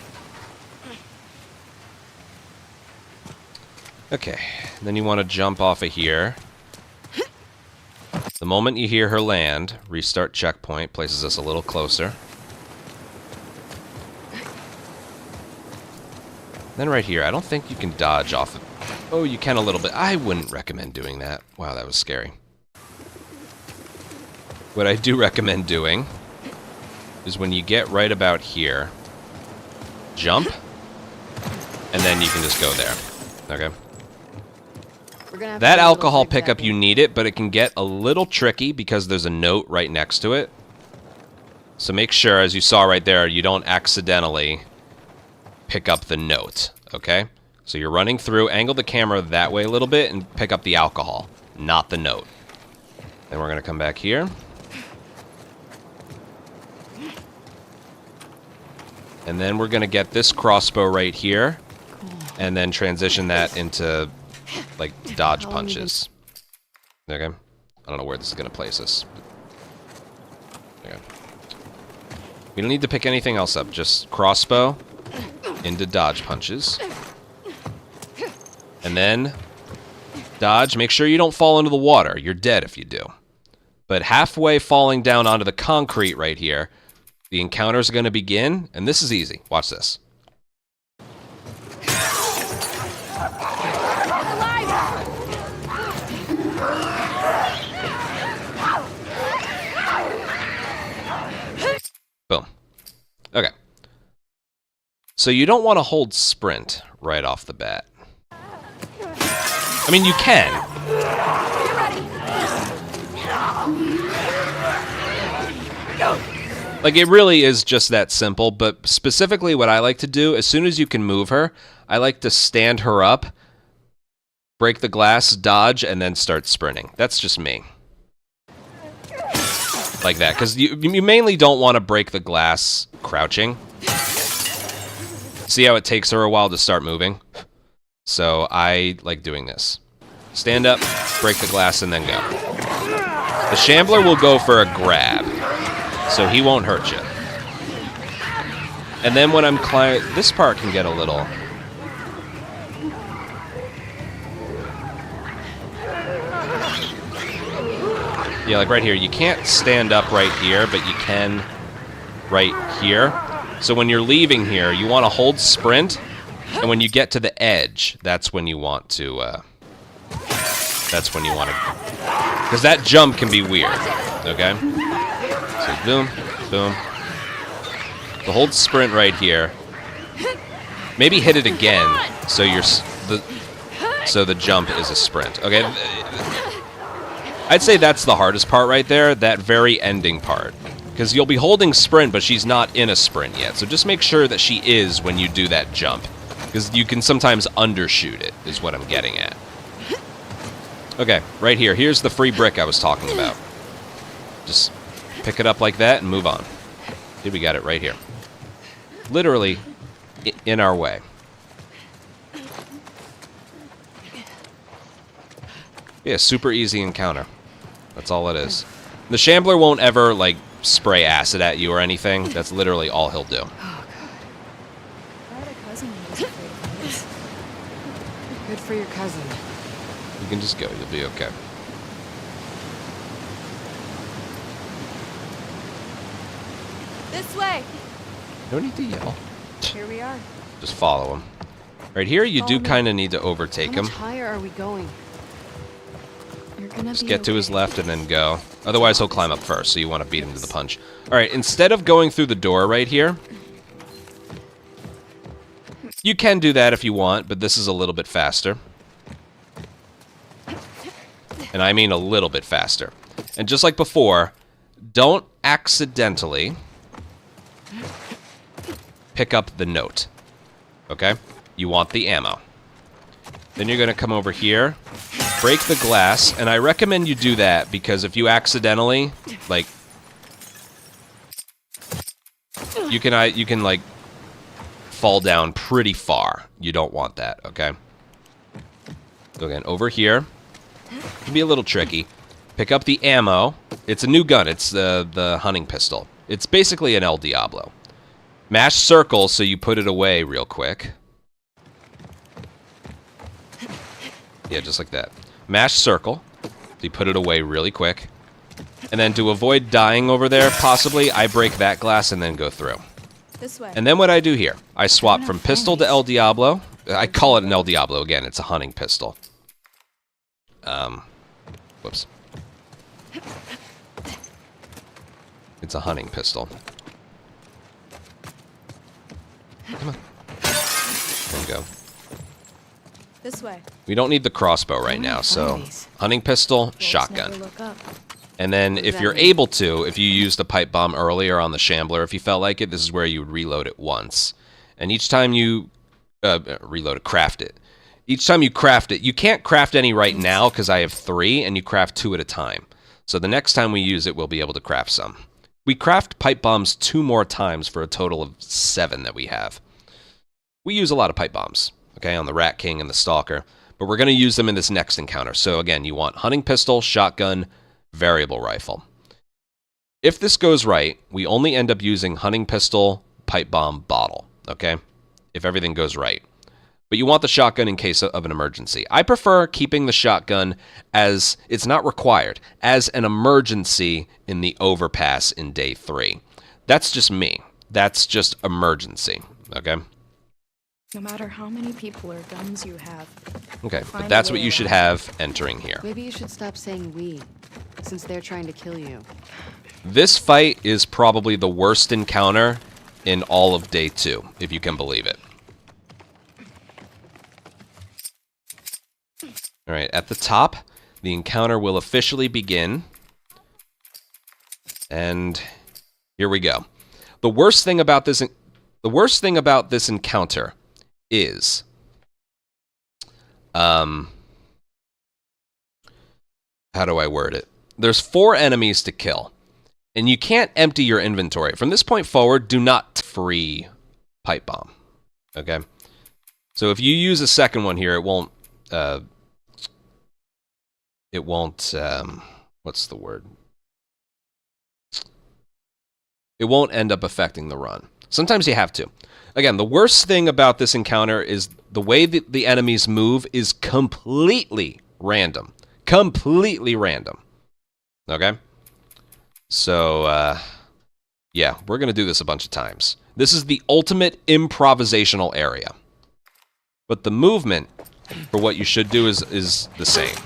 Okay. Then you want to jump off of here. The moment you hear her land, restart checkpoint, places us a little closer. Then right here, I don't think you can dodge off of... Oh, you can a little bit. I wouldn't recommend doing that. Wow, that was scary. What I do recommend doing is when you get right about here, jump, and then you can just go there. Okay? We're gonna have to That do a little alcohol zigzag pickup, you need it, but it can get a little tricky because there's a note right next to it. So make sure, as you saw right there, you don't accidentally pick up the note, okay? So you're running through, angle the camera that way a little bit, and pick up the alcohol, not the note. Then we're gonna come back here. And then we're going to get this crossbow right here. And then transition that into, like, dodge punches. Okay. I don't know where this is going to place us. Okay. We don't need to pick anything else up. Just crossbow into dodge punches. And then dodge. Make sure you don't fall into the water. You're dead if you do. But halfway falling down onto the concrete right here, the encounters are going to begin. And this is easy. Watch this. Boom. Okay. So you don't want to hold sprint right off the bat. I mean, you can. Like, it really is just that simple, but specifically what I like to do, as soon as you can move her, I like to stand her up, break the glass, dodge, and then start sprinting. That's just me. Like that, because you mainly don't want to break the glass crouching. See how it takes her a while to start moving? So I like doing this. Stand up, break the glass, and then go. The Shambler will go for a grab, so he won't hurt you. And then when I'm climbing, this part can get a little... Yeah, like right here. You can't stand up right here, but you can right here. So when you're leaving here, you want to hold sprint, and when you get to the edge, that's when you want to, that's when you want to... Because that jump can be weird, okay? So boom, boom. So hold sprint right here. Maybe hit it again, so so the jump is a sprint, okay? I'd say that's the hardest part right there, that very ending part. Because you'll be holding sprint, but she's not in a sprint yet. So just make sure that she is when you do that jump. Because you can sometimes undershoot it, is what I'm getting at. Okay, right here. Here's the free brick I was talking about. Just pick it up like that and move on. Dude, we got it right here. Literally in our way. Yeah, super easy encounter. That's all it is. The Shambler won't ever, like, spray acid at you or anything. That's literally all he'll do. Oh, God. I had a cousin who was afraid of this. Good for your cousin. You can just go. You'll be okay. This way! No need to yell. Here we are. Just follow him. Right here, you do kind of need to overtake How him. much higher are we going? You're gonna Just be get to his okay. left and then go. Otherwise, he'll climb up first, so you want to beat him to the punch. All right, instead of going through the door right here, you can do that if you want, but this is a little bit faster. And I mean a little bit faster. And just like before, don't accidentally pick up the note. Okay? You want the ammo. Then you're going to come over here, break the glass, and I recommend you do that because if you accidentally, like, you can like fall down pretty far. You don't want that, okay? So again, over here, it can be a little tricky. Pick up the ammo. It's a new gun. It's the hunting pistol. It's basically an El Diablo. Mash circle so you put it away real quick. Yeah, just like that. Mash circle, so you put it away really quick. And then to avoid dying over there, possibly, I break that glass and then go through. This way. And then what I do here, I swap from pistol to El Diablo. I call it an El Diablo again, it's a hunting pistol. Whoops. It's a hunting pistol. Come on. There we go. This way. We don't need the crossbow right now, so hunting pistol, shotgun. Never look up. And then if you're able to, if you used the pipe bomb earlier on the Shambler, if you felt like it, this is where you would reload it once. And each time you craft it. Each time you craft it, you can't craft any right now because I have 3, and you craft 2 at a time. So the next time we use it, we'll be able to craft some. we craft pipe bombs 2 more times for a total of 7 that we have. We use a lot of pipe bombs, okay, on the Rat King and the Stalker, but we're going to use them in this next encounter. So again, you want hunting pistol, shotgun, variable rifle. If this goes right, we only end up using hunting pistol, pipe bomb, bottle, okay, if everything goes right. But you want the shotgun in case of an emergency. I prefer keeping the shotgun as, it's not required, as an emergency in the overpass in day 3. That's just me. That's just emergency, okay? No matter how many people or guns you have. Okay, find but a that's way what you should around. have entering here. Maybe you should stop saying we, since they're trying to kill you. This fight is probably the worst encounter in all of day 2, if you can believe it. Alright, at the top, the encounter will officially begin. And here we go. The worst thing about this encounter is how do I word it? There's 4 enemies to kill. And you can't empty your inventory. From this point forward, do not free pipe bomb. Okay? So if you use a second one here, it won't what's the word? It won't end up affecting the run. Sometimes you have to. Again, the worst thing about this encounter is the way that the enemies move is completely random. Completely random. Okay? So, yeah, we're going to do this a bunch of times. This is the ultimate improvisational area. But the movement for what you should do is the same.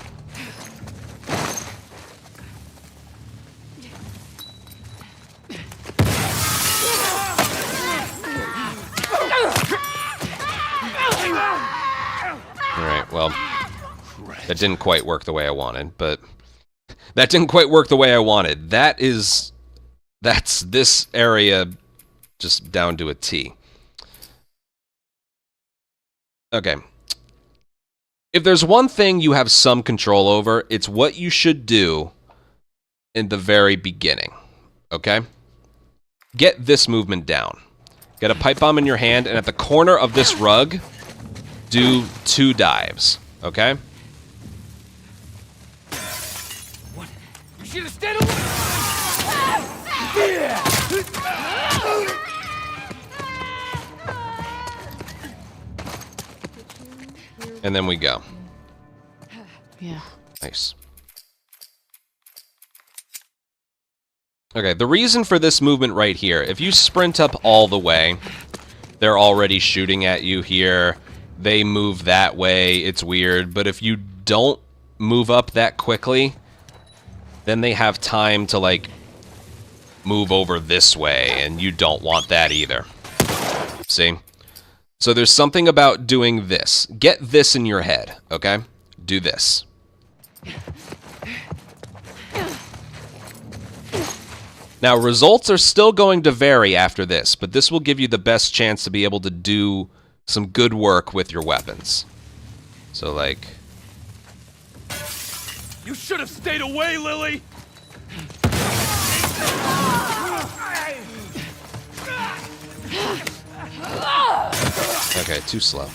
Alright, well, that didn't quite work the way I wanted, but that didn't quite work the way I wanted. That's this area just down to a T. Okay. If there's one thing you have some control over, it's what you should do in the very beginning. Okay? Get this movement down. Get a pipe bomb in your hand, and at the corner of this rug, do 2 dives. Okay? What? You should have stayed away! Yeah! And then we go. Yeah. Nice. Okay, the reason for this movement right here, if you sprint up all the way, they're already shooting at you here. They move that way. It's weird. But if you don't move up that quickly, then they have time to, like, move over this way, and you don't want that either. See? So there's something about doing this. Get this in your head, okay? Do this. Now, results are still going to vary after this, but this will give you the best chance to be able to do some good work with your weapons. So, like... You should have stayed away, Lily! Okay, too slow.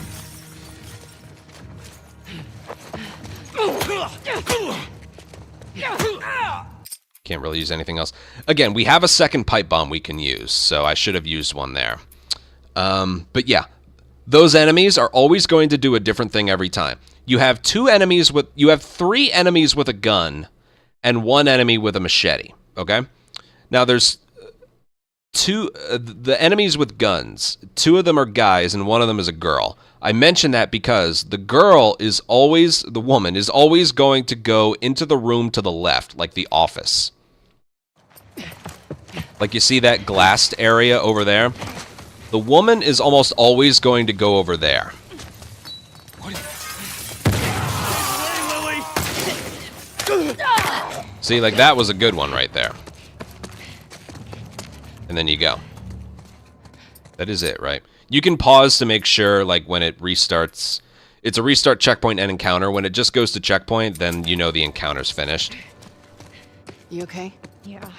Can't really use anything else. Again, we have a second pipe bomb we can use, so I should have used one there. But yeah, those enemies are always going to do a different thing every time. You have 3 enemies with a gun and 1 enemy with a machete, okay? Now there's the enemies with guns. 2 of them are guys and 1 of them is a girl. I mention that because the woman is always going to go into the room to the left, like the office. Like you see that glassed area over there? The woman is almost always going to go over there. See, like that was a good one right there. And then you go. That is it, right? You can pause to make sure, like, when it restarts. It's a restart checkpoint and encounter. When it just goes to checkpoint, then you know the encounter's finished. You okay? Yeah.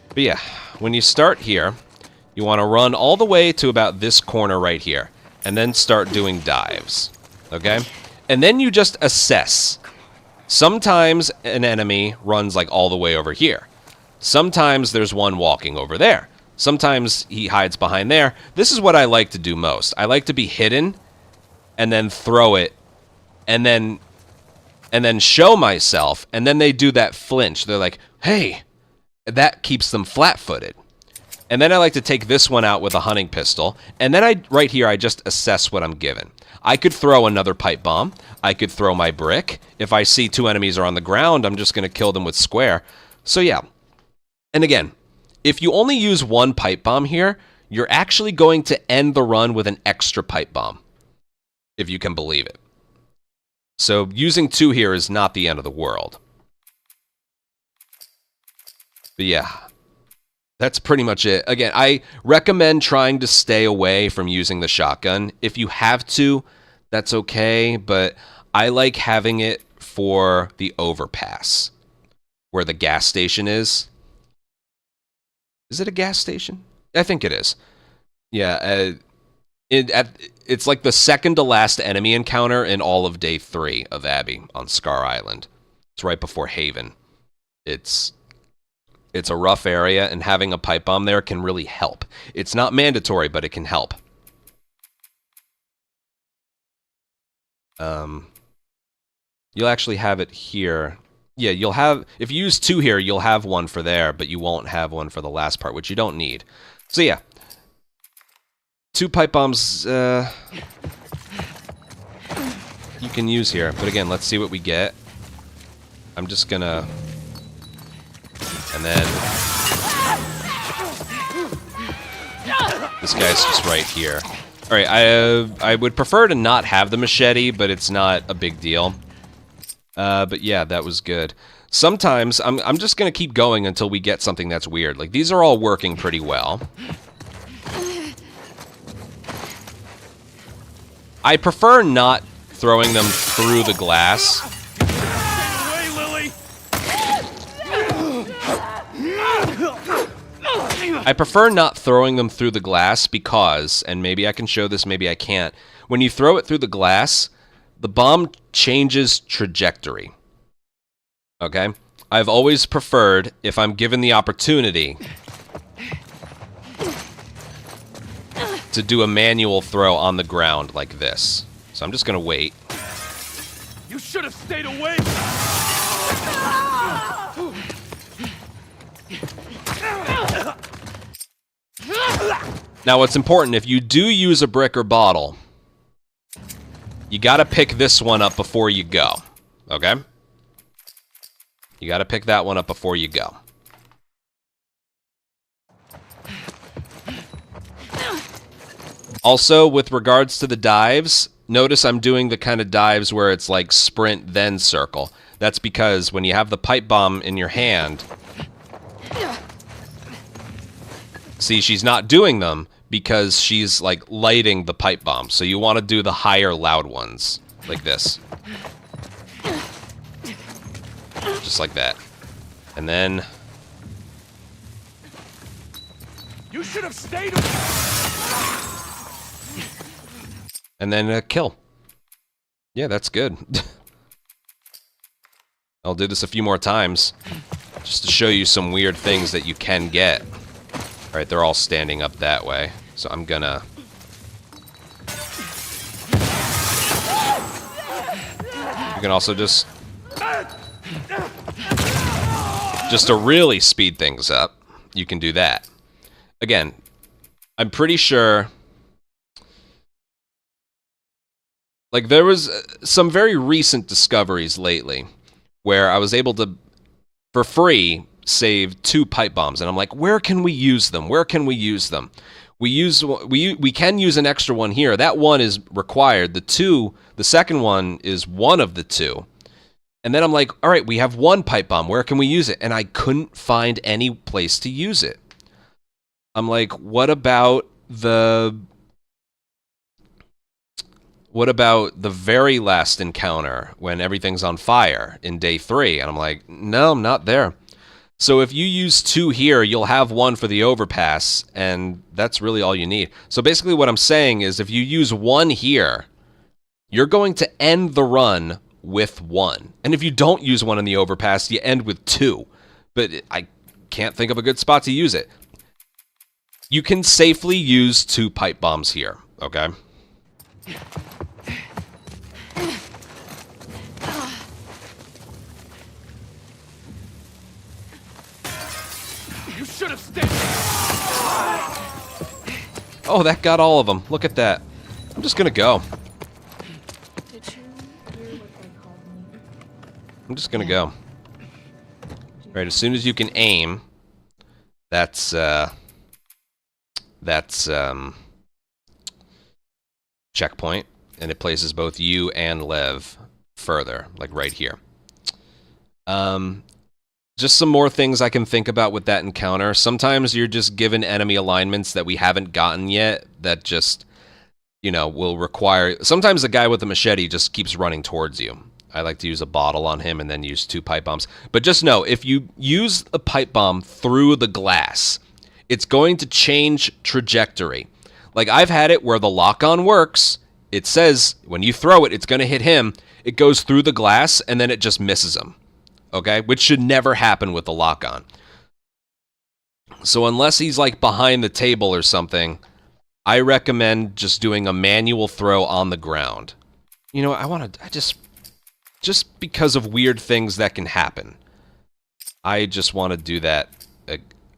But yeah, when you start here, you want to run all the way to about this corner right here, and then start doing dives, okay? And then you just assess. Sometimes an enemy runs like all the way over here. Sometimes there's one walking over there. Sometimes he hides behind there. This is what I like to do most. I like to be hidden and then throw it and then show myself, and then they do that flinch. They're like, hey, that keeps them flat-footed. And then I like to take this one out with a hunting pistol, and then right here I just assess what I'm given. I could throw another pipe bomb. I could throw my brick. If I see 2 enemies are on the ground, I'm just going to kill them with square. So yeah. And again, if you only use 1 pipe bomb here, you're actually going to end the run with an extra pipe bomb, if you can believe it. So using 2 here is not the end of the world. But yeah, that's pretty much it. Again, I recommend trying to stay away from using the shotgun. If you have to, that's okay, but I like having it for the overpass, where the gas station is. Is it a gas station? I think it is. Yeah, it's like the second to last enemy encounter in all of day 3 of Abby on Scar Island. It's right before Haven. It's a rough area, and having a pipe bomb there can really help. It's not mandatory, but it can help. You'll actually have it here. Yeah, you'll have, if you use 2 here, you'll have 1 for there, but you won't have 1 for the last part, which you don't need. So yeah, 2 pipe bombs you can use here. But again, let's see what we get. I'm just gonna... And then... This guy's just right here. Alright, I would prefer to not have the machete, but it's not a big deal. But yeah, that was good. Sometimes, I'm just gonna keep going until we get something that's weird. Like, these are all working pretty well. I prefer not throwing them through the glass. I prefer not throwing them through the glass because, and maybe I can show this, maybe I can't, when you throw it through the glass, the bomb changes trajectory. Okay? I've always preferred, if I'm given the opportunity, to do a manual throw on the ground like this. So I'm just gonna wait. You should have stayed away! Now what's important, if you do use a brick or bottle, you gotta pick this one up before you go. Okay? You gotta pick that one up before you go. Also, with regards to the dives, notice I'm doing the kind of dives where it's like sprint, then circle. That's because when you have the pipe bomb in your hand... See, she's not doing them because she's, like, lighting the pipe bomb. So you want to do the higher, loud ones. Like this. Just like that. And then... You should have stayed. And then kill. Yeah, that's good. I'll do this a few more times. Just to show you some weird things that you can get. Alright, they're all standing up that way. So I'm gonna... You can also just to really speed things up, you can do that. Again, I'm pretty sure... Like, there was some very recent discoveries lately where I was able to, for free, save 2 pipe bombs. And I'm like, where can we use them? Where can we use them? We can use an extra one here. That one is required. The second one is one of the 2. And then I'm like, all right, we have 1 pipe bomb. Where can we use it? And I couldn't find any place to use it. I'm like, what about the very last encounter when everything's on fire in day 3? And I'm like, no, I'm not there. So if you use 2 here, you'll have 1 for the overpass, and that's really all you need. So basically what I'm saying is if you use 1 here, you're going to end the run with 1. And if you don't use 1 in the overpass, you end with 2. But I can't think of a good spot to use it. You can safely use 2 pipe bombs here, okay? You should have stayed. Oh, that got all of them. Look at that. I'm just gonna go. Did you hear what they called me? I'm just gonna go. Right, as soon as you can aim, that's checkpoint, and it places both you and Lev further, like right here. Just some more things I can think about with that encounter. Sometimes you're just given enemy alignments that we haven't gotten yet that just, you know, will require... Sometimes the guy with the machete just keeps running towards you. I like to use a bottle on him and then use 2 pipe bombs. But just know, if you use a pipe bomb through the glass, it's going to change trajectory. Like, I've had it where the lock-on works. It says when you throw it, it's going to hit him. It goes through the glass, and then it just misses him. Okay? Which should never happen with the lock-on. So unless he's, like, behind the table or something, I recommend just doing a manual throw on the ground. You know, I just because of weird things that can happen. I just want to do that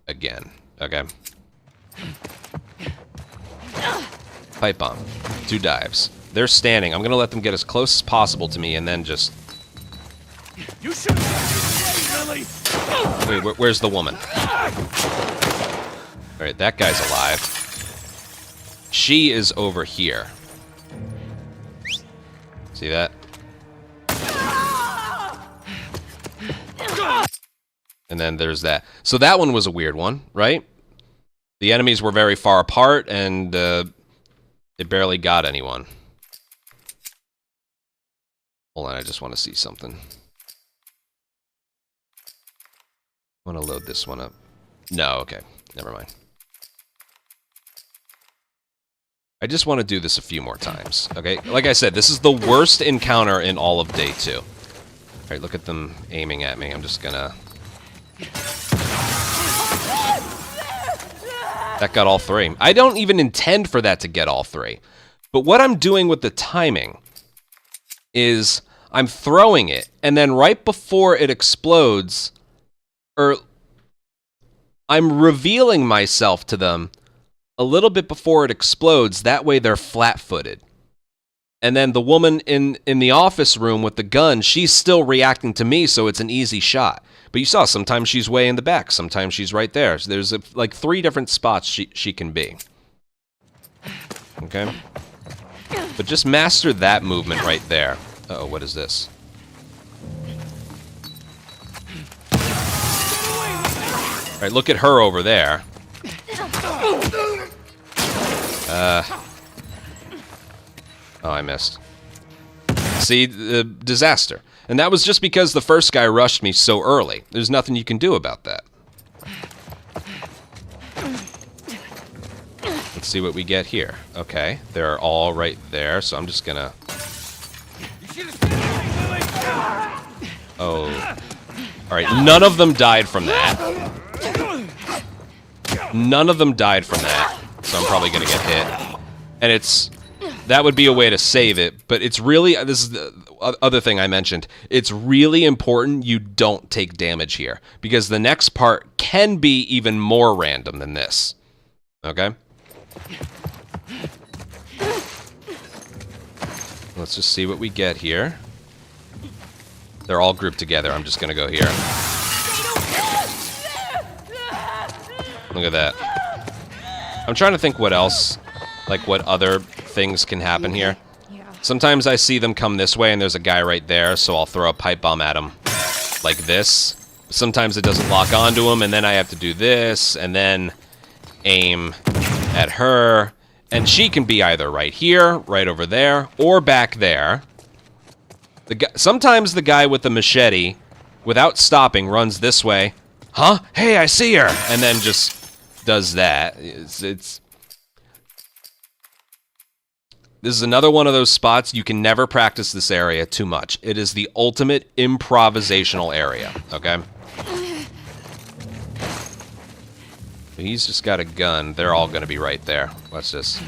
again. Okay. Pipe bomb. 2 dives. They're standing. I'm going to let them get as close as possible to me and then just... You should have Lily. Wait, where's the woman? Alright, that guy's alive. She is over here. See that? And then there's that. So that one was a weird one, right? The enemies were very far apart, and it barely got anyone. Hold on, I just want to see something. I want to load this one up. No, okay. Never mind. I just want to do this a few more times, okay? Like I said, this is the worst encounter in all of Day 2. Alright, look at them aiming at me. I'm just gonna... That got all 3. I don't even intend for that to get all 3. But what I'm doing with the timing is I'm throwing it, and then right before it explodes, or I'm revealing myself to them a little bit before it explodes. That way they're flat-footed. And then the woman in the office room with the gun, she's still reacting to me, so it's an easy shot. But you saw, sometimes she's way in the back, sometimes she's right there. So there's like 3 different spots she can be. Okay? But just master that movement right there. Uh-oh, what is this? Alright, look at her over there. Oh, I missed. See, the disaster. And that was just because the first guy rushed me so early. There's nothing you can do about that. Let's see what we get here. Okay, they're all right there, so I'm just gonna... Oh. Alright, none of them died from that. None of them died from that, so I'm probably gonna get hit. And it's... That would be a way to save it, but it's really... This is the other thing I mentioned. It's really important you don't take damage here, because the next part can be even more random than this. Okay? Let's just see what we get here. They're all grouped together. I'm just gonna go here. Look at that. I'm trying to think what else, like what other things can happen here. Yeah. Sometimes I see them come this way and there's a guy right there, so I'll throw a pipe bomb at him like this. Sometimes it doesn't lock onto him, and then I have to do this, and then aim at her. And she can be either right here, right over there, or back there. Sometimes the guy with the machete, without stopping, runs this way, huh? Hey, I see her! And then just does that. This is another one of those spots you can never practice this area too much. It is the ultimate improvisational area, okay? He's just got a gun. They're all going to be right there. Let's just...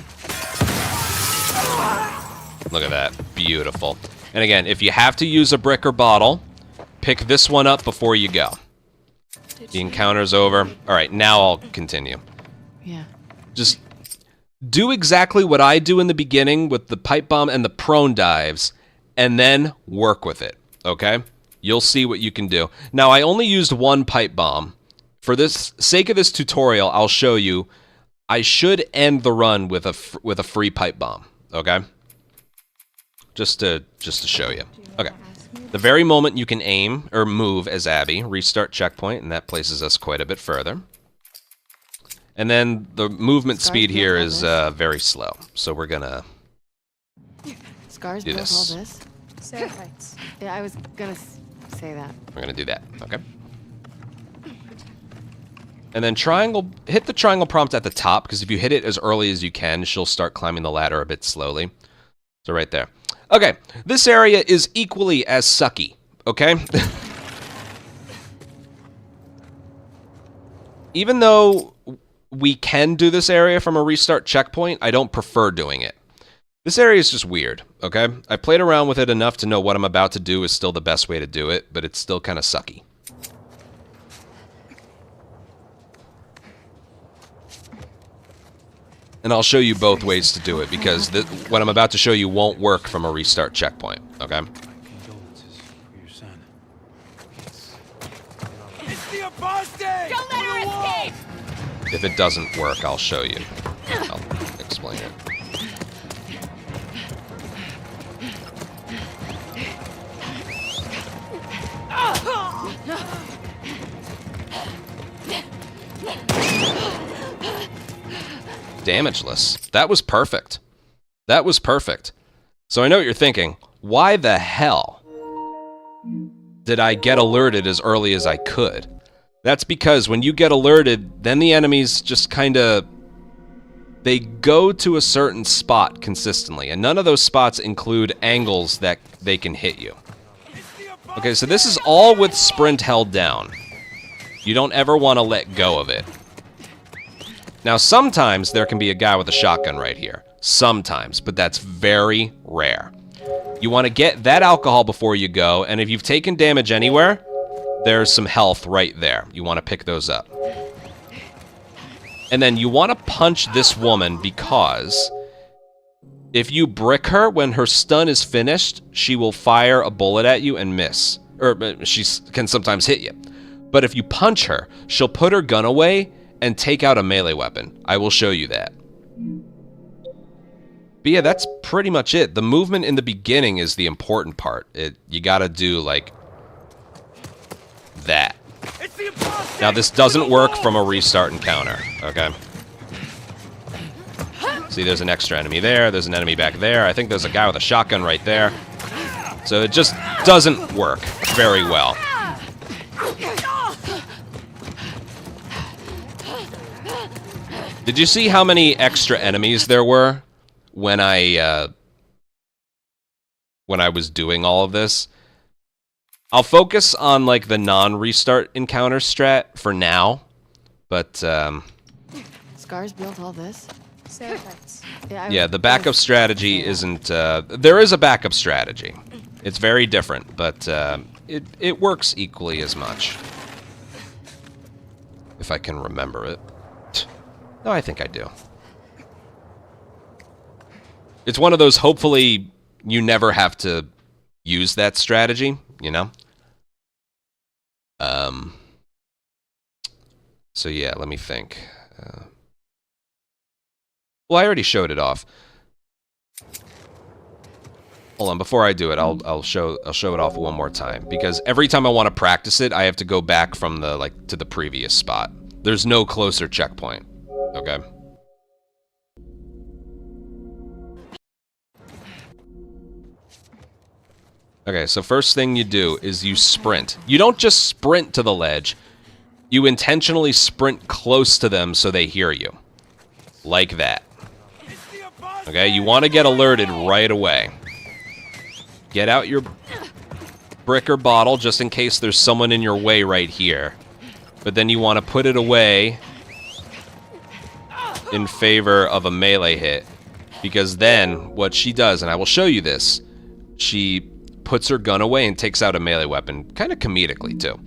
Look at that. Beautiful. And again, if you have to use a brick or bottle, pick this one up before you go. The encounter's over. Alright, now I'll continue. Yeah. Just do exactly what I do in the beginning with the pipe bomb and the prone dives, and then work with it, okay? You'll see what you can do. Now, I only used one pipe bomb. For this sake of this tutorial, I'll show you. I should end the run with a free pipe bomb, okay? Just to show you. Okay. The very moment you can aim or move as Abby, restart checkpoint, and that places us quite a bit further. And then the movement speed here is very slow, so we're gonna Scars do built this. all this. Seraphites. Yeah, I was gonna say that. We're gonna do that, okay? And then triangle, hit the triangle prompt at the top, because if you hit it as early as you can, she'll start climbing the ladder a bit slowly. So right there. Okay, this area is equally as sucky, okay? Even though we can do this area from a restart checkpoint, I don't prefer doing it. This area is just weird, okay? I played around with it enough to know what I'm about to do is still the best way to do it, but it's still kind of sucky. And I'll show you both ways to do it, because what I'm about to show you won't work from a restart checkpoint, okay? Condolences for your son. It's the apostate! Don't let her escape! If it doesn't work, I'll show you. I'll explain it. Damageless. That was perfect. That was perfect. So I know what you're thinking. Why the hell did I get alerted as early as I could? That's because when you get alerted, then the enemies just kind of... They go to a certain spot consistently, and none of those spots include angles that they can hit you. Okay, so this is all with sprint held down. You don't ever want to let go of it. Now, sometimes there can be a guy with a shotgun right here. Sometimes, but that's very rare. You want to get that alcohol before you go, and if you've taken damage anywhere, there's some health right there. You want to pick those up. And then you want to punch this woman because if you brick her when her stun is finished, she will fire a bullet at you and miss. Or she can sometimes hit you. But if you punch her, she'll put her gun away and take out a melee weapon. I will show you that. But yeah, that's pretty much it. The movement in the beginning is the important part. You gotta do, like, that. Now, this doesn't work from a restart encounter, okay? See, there's an extra enemy there. There's an enemy back there. I think there's a guy with a shotgun right there. So it just doesn't work very well. Did you see how many extra enemies there were when I was doing all of this? I'll focus on, like, the non-restart encounter strat for now, but Scars built all this. Seraphites. yeah, the backup strategy isn't. There is a backup strategy. It's very different, but it works equally as much. If I can remember it. No, I think I do. It's one of those, hopefully, you never have to use that strategy, you know? So yeah, let me think. Well, I already showed it off. Hold on, before I do it, I'll show it off one more time, because every time I want to practice it, I have to go back from the to the previous spot. There's no closer checkpoint. Okay. Okay, so first thing you do is you sprint. You don't just sprint to the ledge. you intentionally sprint close to them so they hear you. Like that. Okay, you want to get alerted right away. Get out your brick or bottle just in case there's someone in your way right here. But then you want to put it away in favor of a melee hit. Because then, what she does, and I will show you this, she puts her gun away and takes out a melee weapon, kind of comedically too.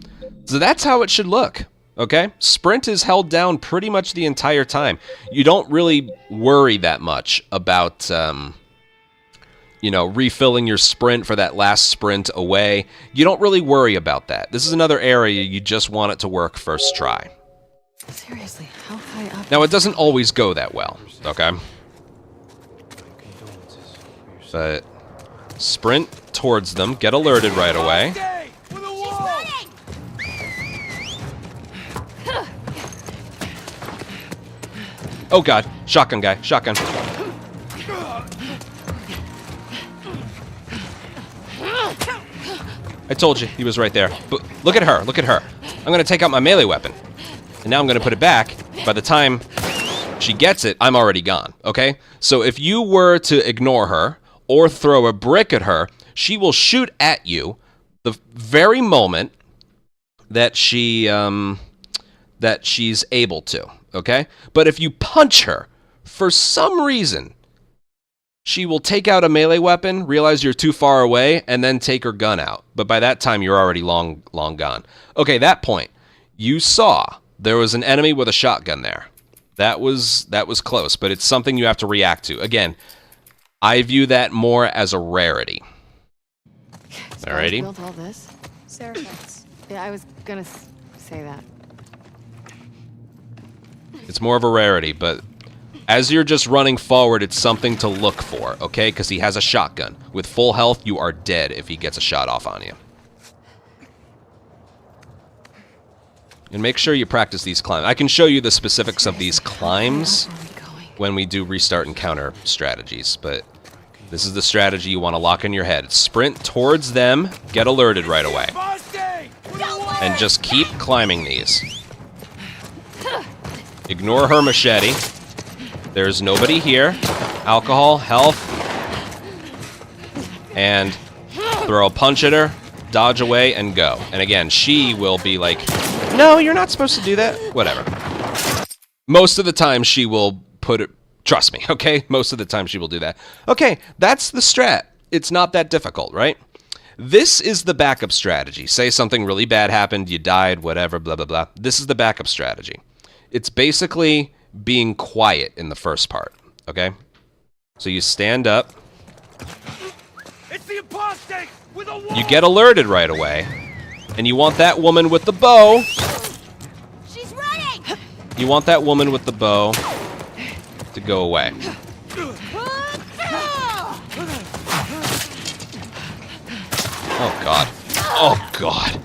So that's how it should look, okay? Sprint is held down pretty much the entire time. You don't really worry that much about, you know, refilling your sprint for that last sprint away. You don't really worry about that. This is another area you just want it to work first try. Seriously, how high up? Now, it doesn't always go that well, okay? But sprint towards them, get alerted right away. Oh god, shotgun guy, shotgun. I told you, he was right there. But look at her, look at her. I'm gonna take out my melee weapon. And now I'm gonna put it back. By the time she gets it, I'm already gone, okay? So if you were to ignore her, or throw a brick at her, she will shoot at you the very moment that she's able to, okay? But if you punch her, for some reason, she will take out a melee weapon, realize you're too far away, and then take her gun out. But by that time, you're already long gone. Okay, that point, you saw there was an enemy with a shotgun there. That was close, but it's something you have to react to. Again, I view that more as a rarity. Alrighty. Built all this? Seraphites. Yeah, I was gonna say that. It's more of a rarity, but as you're just running forward, it's something to look for, okay? Because he has a shotgun. With full health, you are dead if he gets a shot off on you. And make sure you practice these climbs. I can show you the specifics of these climbs when we do restart and counter strategies, but this is the strategy you want to lock in your head. Sprint towards them, get alerted right away. And just keep climbing these. Ignore her machete. There's nobody here. Alcohol, health. And throw a punch at her, dodge away, and go. And again, she will be like, no, you're not supposed to do that. Whatever. Most of the time, she will put it... Trust me, okay? Most of the time, she will do that. Okay, that's the strat. It's not that difficult, right? This is the backup strategy. Say something really bad happened, you died, whatever, blah, blah, blah. This is the backup strategy. It's basically being quiet in the first part, okay? So you stand up. It's the apostate with a wall. You get alerted right away. And you want that woman with the bow. She's running! You want that woman with the bow to go away. Oh, God. Oh, God.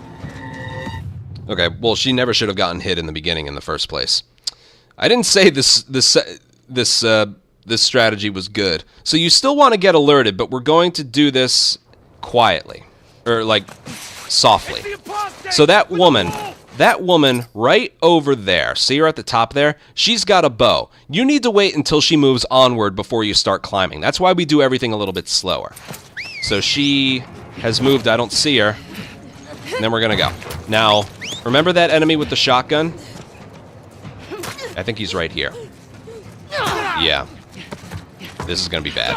Okay, well, she never should have gotten hit in the beginning in the first place. I didn't say this strategy was good. So you still want to get alerted, but we're going to do this quietly. Or, like, softly. So that woman right over there, see her at the top there? She's got a bow. You need to wait until she moves onward before you start climbing. That's why we do everything a little bit slower. So she has moved, I don't see her. And then we're gonna go. Now, remember that enemy with the shotgun? I think he's right here. Yeah. This is gonna be bad.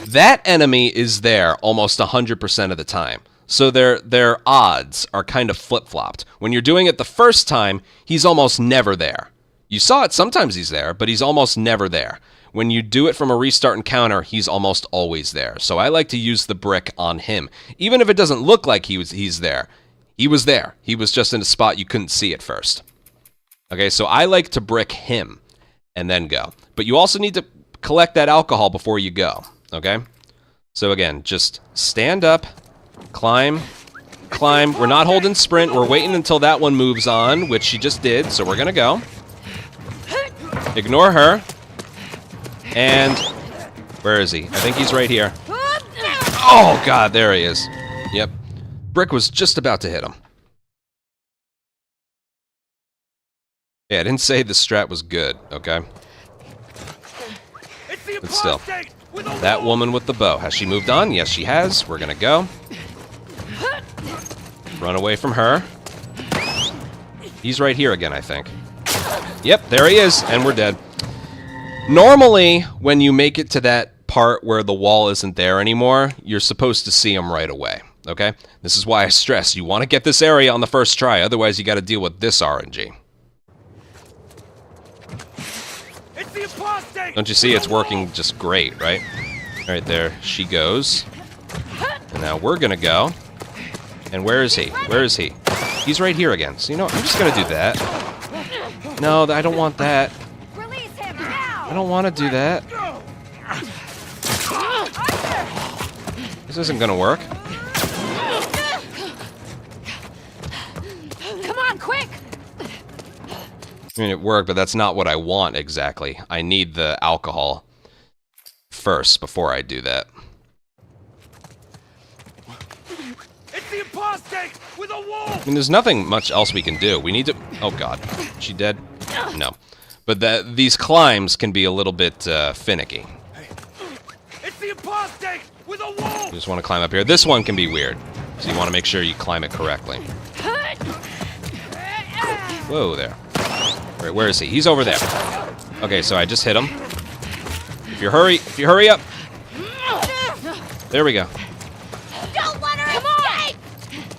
That enemy is there almost 100% of the time. So their odds are kind of flip-flopped. When you're doing it the first time, he's almost never there. You saw it, sometimes he's there, but he's almost never there. When you do it from a restart and counter, he's almost always there. So I like to use the brick on him. Even if it doesn't look like he's there. He was there. He was just in a spot you couldn't see at first. Okay, so I like to brick him and then go. But you also need to collect that alcohol before you go. Okay? So again, just stand up, climb, climb. We're not holding sprint. We're waiting until that one moves on, which she just did. So we're going to go. Ignore her. And where is he? I think he's right here. Oh, God, there he is. Yep. brick was just about to hit him. Yeah, I didn't say the strat was good, okay? But still. That woman with the bow. Has she moved on? Yes, she has. We're gonna go. Run away from her. He's right here again, I think. Yep, there he is, and we're dead. Normally, when you make it to that part where the wall isn't there anymore, you're supposed to see him right away, okay? This is why I stress, you want to get this area on the first try, otherwise you got to deal with this RNG. Don't you see it's working just great, right? Right there, she goes. And now we're gonna go. And where is he? Where is he? He's right here again. So you know what? I'm just gonna do that. No, I don't want that. I don't want to do that. This isn't gonna work. Come on, quick! I mean, it worked, but that's not what I want exactly. I need the alcohol first before I do that. It's the apostate with a wolf! I mean, there's nothing much else we can do. We need to... Oh, God. Is she dead? No. But these climbs can be a little bit finicky. It's the apostate with a wolf! You just want to climb up here. This one can be weird, so you want to make sure you climb it correctly. Whoa, there. Right, where is he? He's over there. Okay, so I just hit him. If you hurry up. There we go. Don't let her escape!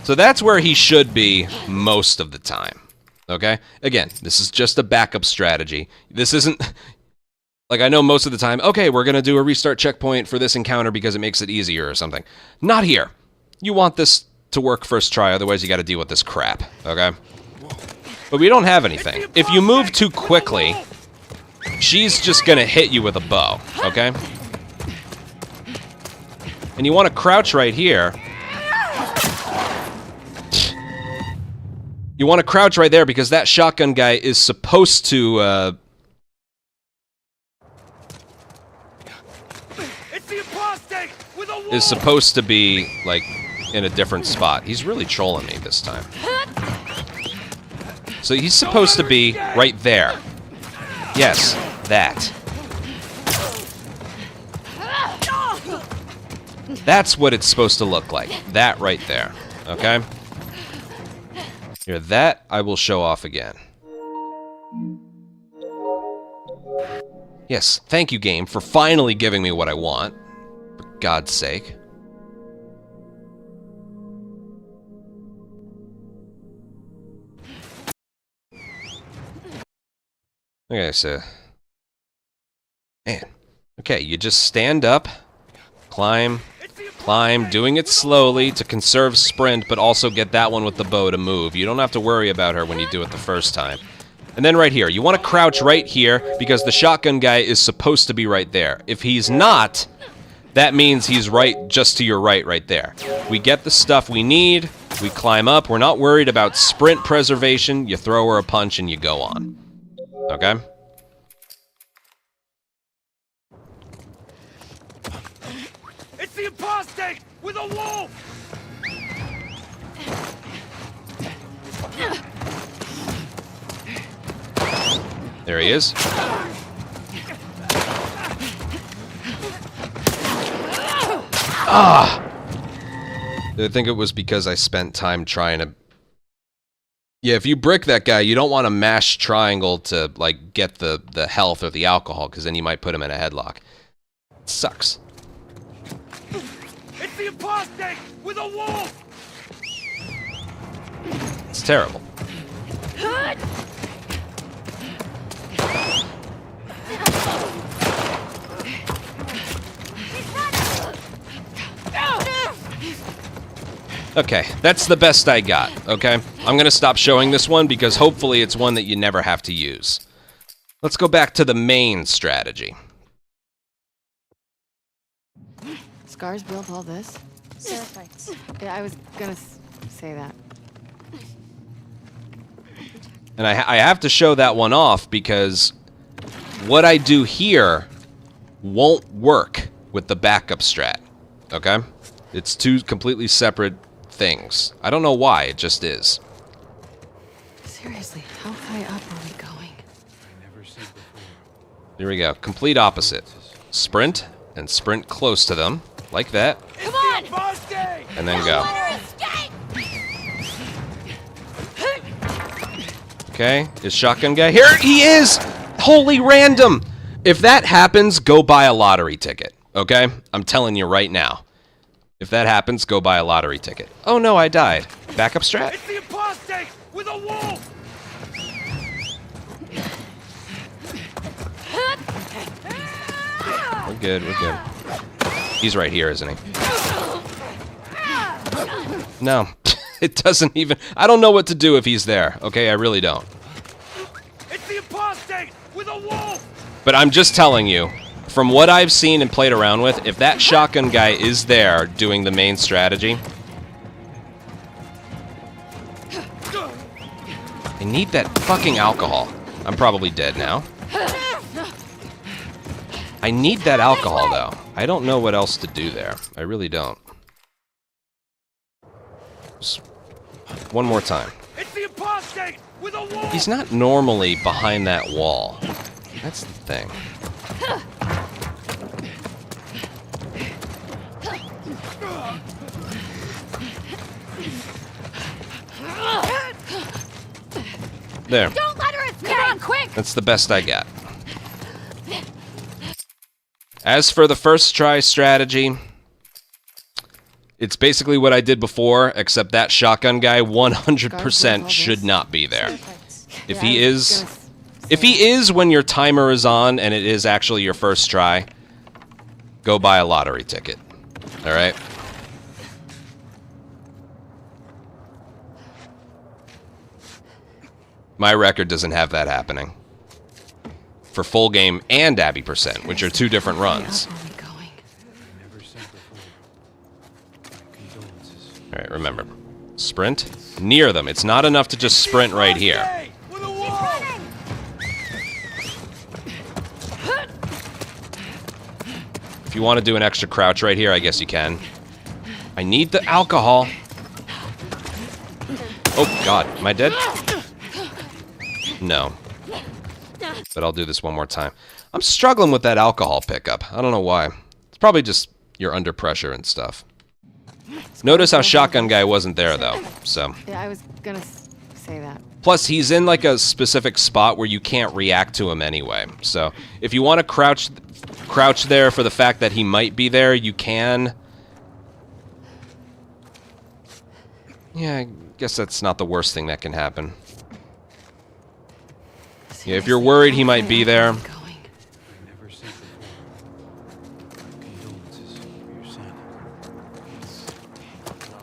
So that's where he should be most of the time. Okay? Again, this is just a backup strategy. This isn't... Like, I know most of the time, okay, we're going to do a restart checkpoint for this encounter because it makes it easier or something. Not here. You want this to work first try, otherwise you got to deal with this crap. Okay? But we don't have anything. If you move too quickly, she's just going to hit you with a bow. Okay? And you want to crouch right here. You want to crouch right there because that shotgun guy is supposed to, is supposed to be, like, in a different spot. He's really trolling me this time. So he's supposed to be right there. Yes, that. That's what it's supposed to look like. That right there. Okay? Here, that I will show off again. Yes, thank you, game, for finally giving me what I want. For God's sake. Okay, so... Man. Okay, you just stand up, climb, doing it slowly to conserve sprint, but also get that one with the bow to move. You don't have to worry about her when you do it the first time. And then right here, you want to crouch right here because the shotgun guy is supposed to be right there. If he's not, that means he's right just to your right there. We get the stuff we need, we climb up, we're not worried about sprint preservation, you throw her a punch and you go on. Okay? It's the apostate with a wolf! There he is. Ah! I think it was because I spent time trying to... Yeah, if you brick that guy, you don't want to mash triangle to, like, get the health or the alcohol, because then you might put him in a headlock. It sucks. It's the apostate with a wolf! It's terrible. Okay, that's the best I got, okay? I'm gonna stop showing this one because hopefully it's one that you never have to use. Let's go back to the main strategy. Scars built all this? Perfect. Yeah, I was gonna say that. And I have to show that one off because what I do here won't work with the backup strat, okay? It's two completely separate things. I don't know why, it just is. Seriously, how high up are we going? Here we go. Complete opposite. Sprint, and sprint close to them, like that. Come on! And then go. Okay, is shotgun guy here? He is! Holy random! If that happens, go buy a lottery ticket, okay? I'm telling you right now. If that happens, go buy a lottery ticket. Oh no, I died. Backup strat? It's the apostate with a wolf! We're good, we're good. He's right here, isn't he? No. It doesn't even... I don't know what to do if he's there, okay? I really don't. It's the apostate with a wolf! But I'm just telling you, from what I've seen and played around with, if that shotgun guy is there doing the main strategy... I need that fucking alcohol. I'm probably dead now. I need that alcohol, though. I don't know what else to do there. I really don't. Just one more time. It's the apostate with a wolf! He's not normally behind that wall. That's the thing. There. Don't let her escape! Come on, quick! That's the best I got. As for the first try strategy, it's basically what I did before, except that shotgun guy 100% should not be there. If he is when your timer is on and it is actually your first try, go buy a lottery ticket. All right? My record doesn't have that happening. For full game and Abby %, which are two different runs. Alright, remember. Sprint near them. It's not enough to just sprint right here. If you want to do an extra crouch right here, I guess you can. I need the alcohol. Oh, God. Am I dead? No. But I'll do this one more time. I'm struggling with that alcohol pickup. I don't know why. It's probably just you're under pressure and stuff. Notice how shotgun guy wasn't there, though, so. Yeah, I was gonna say that. Plus, he's in, like, a specific spot where you can't react to him anyway. So, if you want to crouch there for the fact that he might be there, you can. Yeah, I guess that's not the worst thing that can happen. Yeah, if you're worried he might be there.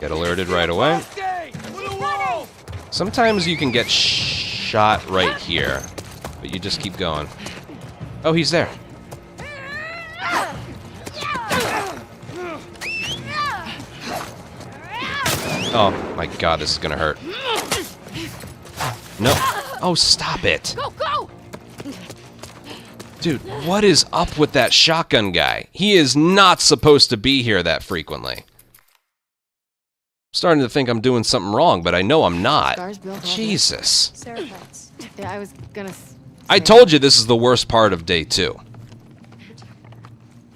Get alerted right away. Sometimes you can get shot right here, but you just keep going. Oh, he's there. Oh my God, this is gonna hurt. No. Oh, stop it. Go, go! Dude, what is up with that shotgun guy? He is not supposed to be here that frequently. I'm starting to think I'm doing something wrong, but I know I'm not. Jesus. Yeah, I was gonna I told you this is the worst part of day 2.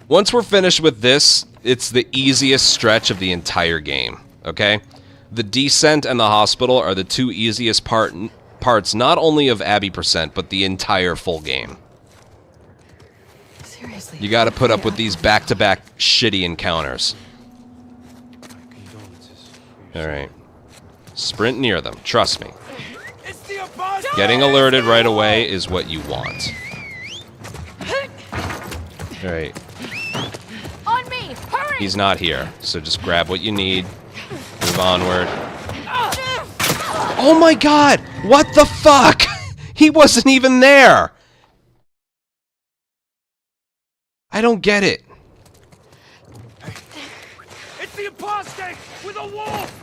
Once we're finished with this, it's the easiest stretch of the entire game, okay? The descent and the hospital are the two easiest parts not only of Abby %, but the entire full game. Seriously. You gotta put up with these back-to-back shitty encounters. Alright. Sprint near them, trust me. Getting alerted right away is what you want. Alright. On me! Hurry! He's not here, so just grab what you need. Move onward. Oh my God! What the fuck? He wasn't even there! I don't get it. It's the apostate with a wolf!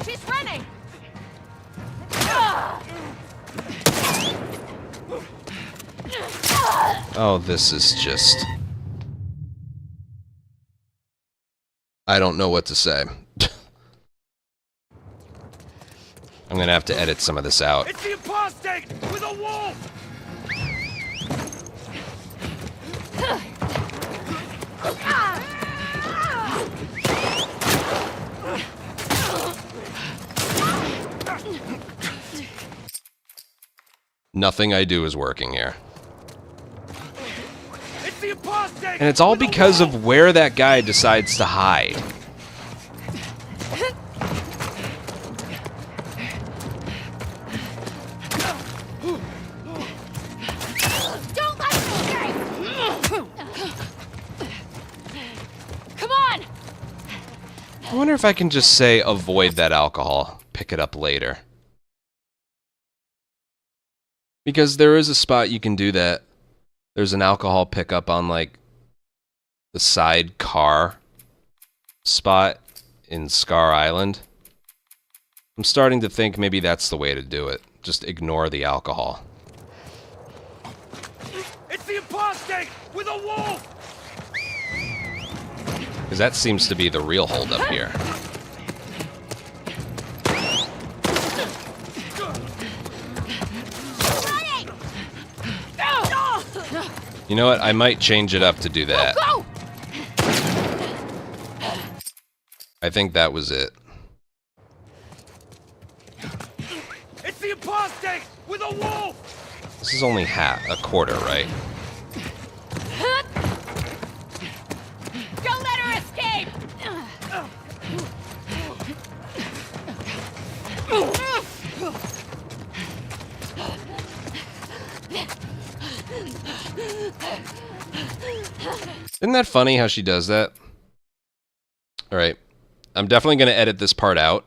She's running! Oh, this is just... I don't know what to say. I'm gonna have to edit some of this out. It's the apostate with a wolf! Nothing I do is working here. It's the apostate! And it's all because of where that guy decides to hide. Don't let me! Come on! I wonder if I can just say avoid that alcohol, pick it up later. Because there is a spot you can do that. There's an alcohol pickup on, like, the side car spot in Scar Island. I'm starting to think maybe that's the way to do it. Just ignore the alcohol. It's the apostate with a wolf! Because that seems to be the real holdup here. You know what? I might change it up to do that. Go! I think that was it. It's the apostate with a wolf! This is only a quarter, right? Don't let her escape! Isn't that funny how she does that? Alright. I'm definitely going to edit this part out.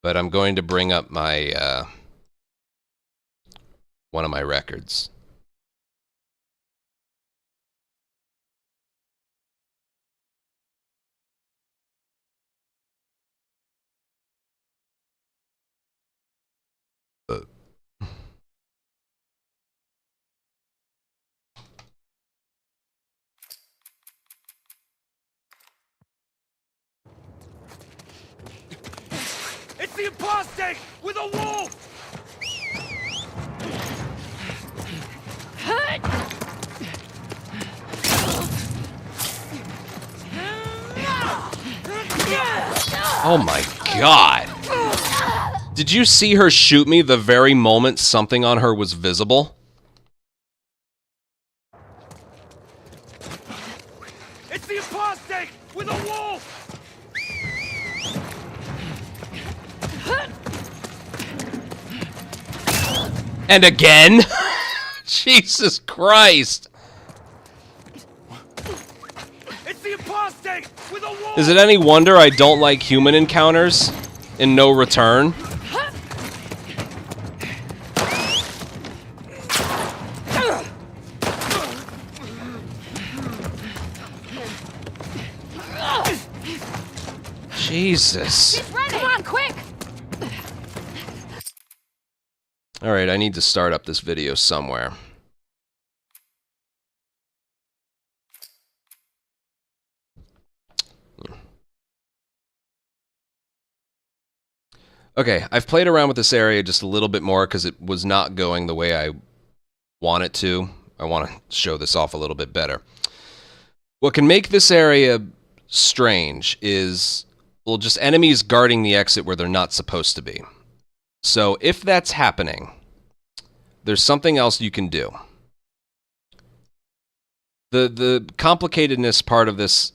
But I'm going to bring up my, one of my records. It's the apostate with a wolf! Oh my god! Did you see her shoot me the very moment something on her was visible? It's the apostate with a wolf! And again? Jesus Christ! It's the apostate with a wolf! Is it any wonder I don't like human encounters in No Return? Jesus. Come on, quick! Alright, I need to start up this video somewhere. Okay, I've played around with this area just a little bit more because it was not going the way I want it to. I want to show this off a little bit better. What can make this area strange is, well, just enemies guarding the exit where they're not supposed to be. So if that's happening, there's something else you can do. The complicatedness part of this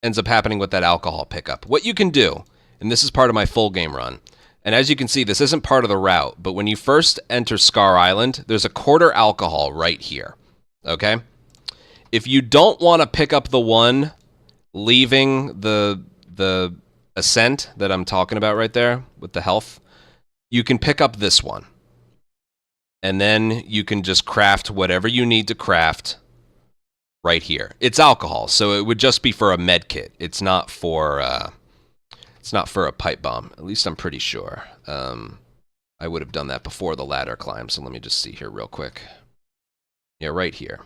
ends up happening with that alcohol pickup. What you can do, and this is part of my full game run, and as you can see, this isn't part of the route, but when you first enter Scar Island, there's a quarter alcohol right here, okay? If you don't want to pick up the one leaving the ascent that I'm talking about right there with the health, you can pick up this one. And then you can just craft whatever you need to craft right here. It's alcohol, so it would just be for a med kit. It's not for a pipe bomb. At least I'm pretty sure. I I would have done that before the ladder climb, so let me just see here real quick. Yeah, right here.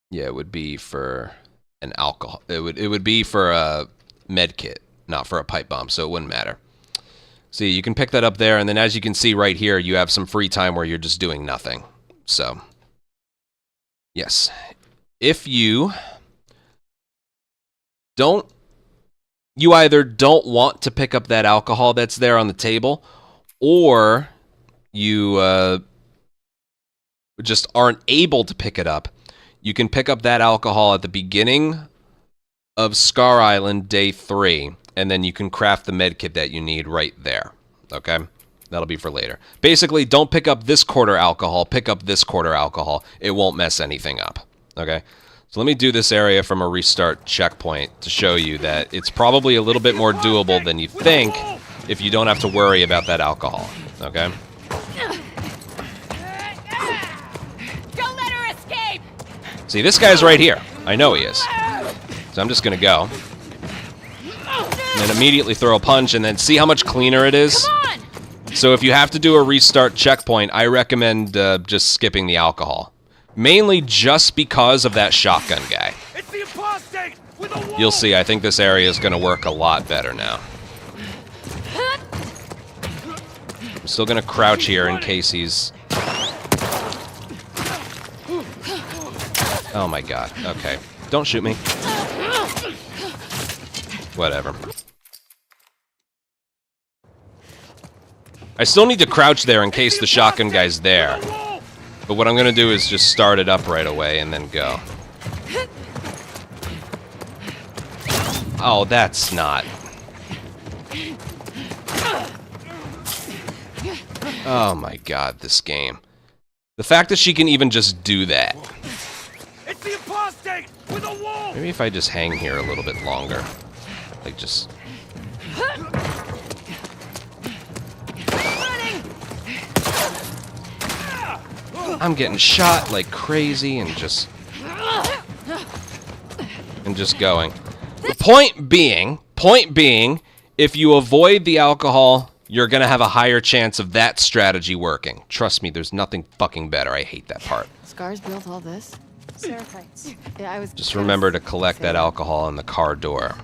Yeah, it would be for an alcohol. It would be for a med kit, not for a pipe bomb, so it wouldn't matter. See, you can pick that up there, and then as you can see right here, you have some free time where you're just doing nothing. So, yes. If you don't, you either don't want to pick up that alcohol that's there on the table, or you just aren't able to pick it up, you can pick up that alcohol at the beginning of Scar Island Day 3, and then you can craft the medkit that you need right there. Okay? That'll be for later. Basically, don't pick up this quarter alcohol, pick up this quarter alcohol. It won't mess anything up. Okay? So let me do this area from a restart checkpoint to show you that it's probably a little bit more doable than you think if you don't have to worry about that alcohol. Okay? Don't let her escape! See, this guy's right here. I know he is. So I'm just going to go. And then immediately throw a punch, and then see how much cleaner it is? Come on! So if you have to do a restart checkpoint, I recommend just skipping the alcohol. Mainly just because of that shotgun guy. It's the apostate with a wall. You'll see, I think this area is going to work a lot better now. I'm still going to crouch here in case he's... Oh my god, okay. Don't shoot me. Whatever. I still need to crouch there in case the shotgun guy's there. But what I'm going to do is just start it up right away and then go. Oh, that's not... Oh my god, this game. The fact that she can even just do that. It's the apostate with a wall. Maybe if I just hang here a little bit longer. Like, just... I'm getting shot like crazy and just going. The point being, if you avoid the alcohol, you're gonna have a higher chance of that strategy working. Trust me, there's nothing fucking better. I hate that part. Scars built all this? Seraphites. Yeah, I was Just remember to collect that alcohol in the car door.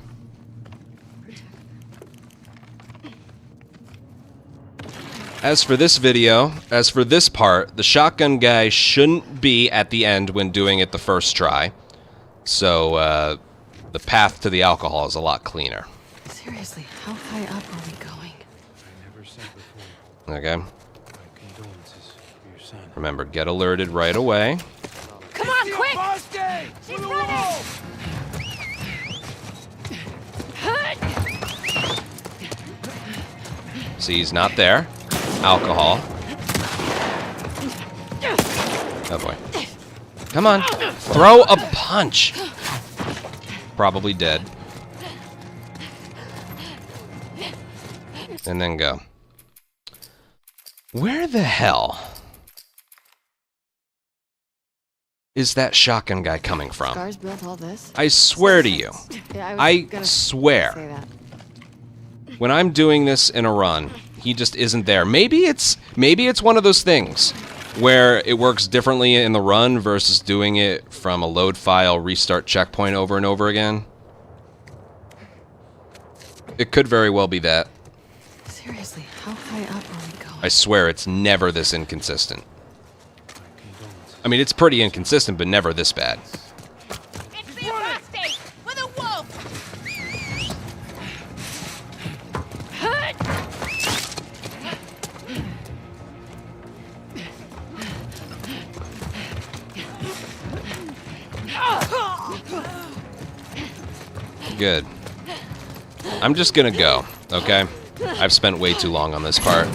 As for this video, as for this part, the shotgun guy shouldn't be at the end when doing it the first try. So, the path to the alcohol is a lot cleaner. Seriously, how high up are we going? Okay? Remember, get alerted right away. Come on, quick! Apostate She's with a running! wall. See, he's not there. Alcohol. Oh boy. Come on. Throw a punch. Probably dead. And then go. Where the hell is that shotgun guy coming from? Scars built all this? I swear to you. Yeah, I gonna swear. say that. When I'm doing this in a run, he just isn't there. Maybe it's one of those things where it works differently in the run versus doing it from a load file restart checkpoint over and over again. It could very well be that. Seriously, how high up are we going? I swear it's never this inconsistent. I mean, it's pretty inconsistent, but never this bad. It's the apostate with a wolf! Good. I'm just gonna go, okay? I've spent way too long on this part.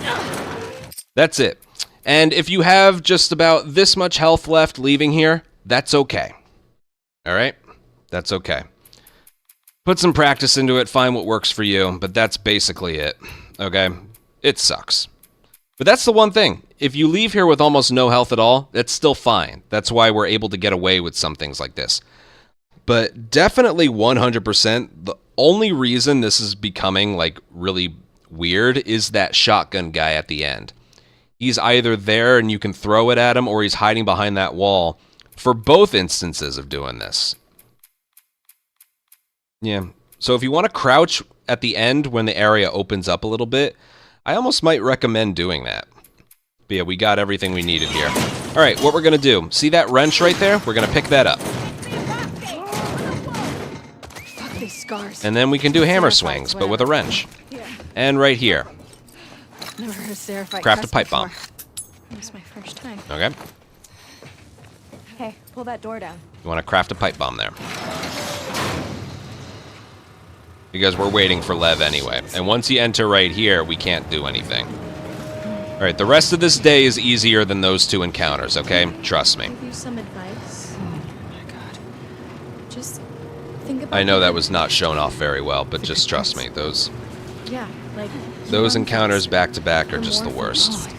That's it. And if you have just about this much health left leaving here, that's okay. Alright? That's okay. Put some practice into it, find what works for you, but that's basically it. Okay? It sucks. But that's the one thing. If you leave here with almost no health at all, that's still fine. That's why we're able to get away with some things like this. But definitely 100%, the only reason this is becoming like really weird is that shotgun guy at the end. He's either there and you can throw it at him, or he's hiding behind that wall for both instances of doing this. Yeah. So if you want to crouch at the end when the area opens up a little bit, I almost might recommend doing that. But yeah, we got everything we needed here. All right, what we're going to do, see that wrench right there? We're going to pick that up. Fuck these scars. And then we can do hammer swings, but with a wrench. And right here, Never heard of Seraphite craft a pipe bomb. It was my first time. Okay? Hey, pull that door down. You want to craft a pipe bomb there. Because we're waiting for Lev anyway. And once you enter right here, we can't do anything. Alright, the rest of this day is easier than those two encounters, okay? Trust me. Give you some advice. Oh my god. Just think about. I know that was not shown off very well, but just trust me. Those Yeah, like those encounters back to back are just the worst.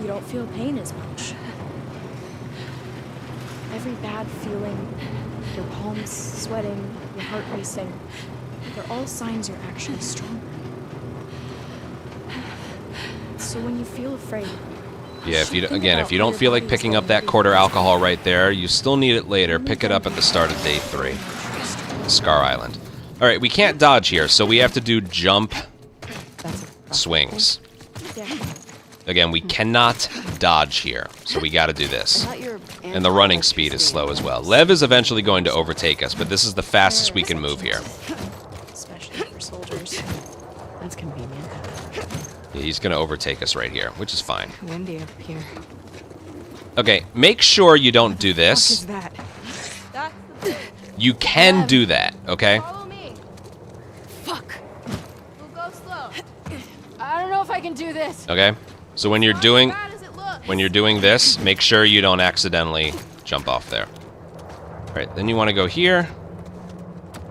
You don't feel pain as much. Every bad feeling, your palms sweating, your heart racing, they're all signs you're actually stronger. So when you feel afraid, Yeah, if you don't feel like picking up that quarter alcohol right there, you still need it later. Pick it up at the start of day 3. Scar Island. All right, we can't dodge here, so we have to do jump swings. Again, we cannot dodge here, so we got to do this. And the running speed is slow as well. Lev is eventually going to overtake us, but this is the fastest we can move here. especially for soldiers. That's convenient. Yeah, he's going to overtake us right here, which is fine. Windy up here. Okay, make sure you don't do this. What is that? That's the thing. You can do that, okay? Follow me. Fuck. We'll go slow. I don't know if I can do this. Okay? So when you're doing Not as bad as it looks. when you're doing this, make sure you don't accidentally jump off there. All right, then you want to go here,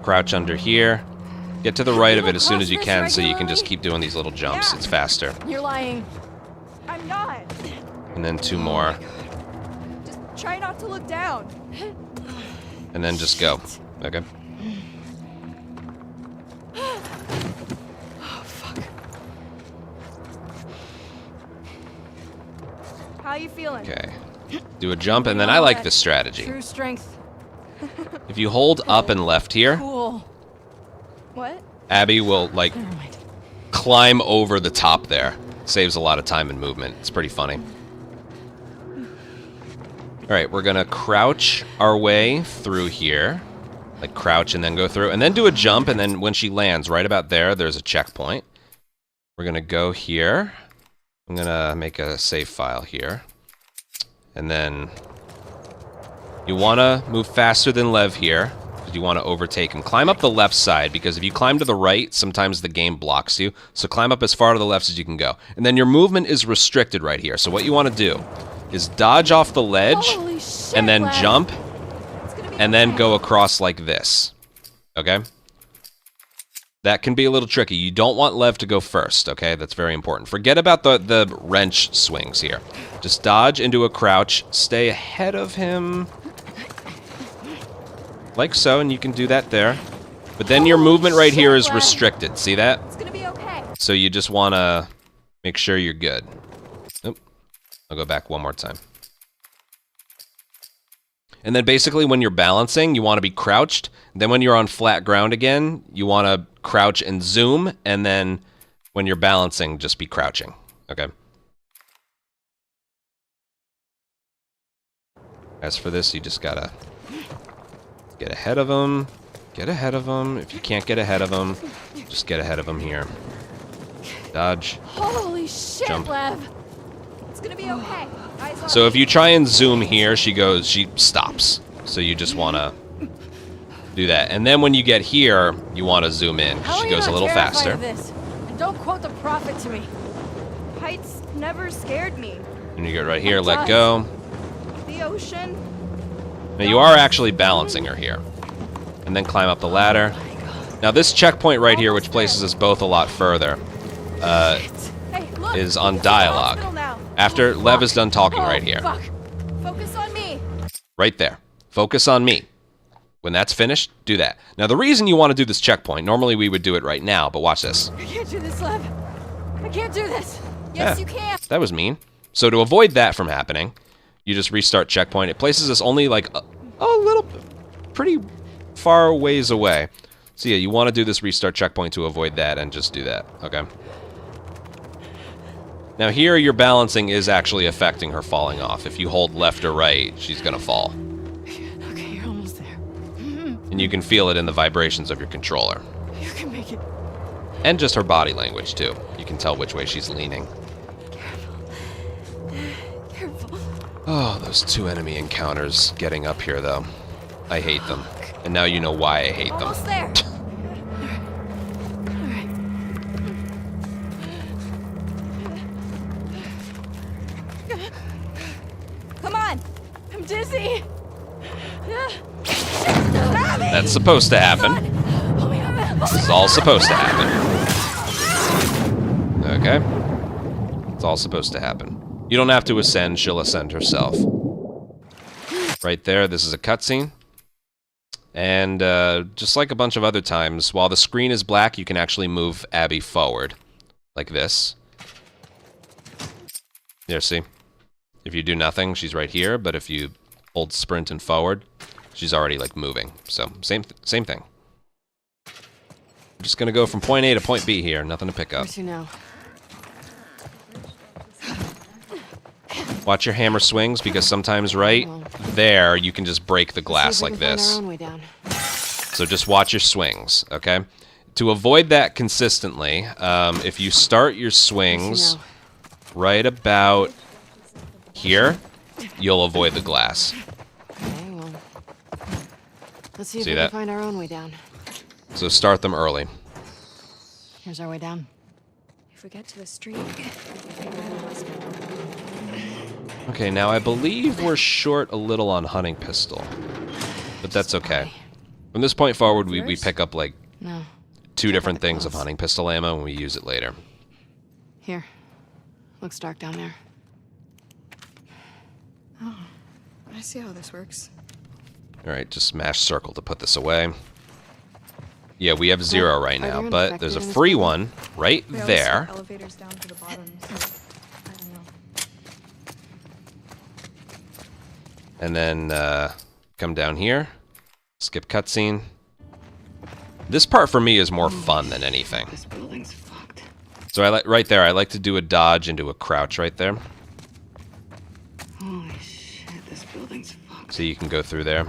crouch under here, get to the right of it as soon as you can so you can just keep doing these little jumps. It's faster. You're lying. I'm not. And then 2 more, Just try not to look down. and then just go. Okay? How you feeling? Okay. Do a jump, and then I like this strategy. True strength. If you hold up and left here, Cool. What? Abby will, like, Never mind. climb over the top there. Saves a lot of time and movement. It's pretty funny. Alright, we're gonna crouch our way through here. Like, crouch and then go through. And then do a jump, and then when she lands right about there, there's a checkpoint. We're gonna go here. I'm gonna make a save file here. And then you wanna move faster than Lev here, because you wanna overtake him. Climb up the left side, because if you climb to the right, sometimes the game blocks you. So climb up as far to the left as you can go. And then your movement is restricted right here. So what you wanna do is dodge off the ledge, Holy shit, and then Lev. jump, It's gonna be and then okay. go across like this. Okay? That can be a little tricky. You don't want Lev to go first, okay? That's very important. Forget about the wrench swings here. Just dodge into a crouch, stay ahead of him, like so, and you can do that there. But then your movement right here is restricted. See that? It's gonna be okay. So you just want to make sure you're good. Oop. I'll go back one more time. And then basically when you're balancing, you want to be crouched. Then when you're on flat ground again, you want to crouch and zoom. And then when you're balancing, just be crouching. Okay? As for this, you just got to get ahead of them. Get ahead of them. If you can't get ahead of them, just get ahead of them here. Dodge. Holy shit, Jump. Lev. It's gonna be okay. Eyes on So me. if you try and zoom here, she stops. So you just want to do that. And then when you get here, you want to zoom in. How She are you goes a not little terrified faster. of this? And don't quote the prophet to me. Heights never scared me. And you go right here, It let does. go. The ocean. Now you are actually balancing her here. And then climb up the ladder. Now this checkpoint right here, which places us both a lot further, Hey, look. is on it's the dialogue. hospital now. After Lev is done talking Oh, right here. Fuck. Focus on me. Right there. Focus on me. When that's finished, do that. Now, the reason you want to do this checkpoint, normally we would do it right now, but watch this. I can't do this, Lev. I can't do this. Yes, you can. That was mean. So to avoid that from happening, you just restart checkpoint. It places us only like a little, pretty far ways away. So yeah, you want to do this restart checkpoint to avoid that and just do that, okay? Now here, your balancing is actually affecting her falling off. If you hold left or right, she's gonna fall. Okay, you're almost there. And you can feel it in the vibrations of your controller. You can make it. And just her body language, too. You can tell which way she's leaning. Careful. Oh, those 2 enemy encounters getting up here, though. I hate them. And now you know why I hate them. Almost there. Come on. I'm dizzy. That's supposed to happen. This is all supposed to happen. Okay? It's all supposed to happen. You don't have to ascend, she'll ascend herself. Right there, this is a cutscene. And just like a bunch of other times, while the screen is black, you can actually move Abby forward. Like this. There, see? If you do nothing, she's right here, but if you hold sprint and forward, she's already, like, moving. So, same thing. I'm just gonna go from point A to point B here, nothing to pick up. Where's you now? Watch your hammer swings, because sometimes right there, you can just break the glass like this. Find our own way down. So just watch your swings, okay? To avoid that consistently, if you start your swings right about here, you'll avoid the glass. Okay, well, let's see if See we that? can find our own way down. So start them early. Here's our way down. If we get to the street, we'll figure out the hospital. Okay, now I believe we're short a little on hunting pistol. But that's okay. From this point forward, we pick up like No. 2 different things of hunting pistol ammo and we use it later. Here. Looks dark down there. Oh, I see how this works. Alright, just smash circle to put this away. Yeah, we have 0 right now, but there's a free one right We always there. set elevators down to the bottom, so I don't know. And then come down here. Skip cutscene. This part for me is more fun than anything. This building's fucked. So I like right there. I like to do a dodge into a crouch right there, Holy shit, this building's fucked. so you can go through there.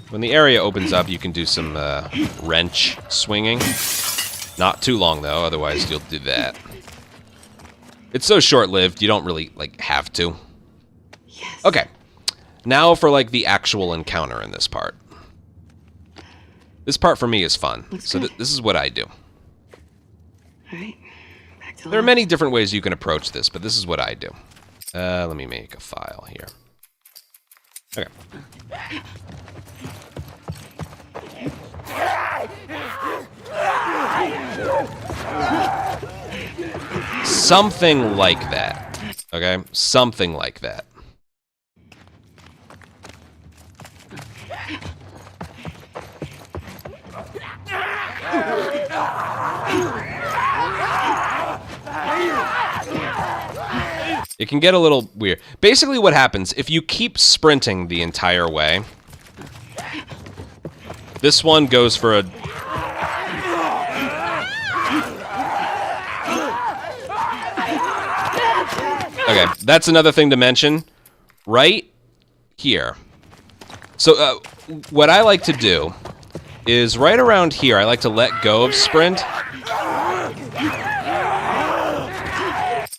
When the area opens up, you can do some wrench swinging. Not too long though, otherwise you'll do that. It's so short-lived, you don't really like have to. Yes. Okay, now for like the actual encounter in this part. This part for me is fun, so this is what I do. Alright, back to There are many different ways you can approach this, but this is what I do. Let me make a file here. Okay. Something like that. Okay? Something like that. It can get a little weird. Basically what happens, if you keep sprinting the entire way, this one goes for a... Okay, that's another thing to mention. Right here. So, what I like to do is right around here, I like to let go of sprint.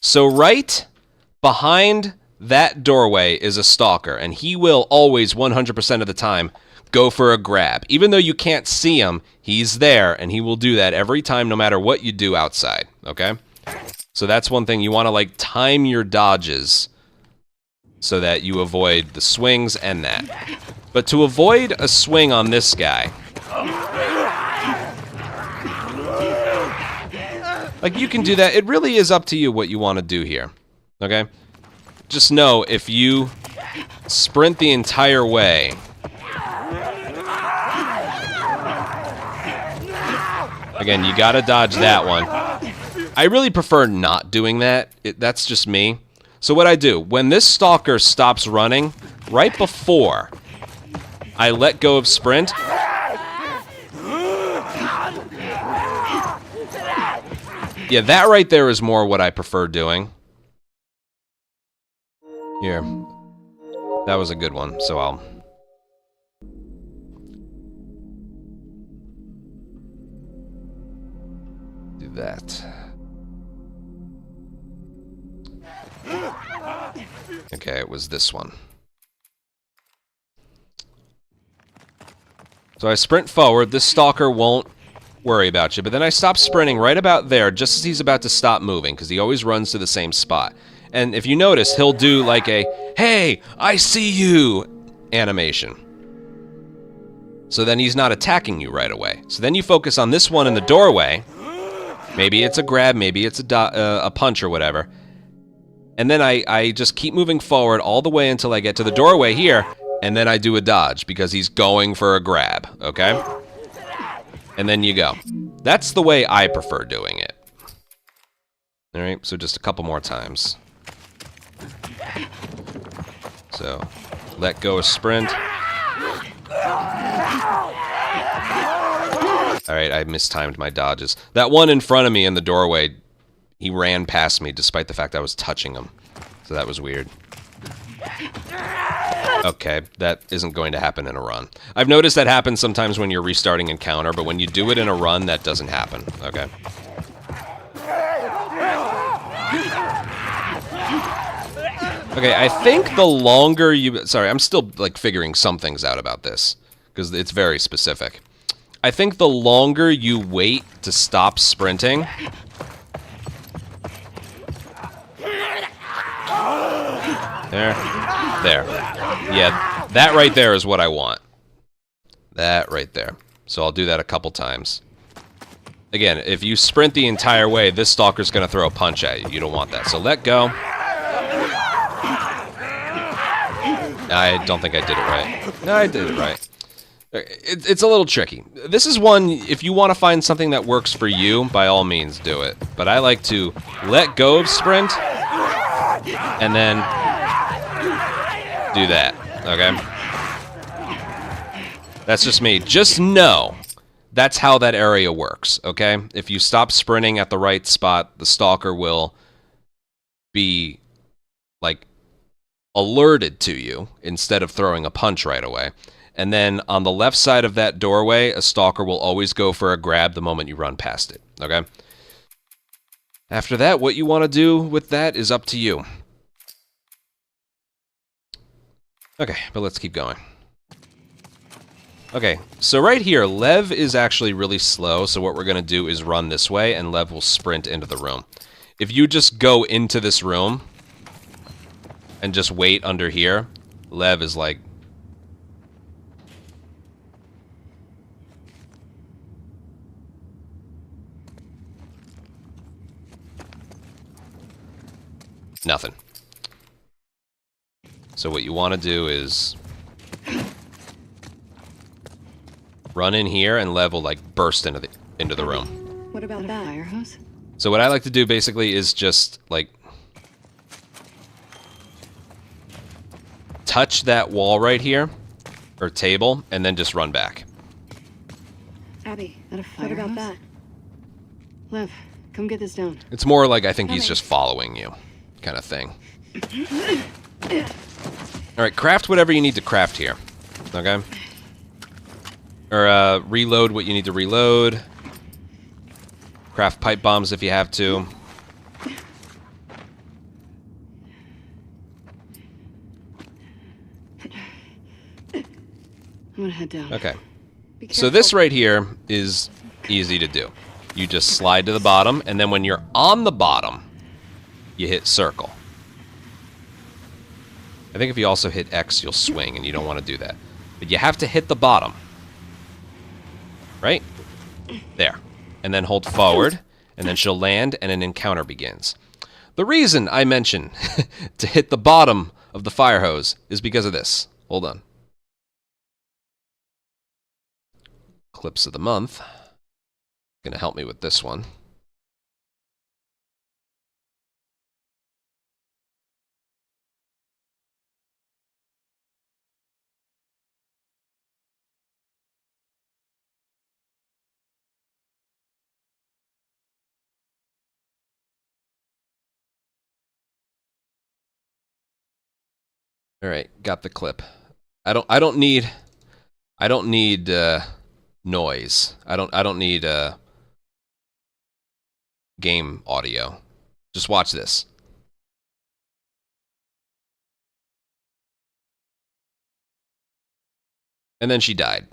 So right behind that doorway is a stalker, and he will always, 100% of the time, go for a grab. Even though you can't see him, he's there, and he will do that every time, no matter what you do outside, okay? So that's one thing. You want to, like, time your dodges so that you avoid the swings and that. But to avoid a swing on this guy, like, you can do that. It really is up to you what you want to do here, okay? Just know, if you sprint the entire way, Again, you gotta dodge that one. I really prefer not doing that. That's just me. So what I do, when this stalker stops running, right before I let go of sprint, yeah, that right there is more what I prefer doing. Here. That was a good one, so I'll... do that. Okay, it was this one. So I sprint forward, this stalker won't worry about you, but then I stop sprinting right about there, just as he's about to stop moving, because he always runs to the same spot. And if you notice, he'll do like a, "Hey, I see you," animation. So then he's not attacking you right away. So then you focus on this one in the doorway. Maybe it's a grab, maybe it's a punch or whatever. And then I just keep moving forward all the way until I get to the doorway here, and then I do a dodge, because he's going for a grab, okay? And then you go. That's the way I prefer doing it. Alright, so just a couple more times. So, let go of sprint. Alright, I mistimed my dodges. That one in front of me in the doorway, he ran past me despite the fact I was touching him. So that was weird. Okay, that isn't going to happen in a run. I've noticed that happens sometimes when you're restarting encounter, but when you do it in a run, that doesn't happen. Okay. Okay, I think the longer you... Sorry, I'm still, like, figuring some things out about this, because it's very specific. I think the longer you wait to stop sprinting... There. Yeah, that right there is what I want. That right there. So I'll do that a couple times. Again, if you sprint the entire way, this stalker's going to throw a punch at you. You don't want that. So let go. I don't think I did it right. No, I did it right. It's a little tricky. This is one, if you want to find something that works for you, by all means do it. But I like to let go of sprint and then do that, okay? That's just me. Just know that's how that area works, okay? If you stop sprinting at the right spot, the stalker will be, like, alerted to you instead of throwing a punch right away. And then on the left side of that doorway, a stalker will always go for a grab the moment you run past it, okay? After that, what you want to do with that is up to you. Okay, but let's keep going. Okay, so right here, Lev is actually really slow, so what we're going to do is run this way, and Lev will sprint into the room. If you just go into this room and just wait under here, Lev is like... nothing. So what you want to do is run in here, and Lev will like burst into the room. What about that? Fire hose? So what I like to do basically is just like touch that wall right here or table, and then just run back. Abby, that a fire hose? What about that? Lev, come get this down. It's more like I think he's just following you, kind of thing. Alright, craft whatever you need to craft here. Okay? Or, reload what you need to reload. Craft pipe bombs if you have to. I'm gonna head down. Okay. So this right here is easy to do. You just slide to the bottom, and then when you're on the bottom, you hit circle. I think if you also hit X, you'll swing, and you don't want to do that. But you have to hit the bottom. Right? There. And then hold forward, and then she'll land, and an encounter begins. The reason I mention to hit the bottom of the fire hose is because of this. Hold on. Clips of the month. Gonna help me with this one. All right, got the clip. I don't need noise. I don't need game audio. Just watch this. And then she died.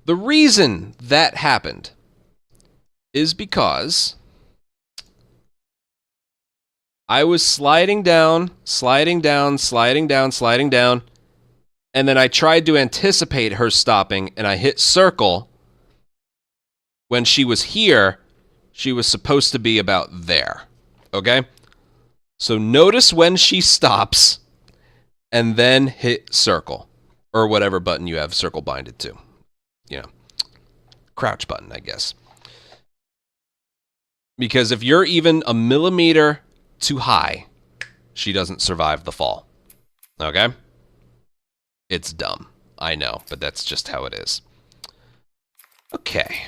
The reason that happened is because I was sliding down, and then I tried to anticipate her stopping, and I hit circle. When she was here, she was supposed to be about there. Okay? So notice when she stops, and then hit circle. Or whatever button you have circle binded to. You know, crouch button, I guess. Because if you're even a millimeter too high, she doesn't survive the fall. Okay? It's dumb. I know, but that's just how it is. Okay.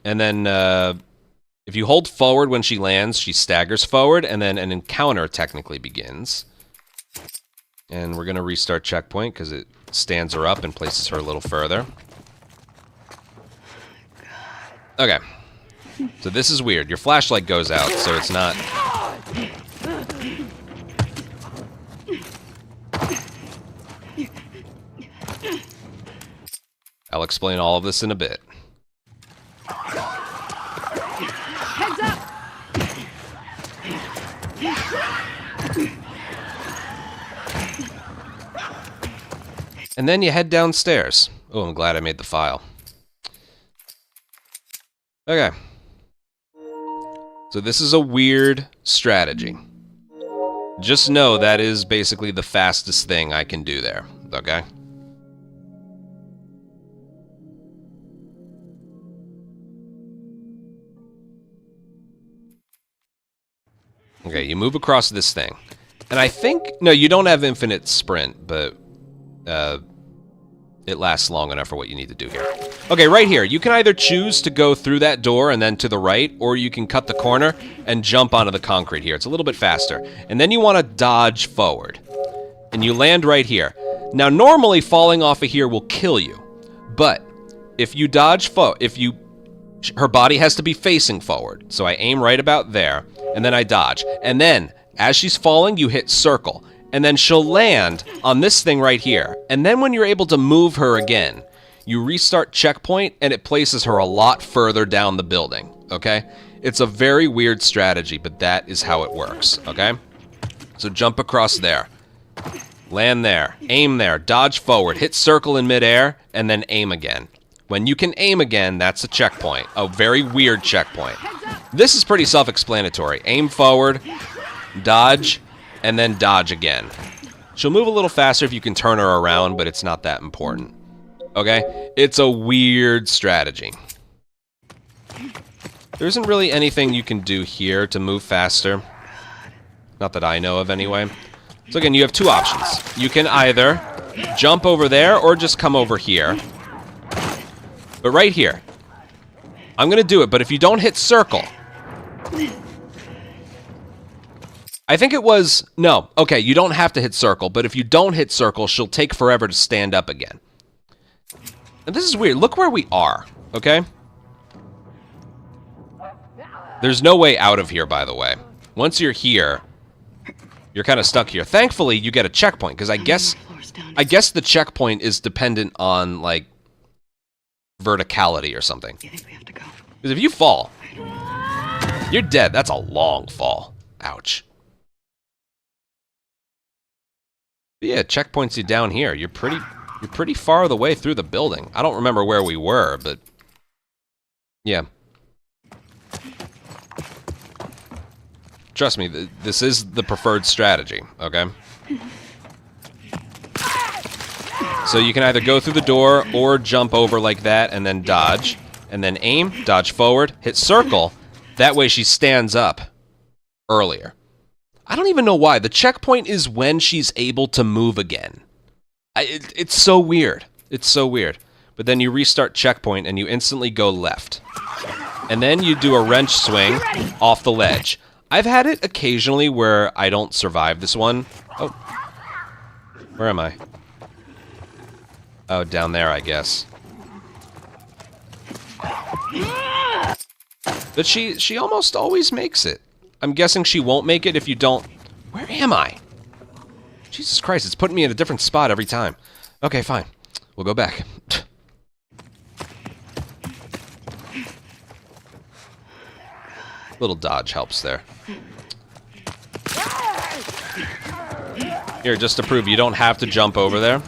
And then if you hold forward when she lands, she staggers forward, and then an encounter technically begins. And we're going to restart checkpoint because it stands her up and places her a little further. Okay. So this is weird. Your flashlight goes out, so it's not... I'll explain all of this in a bit. Heads up! And then you head downstairs. Oh, I'm glad I made the file. Okay. So this is a weird strategy. Just know that is basically the fastest thing I can do there, okay? Okay, you move across this thing. And I think... No, you don't have infinite sprint, but... it lasts long enough for what you need to do here. Okay, right here. You can either choose to go through that door and then to the right, or you can cut the corner and jump onto the concrete here. It's a little bit faster. And then you want to dodge forward. And you land right here. Now, normally falling off of here will kill you. But if you dodge her body has to be facing forward. So I aim right about there, and then I dodge. And then, as she's falling, you hit circle. And then she'll land on this thing right here. And then when you're able to move her again, you restart checkpoint, and it places her a lot further down the building, okay? It's a very weird strategy, but that is how it works, okay? So jump across there. Land there. Aim there. Dodge forward. Hit circle in midair, and then aim again. When you can aim again, that's a checkpoint. A very weird checkpoint. This is pretty self-explanatory. Aim forward, dodge, and then dodge again. She'll move a little faster if you can turn her around, but it's not that important. Okay? It's a weird strategy. There isn't really anything you can do here to move faster. Not that I know of, anyway. So again, you have two options. You can either jump over there or just come over here. But right here, I'm going to do it, but if you don't hit circle... I think it was... No, okay, you don't have to hit circle, but if you don't hit circle, she'll take forever to stand up again. And this is weird. Look where we are, okay? There's no way out of here, by the way. Once you're here, you're kind of stuck here. Thankfully, you get a checkpoint, because I guess the checkpoint is dependent on, like, verticality or something. I think we have to go. Because if you fall, you're dead. That's a long fall. Ouch. But yeah, checkpoints you down here. You're pretty far the way through the building. I don't remember where we were, but yeah. Trust me, this is the preferred strategy, okay? So you can either go through the door or jump over like that and then dodge. and then aim, dodge forward, hit circle. That way she stands up earlier. I don't even know why. The checkpoint is when she's able to move again. It's so weird. It's so weird. But then you restart checkpoint and you instantly go left. And then you do a wrench swing off the ledge. I've had it occasionally where I don't survive this one. Oh. Where am I? Oh, down there, I guess. But she almost always makes it. I'm guessing she won't make it if you don't... Where am I? Jesus Christ, it's putting me in a different spot every time. Okay, fine. We'll go back. Little dodge helps there. Here, just to prove, you don't have to jump over there.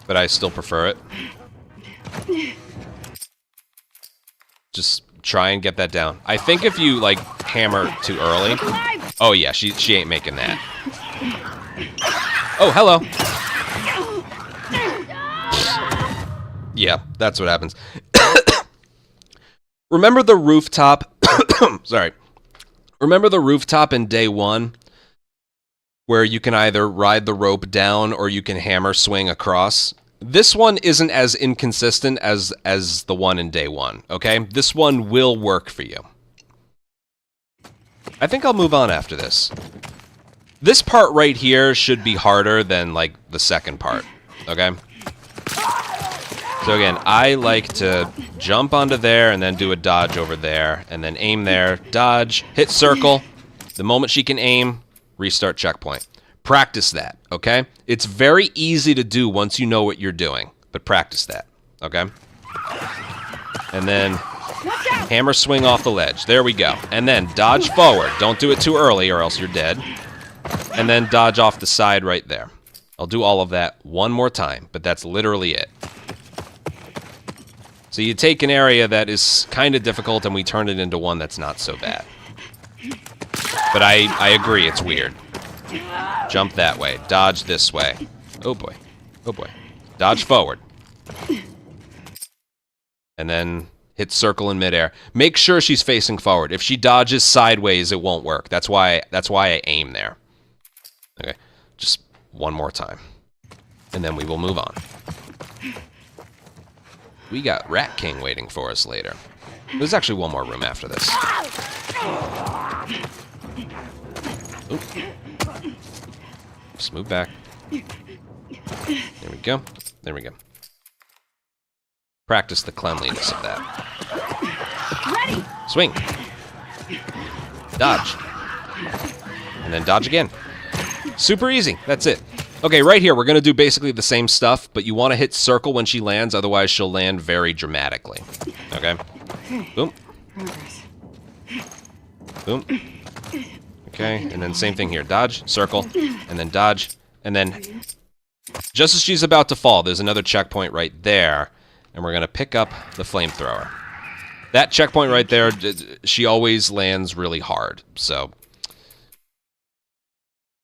But I still prefer it. Just try and get that down. I think if you, like, hammer too early... Oh, yeah, she ain't making that. Oh, hello. Yeah, that's what happens. Remember the rooftop... Sorry. Remember the rooftop in day 1? Where you can either ride the rope down or you can hammer swing across? This one isn't as inconsistent as the one in day 1, okay? This one will work for you. I think I'll move on after this. This part right here should be harder than, like, the second part, okay? So again, I like to jump onto there and then do a dodge over there, and then aim there, dodge, hit circle. The moment she can aim, restart checkpoint. Practice that, okay? It's very easy to do once you know what you're doing, but practice that, okay? And then hammer swing off the ledge. There we go. And then dodge forward. Don't do it too early or else you're dead. And then dodge off the side right there. I'll do all of that one more time, but that's literally it. So you take an area that is kind of difficult and we turn it into one that's not so bad. But I agree, it's weird. Jump that way. Dodge this way. Oh boy. Oh boy. Dodge forward. And then hit circle in midair. Make sure she's facing forward. If she dodges sideways, it won't work. That's why I aim there. Okay. Just one more time. And then we will move on. We got Rat King waiting for us later. There's actually one more room after this. Oop. Just move back. There we go. There we go. Practice the cleanliness of that. Ready. Swing. Dodge. And then dodge again. Super easy. That's it. Okay, right here, we're going to do basically the same stuff, but you want to hit circle when she lands, otherwise she'll land very dramatically. Okay? Boom. Boom. Okay, and then same thing here. Dodge, circle, and then dodge, and then just as she's about to fall, there's another checkpoint right there, and we're going to pick up the flamethrower. That checkpoint right there, she always lands really hard, so...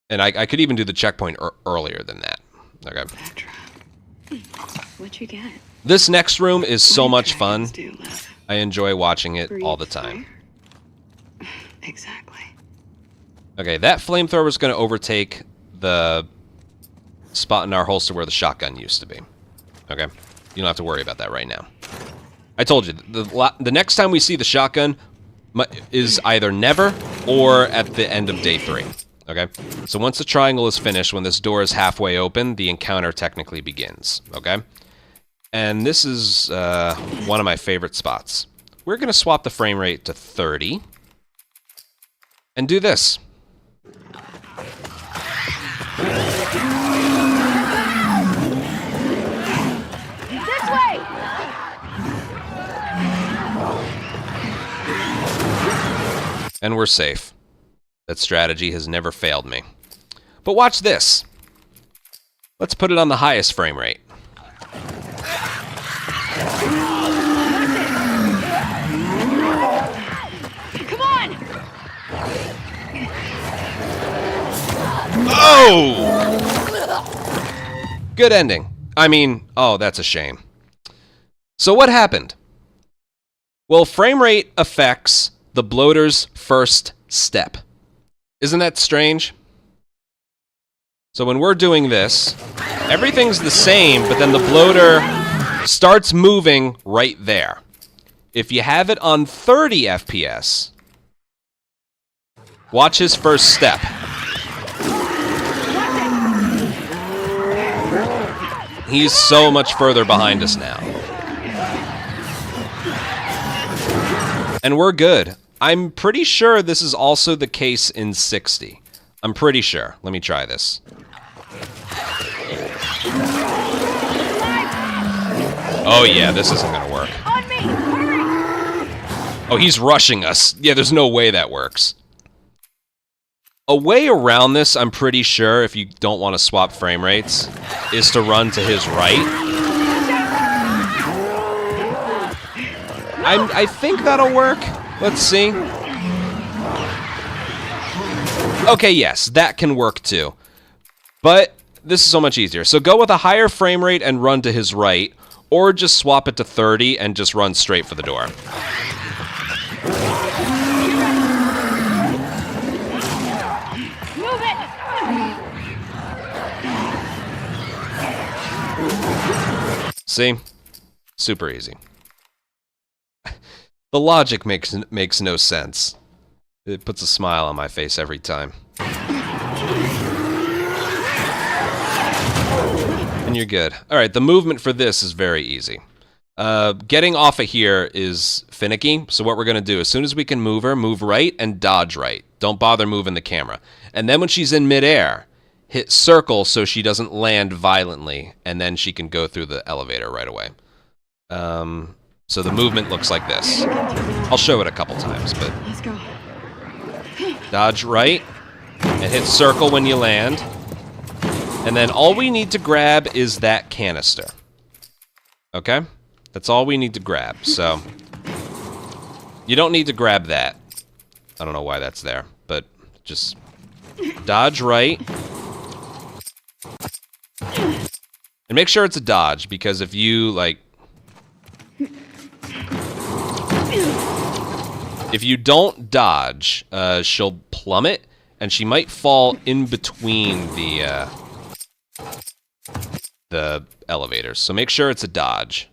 And I could even do the checkpoint earlier than that. Okay. What'd you get? This next room is so much fun. I enjoy watching it all the time. Exactly. Okay, that flamethrower is going to overtake the spot in our holster where the shotgun used to be. Okay? You don't have to worry about that right now. I told you, the next time we see the shotgun is either never or at the end of day 3. Okay? So once the triangle is finished, when this door is halfway open, the encounter technically begins. Okay? And this is one of my favorite spots. We're going to swap the frame rate to 30. And do this. This way. And we're safe. That strategy has never failed me. But watch this. Let's put it on the highest frame rate. Come on. Oh! Good ending. I mean, oh, that's a shame. So what happened? Well, frame rate affects the bloater's first step. Isn't that strange? So when we're doing this, everything's the same, but then the bloater starts moving right there. If you have it on 30 FPS, watch his first step. He's so much further behind us now. And we're good. I'm pretty sure this is also the case in 60. I'm pretty sure. Let me try this. Oh yeah, this isn't gonna work. On me! Hurry! Oh, he's rushing us. Yeah, there's no way that works. A way around this, I'm pretty sure, if you don't want to swap frame rates, is to run to his right. I think that'll work. Let's see. Okay, yes, that can work too. But this is so much easier. So go with a higher frame rate and run to his right, or just swap it to 30 and just run straight for the door. Move it! See? Super easy. The logic makes no sense. It puts a smile on my face every time. And you're good. Alright, the movement for this is very easy. Getting off of here is finicky, so what we're going to do, as soon as we can move her, move right and dodge right. Don't bother moving the camera. And then when she's in midair, hit circle so she doesn't land violently, and then she can go through the elevator right away. So the movement looks like this. I'll show it a couple times, but... Let's go. Dodge right, and hit circle when you land. And then all we need to grab is that canister. Okay? That's all we need to grab, so... You don't need to grab that. I don't know why that's there, but just... Dodge right. And make sure it's a dodge, because if you, like... If you don't dodge, she'll plummet, and she might fall in between the elevators. So make sure it's a dodge.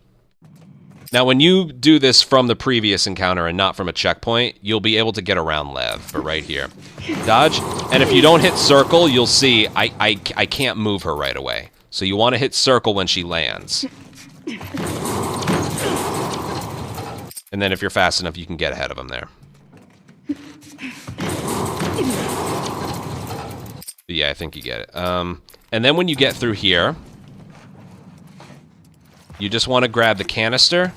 Now, when you do this from the previous encounter and not from a checkpoint, you'll be able to get around Lev, but right here. Dodge, and if you don't hit circle, you'll see I can't move her right away. So you want to hit circle when she lands. And then if you're fast enough, you can get ahead of him there. But yeah, I think you get it. And then when you get through here, you just want to grab the canister,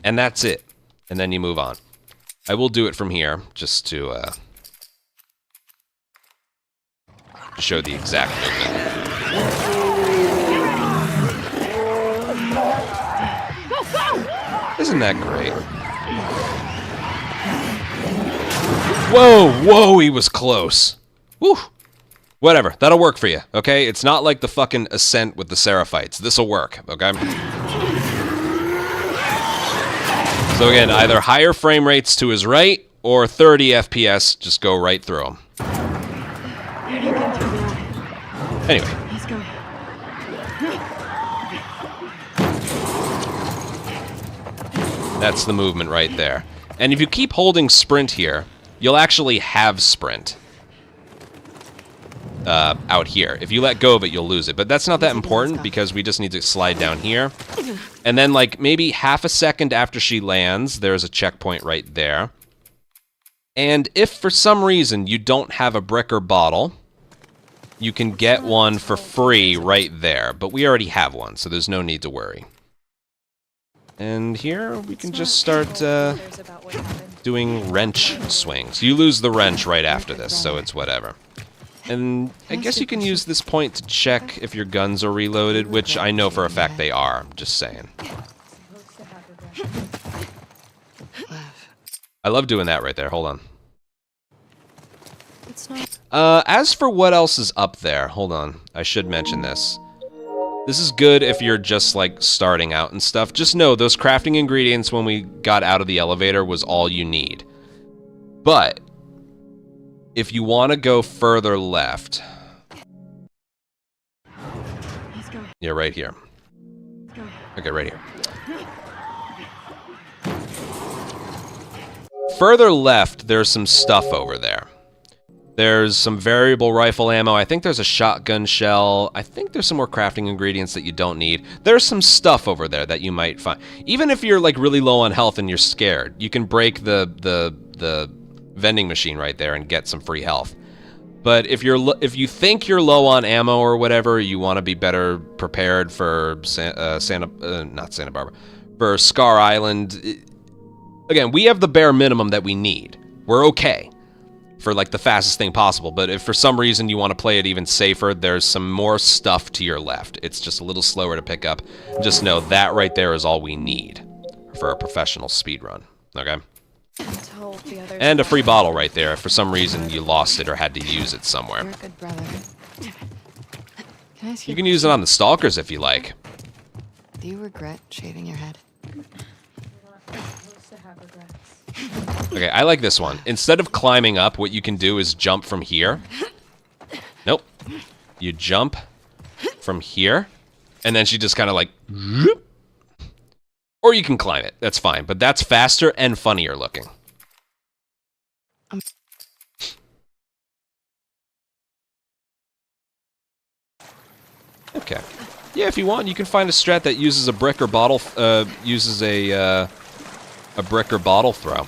and that's it. And then you move on. I will do it from here, just to show the exact movement. Isn't that great? Whoa, whoa, he was close. Woo. Whatever, that'll work for you, okay? It's not like the fucking Ascent with the Seraphites. This'll work, okay? So again, either higher frame rates to his right, or 30 FPS, just go right through him. Anyway. Let's go. That's the movement right there. And if you keep holding sprint here, you'll actually have sprint. Out here. If you let go of it, you'll lose it. But that's not that important because we just need to slide down here. And then, like, maybe half a second after she lands, there's a checkpoint right there. And if for some reason you don't have a brick or bottle, you can get one for free right there. But we already have one, so there's no need to worry. And here we can just start doing wrench swings. You lose the wrench right after this, so it's whatever. And I guess you can use this point to check if your guns are reloaded, which I know for a fact they are, I'm just saying. I love doing that right there, hold on. It's not. As for what else is up there, hold on, I should mention this. This is good if you're just, like, starting out and stuff. Just know those crafting ingredients when we got out of the elevator was all you need. But if you want to go further left... Let's go. Yeah, right here. Let's go. Okay, right here. Further left, there's some stuff over there. There's some variable rifle ammo. I think there's a shotgun shell. I think there's some more crafting ingredients that you don't need. There's some stuff over there that you might find. Even if you're like really low on health and you're scared, you can break the vending machine right there and get some free health. But if you think you're low on ammo or whatever, you want to be better prepared for not Santa Barbara, for Scar Island. Again, we have the bare minimum that we need. We're okay for like the fastest thing possible, but if for some reason you want to play it even safer, there's some more stuff to your left. It's just a little slower to pick up. Just know that right there is all we need for a professional speedrun, okay? Tell the others And a about free it. bottle right there if for some reason you lost it or had to use it somewhere. You're a good brother. Can I ask you? You can use it on the stalkers if you like. Do you regret shaving your head? Okay, I like this one. Instead of climbing up, what you can do is jump from here. Nope. You jump from here, and then she just kind of like... Or you can climb it. That's fine, but that's faster and funnier looking. Okay. Yeah, if you want, you can find a strat that uses a brick or bottle... uses a brick or bottle throw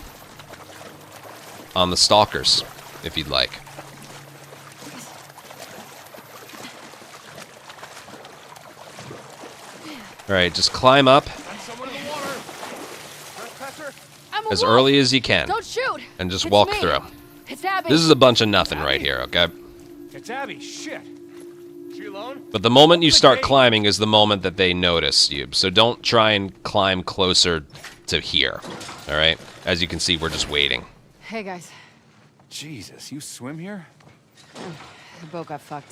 on the stalkers, if you'd like. Alright, just climb up I'm a as wolf. early as you can Don't shoot. and just It's walk me. through. It's Abby. This is a bunch of nothing right here, okay? It's Abby. Shit. She alone? But the moment you start climbing is the moment that they notice you, so don't try and climb closer to here, alright? As you can see, we're just waiting. Hey guys, Jesus, you swim here? the boat got fucked.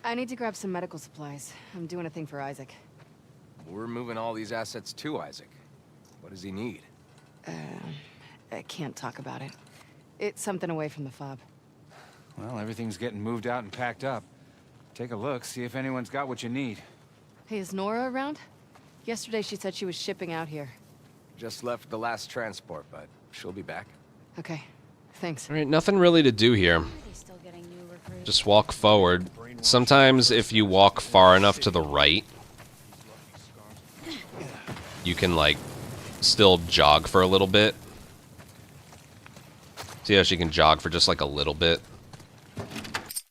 I need to grab some medical supplies. I'm doing a thing for Isaac. We're moving all these assets to Isaac. What does he need? I can't talk about it. It's something away from the fob. Well, everything's getting moved out and packed up. Take a look, see if anyone's got what you need. Hey, is Nora around? Yesterday she said she was shipping out here. Just left the last transport, but she'll be back. Okay, thanks. Alright, nothing really to do here. Just walk forward. Sometimes if you walk far enough to the right, you can, like, still jog for a little bit. See how she can jog for just, like, a little bit?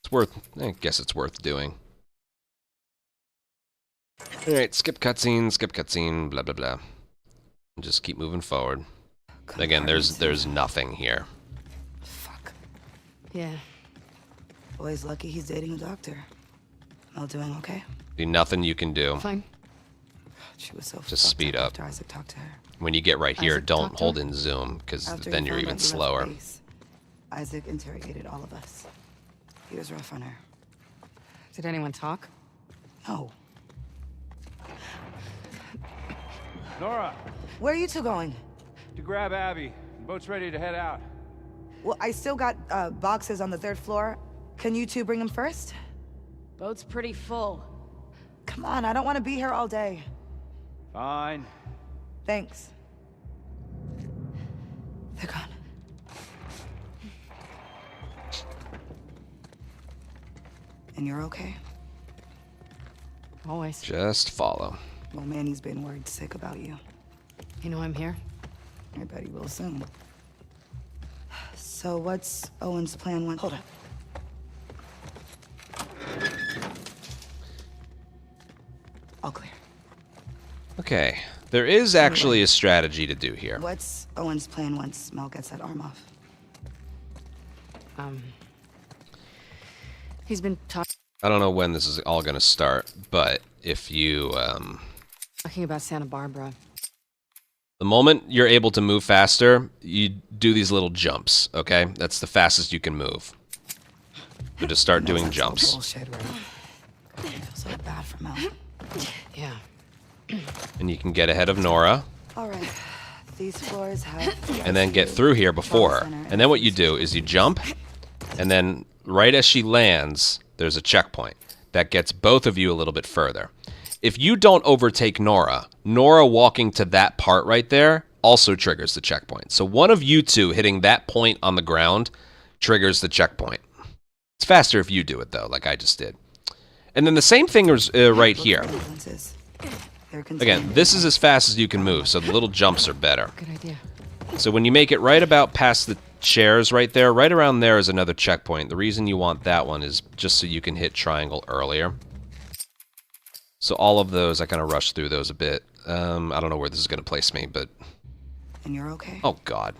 It's worth... I guess it's worth doing. Alright, skip cutscene, blah, blah, blah. And just keep moving forward. Again, there's nothing here. Fuck. Yeah. Boy's lucky he's dating a doctor. Mel doing okay? Be nothing you can do. Fine. She was so Just fucked speed up up. after Isaac talked to her. When you get right here, Isaac don't talked to hold her? in zoom, because After then he you're found even out you left slower. base, Isaac interrogated all of us. He was rough on her. Did anyone talk? No. Nora, Where are you two going? to grab Abby. The boat's ready to head out. Well, I still got boxes on the 3rd floor. Can you two bring them first? Boat's pretty full. Come on, I don't want to be here all day. Fine. Thanks. They're gone. And you're okay? Always. Just follow. Well, Manny's been worried sick about you. You know I'm here? I bet he will soon. So what's Owen's plan when... Hold up. All clear. Okay. There is actually a strategy to do here. What's Owen's plan once Mel gets that arm off? He's been talking I don't know when this is all going to start, but if you... about Santa Barbara. the moment you're able to move faster, you do these little jumps, okay? That's the fastest you can move. You just start doing That's all jumps. bullshit, right? I feel so bad for Mel. Yeah. And you can get ahead of Nora. All right. These floors have... And then get through here before her. And then what you do is you jump, and then right as she lands, there's a checkpoint. That gets both of you a little bit further. If you don't overtake Nora, Nora walking to that part right there also triggers the checkpoint. So one of you two hitting that point on the ground triggers the checkpoint. It's faster if you do it, though, like I just did. And then the same thing is right here. Again, this is as fast as you can move, so the little jumps are better. Good idea. So when you make it right about past the chairs right there, right around there is another checkpoint. The reason you want that one is just so you can hit triangle earlier. So all of those, I kind of rushed through those a bit. I don't know where this is going to place me, but... And you're okay? Oh, God.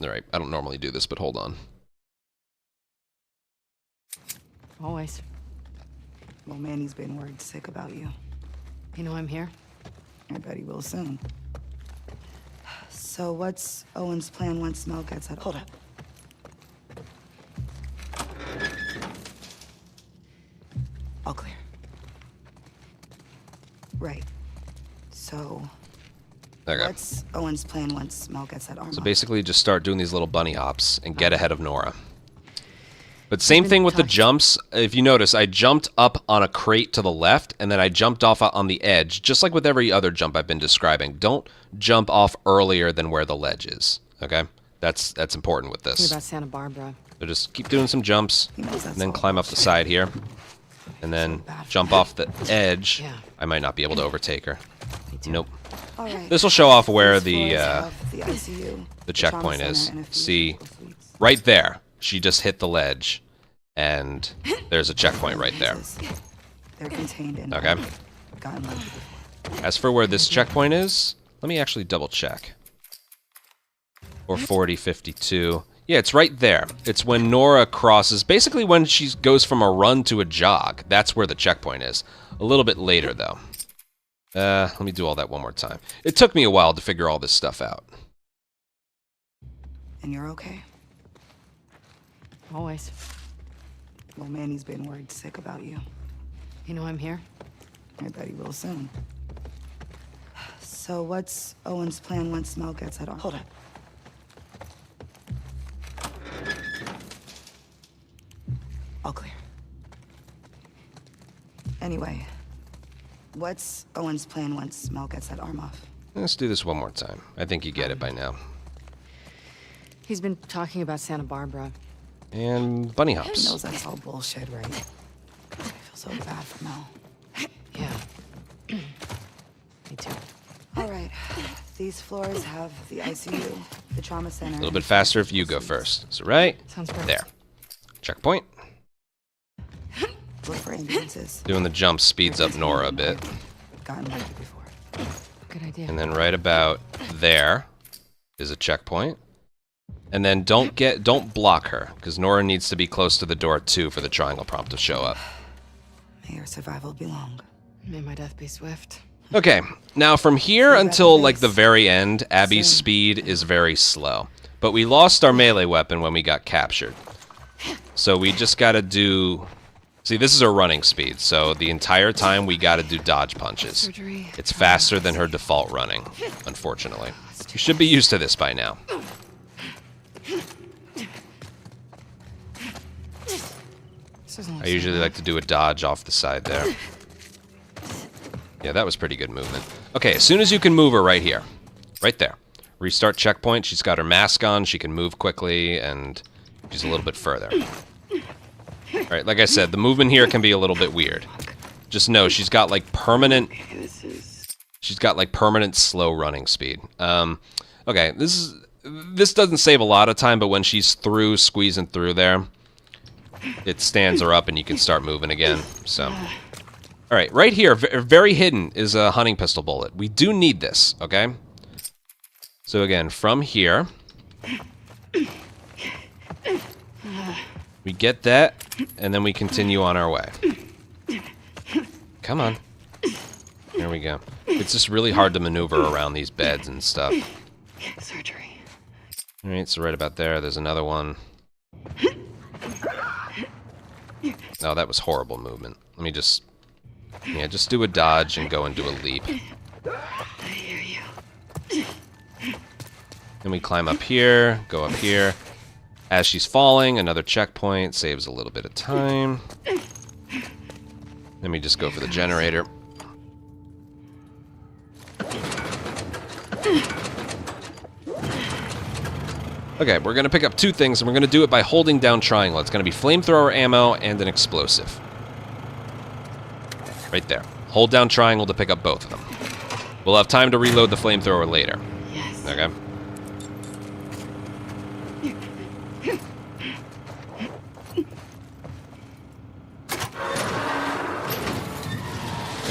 Alright, I don't normally do this, but hold on. Always. Well, Manny's been worried sick about you. You know I'm here? I bet he will soon. So what's Owen's plan once Mel gets out? Hold up. All clear. Right. So Okay. what's Owen's plan once Mel gets that arm So off? basically just start doing these little bunny hops and get ahead of Nora. But same thing with the jumps. If you notice, I jumped up on a crate to the left, and then I jumped off on the edge, just like with every other jump I've been describing. Don't jump off earlier than where the ledge is, okay? That's important with Think this. about Santa Barbara. So just keep doing some jumps, and then climb up the side here, and then jump off the edge. Yeah. I might not be able to overtake her. Nope. All right. This will show off where These the floors have the ICU, the trauma checkpoint center, is. and a few See, medical suites. right there. She just hit the ledge, and there's a checkpoint right there. They're contained in. Okay. Gotten lucky before. As for where this checkpoint is, let me actually double check. 440-52. Yeah, it's right there. It's when Nora crosses, basically when she goes from a run to a jog. That's where the checkpoint is. A little bit later, though. Let me do all that one more time. It took me a while to figure all this stuff out. And you're okay? Always. Well, Manny's been worried sick about you. You know I'm here? I bet he will soon. So what's Owen's plan once Mel gets out? Hold up. All clear. Anyway, what's Owen's plan once Mel gets that arm off? Let's do this one more time. I think you get it by now. He's been talking about Santa Barbara. And bunny He hops. knows that's all bullshit, right? I feel so bad for Mel. Yeah. Me too. All right. These floors have the ICU, the trauma center. A little bit faster if you go first. So right Sounds perfect. there. Checkpoint. Look for ambulances. Doing the jump speeds up Nora a bit. Gotten lucky before. Good idea. And then right about there is a checkpoint. And then don't block her, because Nora needs to be close to the door too for the triangle prompt to show up. May your survival be long. May my death be swift. Okay, now from here until like the very end, Abby's speed is very slow. But we lost our melee weapon when we got captured. So we just gotta do... See, this is her running speed, so the entire time we gotta do dodge punches. Surgery. It's faster than her default running, unfortunately. You should be used to this by now. I usually like to do a dodge off the side there. Yeah, that was pretty good movement. Okay, as soon as you can move her right here. Right there. Restart checkpoint. She's got her mask on. She can move quickly, and she's a little bit further. Alright, like I said, the movement here can be a little bit weird. Just know she's got like permanent... She's got like permanent slow running speed. Okay, this doesn't save a lot of time, but when she's through, squeezing through there, it stands her up and you can start moving again. So, all right, right here, very hidden, is a hunting pistol bullet. We do need this, okay? So again, from here, we get that, and then we continue on our way. Come on. There we go. It's just really hard to maneuver around these beds and stuff. Surgery. All right, so right about there, there's another one. Oh, that was horrible movement. Let me just... Yeah, just do a dodge and go and do a leap. I hear you. Then we climb up here, go up here. As she's falling, another checkpoint, saves a little bit of time. Let me just go for the generator. Okay, we're gonna pick up two things, and we're gonna do it by holding down triangle. It's gonna be flamethrower ammo and an explosive. Right there. Hold down triangle to pick up both of them. We'll have time to reload the flamethrower later. Yes. Okay?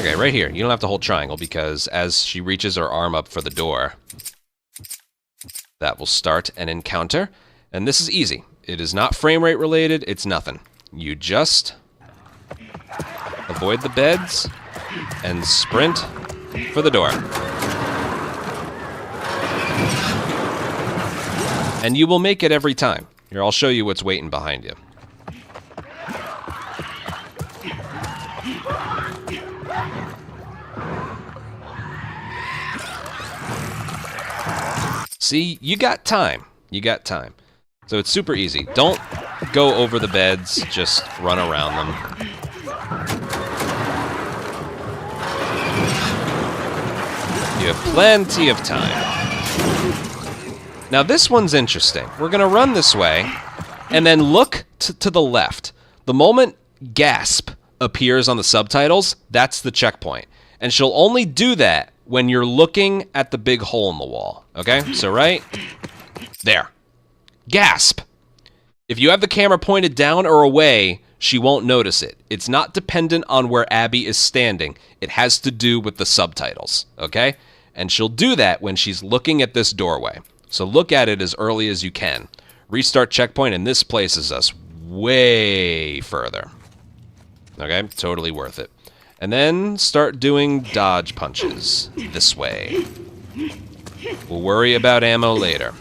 Okay, right here. You don't have to hold triangle because as she reaches her arm up for the door, that will start an encounter. And this is easy. It is not frame rate related. It's nothing. You just avoid the beds and sprint for the door. And you will make it every time. Here, I'll show you what's waiting behind you. See, you got time. You got time. So it's super easy. Don't go over the beds, just run around them. You have plenty of time. Now this one's interesting. We're gonna run this way, and then look to the left. The moment gasp appears on the subtitles, that's the checkpoint. And she'll only do that when you're looking at the big hole in the wall. Okay? So right there. Gasp. If you have the camera pointed down or away, she won't notice it. It's not dependent on where Abby is standing. It has to do with the subtitles. Okay? And she'll do that when she's looking at this doorway. So look at it as early as you can. Restart checkpoint, and this places us way further. Okay? Totally worth it. And then start doing dodge punches this way. We'll worry about ammo later.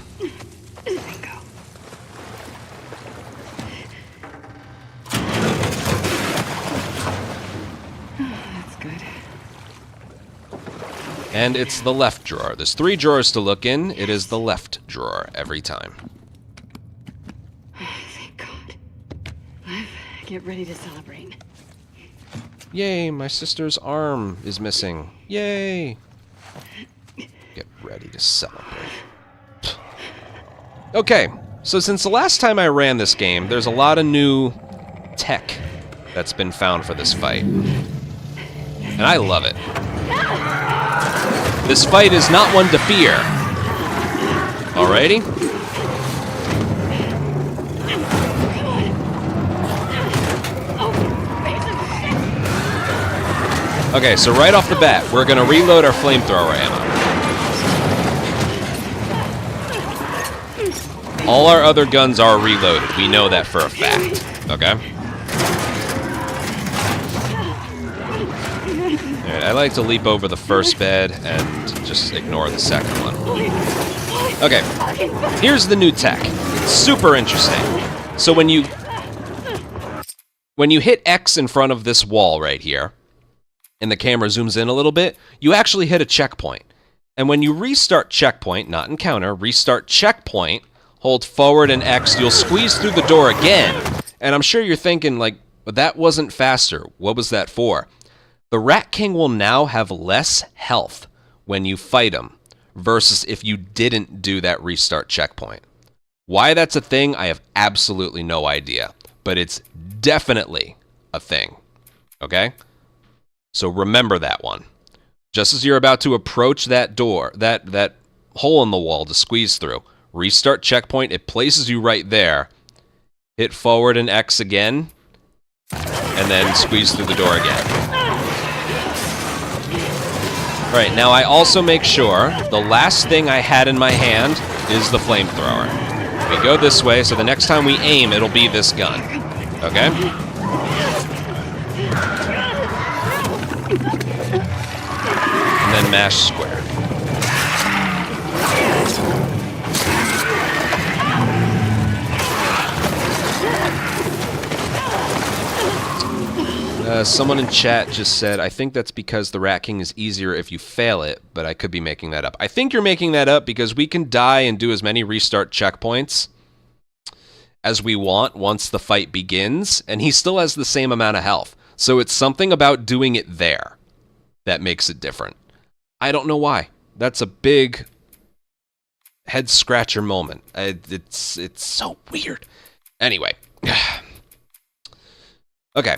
That's good. And it's the left drawer. There's 3 drawers to look in. It is the left drawer every time. Thank God. Get ready to celebrate. Yay, my sister's arm is missing. Yay! Get ready to celebrate. Okay, so since the last time I ran this game, there's a lot of new tech that's been found for this fight. And I love it. This fight is not one to fear. Alrighty? Okay, so right off the bat, we're gonna reload our flamethrower ammo. All our other guns are reloaded. We know that for a fact. Okay? Alright, I like to leap over the first bed and just ignore the second one. Okay, here's the new tech. It's super interesting. So when you hit X in front of this wall right here, and the camera zooms in a little bit, you actually hit a checkpoint. And when you restart checkpoint, not encounter, restart checkpoint, hold forward and X, you'll squeeze through the door again. And I'm sure you're thinking, like, but that wasn't faster. What was that for? The Rat King will now have less health when you fight him versus if you didn't do that restart checkpoint. Why that's a thing, I have absolutely no idea. But it's definitely a thing. Okay? So remember that one. Just as you're about to approach that door, that hole in the wall to squeeze through, restart checkpoint, it places you right there. Hit forward and X again, and then squeeze through the door again. Right, now I also make sure the last thing I had in my hand is the flamethrower. We go this way, so the next time we aim, it'll be this gun. Okay? And then mash square. Someone in chat just said, I think that's because the Rat King is easier if you fail it, but I could be making that up. I think you're making that up because we can die and do as many restart checkpoints as we want once the fight begins, and he still has the same amount of health. So it's something about doing it there that makes it different. I don't know why. That's a big head-scratcher moment. It's so weird. Anyway. Okay.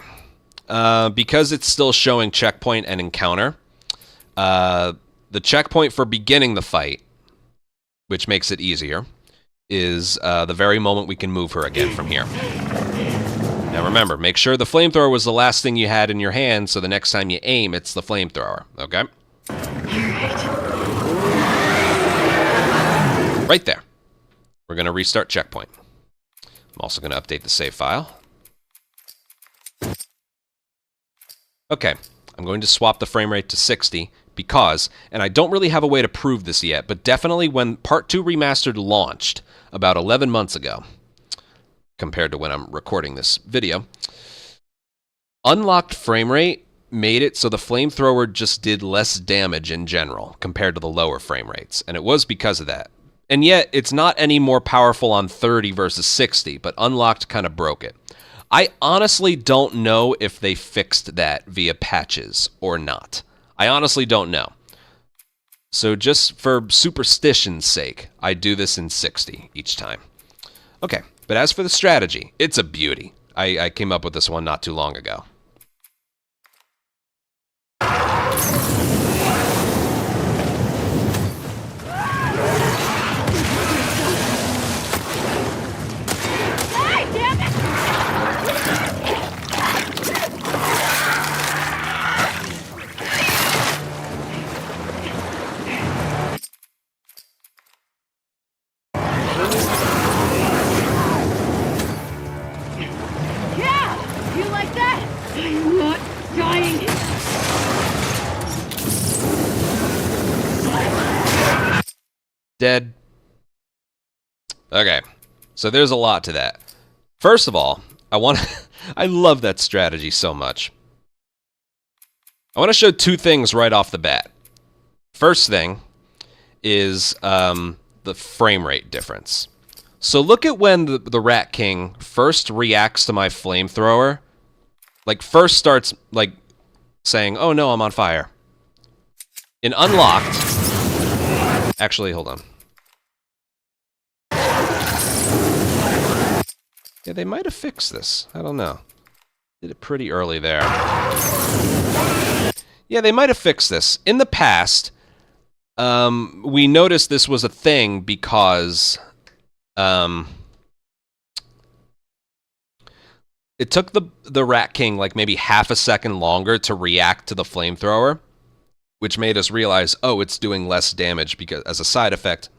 Because it's still showing checkpoint and encounter, the checkpoint for beginning the fight, which makes it easier, is the very moment we can move her again from here. Now remember, make sure the flamethrower was the last thing you had in your hand, so the next time you aim, it's the flamethrower, okay? Right there. We're going to restart checkpoint. I'm also going to update the save file. Okay, I'm going to swap the frame rate to 60 because, and I don't really have a way to prove this yet, but definitely when Part 2 Remastered launched about 11 months ago, compared to when I'm recording this video, unlocked frame rate made it so the flamethrower just did less damage in general compared to the lower frame rates, and it was because of that. And yet, it's not any more powerful on 30 versus 60, but unlocked kind of broke it. I honestly don't know if they fixed that via patches or not. I honestly don't know. So just for superstition's sake, I do this in 60 each time. Okay, but as for the strategy, it's a beauty. I came up with this one not too long ago. Dead. Okay, so there's a lot to that. First of all, I love that strategy so much. I want to show two things right off the bat. First thing is the frame rate difference. So look at when the Rat King first reacts to my flamethrower. Like, first starts, like, saying, oh no, I'm on fire. In Unlocked... Actually, hold on. Yeah, they might have fixed this. I don't know. Did it pretty early there. Yeah, they might have fixed this. In the past, we noticed this was a thing because it took the Rat King like maybe half a second longer to react to the flamethrower, which made us realize, oh, it's doing less damage because as a side effect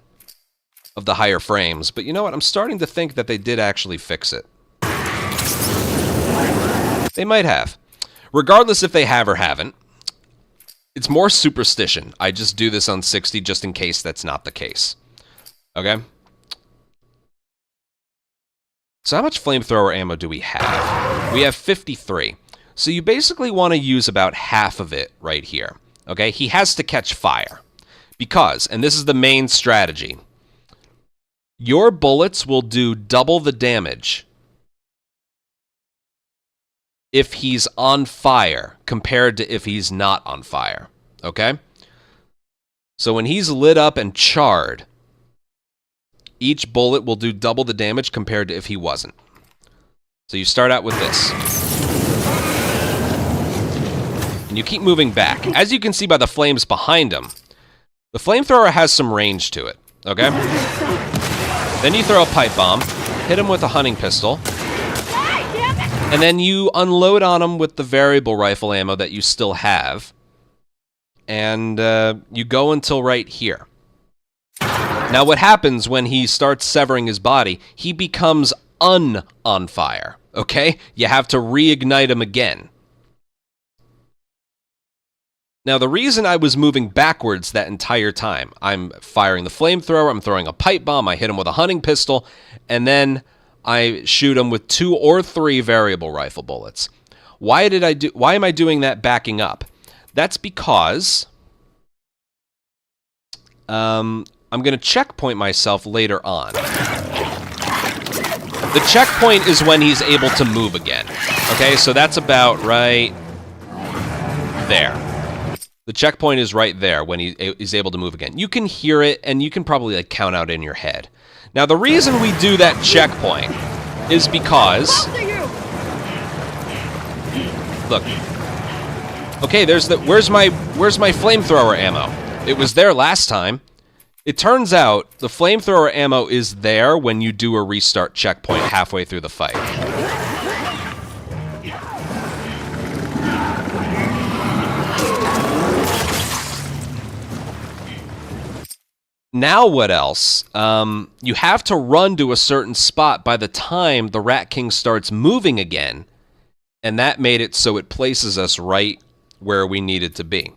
of the higher frames. But you know what? I'm starting to think that they did actually fix it. They might have. Regardless if they have or haven't, it's more superstition. I just do this on 60 just in case that's not the case. Okay? So how much flamethrower ammo do we have? We have 53. So you basically want to use about half of it right here. Okay? He has to catch fire. Because, and this is the main strategy, your bullets will do double the damage if he's on fire compared to if he's not on fire. Okay? So when he's lit up and charred, each bullet will do double the damage compared to if he wasn't. So you start out with this. And you keep moving back. As you can see by the flames behind him, the flamethrower has some range to it. Okay? Then you throw a pipe bomb, hit him with a hunting pistol, and then you unload on him with the variable rifle ammo that you still have, and you go until right here. Now what happens when he starts severing his body, he becomes on fire, okay? You have to reignite him again. Now, the reason I was moving backwards that entire time, I'm firing the flamethrower, I'm throwing a pipe bomb, I hit him with a hunting pistol, and then I shoot him with 2 or 3 variable rifle bullets. Why am I doing that backing up? That's because I'm going to checkpoint myself later on. The checkpoint is when he's able to move again. Okay, so that's about right there. The checkpoint is right there when he is able to move again. You can hear it, and you can probably like count out in your head. Now, the reason we do that checkpoint is because... Look. Okay, where's my flamethrower ammo? It was there last time. It turns out the flamethrower ammo is there when you do a restart checkpoint halfway through the fight. Now what else? You have to run to a certain spot by the time the Rat King starts moving again, and that made it so it places us right where we needed to be.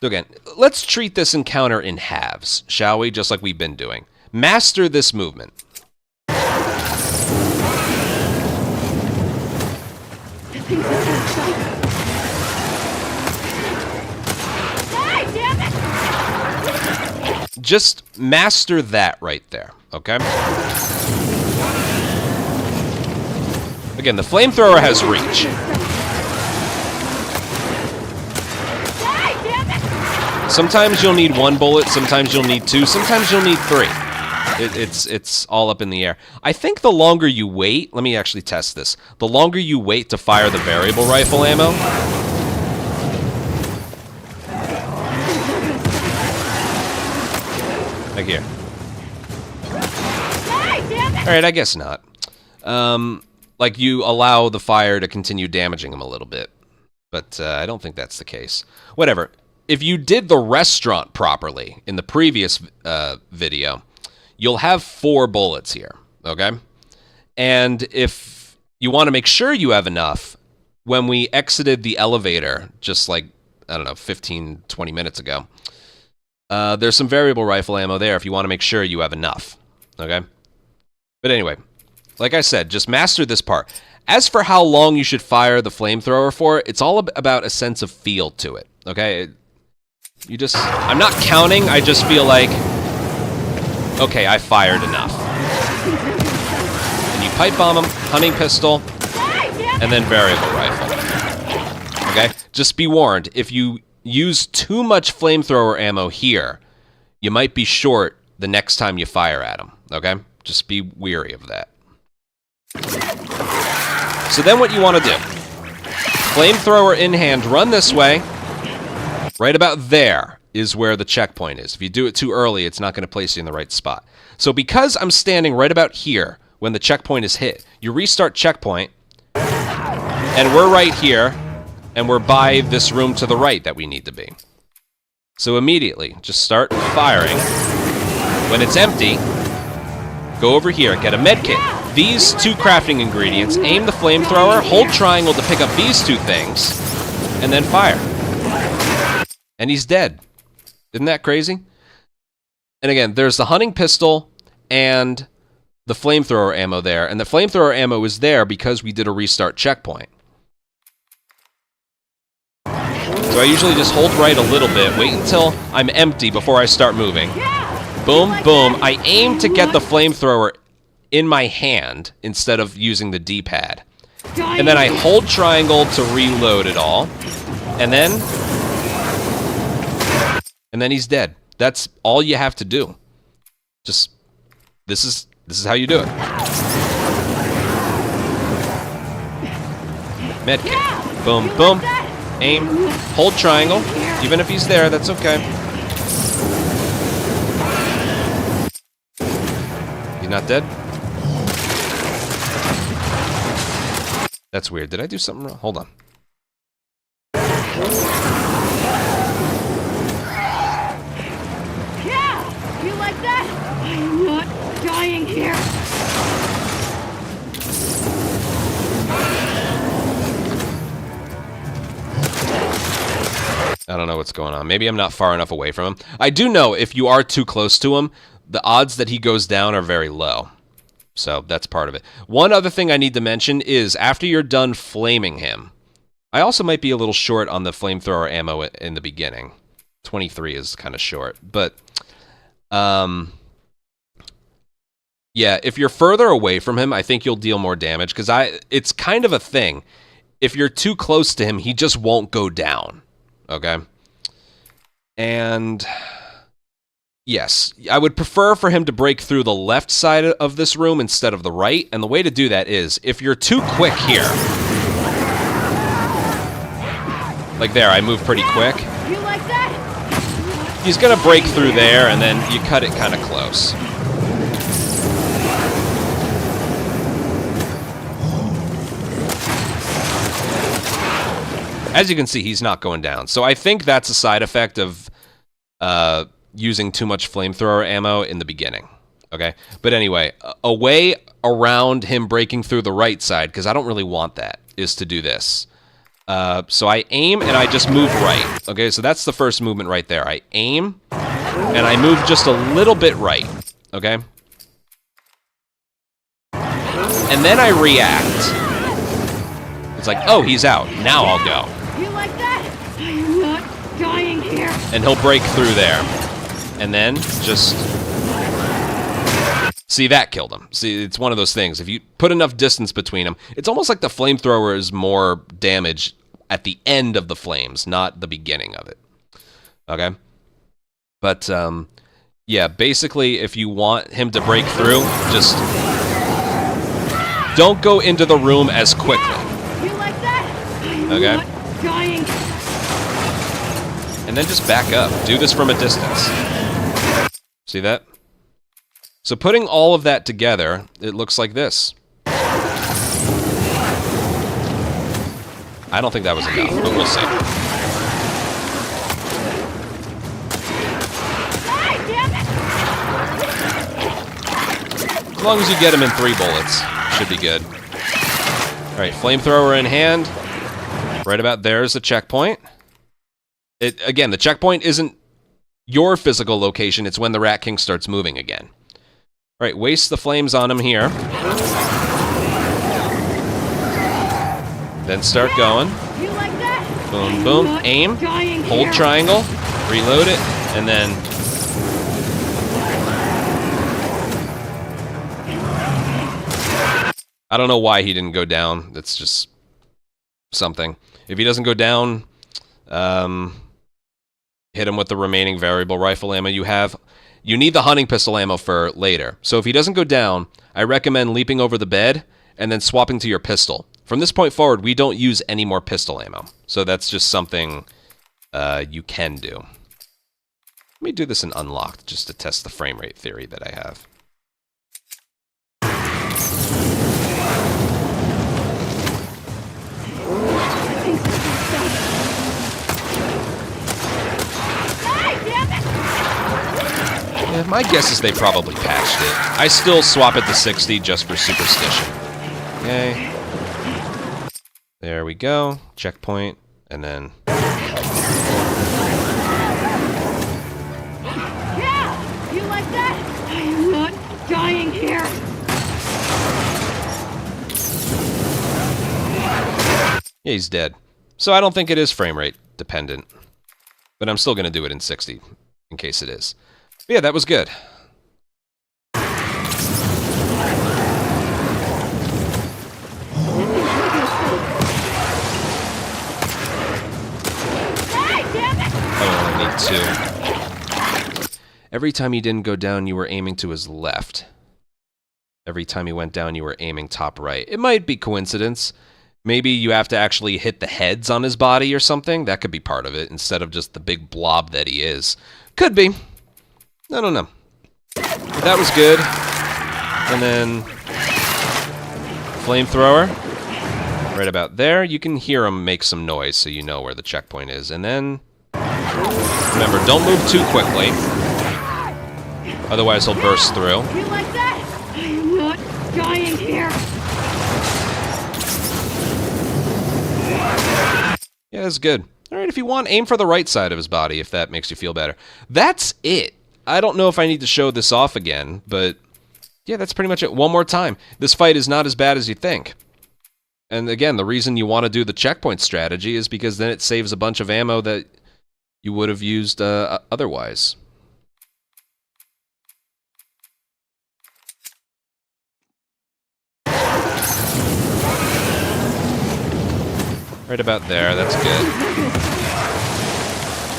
So again, let's treat this encounter in halves, shall we? Just like we've been doing. Master this movement. Just master that right there, okay? Again, the flamethrower has reach. Sometimes you'll need 1 bullet, sometimes you'll need 2, sometimes you'll need 3. It's all up in the air. I think the longer you wait, let me actually test this. The longer you wait to fire the variable rifle ammo, like here. Alright, I guess not. Like you allow the fire to continue damaging him a little bit. But I don't think that's the case. Whatever. If you did the restaurant properly in the previous video, you'll have 4 bullets here, okay? And if you want to make sure you have enough, when we exited the elevator just like, I don't know, 15, 20 minutes ago, there's some variable rifle ammo there if you want to make sure you have enough, okay? But anyway, like I said, just master this part. As for how long you should fire the flamethrower for, it's all about a sense of feel to it, okay? I'm not counting, I just feel like, okay, I fired enough. And you pipe bomb him, hunting pistol, and then variable rifle. Okay? Just be warned, if you use too much flamethrower ammo here, you might be short the next time you fire at him, okay? Just be weary of that. So then what you want to do, flamethrower in hand, run this way. Right about there is where the checkpoint is. If you do it too early, it's not going to place you in the right spot. So because I'm standing right about here when the checkpoint is hit, you restart checkpoint, and we're right here, and we're by this room to the right that we need to be. So immediately, just start firing. When it's empty, go over here, get a medkit. These 2 crafting ingredients, aim the flamethrower, hold triangle to pick up these 2 things, and then fire. And he's dead. Isn't that crazy? And again, there's the hunting pistol and the flamethrower ammo there. And the flamethrower ammo is there because we did a restart checkpoint. So I usually just hold right a little bit, wait until I'm empty before I start moving. Boom, boom. I aim to get the flamethrower in my hand instead of using the D-pad. And then I hold triangle to reload it all. And then he's dead. That's all you have to do. Just, this is how you do it. Medkit. Boom, boom. Aim. Hold triangle. Even if he's there, that's okay. He's not dead? That's weird. Did I do something wrong? Hold on. Yeah! You like that? I'm not dying here. I don't know what's going on. Maybe I'm not far enough away from him. I do know if you are too close to him, the odds that he goes down are very low. So that's part of it. One other thing I need to mention is after you're done flaming him, I also might be a little short on the flamethrower ammo in the beginning. 23 is kind of short, but yeah, if you're further away from him, I think you'll deal more damage because it's kind of a thing. If you're too close to him, he just won't go down. Okay? And yes, I would prefer for him to break through the left side of this room instead of the right, and the way to do that is if you're too quick here. Like there, I move pretty quick. You like that? He's gonna break through there, and then you cut it kind of close. As you can see, he's not going down. So I think that's a side effect of using too much flamethrower ammo in the beginning. Okay? But anyway, a way around him breaking through the right side, because I don't really want that, is to do this. So I aim and I just move right. Okay, so that's the first movement right there. I aim and I move just a little bit right. Okay? And then I react. It's like, oh, he's out. Now I'll go. You like that? I'm not dying here. And he'll break through there. And then just... See, that killed him. See, it's one of those things. If you put enough distance between them, it's almost like the flamethrower is more damage at the end of the flames, not the beginning of it. Okay? But, yeah, basically, if you want him to break through, just don't go into the room as quickly. You like that? Okay? I'm not dying. And then just back up. Do this from a distance. See that? So putting all of that together, it looks like this. I don't think that was enough, but we'll see. Hey, damn it! As long as you get him in 3 bullets, should be good. Alright, flamethrower in hand. Right about there is the checkpoint. Again, the checkpoint isn't your physical location, it's when the Rat King starts moving again. Alright, waste the flames on him here. Then start going. You like that? Boom, boom, aim, hold triangle, reload it, and then... I don't know why he didn't go down. That's just something. If he doesn't go down, hit him with the remaining variable rifle ammo you have. You need the hunting pistol ammo for later. So if he doesn't go down, I recommend leaping over the bed and then swapping to your pistol. From this point forward, we don't use any more pistol ammo. So that's just something you can do. Let me do this in unlocked just to test the frame rate theory that I have. Yeah, my guess is they probably patched it. I still swap it to 60 just for superstition. Okay. There we go. Checkpoint. And then... Yeah! You like that? I am not dying here. Yeah, he's dead. So I don't think it is frame rate dependent. But I'm still going to do it in 60, in case it is. But yeah, that was good. I only need 2. Every time he didn't go down, you were aiming to his left. Every time he went down, you were aiming top right. It might be coincidence. Maybe you have to actually hit the heads on his body or something. That could be part of it, instead of just the big blob that he is. Could be. I don't know. But that was good. And then... flamethrower. Right about there. You can hear him make some noise so you know where the checkpoint is. And then... remember, don't move too quickly. Otherwise he'll burst through. You like that? I am not dying here. Yeah, that's good. Alright, if you want, aim for the right side of his body if that makes you feel better. That's it. I don't know if I need to show this off again, but Yeah, that's pretty much it. One more time. This fight is not as bad as you think. And again, the reason you want to do the checkpoint strategy is because then it saves a bunch of ammo that you would have used otherwise. Right about there, that's good.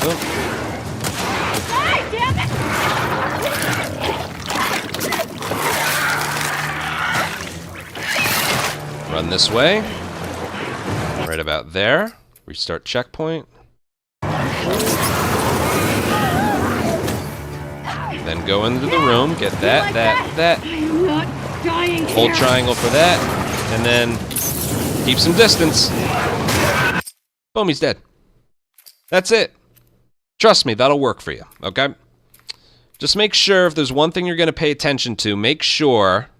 Oh. Hey, damn it! Run this way. Right about there. Restart checkpoint. Then go into the room, get that. I'm not dying Hold here. triangle for that, and then keep some distance. Boom, he's dead. That's it. Trust me, that'll work for you, okay? Just make sure, if there's one thing you're going to pay attention to, make sure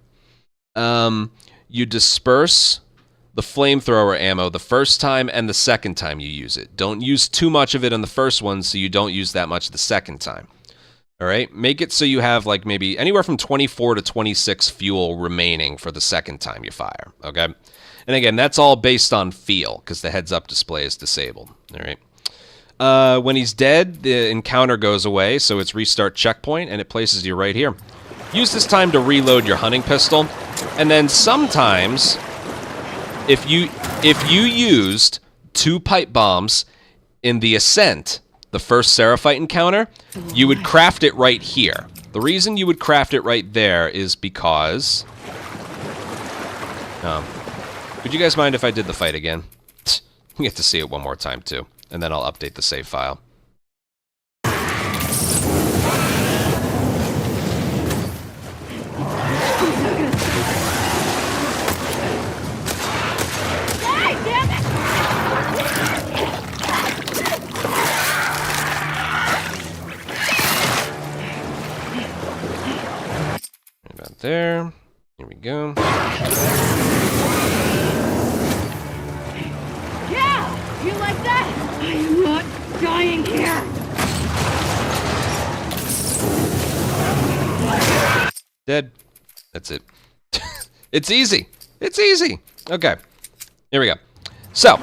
you disperse the flamethrower ammo the first time and the second time you use it. Don't use too much of it on the first one so you don't use that much the second time. All right? Make it so you have like maybe anywhere from 24 to 26 fuel remaining for the second time you fire, okay? And again, that's all based on feel because the heads-up display is disabled, all right? When he's dead, the encounter goes away, so it's restart checkpoint, and it places you right here. Use this time to reload your hunting pistol, and then sometimes, if you used 2 pipe bombs in the Ascent, the first Seraphite encounter, you would craft it right here. The reason you would craft it right there is because... would you guys mind if I did the fight again? You get to see it one more time, too. And then I'll update the save file. About there. Here we go. Yeah! You like that? I'm not dying here! Dead. That's it. It's easy. It's easy. Okay. Here we go. So,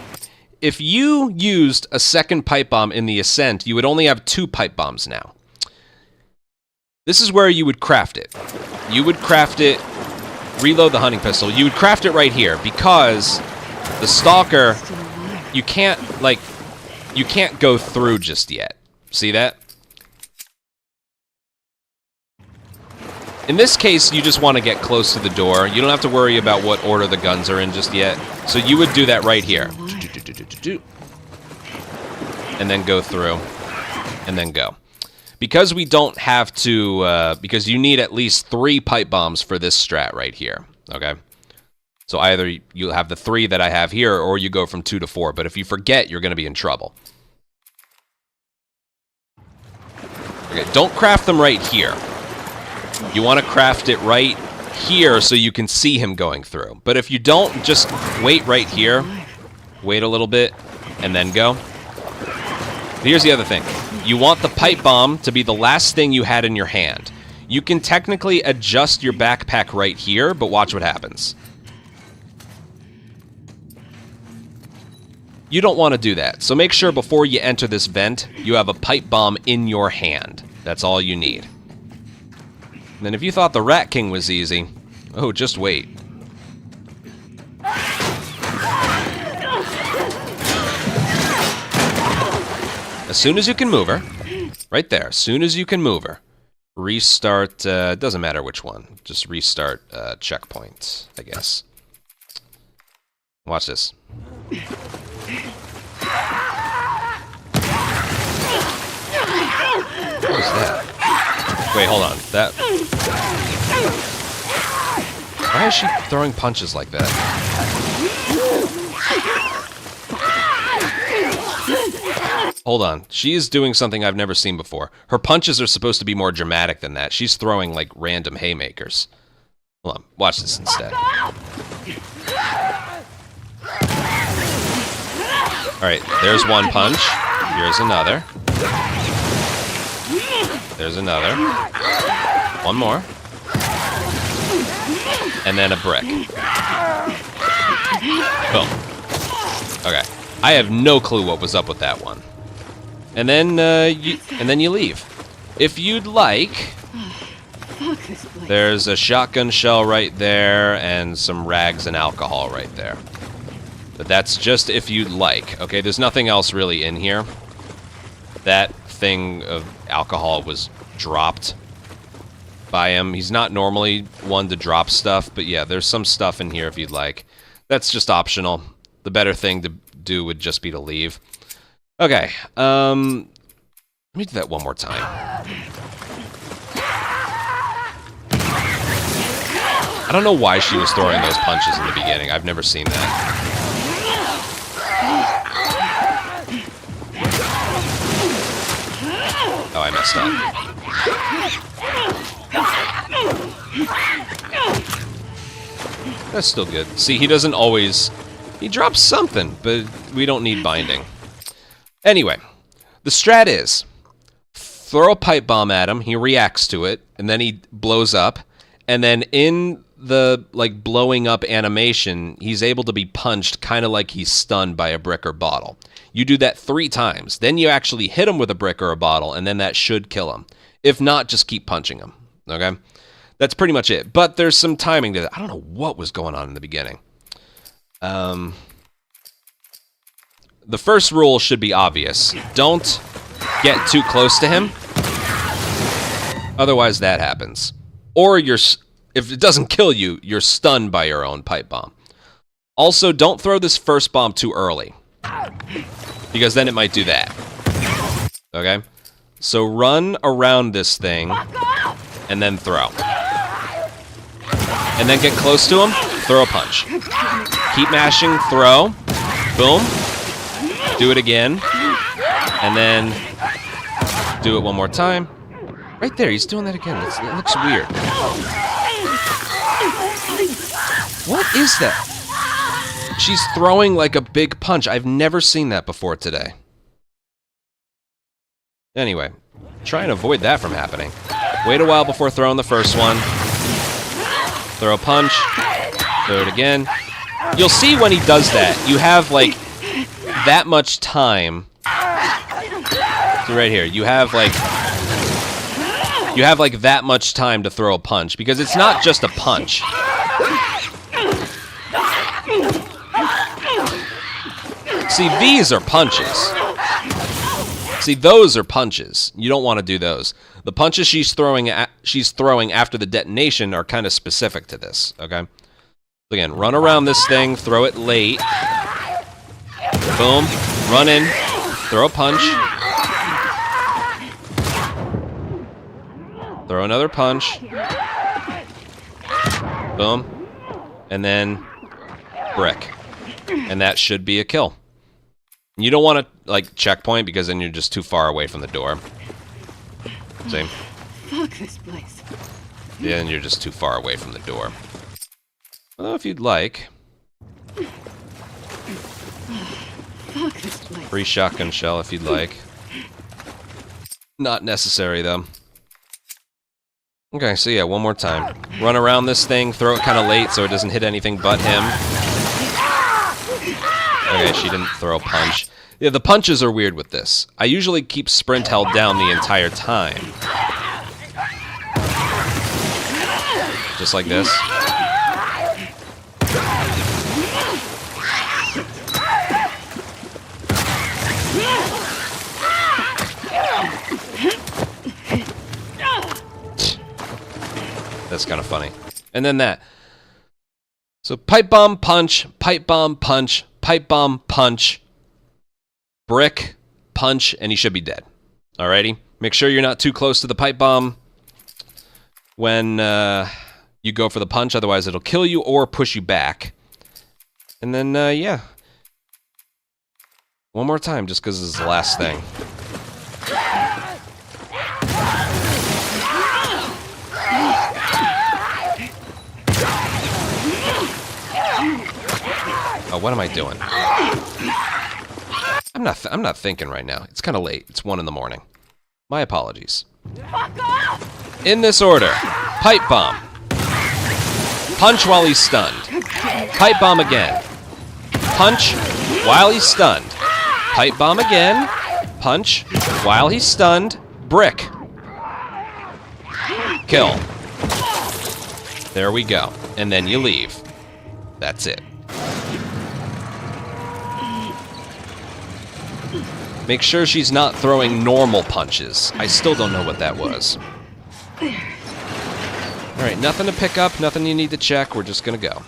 if you used a second pipe bomb in the Ascent, you would only have 2 pipe bombs now. This is where you would craft it. You would craft it, reload the hunting pistol. You would craft it right here because the Stalker, you can't go through just yet. See that? In this case, you just want to get close to the door. You don't have to worry about what order the guns are in just yet. So you would do that right here. And then go through. And then go. Because we don't have to, because you need at least 3 pipe bombs for this strat right here, okay? So either you'll have the 3 that I have here, or you go from 2 to 4, but if you forget, you're going to be in trouble. Okay, don't craft them right here. You want to craft it right here so you can see him going through. But if you don't, just wait right here, wait a little bit, and then go. Here's the other thing. You want the pipe bomb to be the last thing you had in your hand. You can technically adjust your backpack right here, but watch what happens. You don't want to do that, so make sure before you enter this vent, you have a pipe bomb in your hand. That's all you need. And then if you thought the Rat King was easy, oh, just wait. As soon as you can move her, right there, as soon as you can move her, restart, doesn't matter which one, just restart checkpoint, I guess. Watch this. What was that? Wait, hold on. That... Why is she throwing punches like that? Hold on. She is doing something I've never seen before. Her punches are supposed to be more dramatic than that. She's throwing, like, random haymakers. Hold on. Watch this instead. Alright, there's one punch. Here's another. There's another. One more. and then a brick. Boom. Okay. I have no clue what was up with that one. And then you leave. If you'd like, there's a shotgun shell right there and some rags and alcohol right there. But that's just if you'd like. Okay, there's nothing else really in here. That thing of alcohol was dropped by him. He's not normally one to drop stuff, but yeah, there's some stuff in here if you'd like. That's just optional. The better thing to do would just be to leave. Okay, let me do that one more time. I don't know why she was throwing those punches in the beginning. I've never seen that. Oh, I messed up. That's still good. See, he doesn't always... He drops something, but we don't need binding. Anyway, the strat is throw a pipe bomb at him, he reacts to it, and then he blows up, and then in the like blowing up animation, he's able to be punched kind of like he's stunned by a brick or bottle. You do that 3 times, then you actually hit him with a brick or a bottle, and then that should kill him. If not, just keep punching him, okay? That's pretty much it, but there's some timing to that. I don't know what was going on in the beginning. The first rule should be obvious. Don't get too close to him. Otherwise, that happens. Or if it doesn't kill you, you're stunned by your own pipe bomb. Also, don't throw this first bomb too early, because then it might do that. Okay? So run around this thing, and then throw. And then get close to him, throw a punch. Keep mashing, throw, boom. Do it again, and then do it one more time. Right there, he's doing that again. It looks weird. What is that? She's throwing like a big punch. I've never seen that before today. Anyway, try and avoid that from happening. Wait a while before throwing the first one. Throw a punch. Throw it again. You'll see when he does that, you have like that much time. So right here, you have like that much time to throw a punch, because it's not just a punch. See, these are punches. See, those are punches. You don't want to do those. The punches she's throwing after the detonation are kind of specific to this, okay? Again, run around this thing, throw it late. Boom, run in, throw a punch. Throw another punch. Boom. And then brick. And that should be a kill. You don't want to, like, checkpoint, because then you're just too far away from the door. See? Fuck this place. Then you're just too far away from the door. Although, if you'd like... Fuck this place. Free shotgun shell, if you'd like. Not necessary, though. Okay, so yeah, one more time. Run around this thing, throw it kind of late so it doesn't hit anything but him. Okay, she didn't throw a punch. Yeah, the punches are weird with this. I usually keep sprint held down the entire time. Just like this. That's kind of funny. And then that. So pipe bomb, punch, pipe bomb, punch, pipe bomb, punch, brick, punch, and he should be dead. Alrighty? Make sure you're not too close to the pipe bomb when you go for the punch, otherwise it'll kill you or push you back. And then, yeah. One more time, just because this is the last thing. Oh, what am I doing? I'm not thinking right now. It's kind of late. It's 1 in the morning. My apologies. In this order: pipe bomb, Punch while he's stunned. Pipe bomb again. Punch while he's stunned. Pipe bomb again. Punch while he's stunned. Brick. Kill. There we go. And then you leave. That's it. Make sure she's not throwing normal punches. I still don't know what that was. Alright, nothing to pick up, nothing you need to check. We're just gonna go.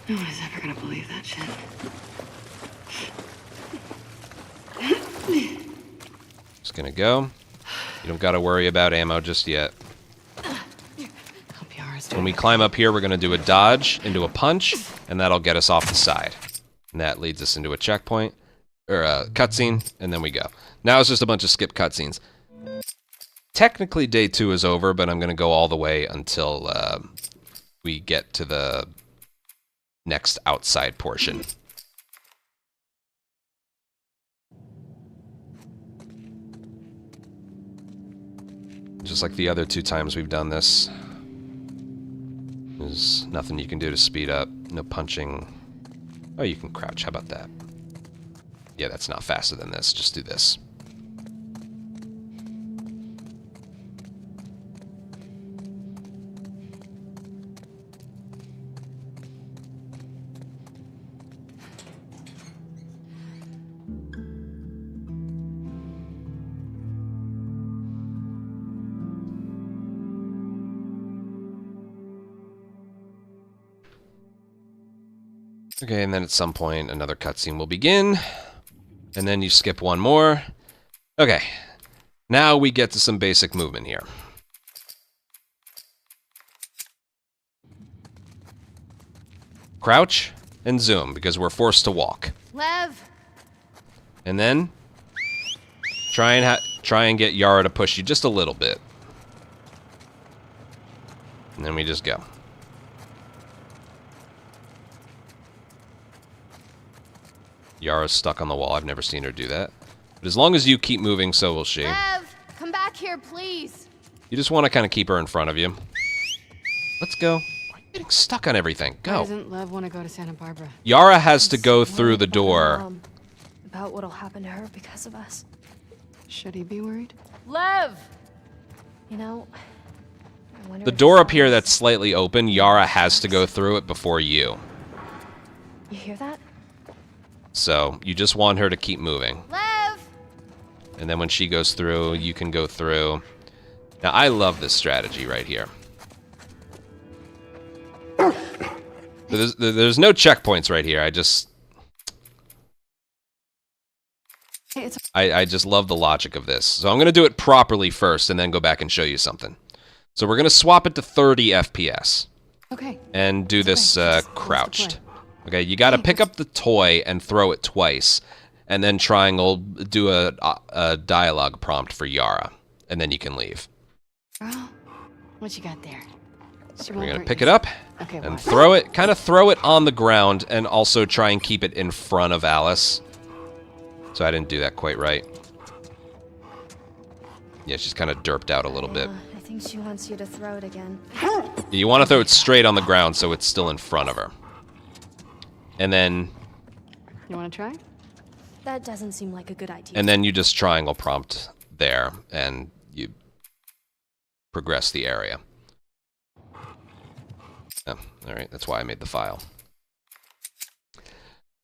No one's ever gonna believe that shit. Just gonna go. You don't gotta worry about ammo just yet. When we climb up here, we're gonna do a dodge into a punch, and that'll get us off the side. And that leads us into a checkpoint, or a cutscene, and then we go. Now it's just a bunch of skip cutscenes. Technically, day 2 is over, but I'm gonna go all the way until we get to the next outside portion. Just like the other 2 times we've done this. There's nothing you can do to speed up. No punching. Oh, you can crouch. How about that? Yeah, that's not faster than this. Just do this. Okay, and then at some point another cutscene will begin. And then you skip one more. Okay, now we get to some basic movement here. Crouch and zoom, because we're forced to walk. Lev! And then try and get Yara to push you just a little bit. And then we just go. Yara's stuck on the wall. I've never seen her do that. But as long as you keep moving, so will she. Lev! Come back here, please! You just want to kind of keep her in front of you. Let's go. Why are you getting stuck on everything? Why Go. doesn't Lev want to go to Santa Barbara? Yara has to go through the door. About what'll happen to her because of us. Should he be worried? Lev! You know, I wonder The if door it's up here us. that's slightly open, Yara has to go through it before you. You hear that? So you just want her to keep moving. Lev! And then when she goes through, you can go through. Now, I love this strategy right here. There's no checkpoints right here. I just love the logic of this. So I'm going to do it properly first and then go back and show you something. So we're going to swap it to 30 FPS. Okay. And do this crouched. Okay, you got to pick up the toy and throw it twice. And then triangle, do a dialogue prompt for Yara. And then you can leave. Girl, what you got there? We're going to pick it up and throw it, kind of throw it on the ground and also try and keep it in front of Alice. So I didn't do that quite right. Yeah, she's kind of derped out a little bit. I think she wants you to throw it again. You want to throw it straight on the ground so it's still in front of her. And then... You want to try? That doesn't seem like a good idea. And then you just triangle prompt there, and you progress the area. Oh, alright, that's why I made the file.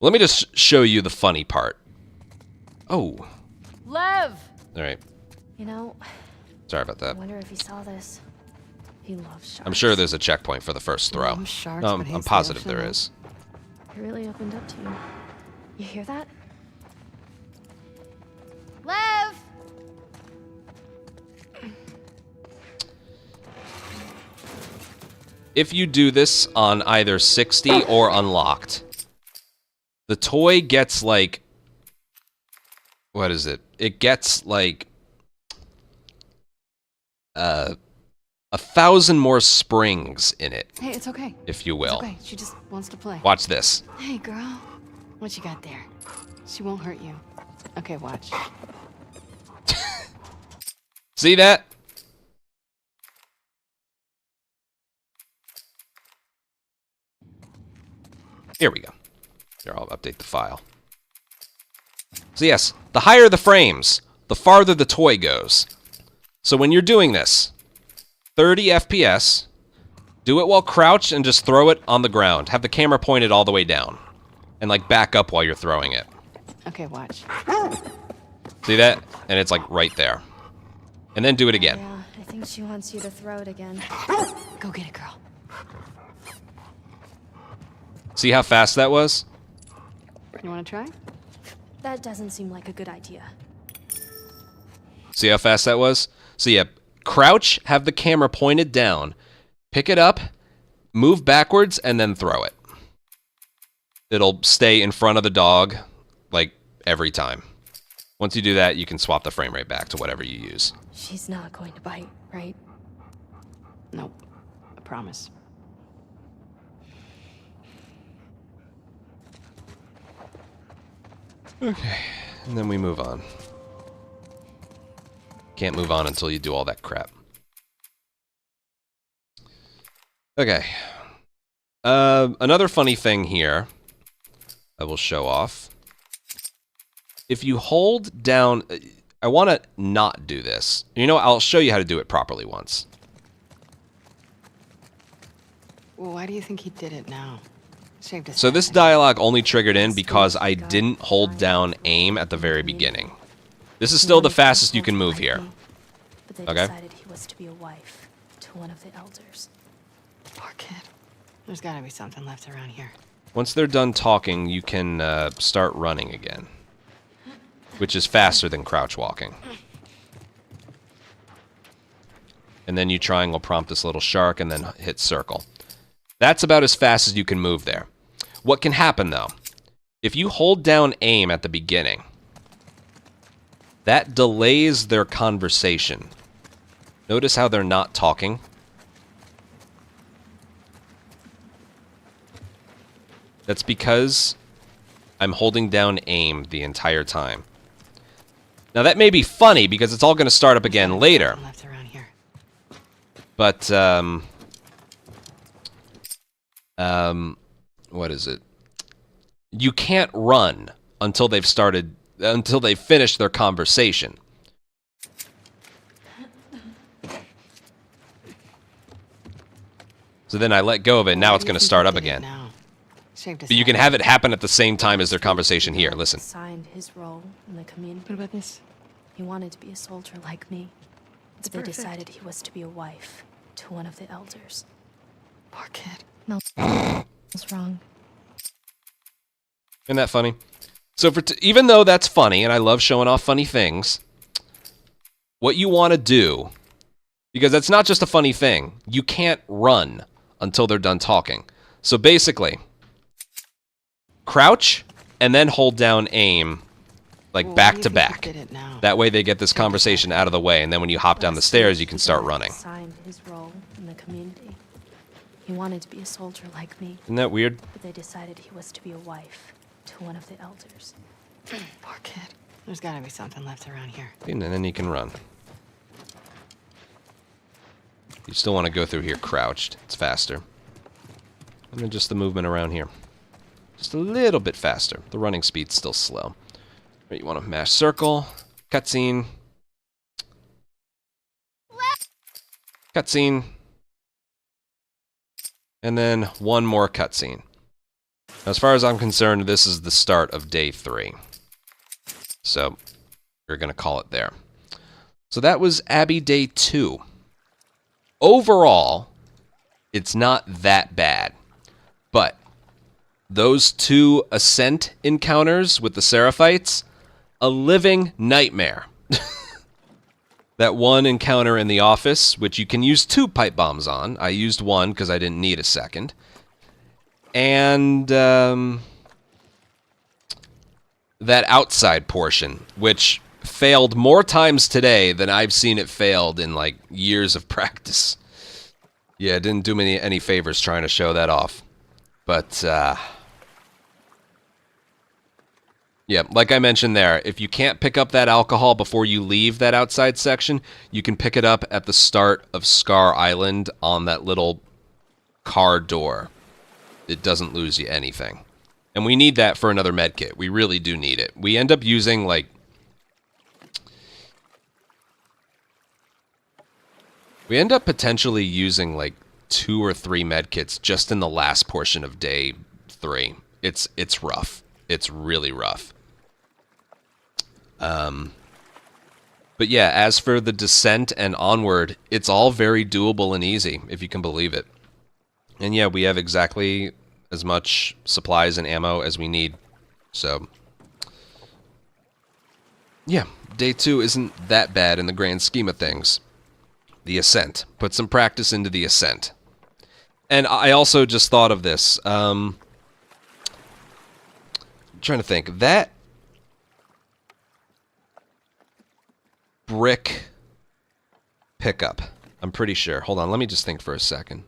Let me just show you the funny part. Oh. Lev! Alright. You know, Sorry about that. I wonder if he saw this. He loves sharks. I'm sure there's a checkpoint for the first throw. Loves sharks, but hates I'm the positive ocean, there huh? is. He really opened up to you. You hear that? Lev! If you do this on either 60 or unlocked, the toy gets like... What is it? It gets like... 1,000 more springs in it. Hey, it's okay. If you will. It's okay. She just wants to play. Watch this. Hey, girl. What you got there? She won't hurt you. Okay, watch. See that? Here we go. Here, I'll update the file. So yes, the higher the frames, the farther the toy goes. So when you're doing this, 30 FPS, do it while crouched and just throw it on the ground. Have the camera pointed all the way down. And like back up while you're throwing it. Okay, watch. See that? And it's like right there. And then do it again. Yeah, I think she wants you to throw it again. Go get it, girl. See how fast that was? You want to try? That doesn't seem like a good idea. See how fast that was? So yeah, crouch, have the camera pointed down, pick it up, move backwards, and then throw it. It'll stay in front of the dog, like, every time. Once you do that, you can swap the frame rate back to whatever you use. She's not going to bite, right? Nope. I promise. Okay, and then we move on. Can't move on until you do all that crap. Okay. Another funny thing here I will show off. If you hold down... I want to not do this. You know, I'll show you how to do it properly once. Well, why do you think he did it now? Saved his So this life. dialogue only triggered in because I didn't hold down aim at the very beginning. This is still the fastest you can move here. But they Okay. decided he was to be a wife to one of the elders. Poor kid. There's gotta be something left around here. Once they're done talking, you can start running again. Which is faster than crouch walking. And then you triangle prompt this little shark and then hit circle. That's about as fast as you can move there. What can happen, though, if you hold down aim at the beginning, that delays their conversation. Notice how they're not talking? That's because I'm holding down aim the entire time. Now, that may be funny because it's all going to start up again later. Left around here. But, what is it? You can't run until they've finished their conversation. So then I let go of it, and now it's going to start up again. But you can have it happen at the same time as their conversation here. Listen. Signed his role in the community. What about this? He wanted to be a soldier like me. It's But they perfect. decided he was to be a wife to one of the elders. Poor kid. No, what's wrong? Isn't that funny? So even though that's funny, and I love showing off funny things, what you want to do, because that's not just a funny thing, you can't run until they're done talking. So basically, crouch and then hold down aim, like Well, back why do to you think he back. did it now? That way they get this conversation out of the way, and then when you hop down the stairs, you can start running. Signed his role in the community. He wanted to be a soldier like me. Isn't that weird? But they decided he was to be a wife to one of the elders. Poor kid. There's gotta be something left around here. And then you can run. You still want to go through here crouched. It's faster. And then just the movement around here. Just a little bit faster. The running speed's still slow. Right, you want to mash circle. Cutscene. Cutscene. And then one more cutscene. As far as I'm concerned, this is the start of day 3. So, we're going to call it there. So that was Abby Day 2. Overall, it's not that bad. But those 2 Ascent encounters with the Seraphites, a living nightmare. That one encounter in the office, which you can use 2 pipe bombs on. I used 1 because I didn't need a second. And that outside portion, which failed more times today than I've seen it failed in like years of practice. Yeah, it didn't do me any favors trying to show that off. But yeah, like I mentioned there, if you can't pick up that alcohol before you leave that outside section, you can pick it up at the start of Scar Island on that little car door. It doesn't lose you anything. And we need that for another med kit. We really do need it. We end up using, like... We end up potentially using, like, 2 or 3 med kits just in the last portion of day 3. It's rough. It's really rough. But yeah, as for the descent and onward, it's all very doable and easy, if you can believe it. And yeah, we have exactly as much supplies and ammo as we need. So, yeah, day 2 isn't that bad in the grand scheme of things. The ascent. Put some practice into the ascent. And I also just thought of this. I'm trying to think. That brick pickup, I'm pretty sure. Hold on, let me just think for a second.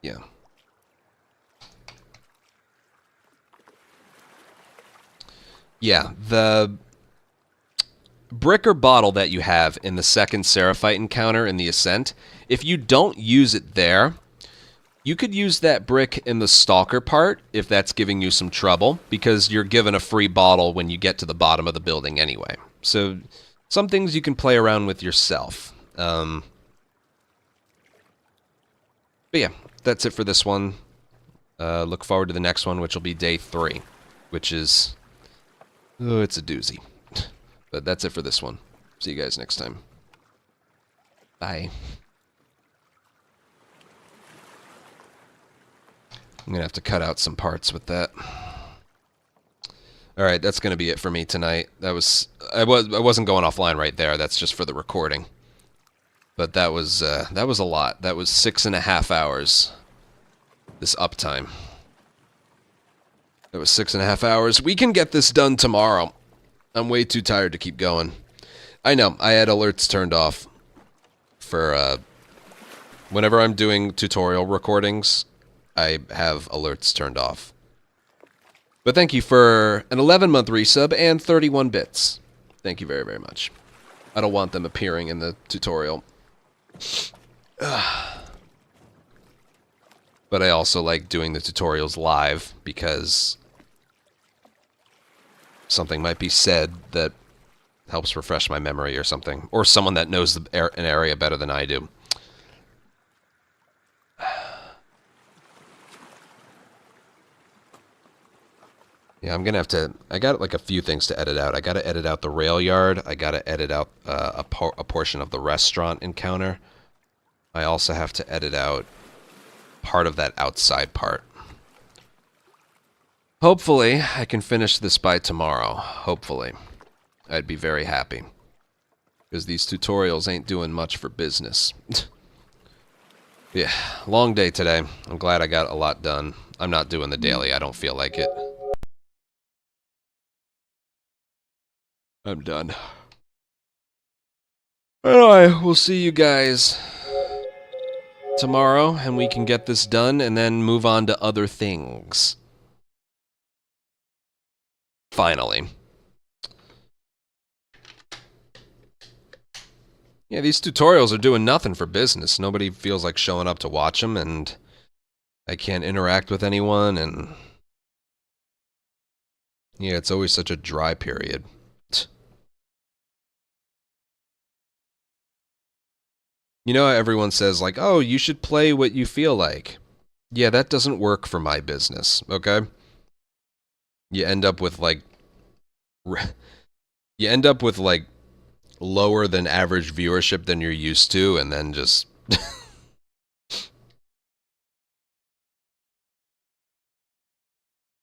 Yeah. Yeah, the brick or bottle that you have in the second Seraphite encounter in the Ascent, if you don't use it there, you could use that brick in the Stalker part if that's giving you some trouble, because you're given a free bottle when you get to the bottom of the building anyway. So, some things you can play around with yourself. But yeah, that's it for this one. Look forward to the next one, which will be day 3, which is... oh, it's a doozy. But that's it for this one. See you guys next time. Bye. I'm gonna have to cut out some parts with that. Alright, that's gonna be it for me tonight. I wasn't going offline right there, that's just for the recording. But that was a lot. That was 6.5 hours. This uptime. That was 6.5 hours. We can get this done tomorrow. I'm way too tired to keep going. I know, I had alerts turned off for, whenever I'm doing tutorial recordings, I have alerts turned off. But thank you for an 11-month resub and 31 bits. Thank you very, very much. I don't want them appearing in the tutorial. But I also like doing the tutorials live because something might be said that helps refresh my memory or something. Or someone that knows an area better than I do. Yeah, I'm gonna have to... I got like a few things to edit out. I gotta edit out the rail yard. I gotta edit out a portion of the restaurant encounter. I also have to edit out part of that outside part. Hopefully, I can finish this by tomorrow. Hopefully. I'd be very happy. Because these tutorials ain't doing much for business. Yeah, long day today. I'm glad I got a lot done. I'm not doing the daily. I don't feel like it. I'm done. Anyway, we'll see you guys tomorrow, and we can get this done and then move on to other things. Finally. Yeah, these tutorials are doing nothing for business. Nobody feels like showing up to watch them, and I can't interact with anyone, and... yeah, it's always such a dry period. You know how everyone says, like, oh, you should play what you feel like. Yeah, that doesn't work for my business, okay? You end up with, like... you end up with, like, lower than average viewership than you're used to, and then just...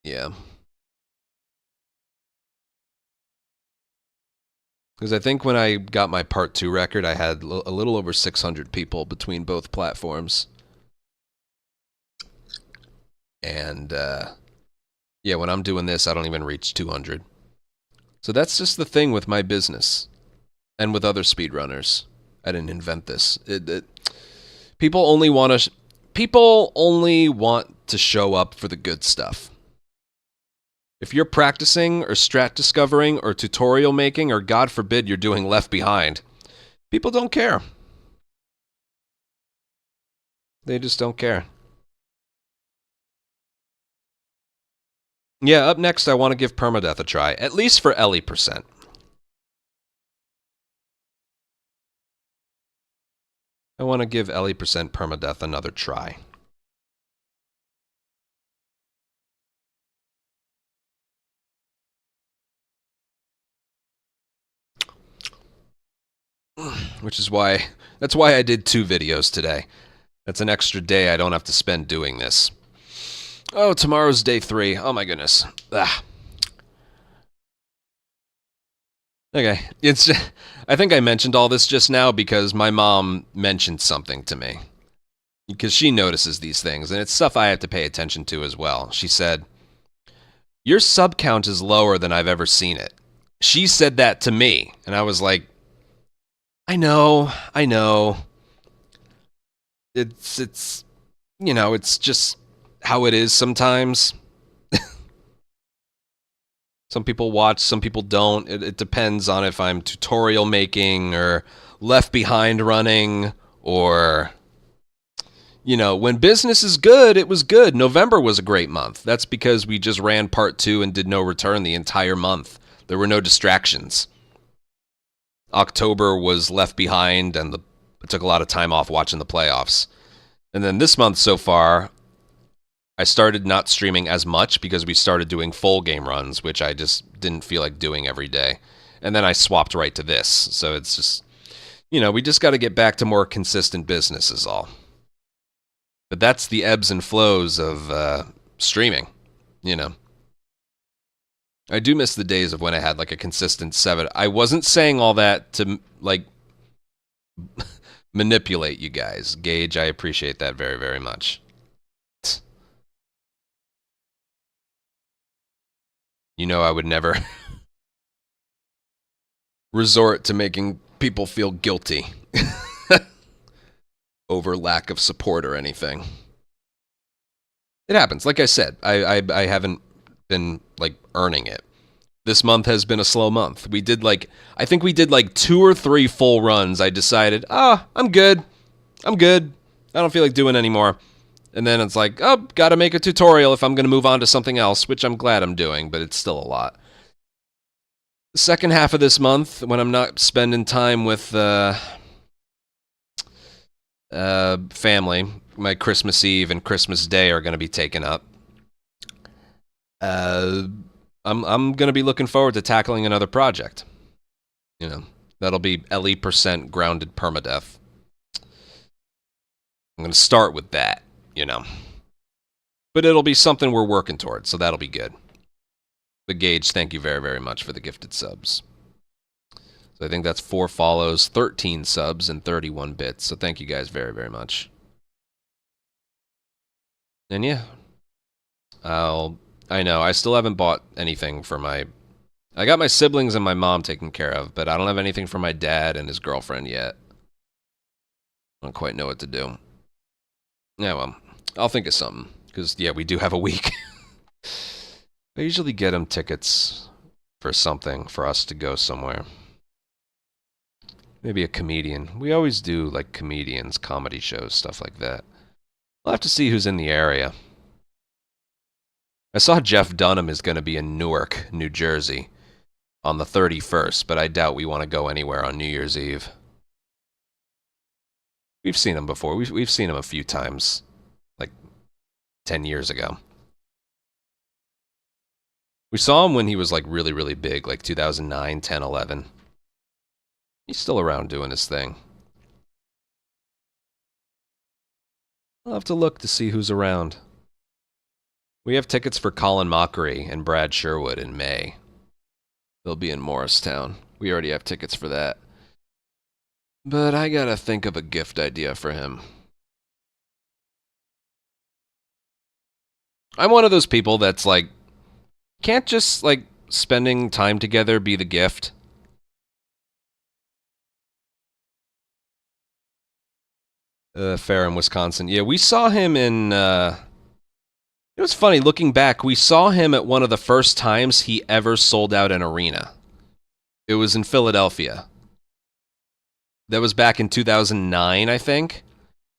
yeah. Because I think when I got my Part 2 record, I had a little over 600 people between both platforms. And, yeah, when I'm doing this, I don't even reach 200. So that's just the thing with my business. And with other speedrunners. I didn't invent this. People only want to show up for the good stuff. If you're practicing or strat discovering or tutorial making or God forbid you're doing Left Behind, people don't care. They just don't care. Yeah, up next I want to give permadeath a try, at least for Ellie%. I want to give Ellie% permadeath another try. Which is why, that's why I did 2 videos today. That's an extra day I don't have to spend doing this. Oh, tomorrow's day 3. Oh my goodness. Ah. Okay, it's just, I think I mentioned all this just now because my mom mentioned something to me. Because she notices these things, and it's stuff I have to pay attention to as well. She said, "Your sub count is lower than I've ever seen it." She said that to me, and I was like, I know. It's you know, it's just how it is sometimes. Some people watch, some people don't. It depends on if I'm tutorial making or Left Behind running or, you know, when business is good, it was good. November was a great month. That's because we just ran part 2 and did no return the entire month. There were no distractions. October was Left Behind, and I took a lot of time off watching the playoffs. And then this month so far, I started not streaming as much because we started doing full game runs, which I just didn't feel like doing every day. And then I swapped right to this. So it's just, you know, we just got to get back to more consistent business is all. But that's the ebbs and flows of streaming, you know. I do miss the days of when I had like a consistent 7. I wasn't saying all that to like manipulate you guys. Gage, I appreciate that very, very much. You know I would never resort to making people feel guilty over lack of support or anything. It happens. Like I said, I haven't been like earning it. This month has been a slow month. We did like, I think we did like 2 or 3 full runs. I decided, I'm good. I don't feel like doing anymore. And then it's like, gotta make a tutorial if I'm gonna move on to something else, which I'm glad I'm doing, but it's still a lot. The second half of this month, when I'm not spending time with family, my Christmas Eve and Christmas Day are gonna be taken up. I'm gonna be looking forward to tackling another project. You know, that'll be Ellie% grounded permadeath. I'm gonna start with that, you know. But it'll be something we're working towards, so that'll be good. But Gage, thank you very, very much for the gifted subs. So I think that's 4 follows, 13 subs, and 31 bits. So thank you guys very, very much. And yeah, I know, I still haven't bought anything for my... I got my siblings and my mom taken care of, but I don't have anything for my dad and his girlfriend yet. I don't quite know what to do. Yeah, well, I'll think of something, because, yeah, we do have a week. I usually get them tickets for something, for us to go somewhere. Maybe a comedian. We always do, like, comedians, comedy shows, stuff like that. We'll have to see who's in the area. I saw Jeff Dunham is going to be in Newark, New Jersey, on the 31st, but I doubt we want to go anywhere on New Year's Eve. We've seen him before. We've seen him a few times, like 10 years ago. We saw him when he was like really, really big, like 2009, 10, 11. He's still around doing his thing. I'll have to look to see who's around. We have tickets for Colin Mockery and Brad Sherwood in May. They'll be in Morristown. We already have tickets for that. But I gotta think of a gift idea for him. I'm one of those people that's like, can't just like spending time together be the gift? Fair in Wisconsin. Yeah, we saw him in, It was funny, looking back, we saw him at one of the first times he ever sold out an arena. It was in Philadelphia. That was back in 2009, I think.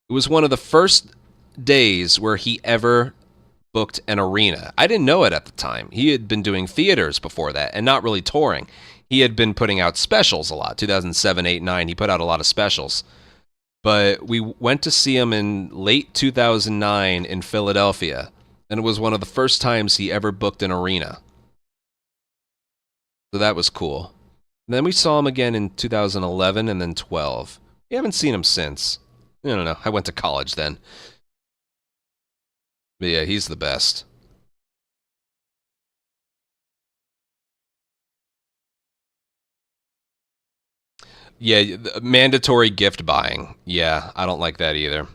It was one of the first days where he ever booked an arena. I didn't know it at the time. He had been doing theaters before that and not really touring. He had been putting out specials a lot. 2007, 8, 9, he put out a lot of specials. But we went to see him in late 2009 in Philadelphia, and it was one of the first times he ever booked an arena. So that was cool. And then we saw him again in 2011 and then 12. We haven't seen him since. I don't know. I went to college then. But yeah, he's the best. Yeah, mandatory gift buying. Yeah, I don't like that either.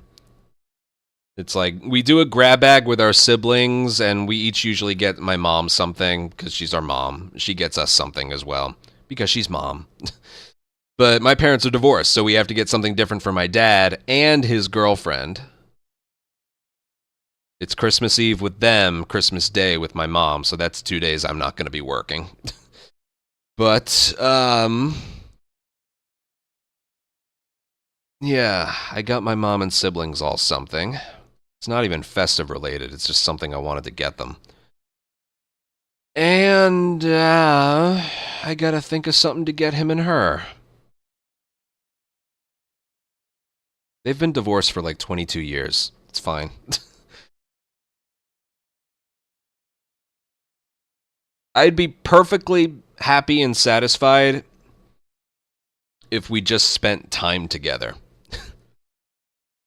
It's like, we do a grab bag with our siblings, and we each usually get my mom something, because she's our mom. She gets us something as well, because she's mom. But my parents are divorced, so we have to get something different for my dad and his girlfriend. It's Christmas Eve with them, Christmas Day with my mom, so that's 2 days I'm not going to be working. But, yeah, I got my mom and siblings all something. It's not even festive related, it's just something I wanted to get them. And, I gotta think of something to get him and her. They've been divorced for like 22 years. It's fine. I'd be perfectly happy and satisfied if we just spent time together.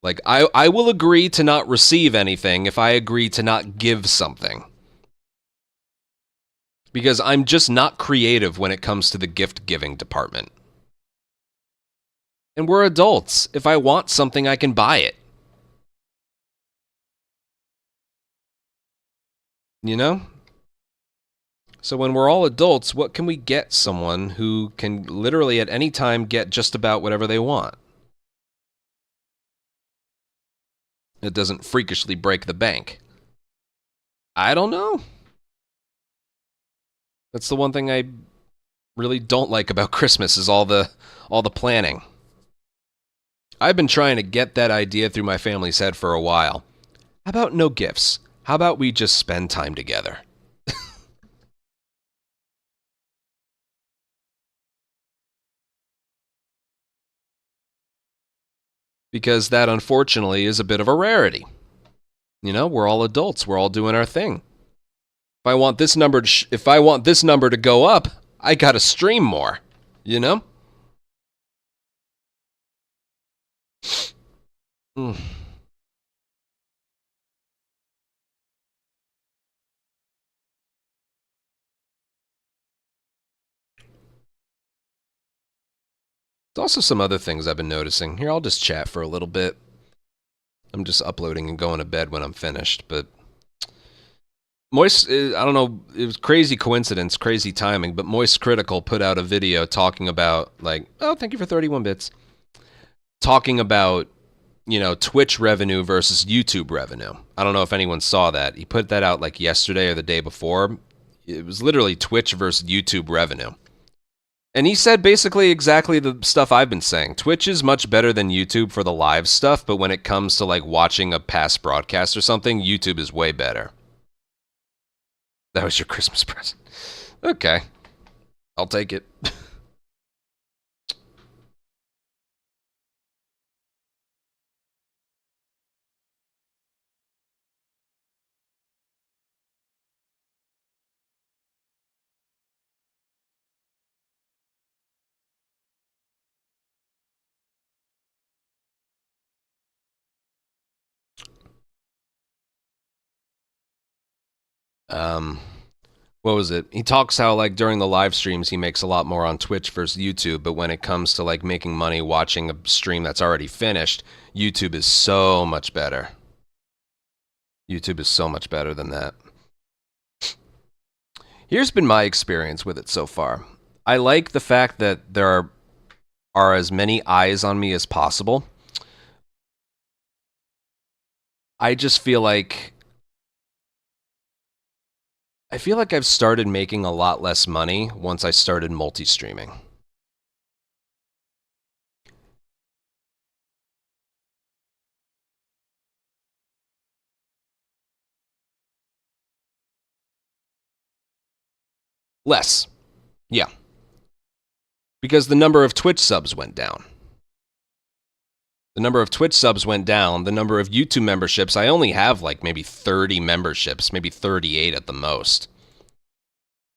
Like, I will agree to not receive anything if I agree to not give something. Because I'm just not creative when it comes to the gift-giving department. And we're adults. If I want something, I can buy it. You know? So when we're all adults, what can we get someone who can literally at any time get just about whatever they want? It doesn't freakishly break the bank. I don't know. That's the one thing I really don't like about Christmas is all the planning. I've been trying to get that idea through my family's head for a while. How about no gifts? How about we just spend time together? Because that, unfortunately, is a bit of a rarity. You know, we're all adults. We're all doing our thing. If I want this number to go up, I gotta stream more. You know? Mm. There's also some other things I've been noticing. Here, I'll just chat for a little bit. I'm just uploading and going to bed when I'm finished, but Moist, I don't know, it was crazy coincidence, crazy timing, but Moist Critical put out a video talking about, like, oh, thank you for 31 bits. Talking about, you know, Twitch revenue versus YouTube revenue. I don't know if anyone saw that. He put that out like yesterday or the day before. It was literally Twitch versus YouTube revenue. And he said basically exactly the stuff I've been saying. Twitch is much better than YouTube for the live stuff, but when it comes to like watching a past broadcast or something, YouTube is way better. That was your Christmas present. Okay. I'll take it. What was it? He talks how, like, during the live streams, he makes a lot more on Twitch versus YouTube, but when it comes to, like, making money watching a stream that's already finished, YouTube is so much better. YouTube is so much better than that. Here's been my experience with it so far. I like the fact that there are as many eyes on me as possible. I just feel like I feel like I've started making a lot less money once I started multi-streaming. Less. Yeah. Because the number of Twitch subs went down. The number of Twitch subs went down. The number of YouTube memberships, I only have like maybe 30 memberships, maybe 38 at the most.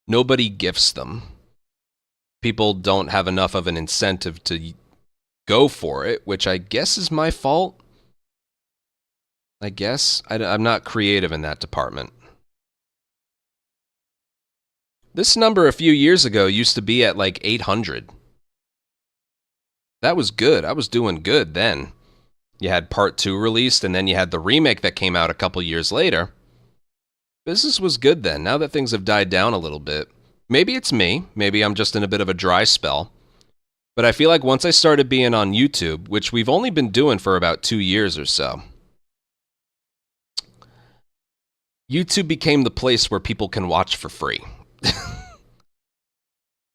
Nobody gifts them. People don't have enough of an incentive to go for it, which I guess is my fault. I guess. I'm not creative in that department. This number a few years ago used to be at like 800. That was good. I was doing good then. You had part 2 released, and then you had the remake that came out a couple years later. Business was good then. Now that things have died down a little bit, maybe it's me. Maybe I'm just in a bit of a dry spell. But I feel like once I started being on YouTube, which we've only been doing for about 2 years or so, YouTube became the place where people can watch for free.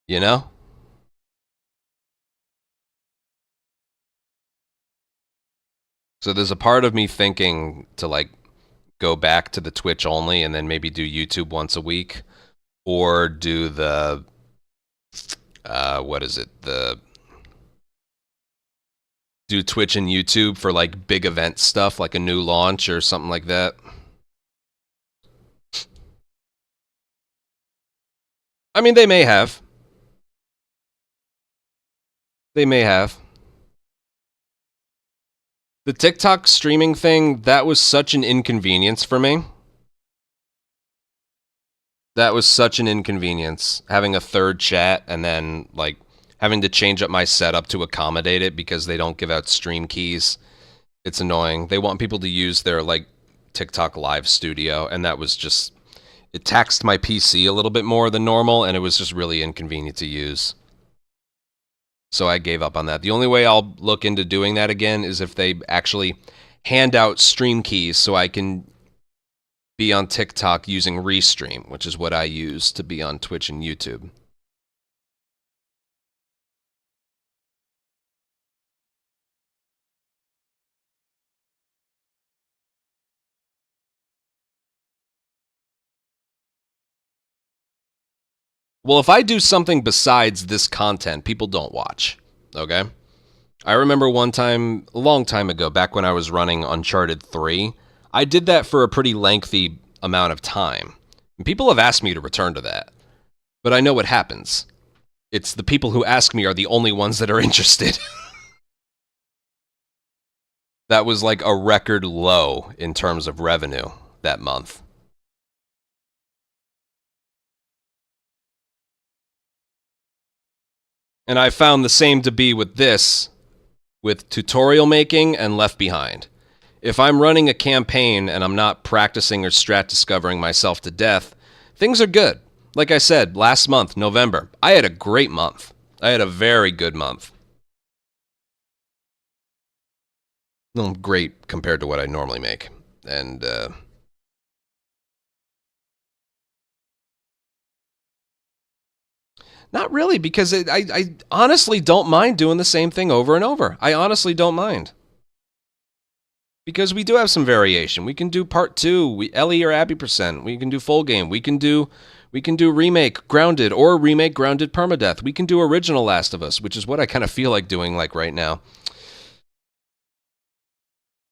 You know? So there's a part of me thinking to like go back to the Twitch only and then maybe do YouTube once a week, or do the do Twitch and YouTube for like big event stuff, like a new launch or something like that. I mean, they may have. They may have. The TikTok streaming thing, that was such an inconvenience for me. That was such an inconvenience. Having a third chat and then, like, having to change up my setup to accommodate it because they don't give out stream keys. It's annoying. They want people to use their, like, TikTok live studio, and that was just... It taxed my PC a little bit more than normal, and it was just really inconvenient to use. So I gave up on that. The only way I'll look into doing that again is if they actually hand out stream keys so I can be on TikTok using Restream, which is what I use to be on Twitch and YouTube. Well, if I do something besides this content, people don't watch, okay? I remember one time, a long time ago, back when I was running Uncharted 3, I did that for a pretty lengthy amount of time. And people have asked me to return to that. But I know what happens. It's the people who ask me are the only ones that are interested. That was like a record low in terms of revenue that month. And I found the same to be with this, with tutorial making and Left Behind. If I'm running a campaign and I'm not practicing or strat discovering myself to death, things are good. Like I said, last month, November, I had a great month. I had a very good month. Well, great compared to what I normally make. And, not really, because I honestly don't mind doing the same thing over and over. I honestly don't mind. Because we do have some variation. We can do part 2, Ellie or Abby %. We can do full game. We can do remake Grounded or remake Grounded Permadeath. We can do original Last of Us, which is what I kind of feel like doing like right now.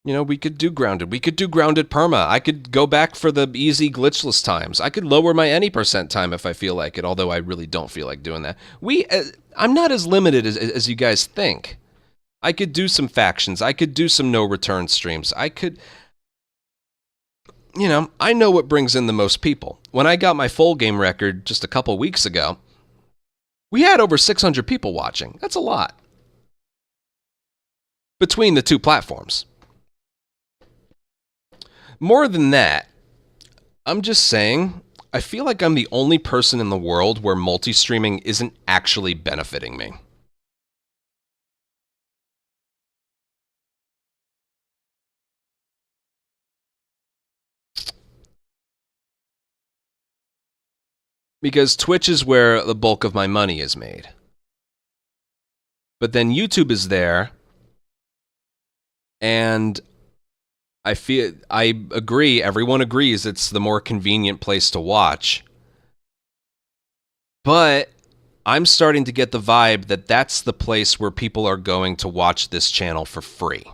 You know, we could do Grounded. We could do Grounded Perma. I could go back for the easy glitchless times. I could lower my any % time if I feel like it, although I really don't feel like doing that. I'm not as limited as you guys think. I could do some factions. I could do some no return streams. I could... You know, I know what brings in the most people. When I got my full game record just a couple weeks ago, we had over 600 people watching. That's a lot. Between the two platforms. More than that, I'm just saying, I feel like I'm the only person in the world where multi-streaming isn't actually benefiting me. Because Twitch is where the bulk of my money is made. But then YouTube is there, and I agree, everyone agrees it's the more convenient place to watch. But I'm starting to get the vibe that that's the place where people are going to watch this channel for free.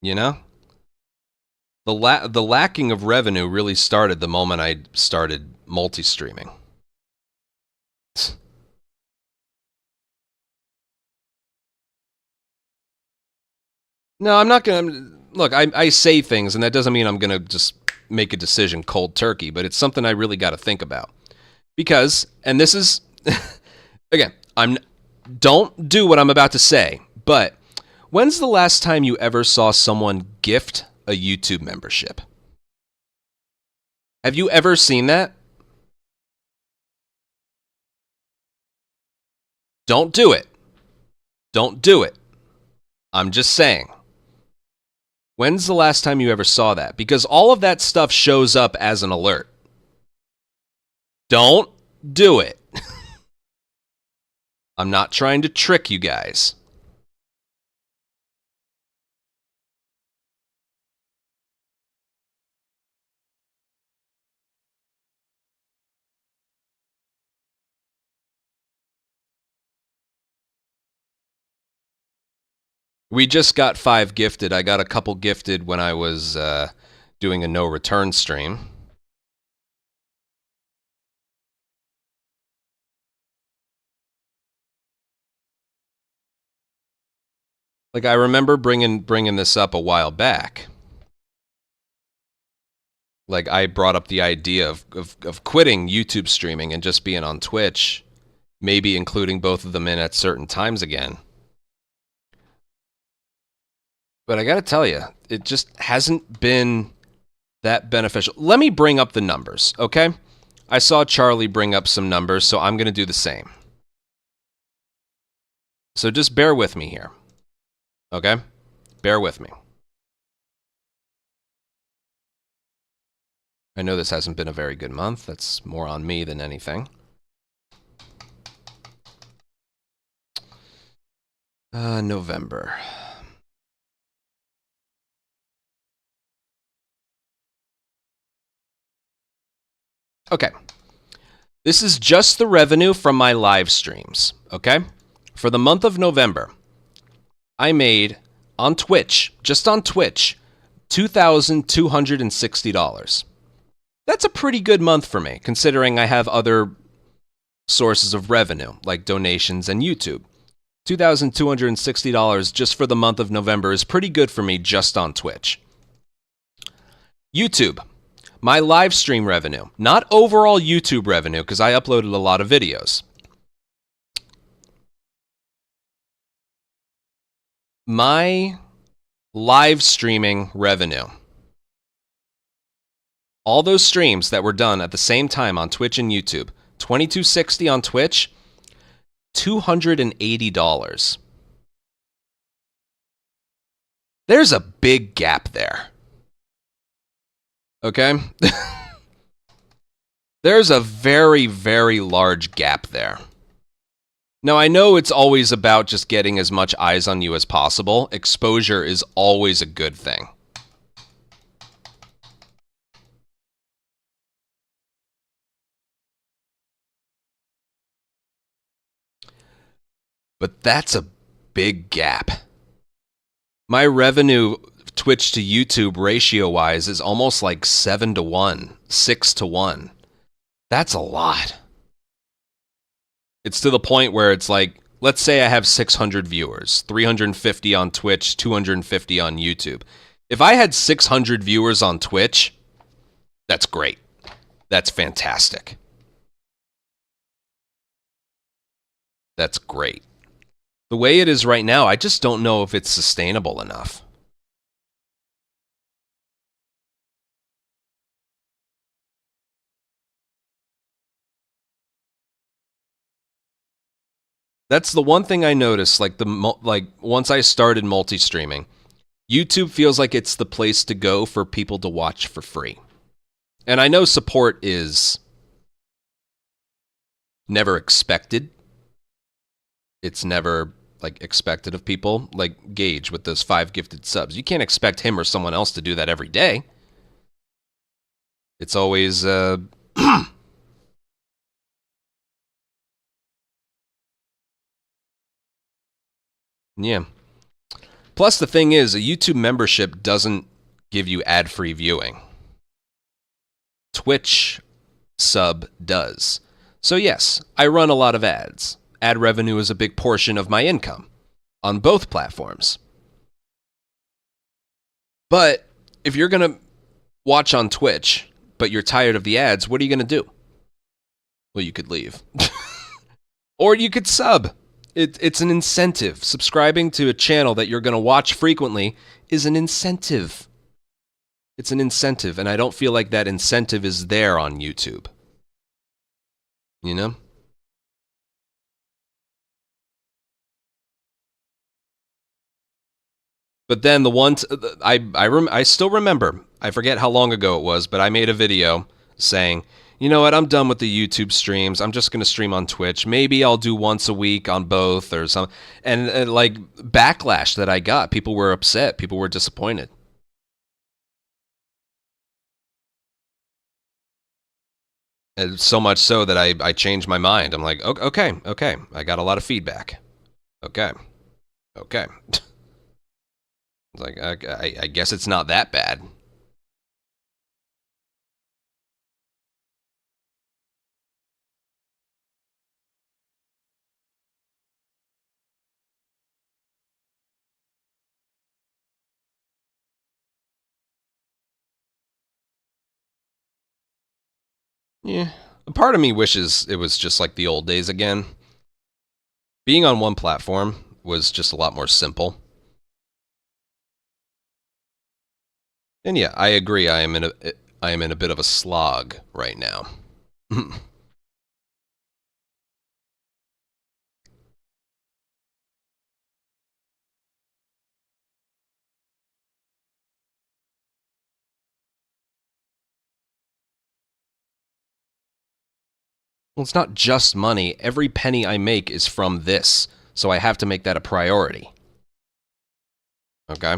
You know? The lacking of revenue really started the moment I started multi-streaming. No, I'm not going to... Look, I say things, and that doesn't mean I'm going to just make a decision cold turkey, but it's something I really got to think about. Because, and this is... again, don't do what I'm about to say, but when's the last time you ever saw someone gift a YouTube membership? Have you ever seen that? Don't do it. Don't do it. I'm just saying. When's the last time you ever saw that? Because all of that stuff shows up as an alert. Don't do it. I'm not trying to trick you guys. We just got 5 gifted. I got a couple gifted when I was doing a no return stream. Like, I remember bringing this up a while back. Like, I brought up the idea of quitting YouTube streaming and just being on Twitch, maybe including both of them in at certain times again. But I gotta tell you, it just hasn't been that beneficial. Let me bring up the numbers, okay? I saw Charlie bring up some numbers, so I'm gonna do the same. So just bear with me here, okay? Bear with me. I know this hasn't been a very good month. That's more on me than anything. November. Okay. This is just the revenue from my live streams, okay? For the month of November, I made, on Twitch, just on Twitch, $2,260. That's a pretty good month for me, considering I have other sources of revenue, like donations and YouTube. $2,260 just for the month of November is pretty good for me just on Twitch. YouTube. My live stream revenue, not overall YouTube revenue, because I uploaded a lot of videos. My live streaming revenue, all those streams that were done at the same time on Twitch and YouTube, $2,260 on Twitch, $280. There's a big gap there. Okay? There's a very, very large gap there. Now, I know it's always about just getting as much eyes on you as possible. Exposure is always a good thing. But that's a big gap. My revenue Twitch to YouTube ratio-wise is almost like 7-to-1, 6-to-1. That's a lot. It's to the point where it's like, let's say I have 600 viewers, 350 on Twitch, 250 on YouTube. If I had 600 viewers on Twitch, that's great. That's fantastic. That's great. The way it is right now, I just don't know if it's sustainable enough. That's the one thing I noticed, like once I started multi-streaming, YouTube feels like it's the place to go for people to watch for free. And I know support is never expected. It's never like expected of people. Like Gage with those 5 gifted subs. You can't expect him or someone else to do that every day. It's always yeah. Plus the thing is, a YouTube membership doesn't give you ad-free viewing. Twitch sub does. So yes, I run a lot of ads. Ad revenue is a big portion of my income on both platforms. But if you're going to watch on Twitch, but you're tired of the ads, what are you going to do? Well, you could leave. Or you could sub. It's an incentive. Subscribing to a channel that you're going to watch frequently is an incentive. It's an incentive, and I don't feel like that incentive is there on YouTube. You know? But then the one I still remember. I forget how long ago it was, but I made a video saying, you know what, I'm done with the YouTube streams. I'm just going to stream on Twitch. Maybe I'll do once a week on both or something. And like backlash that I got. People were upset. People were disappointed. And so much so that I changed my mind. I'm like, okay. I got a lot of feedback. Okay. It's like, I guess it's not that bad. Yeah. A part of me wishes it was just like the old days again. Being on one platform was just a lot more simple. And yeah, I agree. I am in a bit of a slog right now. Well, it's not just money. Every penny I make is from this, so I have to make that a priority. Okay?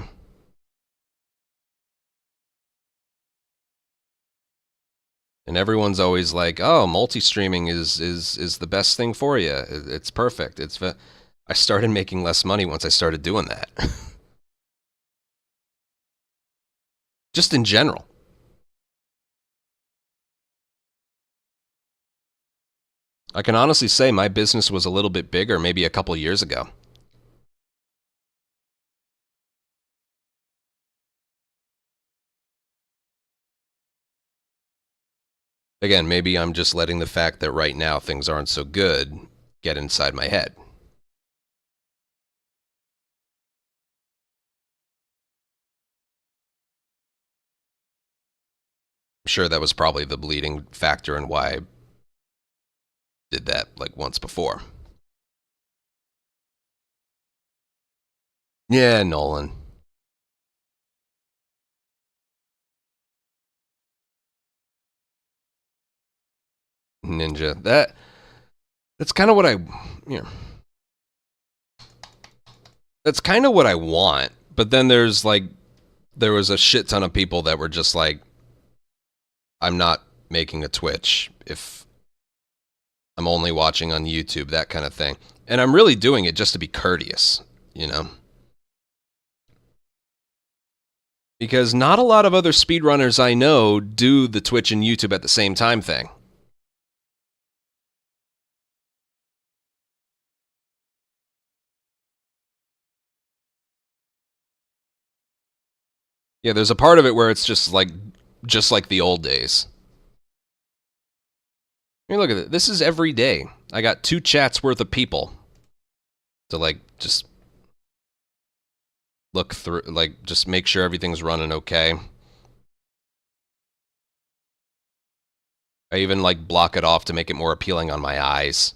And everyone's always like, "Oh, multi-streaming is the best thing for you. It's perfect." I started making less money once I started doing that. Just in general. I can honestly say my business was a little bit bigger maybe a couple years ago. Again, maybe I'm just letting the fact that right now things aren't so good get inside my head. I'm sure that was probably the bleeding factor in why I did that like once before. Yeah, Nolan. Ninja. That's kind of what that's kind of what I want. But then there was a shit ton of people that were just like, I'm not making a Twitch if I'm only watching on YouTube, that kind of thing. And I'm really doing it just to be courteous, you know? Because not a lot of other speedrunners I know do the Twitch and YouTube at the same time thing. Yeah, there's a part of it where it's just like the old days. I mean, look at it. This is every day. I got 2 chats worth of people to like just look through, like just make sure everything's running okay. I even like block it off to make it more appealing on my eyes.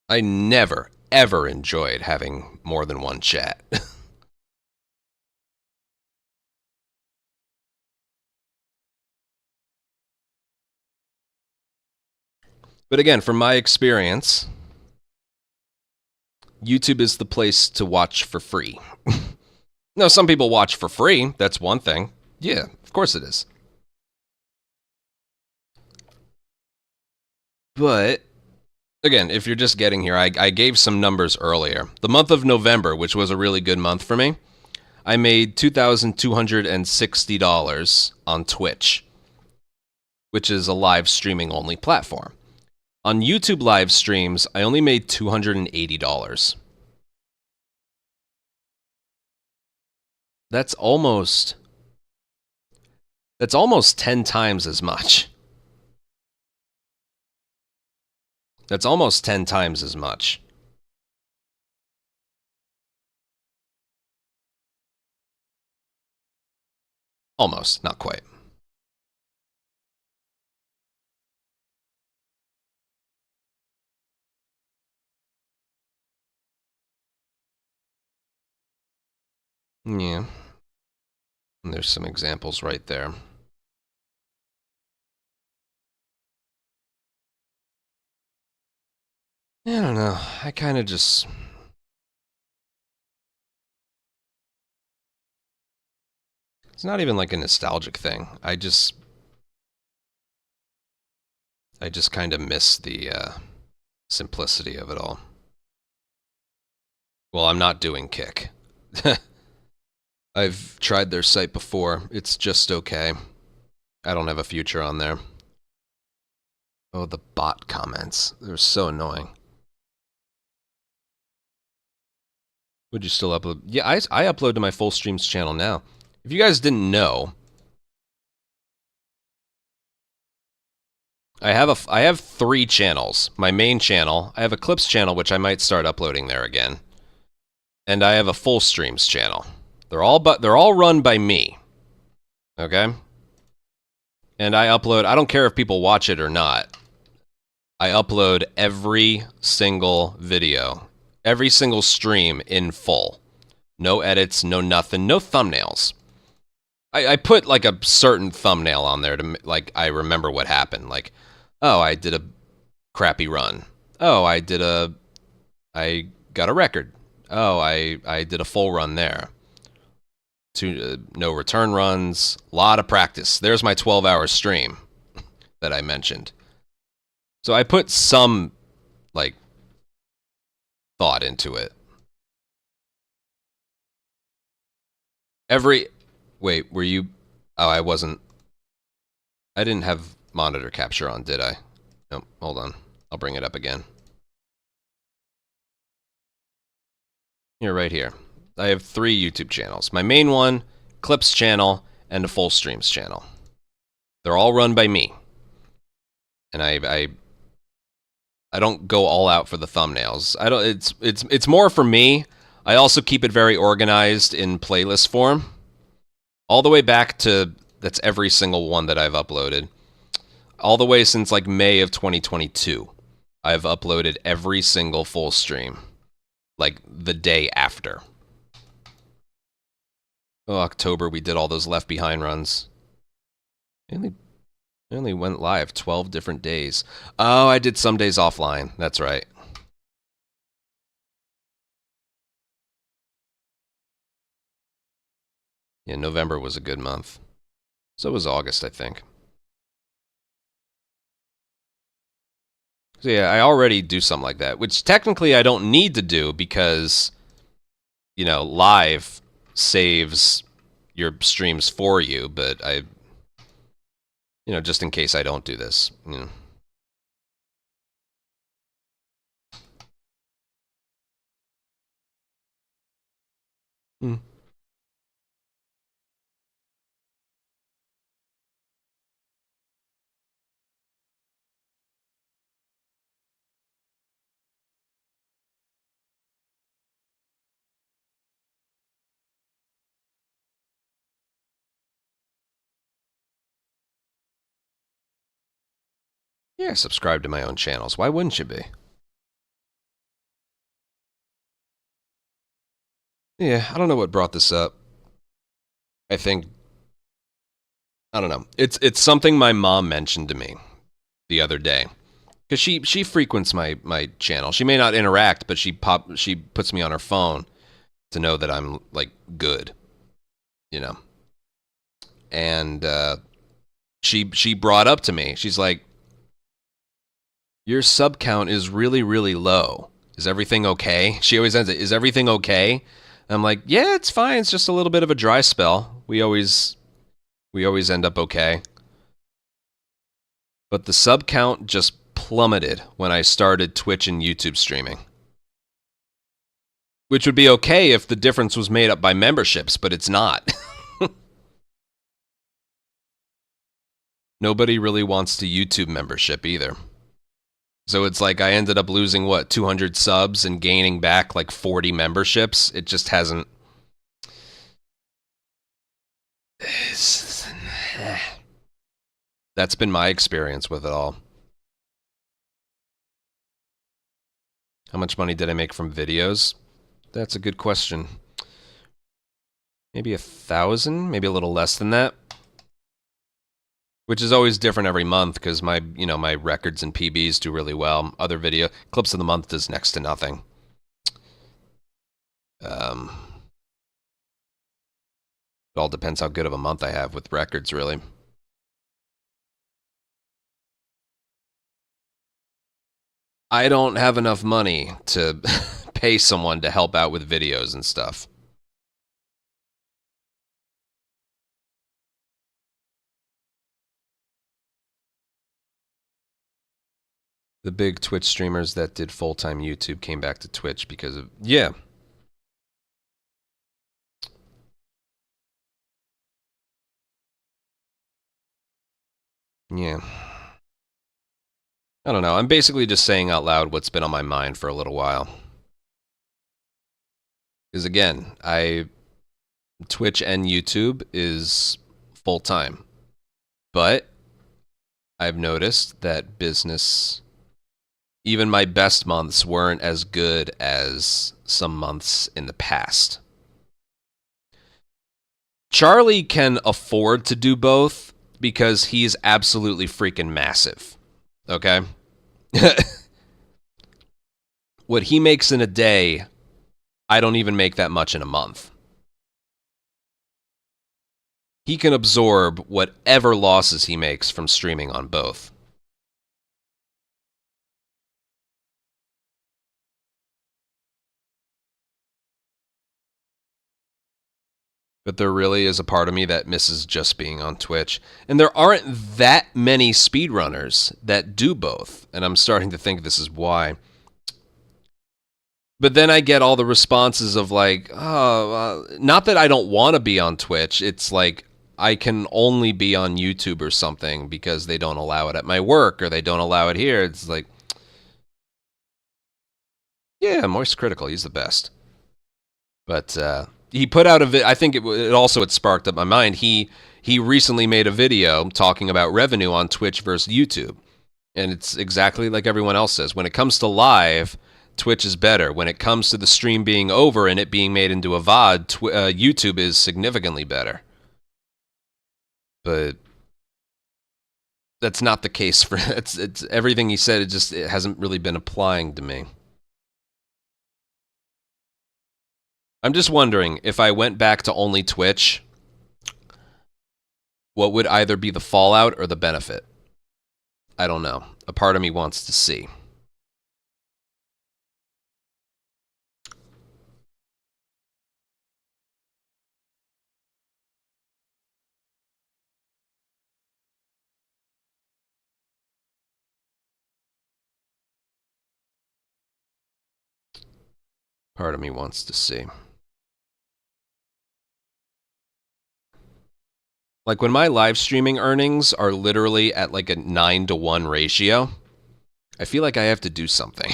I never, ever enjoyed having more than one chat. But again, from my experience, YouTube is the place to watch for free. No, some people watch for free. That's one thing. Yeah, of course it is. But, again, if you're just getting here, I gave some numbers earlier. The month of November, which was a really good month for me, I made $2,260 on Twitch, which is a live streaming only platform. On YouTube live streams, I only made $280. That's almost 10 times as much. That's almost 10 times as much. Almost, not quite. Yeah. And there's some examples right there. I don't know. I kind of just... It's not even like a nostalgic thing. I just kind of miss the simplicity of it all. Well, I'm not doing Kick. I've tried their site before. It's just okay. I don't have a future on there. Oh, the bot comments. They're so annoying. Would you still upload? Yeah, I upload to my full streams channel now. If you guys didn't know, I have 3 channels. My main channel, I have a clips channel, which I might start uploading there again, and I have a full streams channel. They're all run by me. Okay? And I upload, I don't care if people watch it or not. I upload every single video, every single stream in full. No edits, no nothing, no thumbnails. I put like a certain thumbnail on there to, like, I remember what happened. Like, oh, I did a crappy run. Oh, I got a record. Oh, I did a full run there. No return runs, a lot of practice. There's my 12-hour stream that I mentioned. So I put some, like, thought into it. Wait, were you... Oh, I wasn't... I didn't have monitor capture on, did I? No, hold on. I'll bring it up again. Here, right here. I have 3 YouTube channels. My main one, Clips channel, and a full streams channel. They're all run by me. And I don't go all out for the thumbnails. I don't. It's more for me. I also keep it very organized in playlist form. All the way back to, that's every single one that I've uploaded. All the way since like May of 2022. I've uploaded every single full stream. Like the day after. Oh, October we did all those Left Behind runs. I only went live 12 different days. Oh, I did some days offline. That's right. Yeah, November was a good month. So was August, I think. So yeah, I already do something like that, which technically I don't need to do because, you know, live saves your streams for you, but you know, just in case I don't do this, you know. Hmm. Yeah, subscribe to my own channels. Why wouldn't you be? Yeah, I don't know what brought this up. I think, I don't know. It's something my mom mentioned to me the other day. Because she frequents my channel. She may not interact, but she puts me on her phone to know that I'm, like, good. You know? And she brought up to me, she's like, your sub count is really, really low. Is everything okay? She always ends it, is everything okay? And I'm like, yeah, it's fine. It's just a little bit of a dry spell. We always end up okay. But the sub count just plummeted when I started Twitch and YouTube streaming. Which would be okay if the difference was made up by memberships, but it's not. Nobody really wants to YouTube membership either. So it's like I ended up losing, what, 200 subs and gaining back like 40 memberships. It just hasn't... That's been my experience with it all. How much money did I make from videos? That's a good question. Maybe 1,000? Maybe a little less than that. Which is always different every month because my records and PBs do really well. Other video clips of the month does next to nothing. It all depends how good of a month I have with records, really. I don't have enough money to pay someone to help out with videos and stuff. The big Twitch streamers that did full-time YouTube came back to Twitch because of... Yeah. Yeah. I don't know. I'm basically just saying out loud what's been on my mind for a little while. Because again, Twitch and YouTube is full-time. But I've noticed that business... Even my best months weren't as good as some months in the past. Charlie can afford to do both because he's absolutely freaking massive. Okay? What he makes in a day, I don't even make that much in a month. He can absorb whatever losses he makes from streaming on both. But there really is a part of me that misses just being on Twitch. And there aren't that many speedrunners that do both. And I'm starting to think this is why. But then I get all the responses of like, oh, not that I don't want to be on Twitch. It's like I can only be on YouTube or something because they don't allow it at my work or they don't allow it here. It's like, yeah, Moist Critical, he's the best. But he put out a video. I think it also it sparked up my mind. He recently made a video talking about revenue on Twitch versus YouTube. And it's exactly like everyone else says. When it comes to live, Twitch is better. When it comes to the stream being over and it being made into a VOD, YouTube is significantly better. But that's not the case for... It's everything he said, it hasn't really been applying to me. I'm just wondering, if I went back to only Twitch, what would either be the fallout or the benefit? I don't know. A part of me wants to see. Part of me wants to see. Like when my live streaming earnings are literally at like a 9-to-1 ratio, I feel like I have to do something.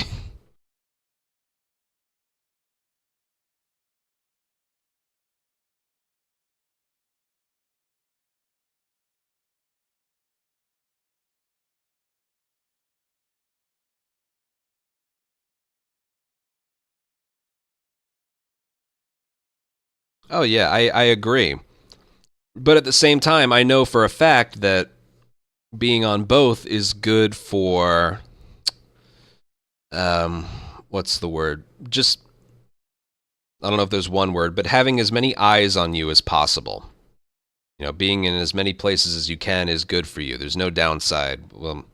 Oh yeah, I agree. But at the same time, I know for a fact that being on both is good for what's the word? Just I don't know if there's one word, but having as many eyes on you as possible. You know, being in as many places as you can is good for you. There's no downside. Well,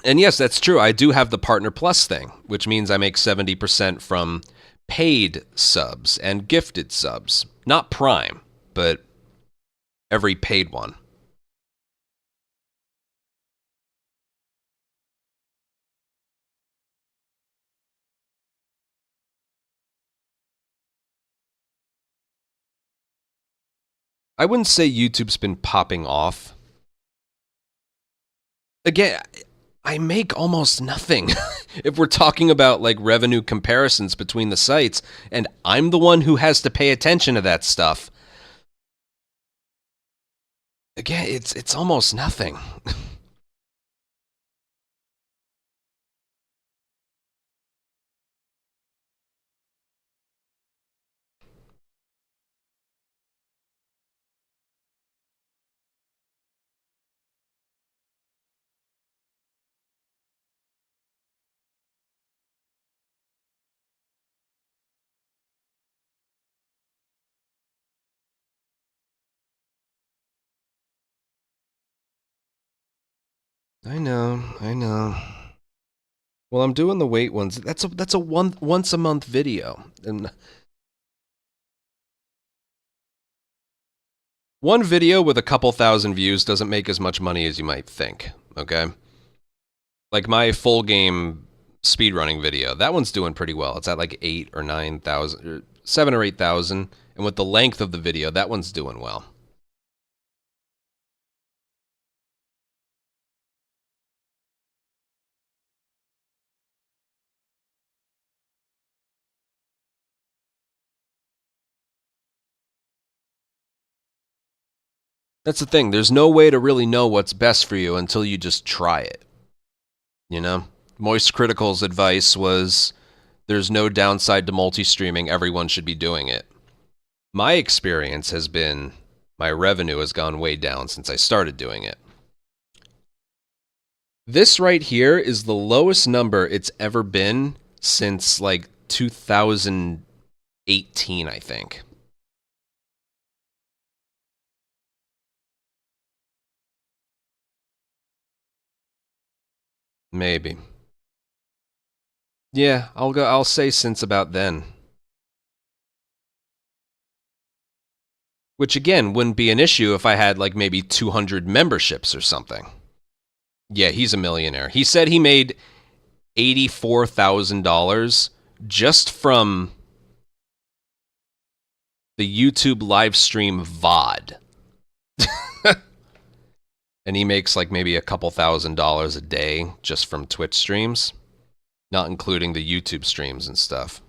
and yes, that's true. I do have the Partner Plus thing, which means I make 70% from paid subs and gifted subs. Not Prime, but every paid one. I wouldn't say YouTube's been popping off. Again, I make almost nothing. If we're talking about like revenue comparisons between the sites, and I'm the one who has to pay attention to that stuff. Again, it's almost nothing. I know. Well, I'm doing the weight ones. That's a once a month video, and one video with a couple thousand views doesn't make as much money as you might think. Okay, like my full game speedrunning video, that one's doing pretty well. It's at like 8 or 9,000, 7 or 8,000, and with the length of the video, that one's doing well. That's the thing. There's no way to really know what's best for you until you just try it. You know? Moist Critical's advice was there's no downside to multi-streaming. Everyone should be doing it. My experience has been my revenue has gone way down since I started doing it. This right here is the lowest number it's ever been since like 2018, I think. Maybe. Yeah, I'll say since about then. Which again wouldn't be an issue if I had like maybe 200 memberships or something. Yeah, he's a millionaire. He said he made $84,000 just from the YouTube live stream VOD. And he makes like maybe a couple $1,000s a day just from Twitch streams, not including the YouTube streams and stuff.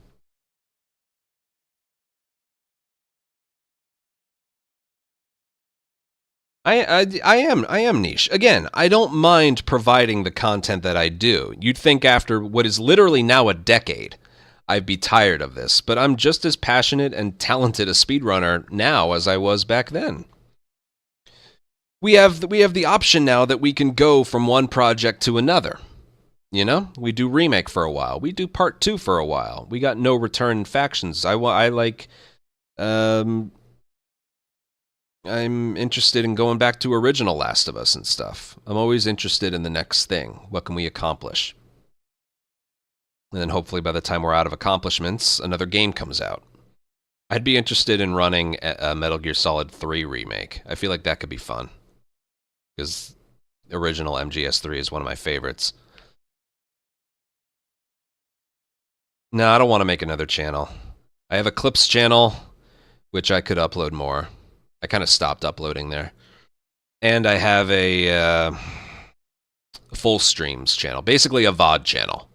I am niche. Again, I don't mind providing the content that I do. You'd think after what is literally now a decade, I'd be tired of this, but I'm just as passionate and talented a speedrunner now as I was back then. We have the option now that we can go from one project to another. You know, we do remake for a while. We do part 2 for a while. We got no return factions. I like I'm interested in going back to original Last of Us and stuff. I'm always interested in the next thing. What can we accomplish? And then hopefully by the time we're out of accomplishments, another game comes out. I'd be interested in running a Metal Gear Solid 3 remake. I feel like that could be fun. Because original MGS3 is one of my favorites. No, I don't want to make another channel. I have a Clips channel, which I could upload more. I kind of stopped uploading there. And I have a full streams channel. Basically a VOD channel.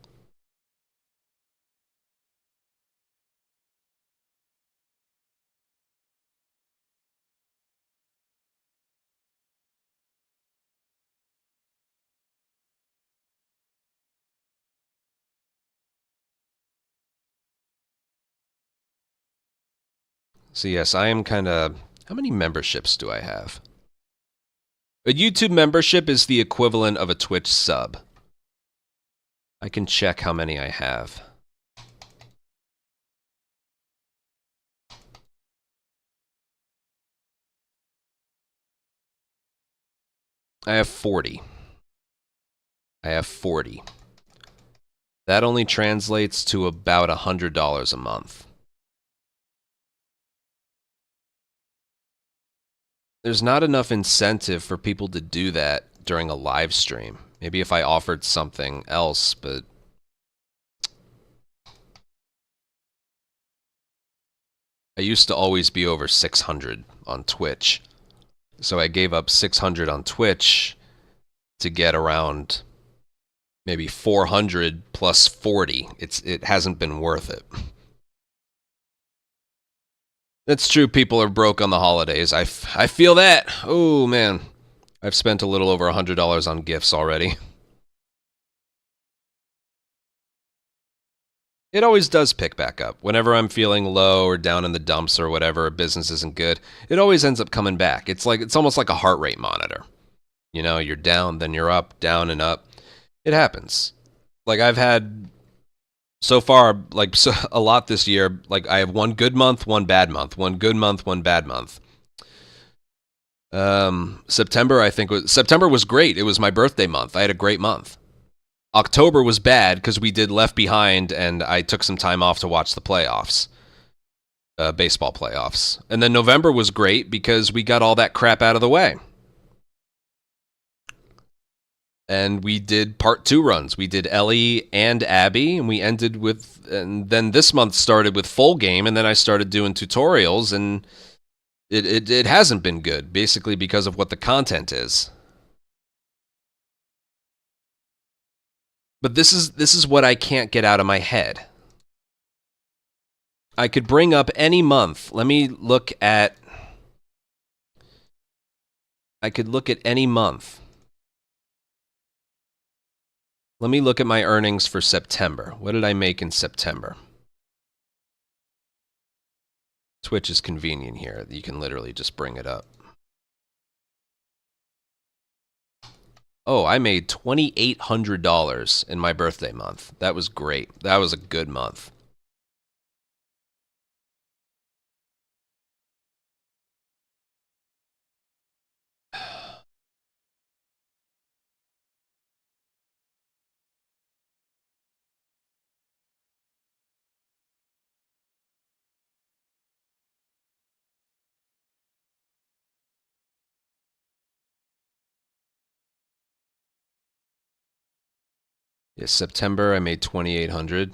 So yes, I am kind of... How many memberships do I have? A YouTube membership is the equivalent of a Twitch sub. I can check how many I have. I have 40. I have 40. That only translates to about $100 a month. There's not enough incentive for people to do that during a live stream. Maybe if I offered something else, but... I used to always be over 600 on Twitch. So I gave up 600 on Twitch to get around maybe 400 plus 40. It hasn't been worth it. That's true, people are broke on the holidays. I feel that. Oh, man. I've spent a little over $100 on gifts already. It always does pick back up. Whenever I'm feeling low or down in the dumps or whatever, business isn't good, it always ends up coming back. It's almost like a heart rate monitor. You know, you're down, then you're up, down and up. It happens. Like, I've had... So far, a lot this year, I have one good month, one bad month. One good month, one bad month. September was great. It was my birthday month. I had a great month. October was bad because we did Left Behind and I took some time off to watch the playoffs. Baseball playoffs. And then November was great because we got all that crap out of the way. And we did part 2 runs. We did Ellie and Abby, and we ended with... And then this month started with full game, and then I started doing tutorials, and it hasn't been good, basically because of what the content is. But this is what I can't get out of my head. I could bring up any month. Let me look at... I could look at any month. Let me look at my earnings for September. What did I make in September? Twitch is convenient here. You can literally just bring it up. Oh, I made $2,800 in my birthday month. That was great. That was a good month. Yes, September I made $2,800.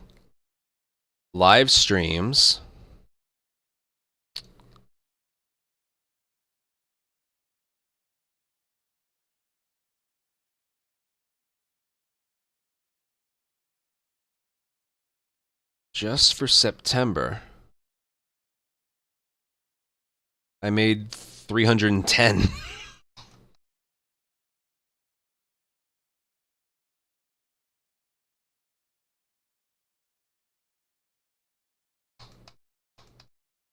Live streams. Just for September, I made $310.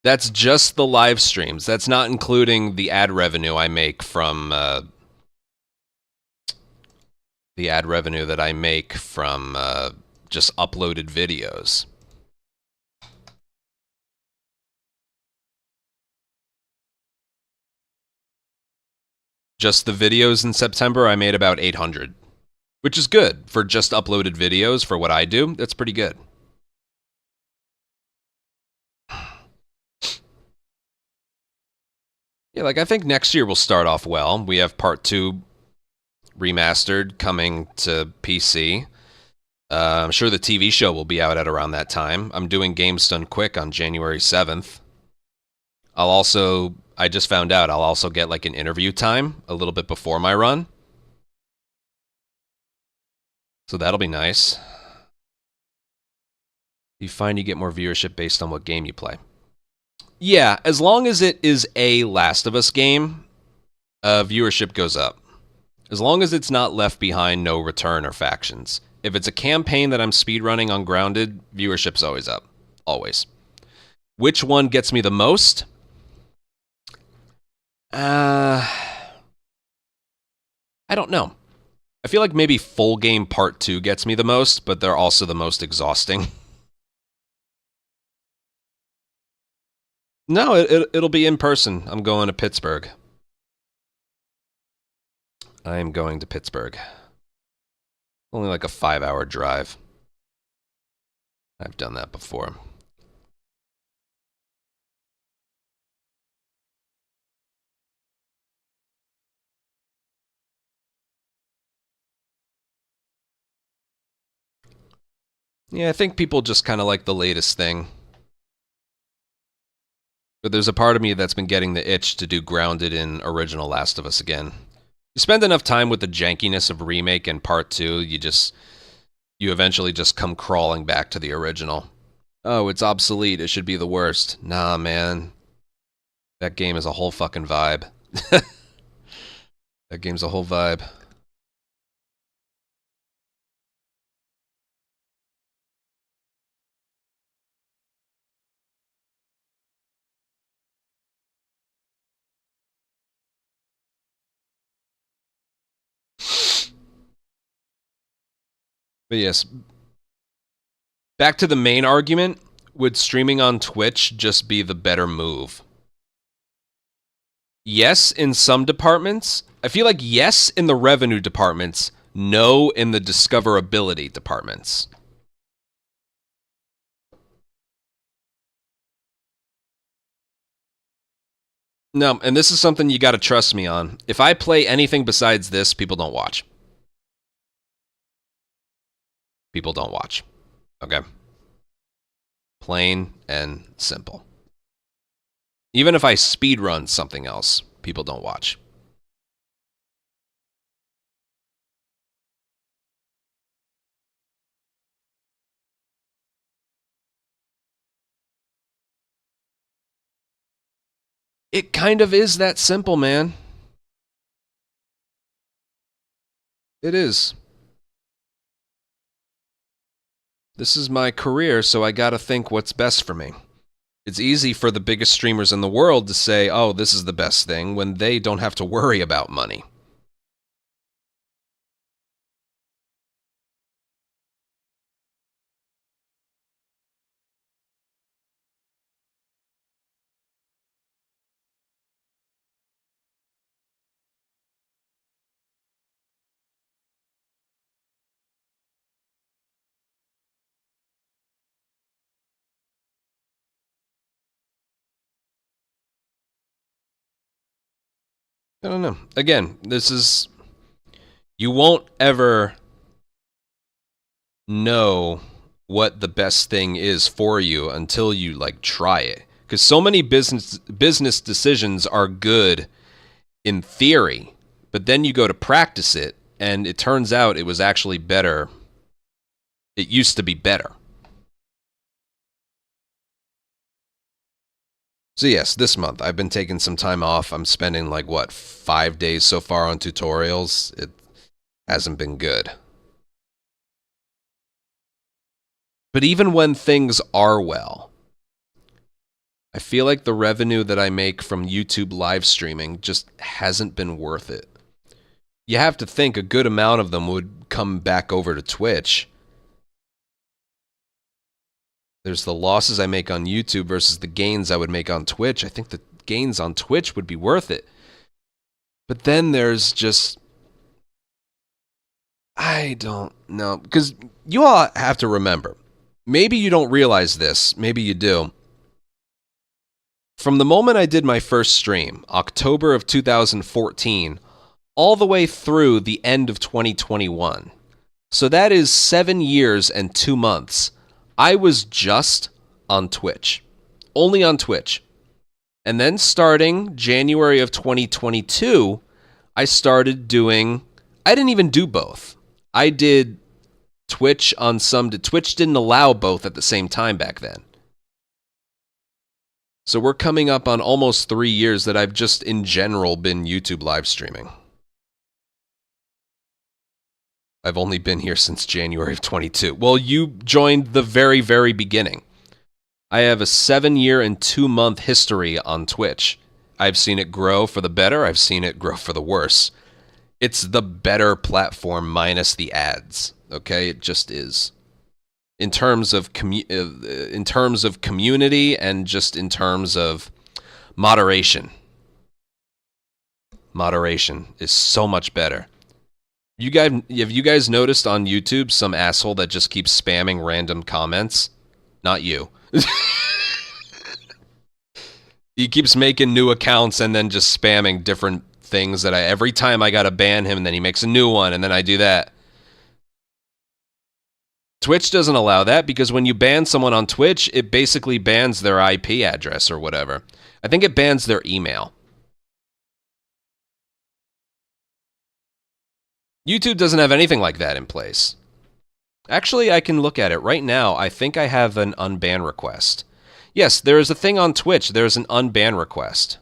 That's just the live streams. That's not including the ad revenue I make from the ad revenue that I make from just uploaded videos. Just the videos in September, I made about $800, which is good for just uploaded videos for what I do. That's pretty good. Yeah, I think next year will start off well. We have part 2 Remastered coming to PC. I'm sure the TV show will be out at around that time. I'm doing Games Done Quick on January 7th. I just found out I'll also get an interview time a little bit before my run. So that'll be nice. You find you get more viewership based on what game you play. Yeah, as long as it is a Last of Us game, viewership goes up. As long as it's not Left Behind, No Return, or Factions. If it's a campaign that I'm speedrunning on Grounded, viewership's always up. Always. Which one gets me the most? I don't know. I feel like maybe Full Game Part 2 gets me the most, but they're also the most exhausting. No, it'll be in person. I'm going to Pittsburgh. I am going to Pittsburgh. Only like a 5-hour drive. I've done that before. Yeah, I think people just kind of like the latest thing. But there's a part of me that's been getting the itch to do grounded in original Last of Us again. You spend enough time with the jankiness of Remake and Part 2, you eventually just come crawling back to the original. Oh, it's obsolete, it should be the worst. Nah, man. That game is a whole fucking vibe. That game's a whole vibe. But yes, back to the main argument, would streaming on Twitch just be the better move? Yes, in some departments. I feel like yes in the revenue departments, no in the discoverability departments. No, and this is something you gotta trust me on. If I play anything besides this, people don't watch. People don't watch. Okay? Plain and simple. Even if I speedrun something else, people don't watch. It kind of is that simple, man. It is. This is my career, so I gotta think what's best for me. It's easy for the biggest streamers in the world to say, oh, this is the best thing, when they don't have to worry about money. I don't know. Again, this is... You won't ever know what the best thing is for you until you, like, try it. Because so many business decisions are good in theory, but then you go to practice it, and it turns out it was actually better. It used to be better. So yes, this month I've been taking some time off. I'm spending like, what, 5 days so far on tutorials. It hasn't been good. But even when things are well, I feel like the revenue that I make from YouTube live streaming just hasn't been worth it. You have to think a good amount of them would come back over to Twitch. There's the losses I make on YouTube versus the gains I would make on Twitch. I think the gains on Twitch would be worth it. But then there's just... I don't know. Because you all have to remember, maybe you don't realize this, maybe you do. From the moment I did my first stream, October of 2014, all the way through the end of 2021. So that is 7 years and 2 months. I was just on Twitch. Only on Twitch. And then starting January of 2022, I started doing... I didn't even do both. I did Twitch on some... Twitch didn't allow both at the same time back then. So we're coming up on almost 3 years that I've just, in general, been YouTube live streaming. I've only been here since January of 22. Well, you joined the very, very beginning. I have a 7-year and 2-month history on Twitch. I've seen it grow for the better. I've seen it grow for the worse. It's the better platform minus the ads. Okay, it just is. In terms of community and just in terms of moderation. Moderation is so much better. Have you guys noticed on YouTube some asshole that just keeps spamming random comments? Not you. He keeps making new accounts and then just spamming different things that every time I gotta ban him, and then he makes a new one, and then I do that. Twitch doesn't allow that because when you ban someone on Twitch, it basically bans their IP address or whatever. I think it bans their email. YouTube doesn't have anything like that in place. Actually, I can look at it right now. I think I have an unban request. Yes, there is a thing on Twitch. There's an unban request.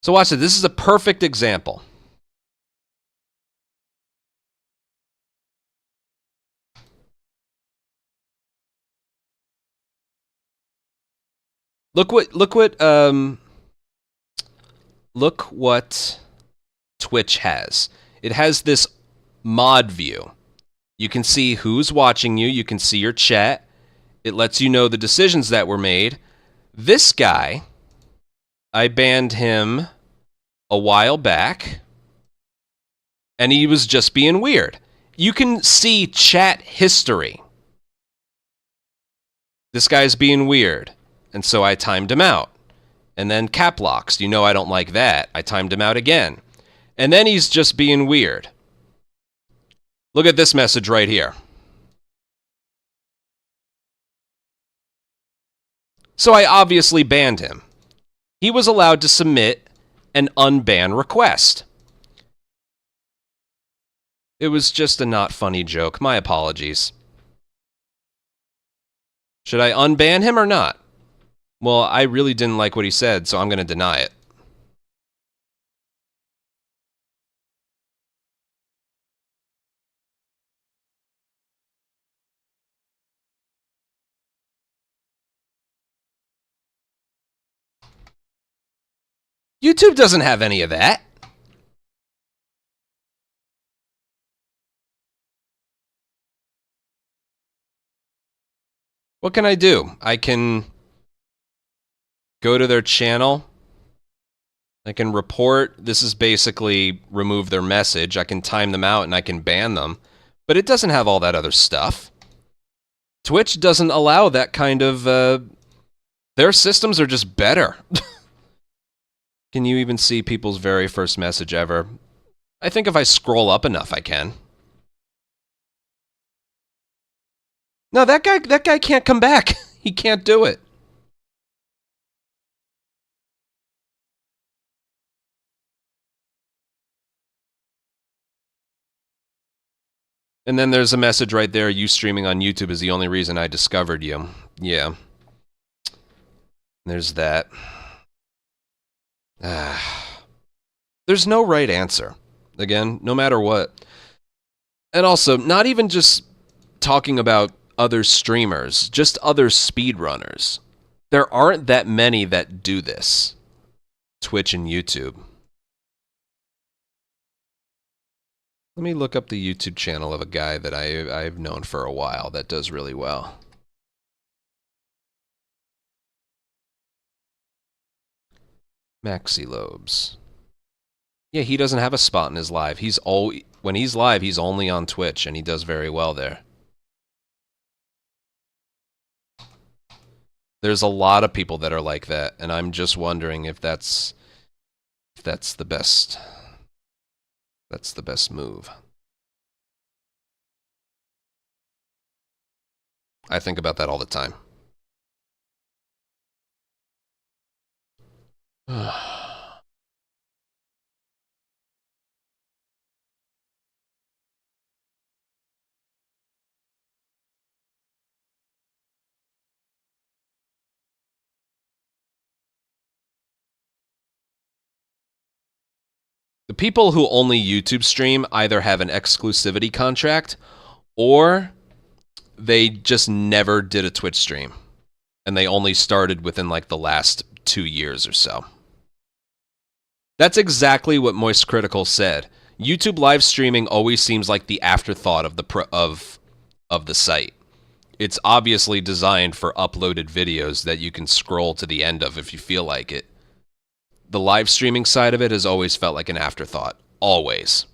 So watch it. This is a perfect example. Look what Twitch has. It has this mod view. You can see who's watching you. You can see your chat. It lets you know the decisions that were made. This guy, I banned him a while back, and he was just being weird. You can see chat history. This guy's being weird, and so I timed him out. And then cap locks. You know I don't like that. I timed him out again. And then he's just being weird. Look at this message right here. So I obviously banned him. He was allowed to submit an unban request. It was just a not funny joke. My apologies. Should I unban him or not? Well, I really didn't like what he said, so I'm going to deny it. YouTube doesn't have any of that. What can I do? I can go to their channel. I can report. This is basically remove their message. I can time them out and I can ban them. But it doesn't have all that other stuff. Twitch doesn't allow that kind of... their systems are just better. Can you even see people's very first message ever? I think if I scroll up enough, I can. No, that guy can't come back. He can't do it. And then there's a message right there, you streaming on YouTube is the only reason I discovered you. Yeah. There's that. There's no right answer. Again, no matter what. And also, not even just talking about other streamers, just other speedrunners. There aren't that many that do this. Twitch and YouTube. Let me look up the YouTube channel of a guy that I've known for a while that does really well. Maxi Lobes. Yeah, he doesn't have a spot in his live. When he's live, he's only on Twitch, and he does very well there. There's a lot of people that are like that, and I'm just wondering if that's the best. That's the best move. I think about that all the time. The people who only YouTube stream either have an exclusivity contract or they just never did a Twitch stream. And they only started within like the last 2 years or so. That's exactly what Moist Critical said. YouTube live streaming always seems like the afterthought of the site. It's obviously designed for uploaded videos that you can scroll to the end of if you feel like it. The live streaming side of it has always felt like an afterthought. Always.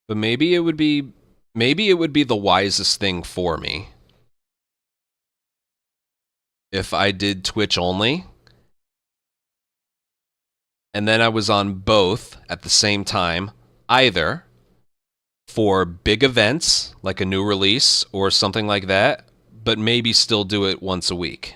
But maybe it would be the wisest thing for me if I did Twitch only and then I was on both at the same time, either for big events like a new release or something like that, but maybe still do it once a week.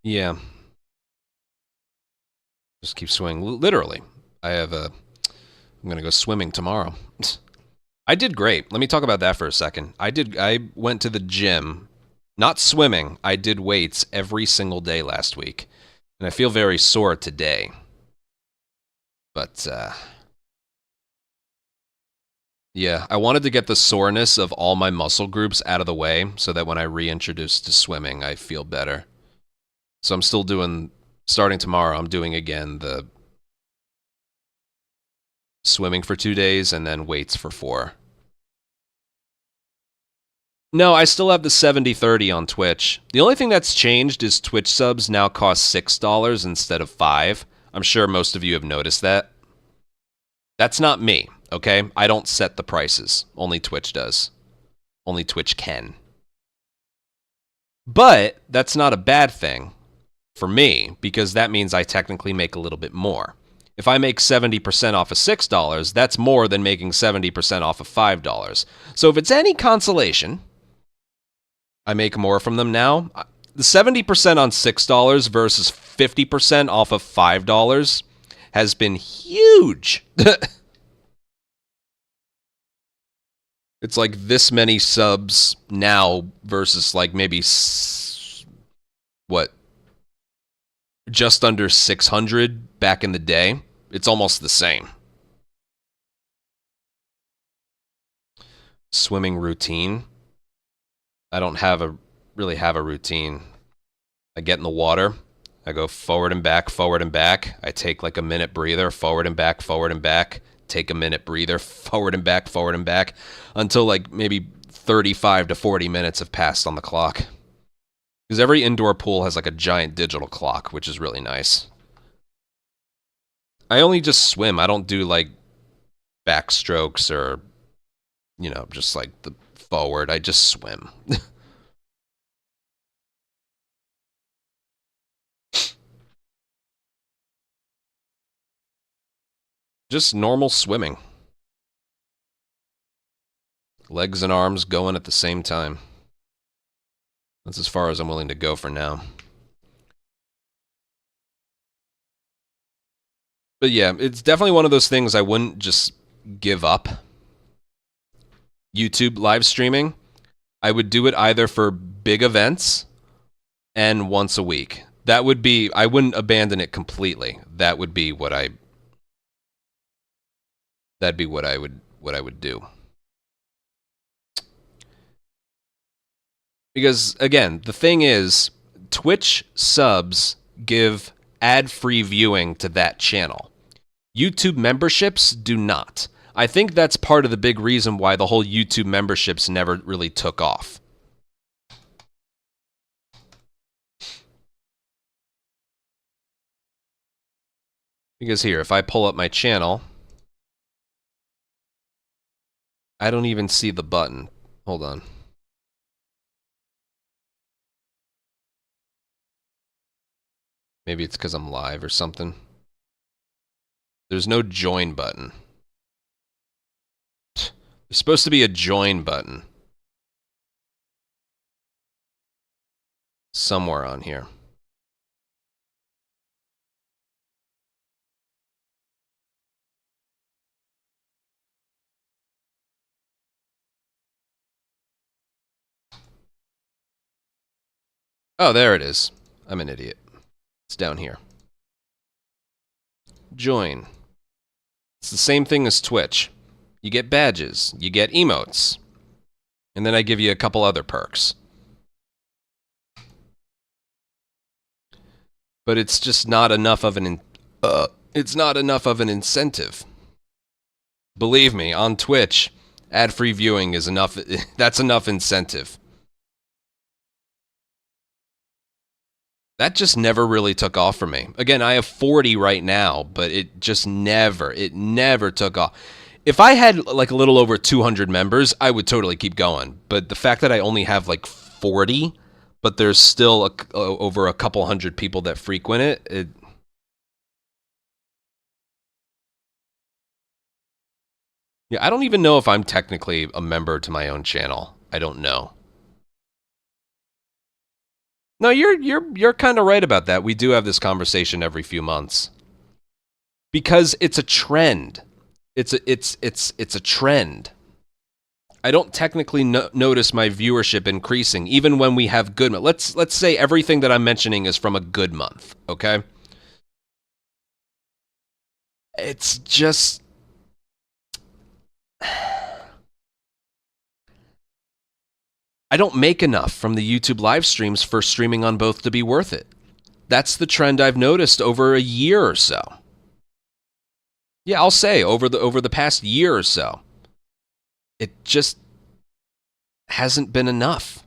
Yeah. Just keep swimming. Literally. I'm going to go swimming tomorrow. I did great. Let me talk about that for a second. I went to the gym, not swimming. I did weights every single day last week. And I feel very sore today. But, yeah, I wanted to get the soreness of all my muscle groups out of the way so that when I reintroduce to swimming, I feel better. So I'm still doing, starting tomorrow, I'm doing again the swimming for 2 days and then weights for 4. No, I still have the 70/30 on Twitch. The only thing that's changed is Twitch subs now cost $6 instead of $5. I'm sure most of you have noticed that. That's not me, okay? I don't set the prices. Only Twitch does. Only Twitch can. But that's not a bad thing for me, because that means I technically make a little bit more. If I make 70% off of $6, that's more than making 70% off of $5. So if it's any consolation, I make more from them now. The 70% on $6 versus 50% off of $5 has been huge. It's like this many subs now versus like maybe, what, just under 600 back in the day. It's almost the same. Swimming routine. I don't really have a routine. I get in the water. I go forward and back, forward and back. I take like a minute breather, forward and back, forward and back. Take a minute breather, forward and back, until like maybe 35 to 40 minutes have passed on the clock. Because every indoor pool has like a giant digital clock, which is really nice. I only just swim. I don't do like backstrokes or, you know, just like the forward. I just swim. Just normal swimming. Legs and arms going at the same time. That's as far as I'm willing to go for now. But yeah, it's definitely one of those things I wouldn't just give up. YouTube live streaming, I would do it either for big events and once a week. That would be, I wouldn't abandon it completely. That would be what that'd be what I would do. Because again, the thing is, Twitch subs give ad-free viewing to that channel. YouTube memberships do not. I think that's part of the big reason why the whole YouTube memberships never really took off. Because here, if I pull up my channel, I don't even see the button. Hold on. Maybe it's because I'm live or something. There's no join button. There's supposed to be a join button. Somewhere on here. Oh, there it is. I'm an idiot. It's down here. Join. It's the same thing as Twitch. You get badges, you get emotes, and then I give you a couple other perks. But it's just not enough of an incentive. Believe me, on Twitch, ad-free viewing is enough. That's enough incentive. That just never really took off for me. Again, I have 40 right now, but it just never took off. If I had like a little over 200 members, I would totally keep going. But the fact that I only have like 40, but there's still over a couple hundred people that frequent it, yeah, I don't even know if I'm technically a member to my own channel. I don't know. No, you're kind of right about that. We do have this conversation every few months. Because it's a trend. It's a trend. I don't technically notice my viewership increasing even when we have good months. Let's say everything that I'm mentioning is from a good month, okay? It's just I don't make enough from the YouTube live streams for streaming on both to be worth it. That's the trend I've noticed over a year or so. Yeah, I'll say over the past year or so. It just hasn't been enough.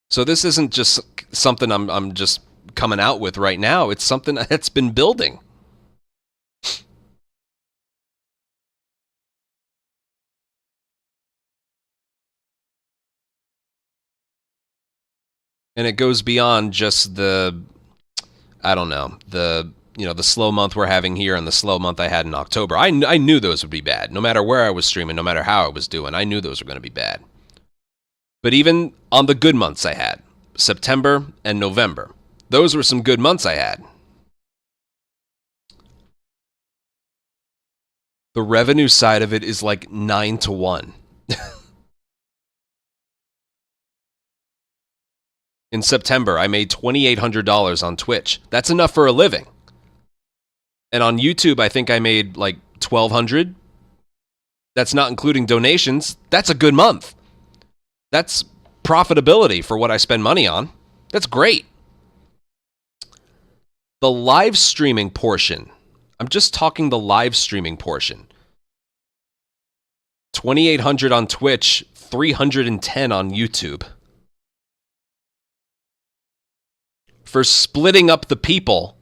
So this isn't just something I'm just coming out with right now. It's something that's been building. And it goes beyond just the, I don't know, the slow month we're having here and the slow month I had in October. I knew those would be bad. No matter where I was streaming, no matter how I was doing, I knew those were going to be bad. But even on the good months I had, September and November, those were some good months I had. The revenue side of it is like 9-1. In September, I made $2,800 on Twitch. That's enough for a living. And on YouTube, I think I made like $1,200. That's not including donations. That's a good month. That's profitability for what I spend money on. That's great. The live streaming portion, I'm just talking the live streaming portion. 2,800 on Twitch, 310 on YouTube. For splitting up the people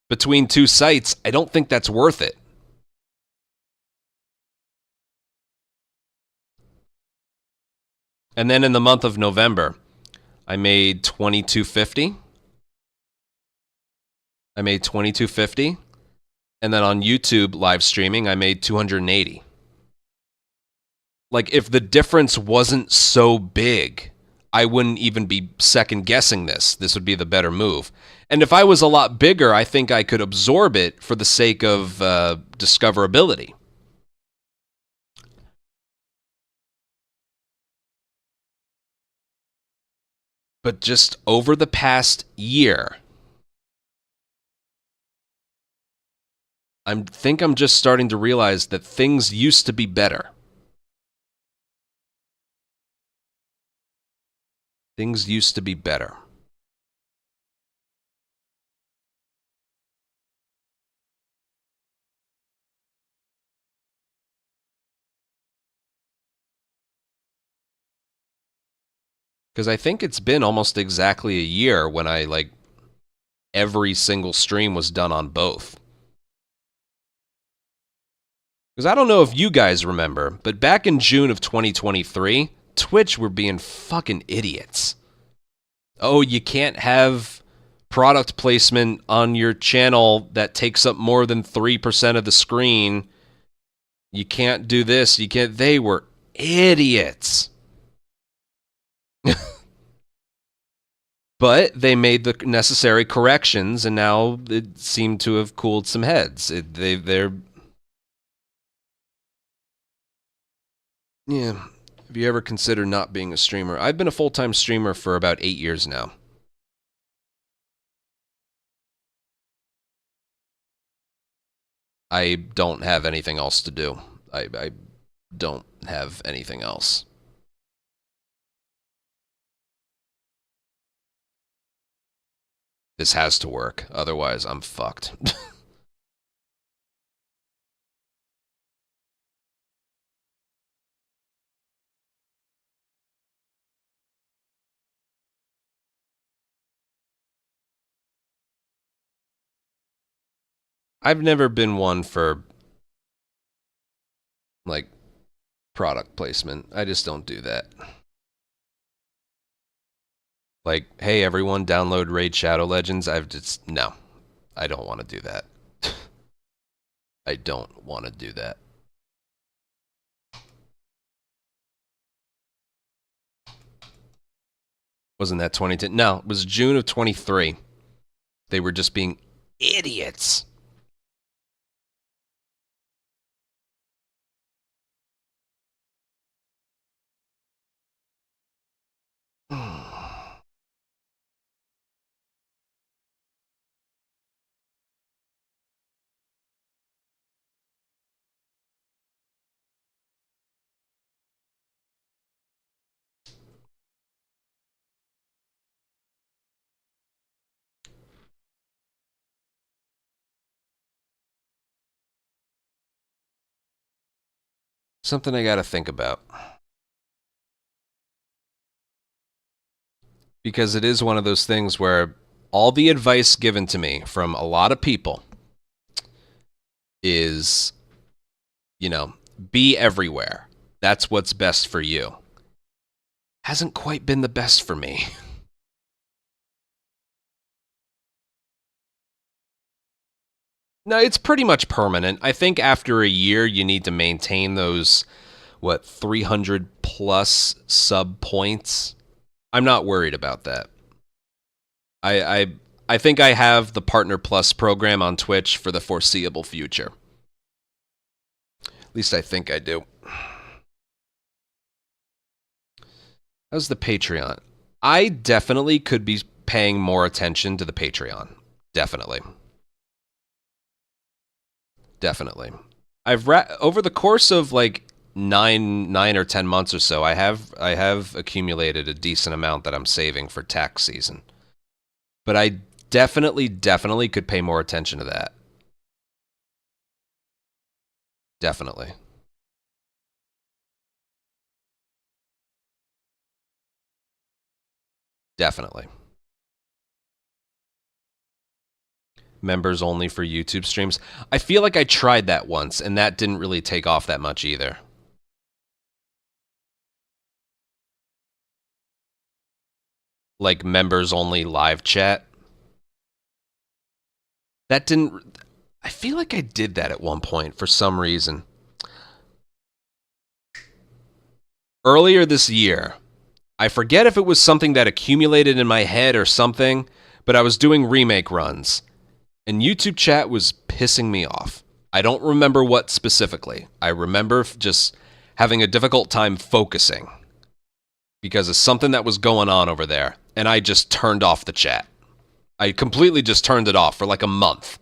between two sites, I don't think that's worth it. And then in the month of November, I made $2,250. And then on YouTube live streaming, I made $280. Like, if the difference wasn't so big, I wouldn't even be second guessing this. This would be the better move. And if I was a lot bigger, I think I could absorb it for the sake of discoverability. But just over the past year, I think I'm just starting to realize that things used to be better. Things used to be better. Because I think it's been almost exactly a year when every single stream was done on both. Because I don't know if you guys remember, but back in June of 2023, Twitch were being fucking idiots. Oh, you can't have product placement on your channel that takes up more than 3% of the screen. You can't do this. You can't. They were idiots. But they made the necessary corrections, and now it seemed to have cooled some heads. They're... Yeah. Have you ever considered not being a streamer? I've been a full-time streamer for about 8 years now. I don't have anything else to do. I don't have anything else. This has to work, otherwise I'm fucked. I've never been one for, like, product placement. I just don't do that. Like, hey, everyone, download Raid Shadow Legends. No. I don't want to do that. I don't want to do that. Wasn't that 2010? No, it was June of 23. They were just being idiots. Something I gotta think about. Because it is one of those things where all the advice given to me from a lot of people is, you know, be everywhere. That's what's best for you. Hasn't quite been the best for me. No, it's pretty much permanent. I think after a year, you need to maintain those, 300 plus sub points. I'm not worried about that. I think I have the Partner Plus program on Twitch for the foreseeable future. At least I think I do. How's the Patreon? I definitely could be paying more attention to the Patreon. Definitely. Definitely. Over the course of like 9 or 10 months or so, I have accumulated a decent amount that I'm saving for tax season. But I definitely could pay more attention to that. Definitely. Definitely. Members only for YouTube streams. I feel like I tried that once, and that didn't really take off that much either. Like members only live chat. That didn't... I feel like I did that at one point for some reason. Earlier this year, I forget if it was something that accumulated in my head or something, but I was doing remake runs. And YouTube chat was pissing me off. I don't remember what specifically. I remember just having a difficult time focusing because of something that was going on over there, and I just turned off the chat. I completely just turned it off for like a month.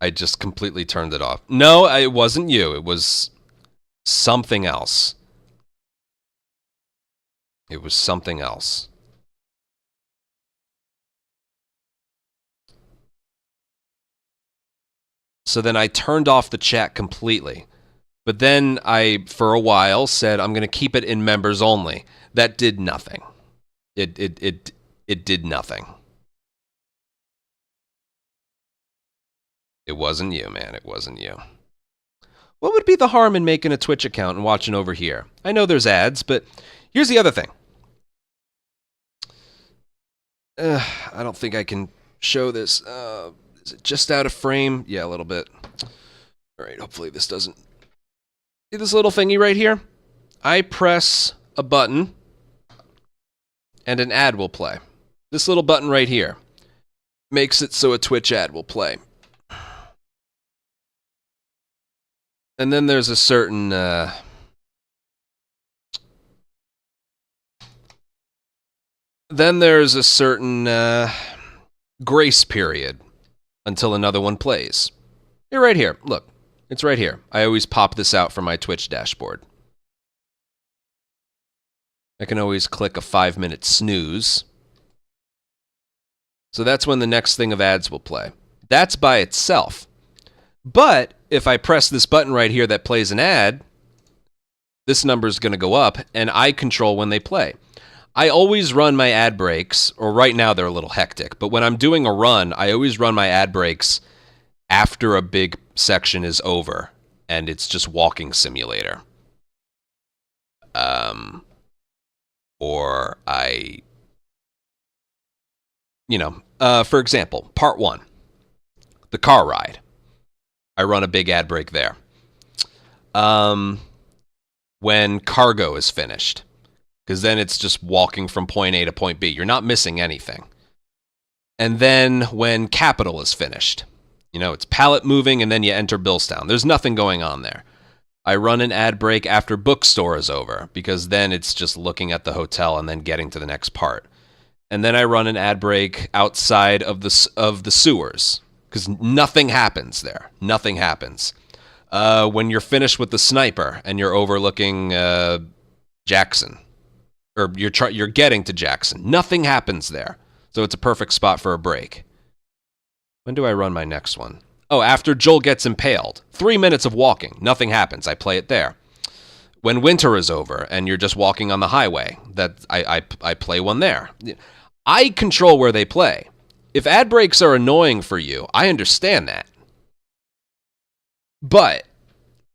I just completely turned it off. No, it wasn't you. It was something else. It was something else. So then I turned off the chat completely. But then I, for a while, said I'm going to keep it in members only. That did nothing. It It did nothing. It wasn't you, man. It wasn't you. What would be the harm in making a Twitch account and watching over here? I know there's ads, but here's the other thing. I don't think I can show this. Is it just out of frame? Yeah, a little bit. All right, hopefully this doesn't... See this little thingy right here? I press a button, and an ad will play. This little button right here makes it so a Twitch ad will play. And then there's a certain... grace period until another one plays. You're right here. Look, it's right here. I always pop this out from my Twitch dashboard. I can always click a 5-minute snooze. So that's when the next thing of ads will play. That's by itself. But if I press this button right here that plays an ad, this number is going to go up, and I control when they play. I always run my ad breaks, or right now they're a little hectic, but when I'm doing a run, I always run my ad breaks after a big section is over, and it's just walking simulator. Or I, for example, part 1, the car ride. I run a big ad break there. When cargo is finished, because then it's just walking from point A to point B. You're not missing anything. And then when capital is finished, it's pallet moving and then you enter Billstown. There's nothing going on there. I run an ad break after bookstore is over, because then it's just looking at the hotel and then getting to the next part. And then I run an ad break outside of the sewers, because nothing happens there. Nothing happens. When you're finished with the sniper and you're overlooking Jackson, or you're getting to Jackson, nothing happens there. So it's a perfect spot for a break. When do I run my next one? Oh, after Joel gets impaled. 3 minutes of walking. Nothing happens. I play it there. When winter is over and you're just walking on the highway, that I play one there. I control where they play. If ad breaks are annoying for you, I understand that. But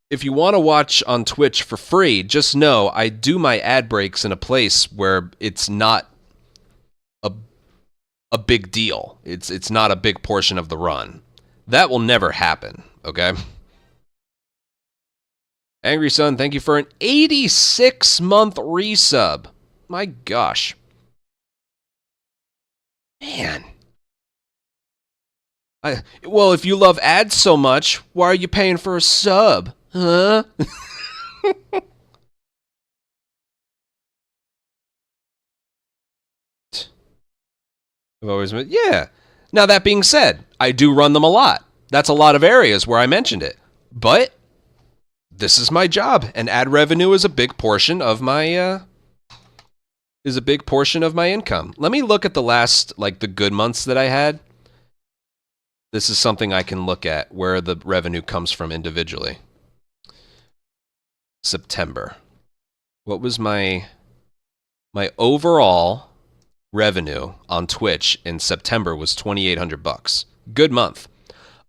if you want to watch on Twitch for free, just know I do my ad breaks in a place where it's not a big deal. It's not a big portion of the run. That will never happen, okay? Angry Son, thank you for an 86-month resub. My gosh. Man. Well, if you love ads so much, why are you paying for a sub? Huh? I've always been, yeah. Now, that being said, I do run them a lot. That's a lot of areas where I mentioned it. But this is my job, and ad revenue is a big portion of my income. Let me look at the last, the good months that I had. This is something I can look at where the revenue comes from individually. September. What was my overall revenue on Twitch in September was $2,800. Good month.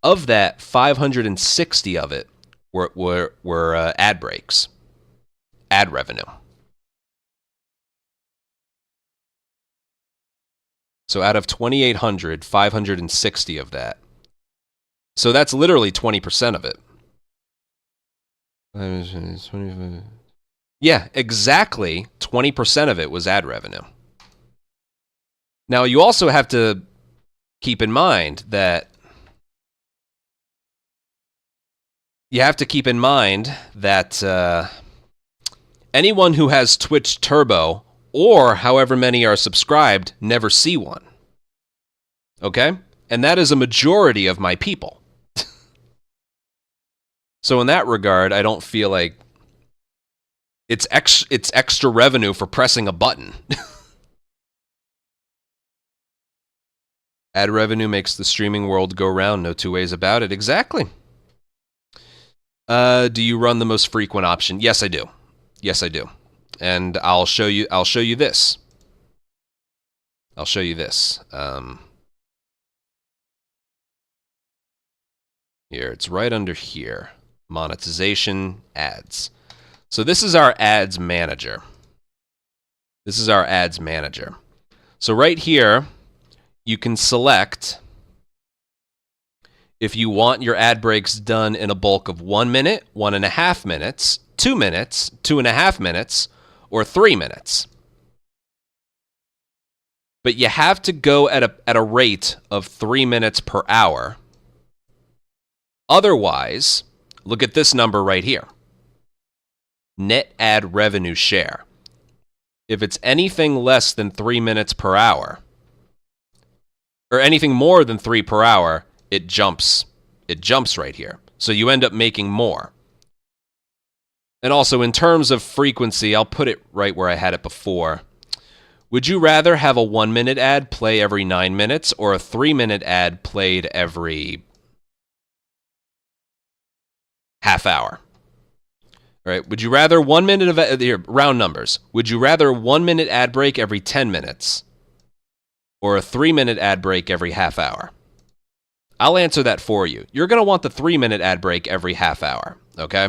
Of that, 560 of it were ad breaks. Ad revenue. So out of 2,800, 560 of that. So that's literally 20% of it. Yeah, exactly 20% of it was ad revenue. Now, you also have to keep in mind that anyone who has Twitch Turbo, or however many are subscribed, never see one. Okay? And that is a majority of my people. So in that regard, I don't feel like it's extra revenue for pressing a button. Ad revenue makes the streaming world go round, no two ways about it. Exactly. Do you run the most frequent option? Yes, I do. Yes, I do. And I'll show you this. I'll show you this. Here, it's right under here. Monetization, ads. So this is our ads manager. This is our ads manager. So right here, you can select if you want your ad breaks done in a bulk of 1 minute, 1.5 minutes, 2 minutes, 2.5 minutes, or 3 minutes. But you have to go at a rate of 3 minutes per hour. Otherwise, look at this number right here. Net ad revenue share. If it's anything less than 3 minutes per hour, or anything more than 3 per hour, it jumps. It jumps right here. So you end up making more. And also, in terms of frequency, I'll put it right where I had it before. Would you rather have a 1-minute ad play every 9 minutes or a 3-minute ad played every half hour? All right. Would you rather 1 minute of here, round numbers? Would you rather a 1-minute ad break every 10 minutes or a 3-minute ad break every half hour? I'll answer that for you. You're going to want the 3-minute ad break every half hour, okay?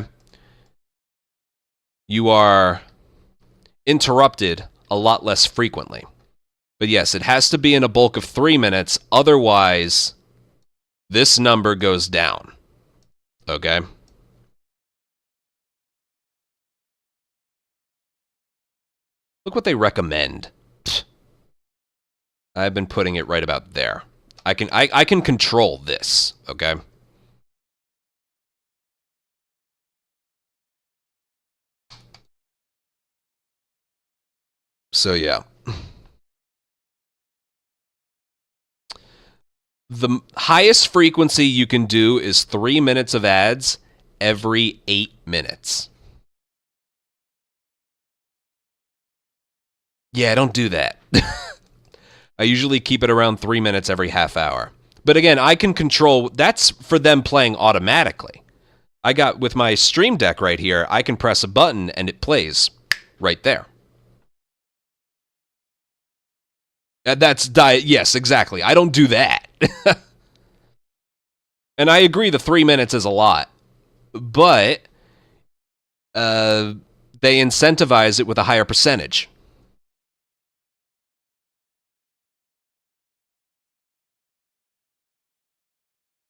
You are interrupted a lot less frequently. But yes, it has to be in a bulk of 3 minutes. Otherwise, this number goes down, okay? Look what they recommend. Pfft. I've been putting it right about there. I can control this, okay? So yeah. The highest frequency you can do is 3 minutes of ads every 8 minutes. Yeah, don't do that. I usually keep it around 3 minutes every half hour. But again, I can control, that's for them playing automatically. I got, with my Stream Deck right here, I can press a button and it plays right there. That's yes, exactly. I don't do that. And I agree the 3 minutes is a lot. But they incentivize it with a higher percentage.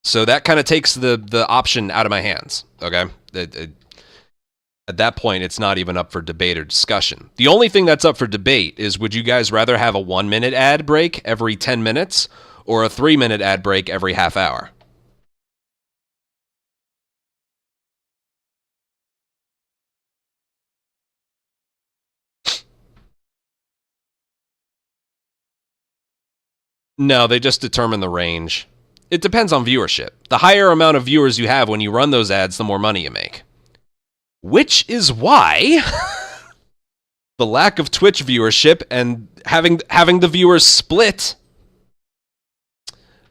So that kind of takes the option out of my hands, okay? At that point, it's not even up for debate or discussion. The only thing that's up for debate is, would you guys rather have a 1-minute ad break every 10 minutes or a 3-minute ad break every half hour? No, they just determine the range. It depends on viewership. The higher amount of viewers you have when you run those ads, the more money you make. Which is why the lack of Twitch viewership and having the viewers split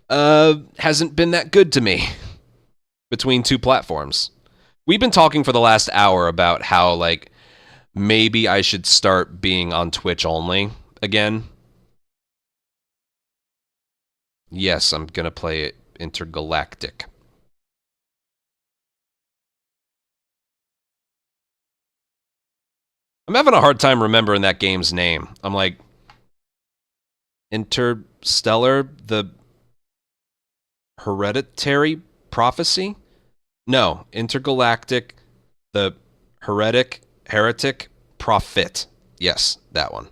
hasn't been that good to me between two platforms. We've been talking for the last hour about how, like, maybe I should start being on Twitch only again. Yes, I'm gonna play it Intergalactic. I'm having a hard time remembering that game's name. I'm like, Interstellar, the Hereditary Prophecy? No, Intergalactic, the Heretic Prophet. Yes, that one.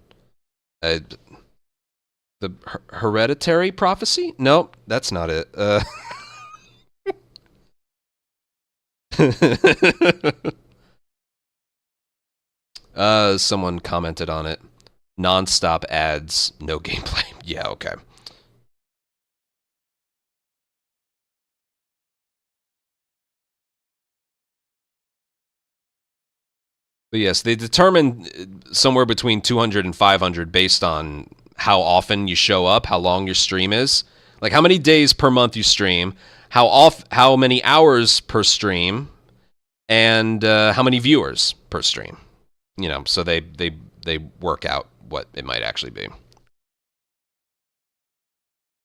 The Hereditary Prophecy? Nope, that's not it. Someone commented on it. Non-stop ads, no gameplay. Yeah, okay. But yes, they determine somewhere between 200 and 500 based on how often you show up, how long your stream is, like how many days per month you stream, how many hours per stream, and how many viewers per stream. You know, so they work out what it might actually be.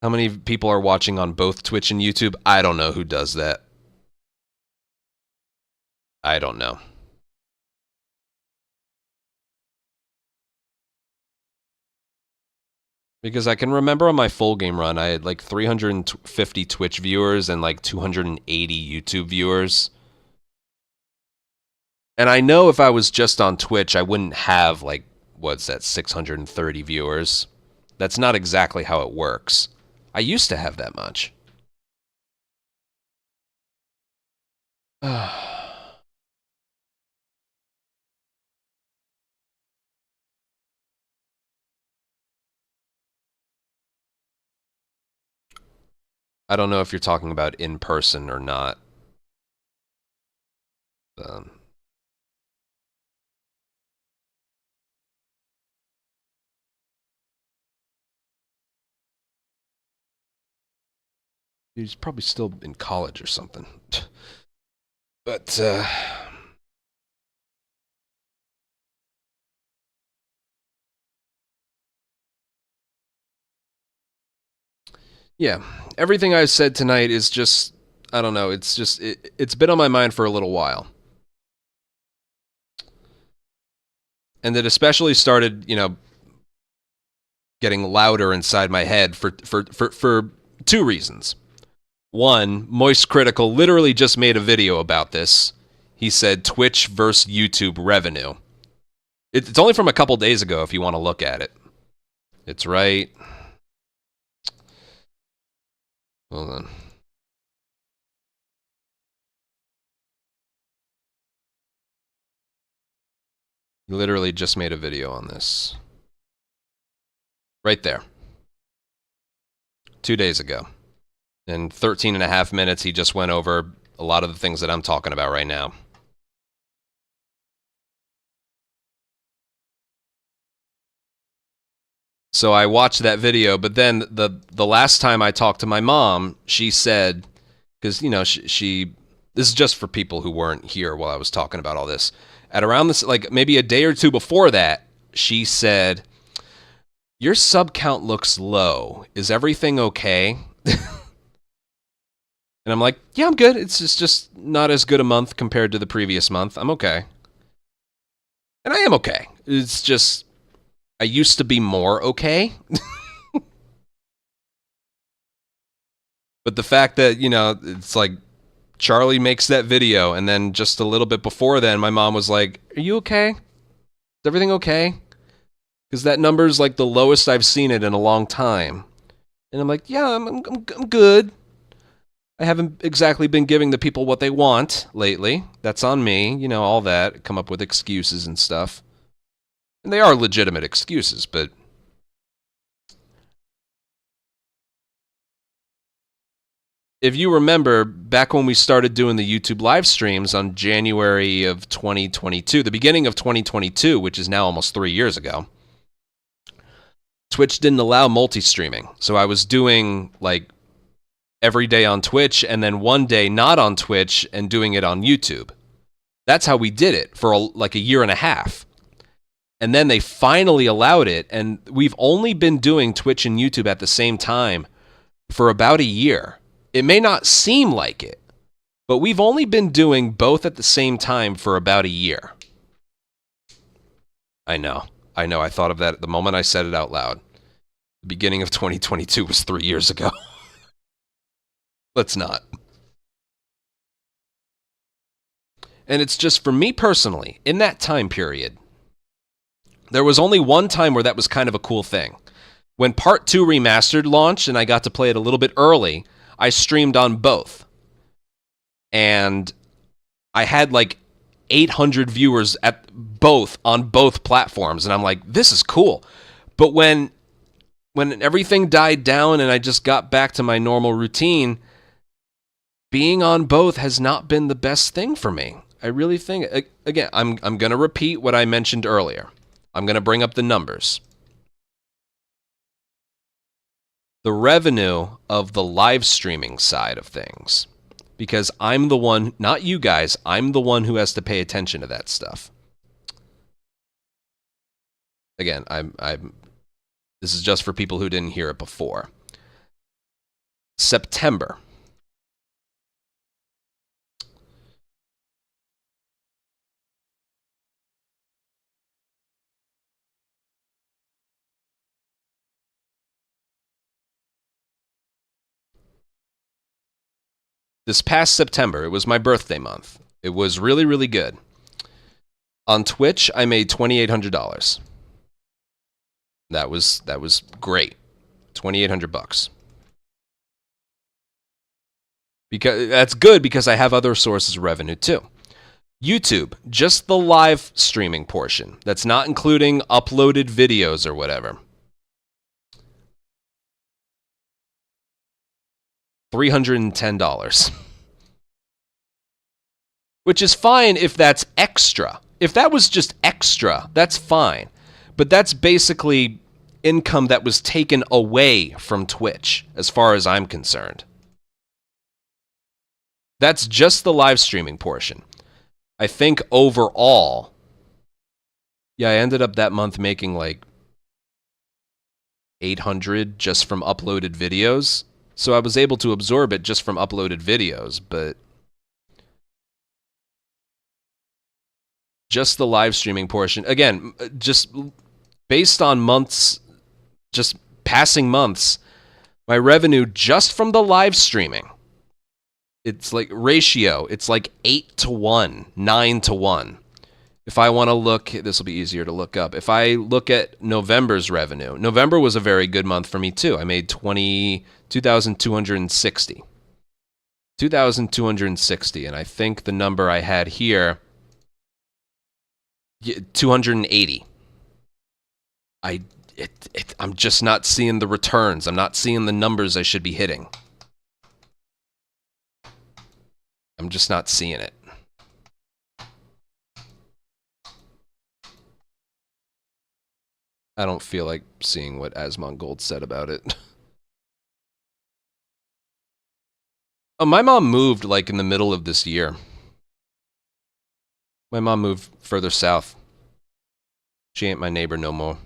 How many people are watching on both Twitch and YouTube? I don't know who does that. I don't know. Because I can remember on my full game run, I had like 350 Twitch viewers and like 280 YouTube viewers. And I know if I was just on Twitch, I wouldn't have like, what's that, 630 viewers. That's not exactly how it works. I used to have that much. I don't know if you're talking about in person or not. He's probably still in college or something. But, yeah, everything I said tonight is just, I don't know, it's just, it's been on my mind for a little while. And it especially started, you know, getting louder inside my head for two reasons. One, Moist Critical literally just made a video about this. He said Twitch versus YouTube revenue. It's only from a couple days ago if you want to look at it. It's right. Hold on. He literally just made a video on this. Right there. 2 days ago. In 13.5 minutes, he just went over a lot of the things that I'm talking about right now. So I watched that video, but then the last time I talked to my mom, she said, because, you know, she this is just for people who weren't here while I was talking about all this. At around this, like maybe a day or two before that, she said, "Your sub count looks low. Is everything okay?" And I'm like, "Yeah, I'm good. It's just not as good a month compared to the previous month. I'm okay." And I am okay. It's just, I used to be more okay. But the fact that, you know, it's like Charlie makes that video, and then just a little bit before then, my mom was like, "Are you okay? Is everything okay?" Because that number's like the lowest I've seen it in a long time. And I'm like, "Yeah, I'm good. I haven't exactly been giving the people what they want lately. That's on me, you know, all that. Come up with excuses and stuff. And they are legitimate excuses, but if you remember, back when we started doing the YouTube live streams on January of 2022, the beginning of 2022, which is now almost 3 years ago, Twitch didn't allow multi-streaming. So I was doing, like, every day on Twitch, and then one day not on Twitch and doing it on YouTube. That's how we did it for like a year and a half. And then they finally allowed it, and we've only been doing Twitch and YouTube at the same time for about a year. It may not seem like it, but we've only been doing both at the same time for about a year. I know. I thought of that the moment I said it out loud. The beginning of 2022 was 3 years ago. Let's not. And it's just for me personally, in that time period, there was only one time where that was kind of a cool thing. When Part 2 Remastered launched and I got to play it a little bit early, I streamed on both. And I had like 800 viewers on both platforms, and I'm like, this is cool. But when everything died down and I just got back to my normal routine, being on both has not been the best thing for me. I really think, again, I'm going to repeat what I mentioned earlier. I'm going to bring up the numbers. The revenue of the live streaming side of things, because I'm the one, not you guys, I'm the one who has to pay attention to that stuff. Again, this is just for people who didn't hear it before. September. This past September, it was my birthday month. It was really, really good. On Twitch, I made $2,800. That was great. $2,800. Because that's good because I have other sources of revenue too. YouTube, just the live streaming portion. That's not including uploaded videos or whatever. $310. Which is fine if that's extra. If that was just extra, that's fine. But that's basically income that was taken away from Twitch, as far as I'm concerned. That's just the live streaming portion. I think overall, yeah, I ended up that month making like $800 just from uploaded videos. So I was able to absorb it just from uploaded videos, but just the live streaming portion, again, just based on months, just passing months, my revenue just from the live streaming, it's like ratio, it's like 8 to 1, 9 to 1. If I want to look, this will be easier to look up. If I look at November's revenue, November was a very good month for me too. I made $2,260. $2,260, and I think the number I had here, 280. I'm just not seeing the returns. I'm not seeing the numbers I should be hitting. I'm just not seeing it. I don't feel like seeing what Asmongold said about it. Oh, my mom moved like in the middle of this year. My mom moved further south. She ain't my neighbor no more.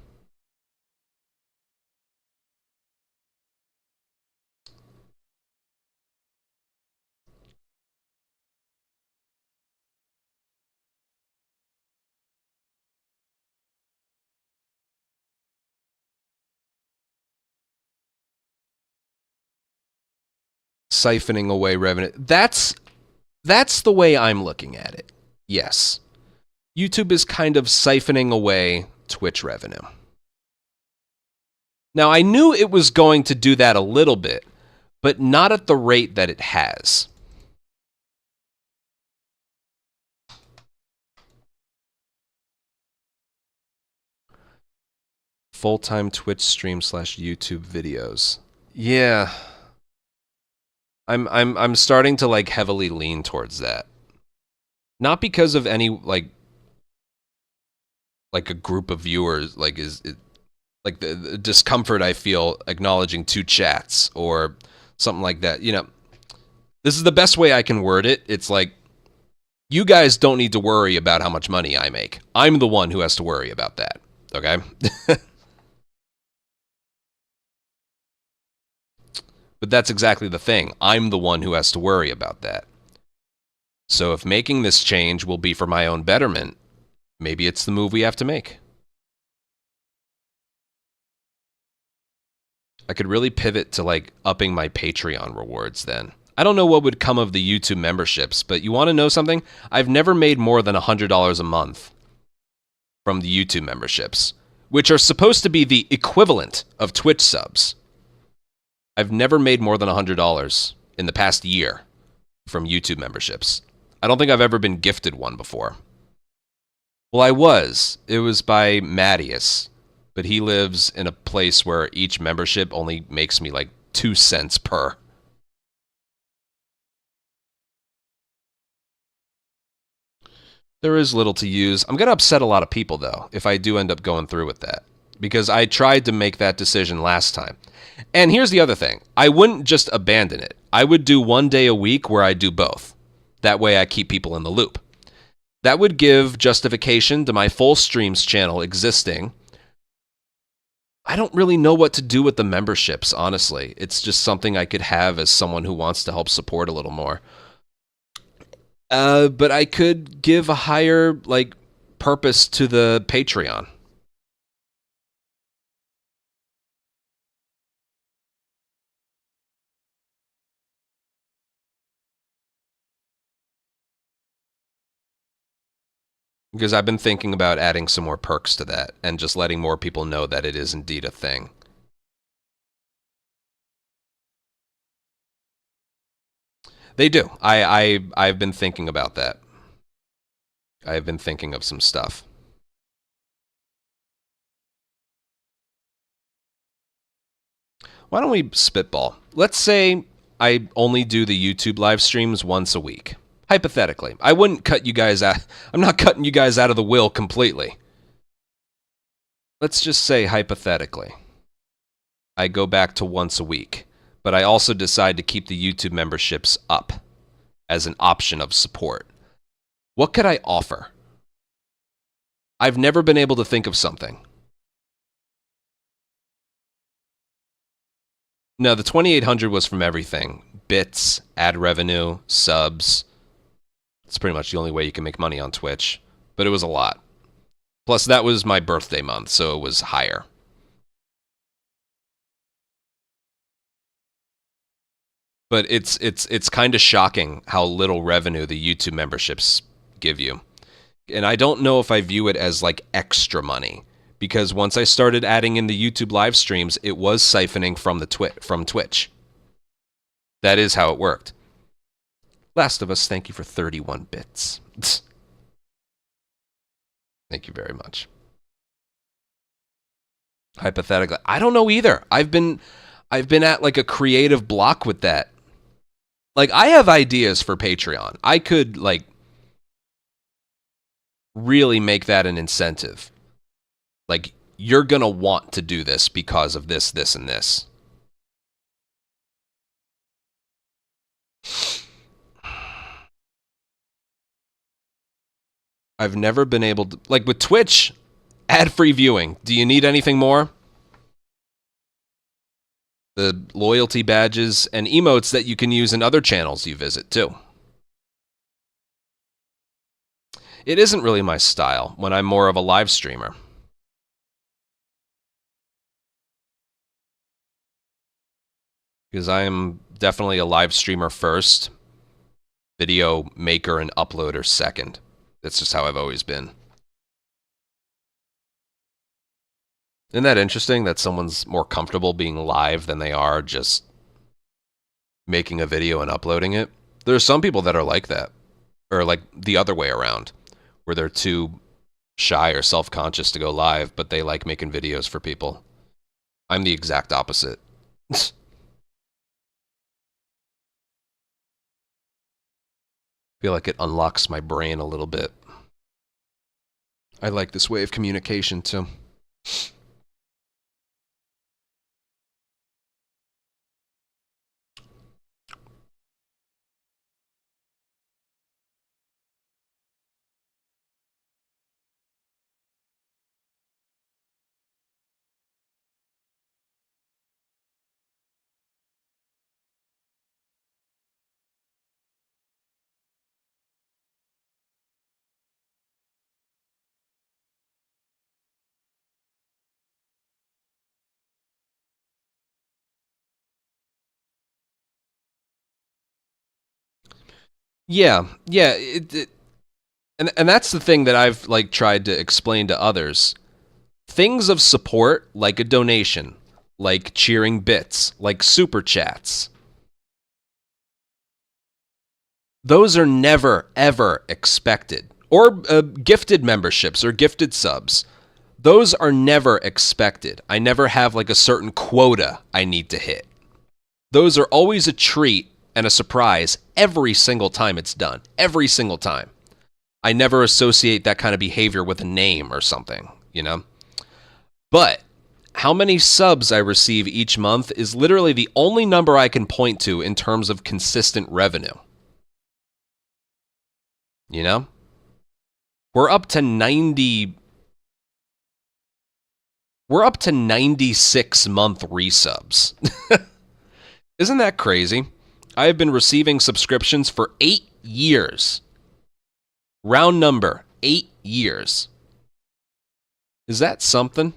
Siphoning away revenue. That's the way I'm looking at it. Yes. YouTube is kind of siphoning away Twitch revenue. Now, I knew it was going to do that a little bit, but not at the rate that it has. Full-time Twitch stream / YouTube videos. Yeah. I'm starting to like heavily lean towards that. Not because of any like a group of viewers, like like the discomfort I feel acknowledging 2 chats or something like that. You know, this is the best way I can word it. It's like, you guys don't need to worry about how much money I make. I'm the one who has to worry about that. Okay? But that's exactly the thing. I'm the one who has to worry about that. So if making this change will be for my own betterment, maybe it's the move we have to make. I could really pivot to like upping my Patreon rewards then. I don't know what would come of the YouTube memberships, but you want to know something? I've never made more than $100 a month from the YouTube memberships, which are supposed to be the equivalent of Twitch subs. I've never made more than $100 in the past year from YouTube memberships. I don't think I've ever been gifted one before. Well, I was. It was by Mattias, but he lives in a place where each membership only makes me like 2 cents per. There is little to use. I'm going to upset a lot of people, though, if I do end up going through with that, because I tried to make that decision last time. And here's the other thing. I wouldn't just abandon it. I would do 1 day a week where I do both. That way I keep people in the loop. That would give justification to my full streams channel existing I don't really know what to do with the memberships, honestly. It's just something I could have as someone who wants to help support a little more. But I could give a higher, like, purpose to the Patreon. Because I've been thinking about adding some more perks to that and just letting more people know that it is indeed a thing. They do. I've been thinking about that. I've been thinking of some stuff. Why don't we spitball? Let's say I only do the YouTube live streams once a week. Hypothetically. I wouldn't cut you guys out. I'm not cutting you guys out of the will completely. Let's just say hypothetically. I go back to once a week. But I also decide to keep the YouTube memberships up as an option of support. What could I offer? I've never been able to think of something. No, the 2,800 was from everything. Bits, ad revenue, subs. It's pretty much the only way you can make money on Twitch. But it was a lot. Plus, that was my birthday month, so it was higher. But it's kind of shocking how little revenue the YouTube memberships give you. And I don't know if I view it as like extra money. Because once I started adding in the YouTube live streams, it was siphoning from from Twitch. That is how it worked. Last of Us, thank you for 31 bits. Thank you very much. Hypothetically, I don't know either. I've been at like a creative block with that. Like, I have ideas for Patreon. I could like really make that an incentive. Like, you're gonna want to do this because of this, this, and this. I've never been able to... Like, with Twitch, ad-free viewing. Do you need anything more? The loyalty badges and emotes that you can use in other channels you visit, too. It isn't really my style when I'm more of a live streamer. Because I am definitely a live streamer first, video maker and uploader second. That's just how I've always been. Isn't that interesting that someone's more comfortable being live than they are just making a video and uploading it? There's some people that are like that, or like the other way around, where they're too shy or self-conscious to go live, but they like making videos for people. I'm the exact opposite. Feel like it unlocks my brain a little bit. I like this way of communication too. Yeah, and that's the thing that I've like tried to explain to others. Things of support, like a donation, like cheering bits, like super chats. Those are never, ever expected. Or gifted memberships or gifted subs. Those are never expected. I never have like a certain quota I need to hit. Those are always a treat and a surprise every single time it's done. Every single time. I never associate that kind of behavior with a name or something, you know? But how many subs I receive each month is literally the only number I can point to in terms of consistent revenue. You know? We're up to 90... We're up to 96-month resubs. Isn't that crazy? I have been receiving subscriptions for 8 years. Round number, 8 years. Is that something?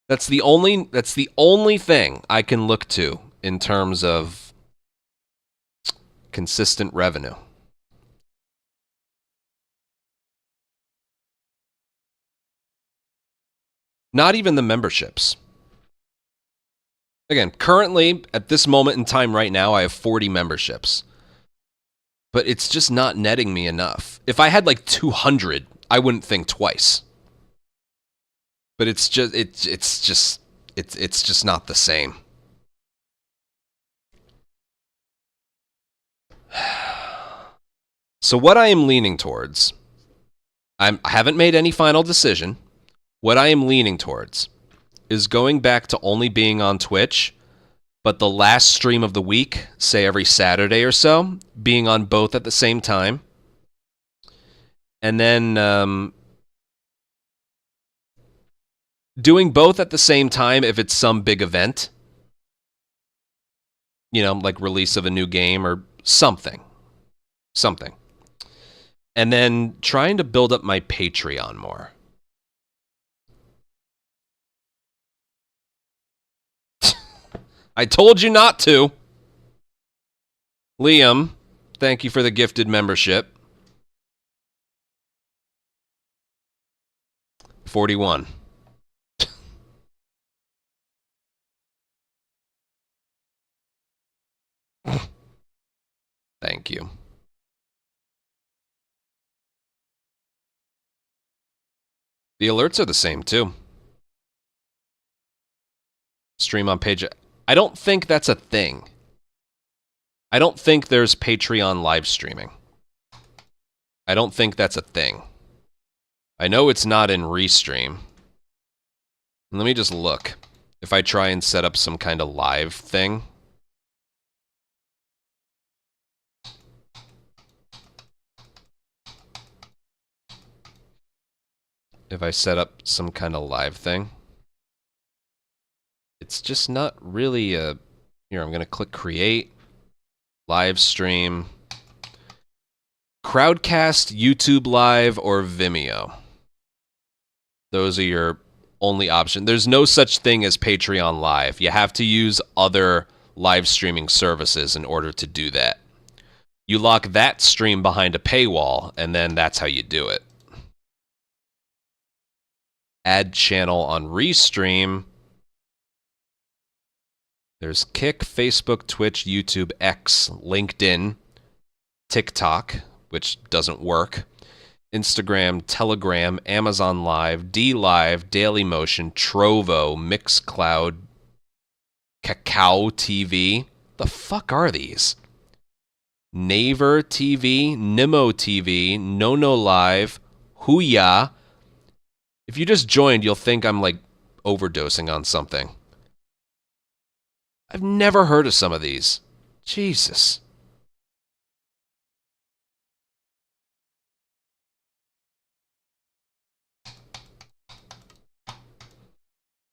That's the only thing I can look to in terms of consistent revenue. Not even the memberships. Again, currently, at this moment in time right now, I have 40 memberships. But it's just not netting me enough. If I had like 200, I wouldn't think twice. But it's just not the same. So what I am leaning towards, I haven't made any final decision. What I am leaning towards is going back to only being on Twitch, but the last stream of the week, say every Saturday or so, being on both at the same time. And then doing both at the same time if it's some big event. You know, like release of a new game or something. Something. And then trying to build up my Patreon more. I told you not to. Liam, thank you for the gifted membership. 41. Thank you. The alerts are the same, too. Stream on page... I don't think that's a thing. I don't think there's Patreon live streaming. I don't think that's a thing. I know it's not in Restream. Let me just look. If I try and set up some kind of live thing. If I set up some kind of live thing. It's just not really a... Here, I'm going to click Create. Live stream. Crowdcast, YouTube Live, or Vimeo. Those are your only options. There's no such thing as Patreon Live. You have to use other live streaming services in order to do that. You lock that stream behind a paywall, and then that's how you do it. Add channel on Restream. There's Kick, Facebook, Twitch, YouTube, X, LinkedIn, TikTok, which doesn't work, Instagram, Telegram, Amazon Live, DLive, Dailymotion, Trovo, Mixcloud, Kakao TV. The fuck are these? Naver TV, Nimo TV, Nono Live, Huya. If you just joined, you'll think I'm like overdosing on something. I've never heard of some of these. Jesus.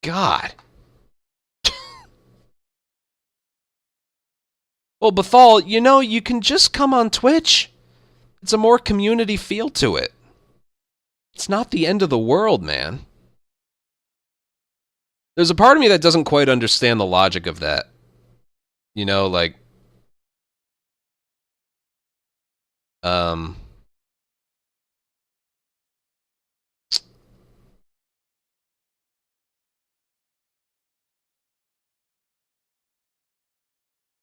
God. Well, Bethal, you know, you can just come on Twitch. It's a more community feel to it. It's not the end of the world, man. There's a part of me that doesn't quite understand the logic of that. You know, like...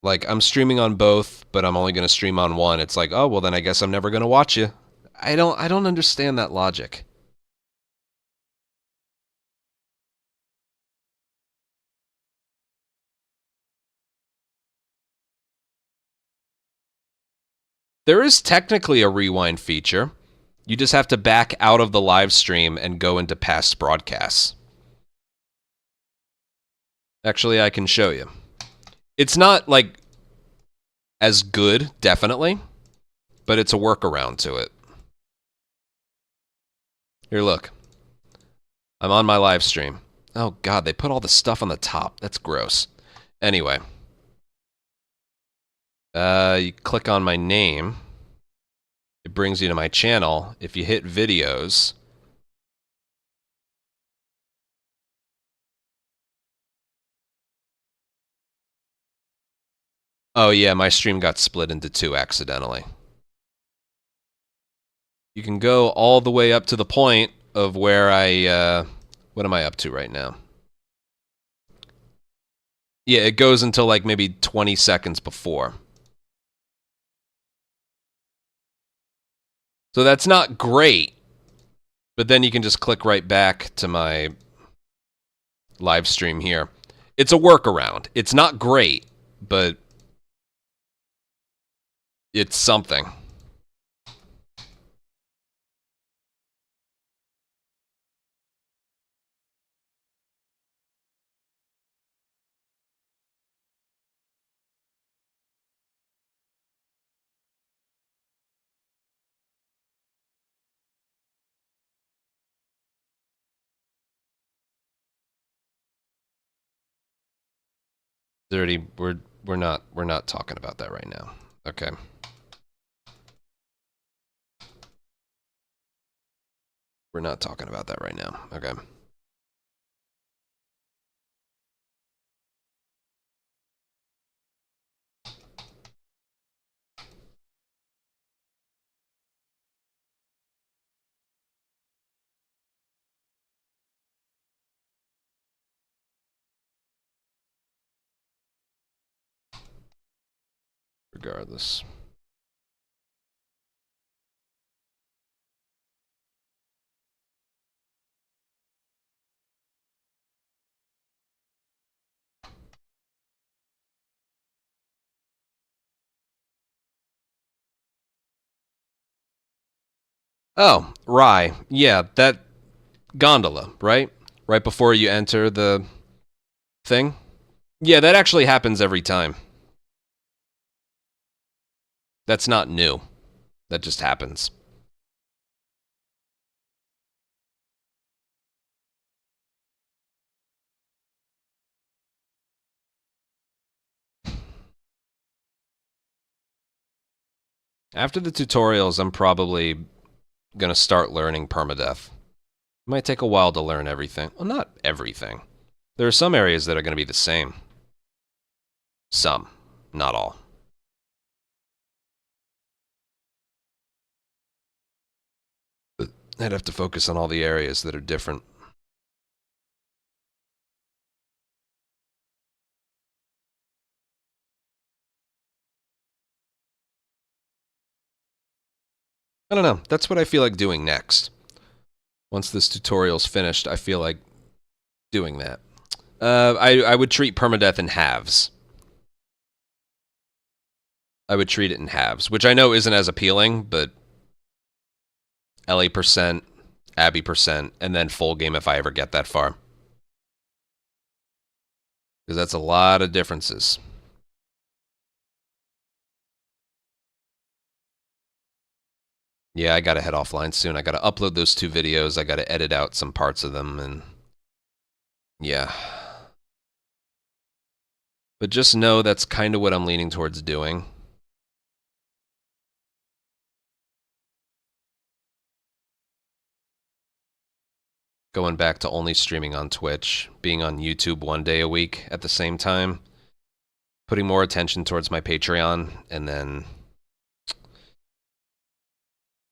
Like, I'm streaming on both, but I'm only going to stream on one. It's like, oh, well, then I guess I'm never going to watch you. I don't understand that logic. There is technically a rewind feature. You just have to back out of the live stream and go into past broadcasts. Actually, I can show you. It's not, like, as good, definitely, but it's a workaround to it. Here, look. I'm on my live stream. Oh, God, they put all the stuff on the top. That's gross. Anyway. You click on my name. It brings you to my channel. If you hit videos... Oh, yeah, my stream got split into two accidentally. You can go all the way up to the point of where I... what am I up to right now? Yeah, it goes until like maybe 20 seconds before. So that's not great. But then you can just click right back to my live stream here. It's a workaround. It's not great, but it's something. Dirty, we're not talking about that right now. Okay. We're not talking about that right now. Okay. Regardless. Oh, Rye. Yeah, that gondola, right? Right before you enter the thing? Yeah, that actually happens every time. That's not new. That just happens. After the tutorials, I'm probably going to start learning permadeath. It might take a while to learn everything. Well, not everything. There are some areas that are going to be the same. Some, not all. But I'd have to focus on all the areas that are different. I don't know. That's what I feel like doing next. Once this tutorial's finished, I feel like doing that. I would treat permadeath in halves. I would treat it in halves, which I know isn't as appealing, but Ellie%, Abby%, and then full game if I ever get that far. Because that's a lot of differences. Yeah, I gotta head offline soon. I gotta upload those 2 videos. I gotta edit out some parts of them, and yeah. But just know that's kind of what I'm leaning towards doing. Going back to only streaming on Twitch, being on YouTube 1 day a week at the same time, putting more attention towards my Patreon, and then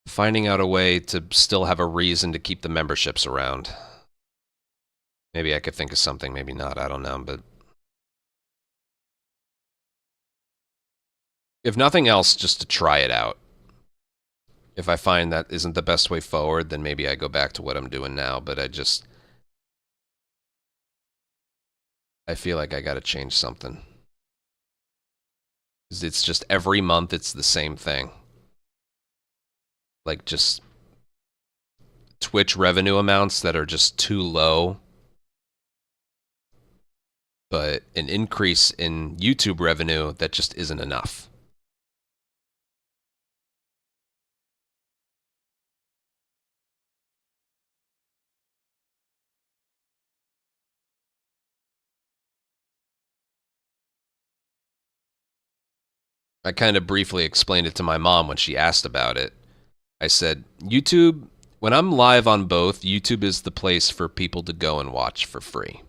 finding out a way to still have a reason to keep the memberships around. Maybe I could think of something, maybe not, I don't know, but if nothing else, just to try it out. If I find that isn't the best way forward, then maybe I go back to what I'm doing now, but I feel like I gotta change something. 'Cause it's just every month it's the same thing. Like just Twitch revenue amounts that are just too low, but an increase in YouTube revenue that just isn't enough. I kind of briefly explained it to my mom when she asked about it. I said, YouTube, when I'm live on both, YouTube is the place for people to go and watch for free.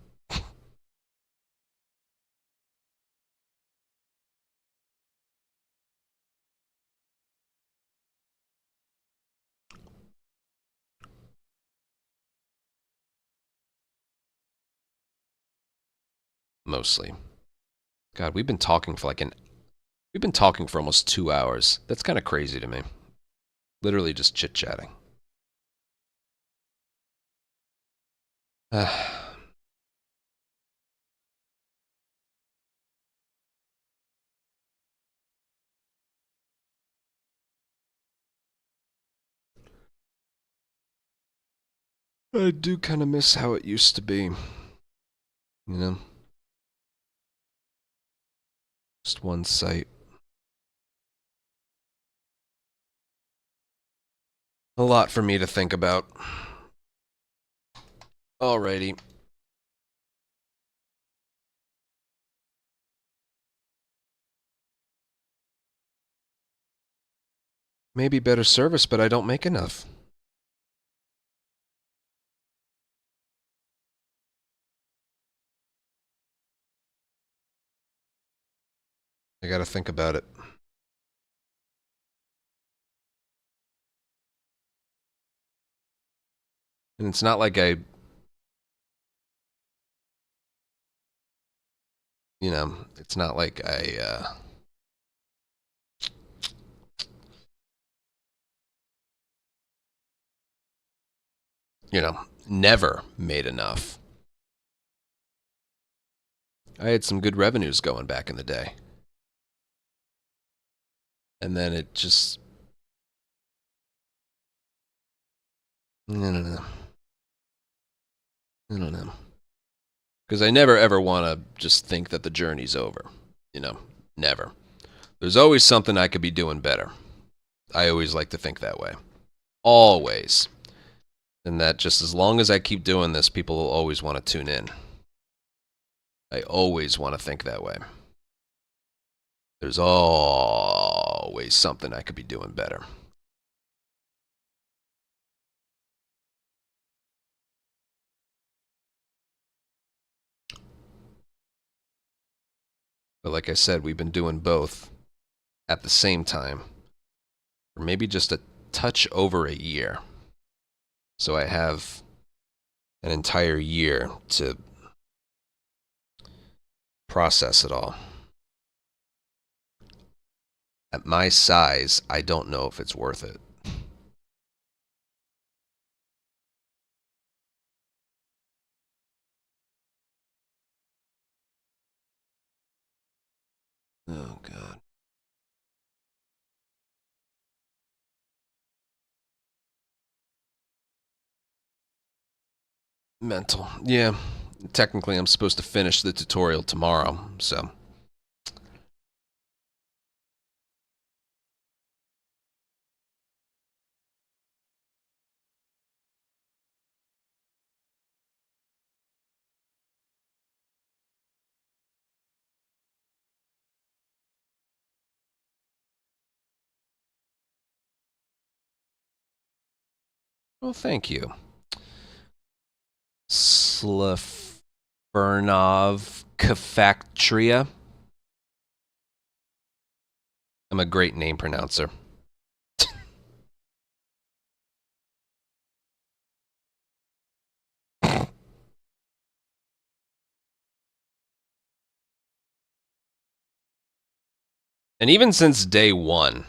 Mostly. God, we've been talking for almost 2 hours. That's kind of crazy to me. Literally just chit-chatting. I do kind of miss how it used to be. You know? Just one site. A lot for me to think about. Alrighty. Maybe better service, but I don't make enough. I gotta think about it. And it's not like I... You know, it's not like I, you know, never made enough. I had some good revenues going back in the day. And then it just... I don't know. I don't know. Because I never ever want to just think that the journey's over. You know, never. There's always something I could be doing better. I always like to think that way. Always. And that just as long as I keep doing this, people will always want to tune in. I always want to think that way. There's always something I could be doing better. But like I said, we've been doing both at the same time. Or maybe just a touch over a year. So I have an entire year to process it all. At my size, I don't know if it's worth it. Oh, God. Mental. Yeah. Technically, I'm supposed to finish the tutorial tomorrow, so... Well, thank you. Slafernov Kafactria. I'm a great name pronouncer. And even since day one,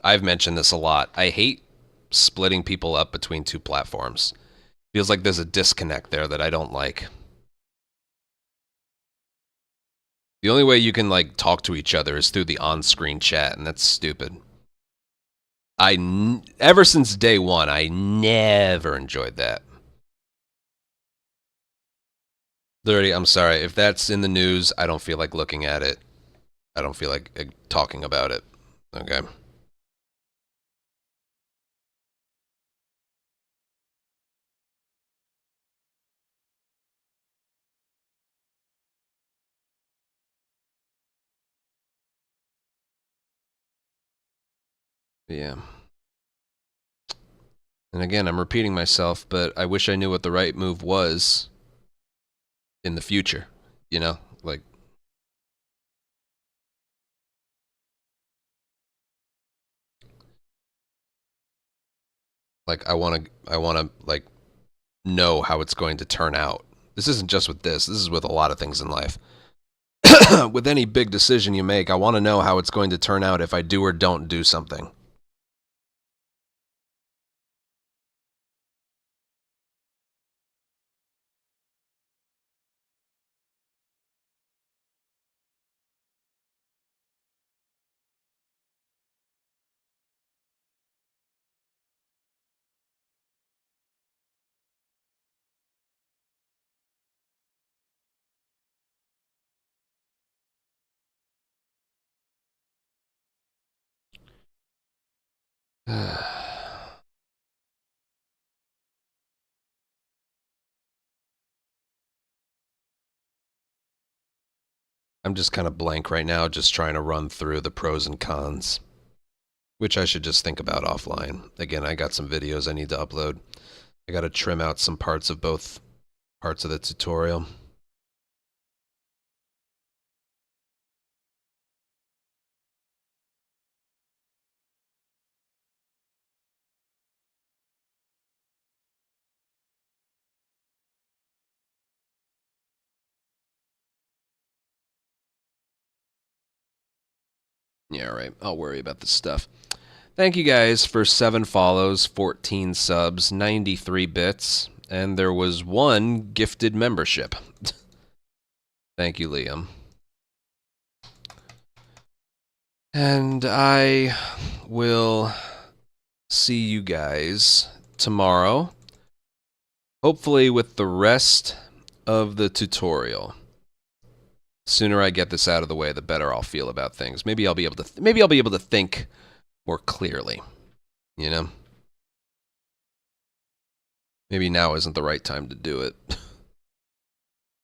I've mentioned this a lot. I hate splitting people up between two platforms. Feels like there's a disconnect there that I don't like. The only way you can, like, talk to each other is through the on-screen chat, and that's stupid. Ever since day one, I never enjoyed that. 30, I'm sorry. If that's in the news, I don't feel like looking at it. I don't feel like talking about it. Okay. Yeah. And again, I'm repeating myself, but I wish I knew what the right move was in the future. You know, like, I want to like know how it's going to turn out. This isn't just with this. This is with a lot of things in life. With any big decision you make, I want to know how it's going to turn out if I do or don't do something. I'm just kind of blank right now, just trying to run through the pros and cons, which I should just think about offline. Again, I got some videos I need to upload. I got to trim out some parts of both parts of the tutorial. Yeah, right. I'll worry about this stuff. Thank you guys for 7 follows, 14 subs, 93 bits, and there was 1 gifted membership. Thank you, Liam. And I will see you guys tomorrow, hopefully with the rest of the tutorial. The sooner I get this out of the way, the better I'll feel about things. Maybe I'll be able to think more clearly, you know? Maybe now isn't the right time to do it.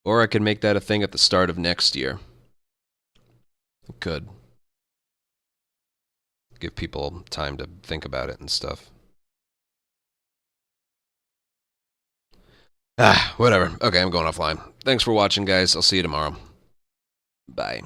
Or I could make that a thing at the start of next year. I could. Give people time to think about it and stuff. Whatever. Okay, I'm going offline. Thanks for watching, guys. I'll see you tomorrow. Bye.